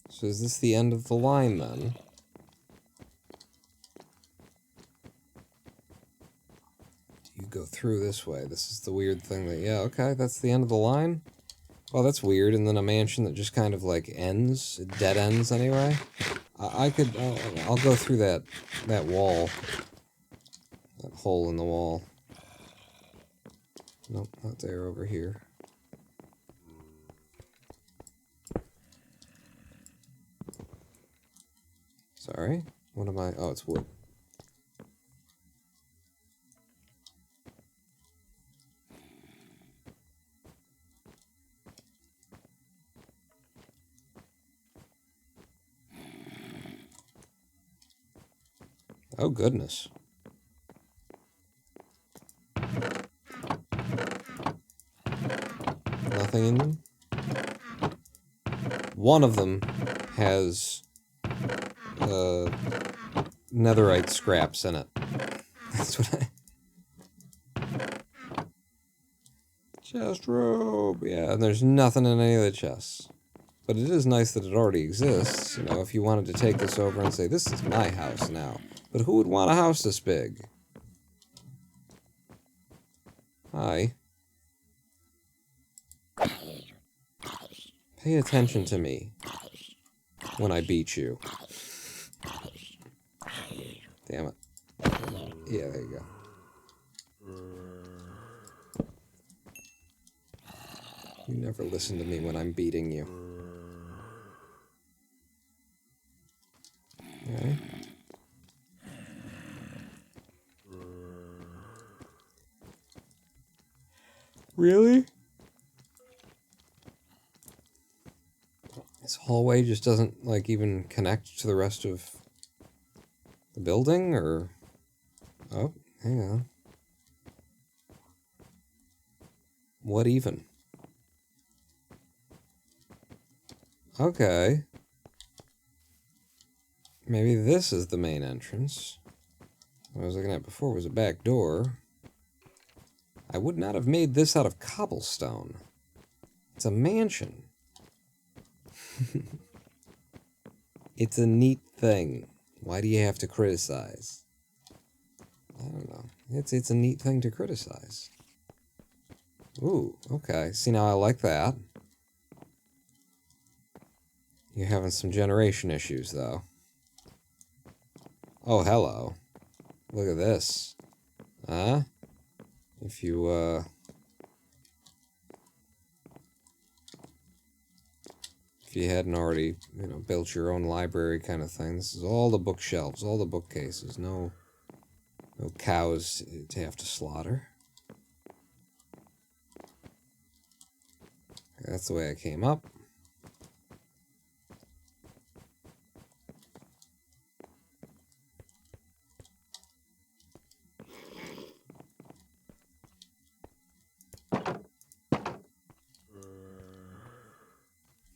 A: So is this the end of the line, then? through this way. This is the weird thing that, yeah, okay, that's the end of the line. Well, that's weird, and then a mansion that just kind of, like, ends, it dead ends anyway. I'll go through that wall. That hole in the wall. Nope, not there, over here. Sorry, what am I? Oh, it's wood. Oh, goodness. Nothing in them? One of them has netherite scraps in it. That's what Chest robe! Yeah, and there's nothing in any of the chests. But it is nice that it already exists. You know, if you wanted to take this over and say, this is my house now. But who would want a house this big? Hi. Pay attention to me when I beat you. Damn it. Yeah, there you go. You never listen to me when I'm beating you. Okay. Really? This hallway just doesn't, like, even connect to the rest of the building, or... Oh, hang on. What even? Okay. Maybe this is the main entrance. What I was looking at before was a back door. I would not have made this out of cobblestone. It's a mansion. It's a neat thing. Why do you have to criticize? I don't know. It's a neat thing to criticize. Ooh, okay. See, now I like that. You're having some generation issues, though. Oh, hello. Look at this. Huh? If you, if you hadn't already, you know, built your own library kind of thing. This is all the bookshelves, all the bookcases. No cows to have to slaughter. That's the way I came up.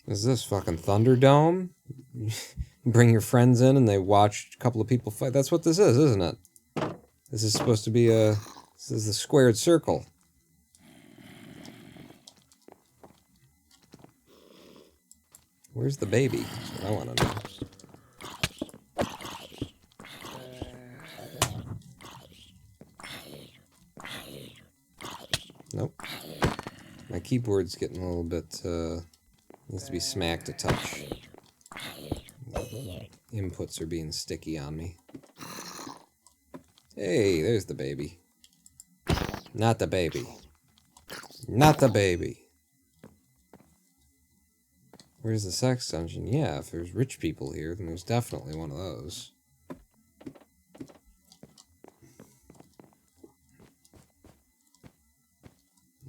A: Is this fucking Thunderdome? Bring your friends in and they watch a couple of people fight. That's what this is, isn't it? This is supposed to be a... This is the squared circle. Where's the baby? That's what I want to know. Nope. My keyboard's getting a little bit, needs to be smacked a touch. Inputs are being sticky on me. Hey, there's the baby. Not the baby. Not the baby. Where's the sex dungeon? Yeah, if there's rich people here, then there's definitely one of those.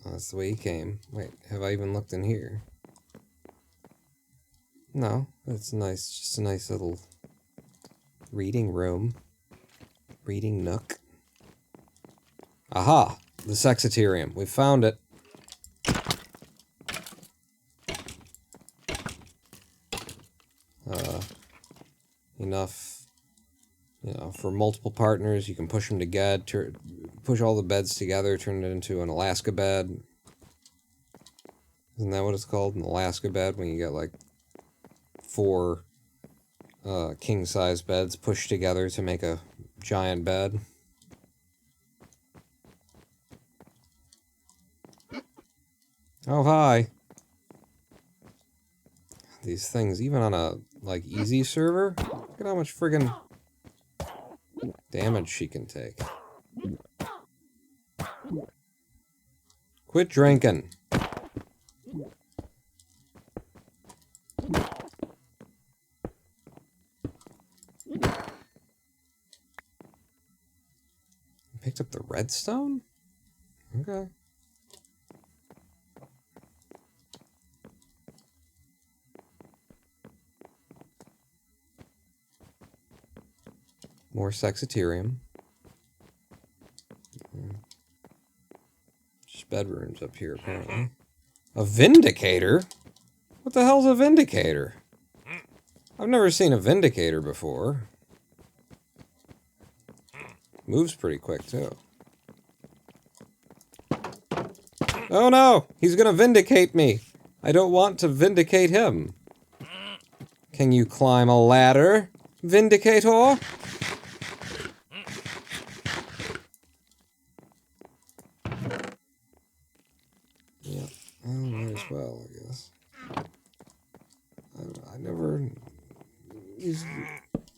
A: Oh, that's the way he came. Wait, have I even looked in here? No, that's nice. Just a nice little reading room. Reading nook. Aha! The Sexaterium. We found it. Enough, you know, for multiple partners. You can push them together, push all the beds together, turn it into an Alaska bed. Isn't that what it's called? An Alaska bed, when you get like 4 king-size beds pushed together to make a giant bed. Oh, hi. These things, even on a, like, easy server, look at how much friggin' damage she can take. Quit drinking. Picked up the redstone? Okay. More Sexitarium. Just bedrooms up here, apparently. A Vindicator? What the hell's a Vindicator? I've never seen a Vindicator before. Moves pretty quick, too. Oh no! He's gonna vindicate me! I don't want to vindicate him. Can you climb a ladder, Vindicator? Yeah, well, might as well, I guess. I never...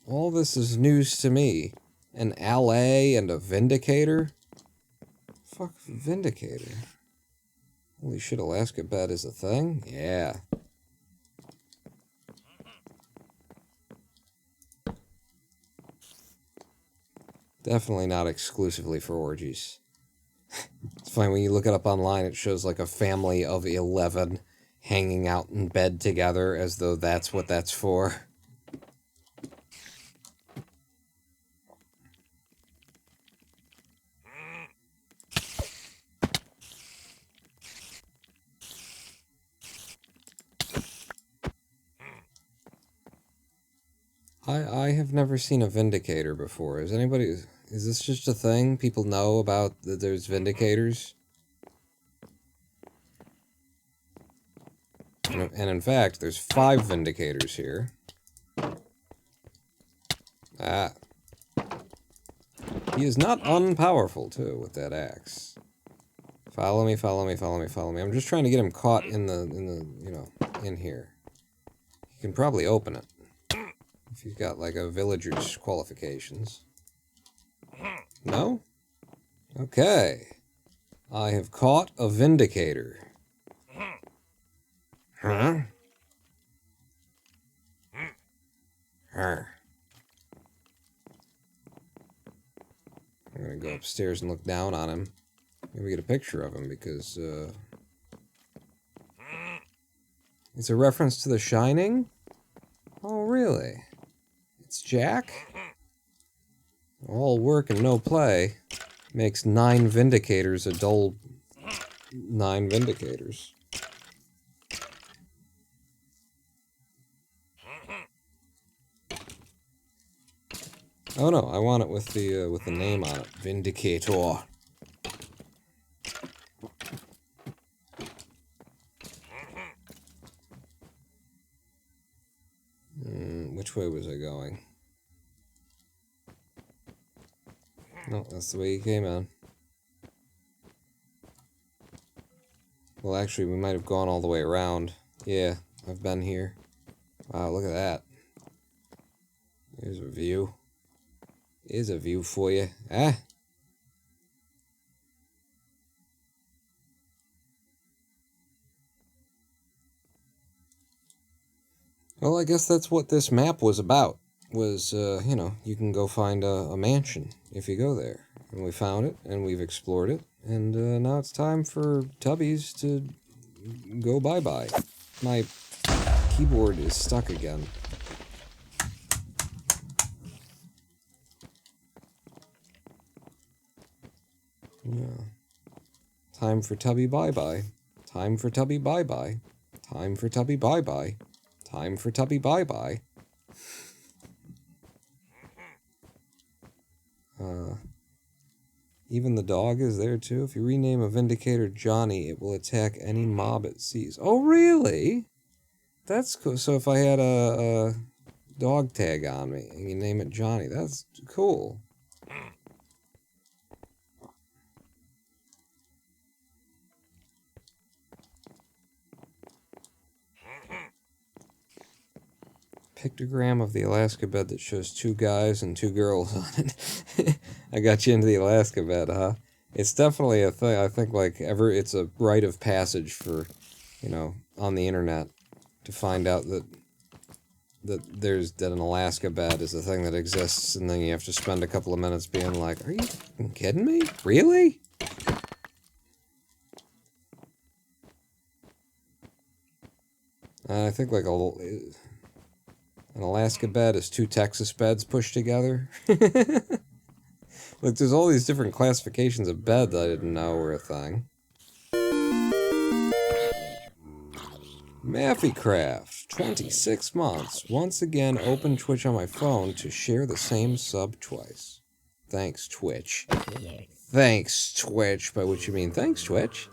A: All this is news to me. An LA and a Vindicator? Fuck, Vindicator. Holy shit, Alaska bed is a thing? Yeah. Definitely not exclusively for orgies. It's funny, when you look it up online, it shows like a family of 11 hanging out in bed together as though that's what that's for. I have never seen a Vindicator before. Is this just a thing? People know about that there's Vindicators? And in fact, there's 5 Vindicators here. Ah. He is not unpowerful, too, with that axe. Follow me, follow me, follow me, follow me. I'm just trying to get him caught in the, you know, in here. He can probably open it. If he's got, like, a villager's qualifications. No? Okay. I have caught a Vindicator. Huh? I'm gonna go upstairs and look down on him. Maybe get a picture of him, because, it's a reference to The Shining? Oh, really? It's Jack? All work and no play makes 9 Vindicators a dull 9 Vindicators. Oh no, I want it with the name on it. Vindicator. Which way was I going? No, that's the way he came in. Well, actually, we might have gone all the way around. Yeah, I've been here. Wow, look at that. Here's a view. Here's a view for you. Ah! Well, I guess that's what this map was about. Was, you know, you can go find a mansion if you go there. And we found it, and we've explored it, and now it's time for Tubbies to go bye-bye. My keyboard is stuck again. Yeah. Time for Tubby bye-bye. Time for Tubby bye-bye. Time for Tubby bye-bye. Time for Tubby bye-bye. Even the dog is there too. If you rename a Vindicator Johnny, it will attack any mob it sees. Oh, really? That's cool. So if I had a dog tag on me and you name it Johnny, that's cool. pictogram of the Alaska bed that shows 2 guys and 2 girls on it. I got you into the Alaska bed, huh? It's definitely a thing. I think, like, it's a rite of passage for, you know, on the internet to find out that an Alaska bed is a thing that exists, and then you have to spend a couple of minutes being like, are you fucking kidding me? Really? I think, like, an Alaska bed is 2 Texas beds pushed together. Like, there's all these different classifications of bed that I didn't know were a thing. Maffycraft, 26 months. Once again, open Twitch on my phone to share the same sub twice. Thanks, Twitch. Thanks, Twitch. By which you mean thanks, Twitch.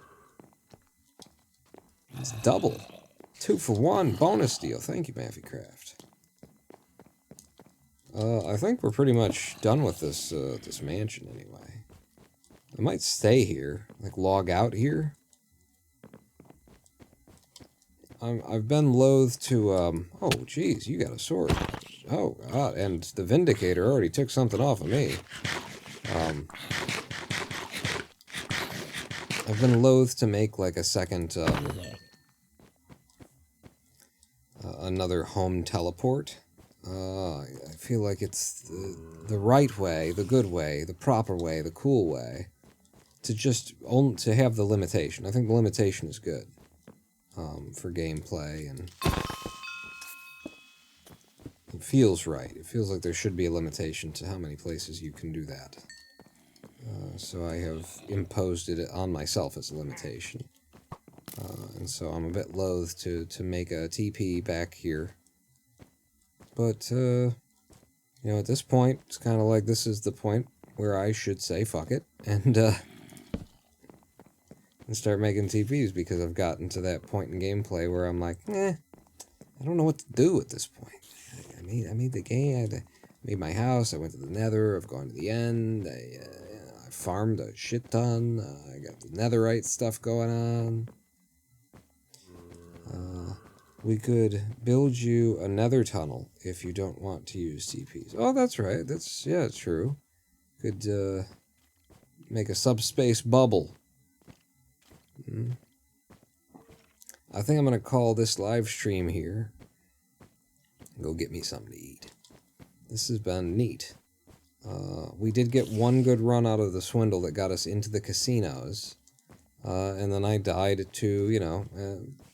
A: It's double. 2 for 1 bonus deal. Thank you, Maffycraft. I think we're pretty much done with this this mansion anyway. I might stay here, like log out here. I've been loath to oh geez, you got a sword. Oh god, and the Vindicator already took something off of me. I've been loath to make like a second another home teleport. I feel like it's the right way, the good way, the proper way, the cool way to to have the limitation. I think the limitation is good for gameplay, and it feels right. It feels like there should be a limitation to how many places you can do that. So I have imposed it on myself as a limitation. And so I'm a bit loath to make a TP back here. But, you know, at this point, it's kind of like this is the point where I should say fuck it, and start making TPs, because I've gotten to that point in gameplay where I'm like, I don't know what to do at this point. I made the game, I made my house, I went to the nether, I've gone to the end, I farmed a shit ton, I got the netherite stuff going on. We could build you a nether tunnel if you don't want to use TPs. Oh, that's right. Yeah, true. Could make a subspace bubble. I think I'm going to call this live stream here. Go get me something to eat. This has been neat. We did get one good run out of the Swindle that got us into the casinos. And then I died to, you know,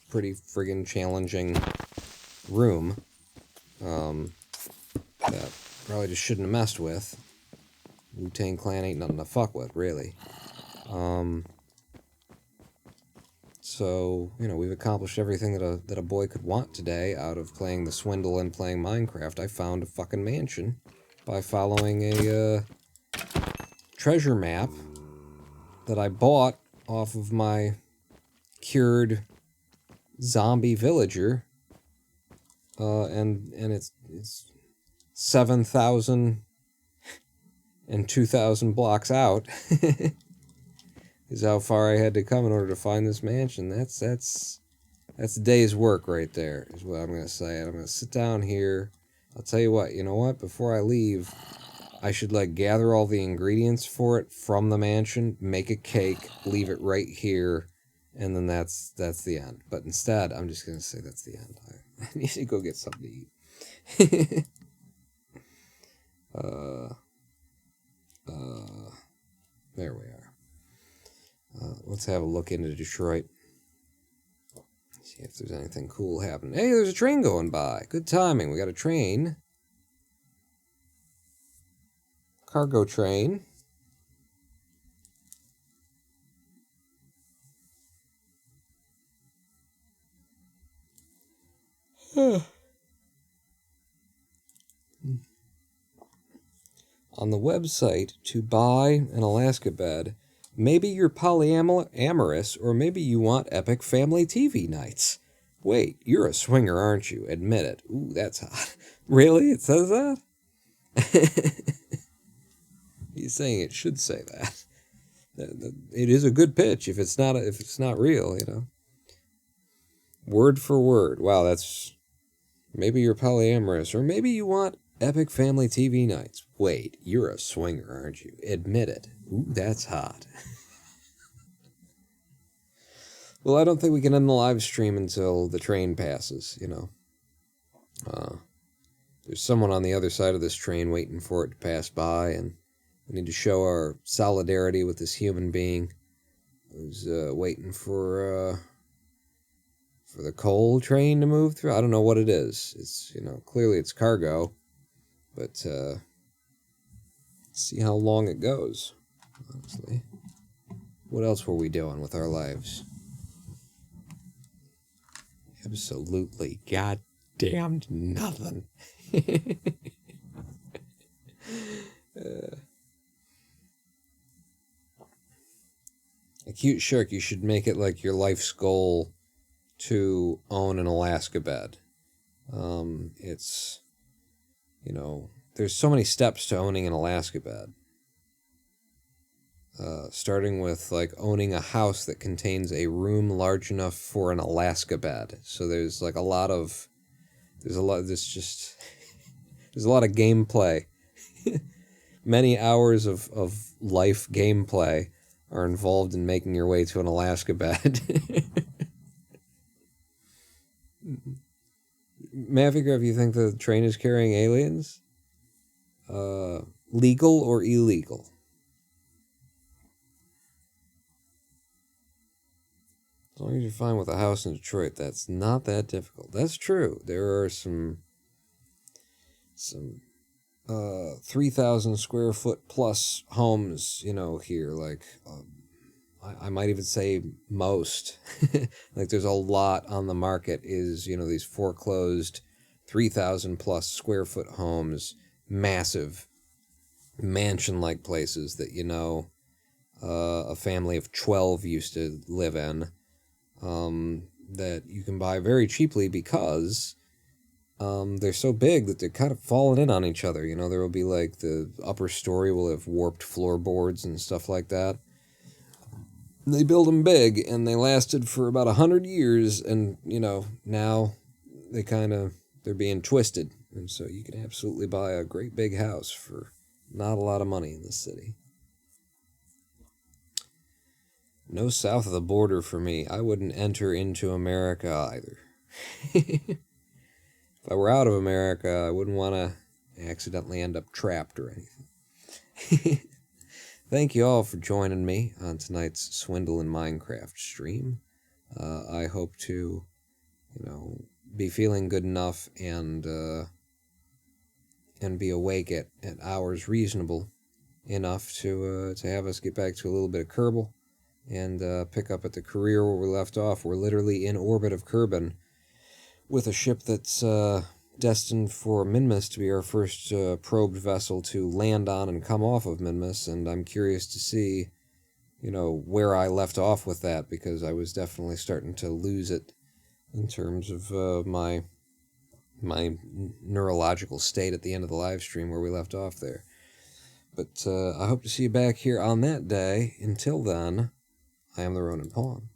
A: pretty friggin' challenging room that probably just shouldn't have messed with. Wu-Tang Clan ain't nothing to fuck with, really. So, you know, we've accomplished everything that a boy could want today out of playing the Swindle and playing Minecraft. I found a fucking mansion by following a treasure map that I bought off of my cured zombie villager, and it's 7,000 and 2,000 blocks out is how far I had to come in order to find this mansion. That's a day's work right there, is what I'm gonna say. And I'm gonna sit down here. I'll tell you what, you know what? Before I leave, I should like gather all the ingredients for it from the mansion, make a cake, leave it right here. And then that's the end. But instead, I'm just going to say that's the end. I need to go get something to eat. There we are. Let's have a look into Detroit. See if there's anything cool happening. Hey, there's a train going by. Good timing. We got a train. Cargo train. On the website to buy an Alaska bed, maybe you're polyamorous, or maybe you want epic family TV nights. Wait, you're a swinger, aren't you? Admit it. Ooh, that's hot. Really? It says that? He's saying it should say that. It is a good pitch if it's not real, you know. Word for word. Wow, that's Maybe you're polyamorous, or maybe you want epic family TV nights. Wait, you're a swinger, aren't you? Admit it. Ooh, that's hot. Well, I don't think we can end the live stream until the train passes, you know. There's someone on the other side of this train waiting for it to pass by, and we need to show our solidarity with this human being who's waiting for the coal train to move through. I don't know what it is. It's, you know, clearly it's cargo, but let's see how long it goes, honestly. What else were we doing with our lives? Absolutely goddamned nothing. A cute shark, you should make it like your life's goal to own an Alaska bed. It's, you know, there's so many steps to owning an Alaska bed. Starting with, like, owning a house that contains a room large enough for an Alaska bed. So there's, like, there's a lot of gameplay. Many hours of life gameplay are involved in making your way to an Alaska bed. Maverick, you think the train is carrying aliens? Legal or illegal? As long as you're fine with a house in Detroit, that's not that difficult. That's true. There are some 3,000 square foot plus homes, you know, here. Like, I might even say most. Like, there's a lot on the market is, you know, these foreclosed 3,000 plus square foot homes, massive mansion-like places that, you know, a family of 12 used to live in. That you can buy very cheaply because they're so big that they're kind of falling in on each other. You know, there will be, like, the upper story will have warped floorboards and stuff like that. They build them big, and they lasted for about 100 years, and, you know, now they're being twisted. And so you can absolutely buy a great big house for not a lot of money in this city. No south of the border for me. I wouldn't enter into America either. If I were out of America, I wouldn't want to accidentally end up trapped or anything. Thank you all for joining me on tonight's Swindle in Minecraft stream. I hope to, you know, be feeling good enough and be awake at hours reasonable enough to have us get back to a little bit of Kerbal and pick up at the career where we left off. We're literally in orbit of Kerbin with a ship that's destined for Minmus to be our first probed vessel to land on and come off of Minmus, and I'm curious to see, you know, where I left off with that, because I was definitely starting to lose it in terms of my neurological state at the end of the live stream where we left off there. But I hope to see you back here on that day. Until then, I am the Ronin Pawn.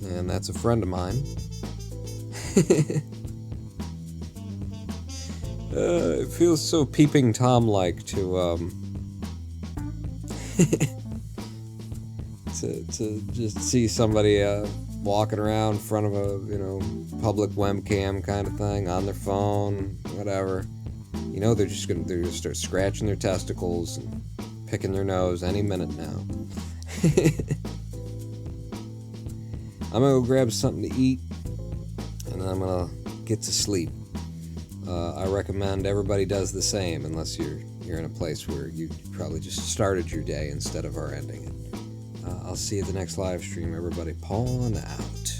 A: And that's a friend of mine. It feels so Peeping Tom-like to to just see somebody walking around in front of a, you know, public webcam kind of thing on their phone, whatever. You know, they're just gonna start scratching their testicles and picking their nose any minute now. I'm gonna go grab something to eat, and then I'm gonna get to sleep. I recommend everybody does the same, unless you're in a place where you probably just started your day instead of our ending it. I'll see you at the next live stream, everybody. Pawn out.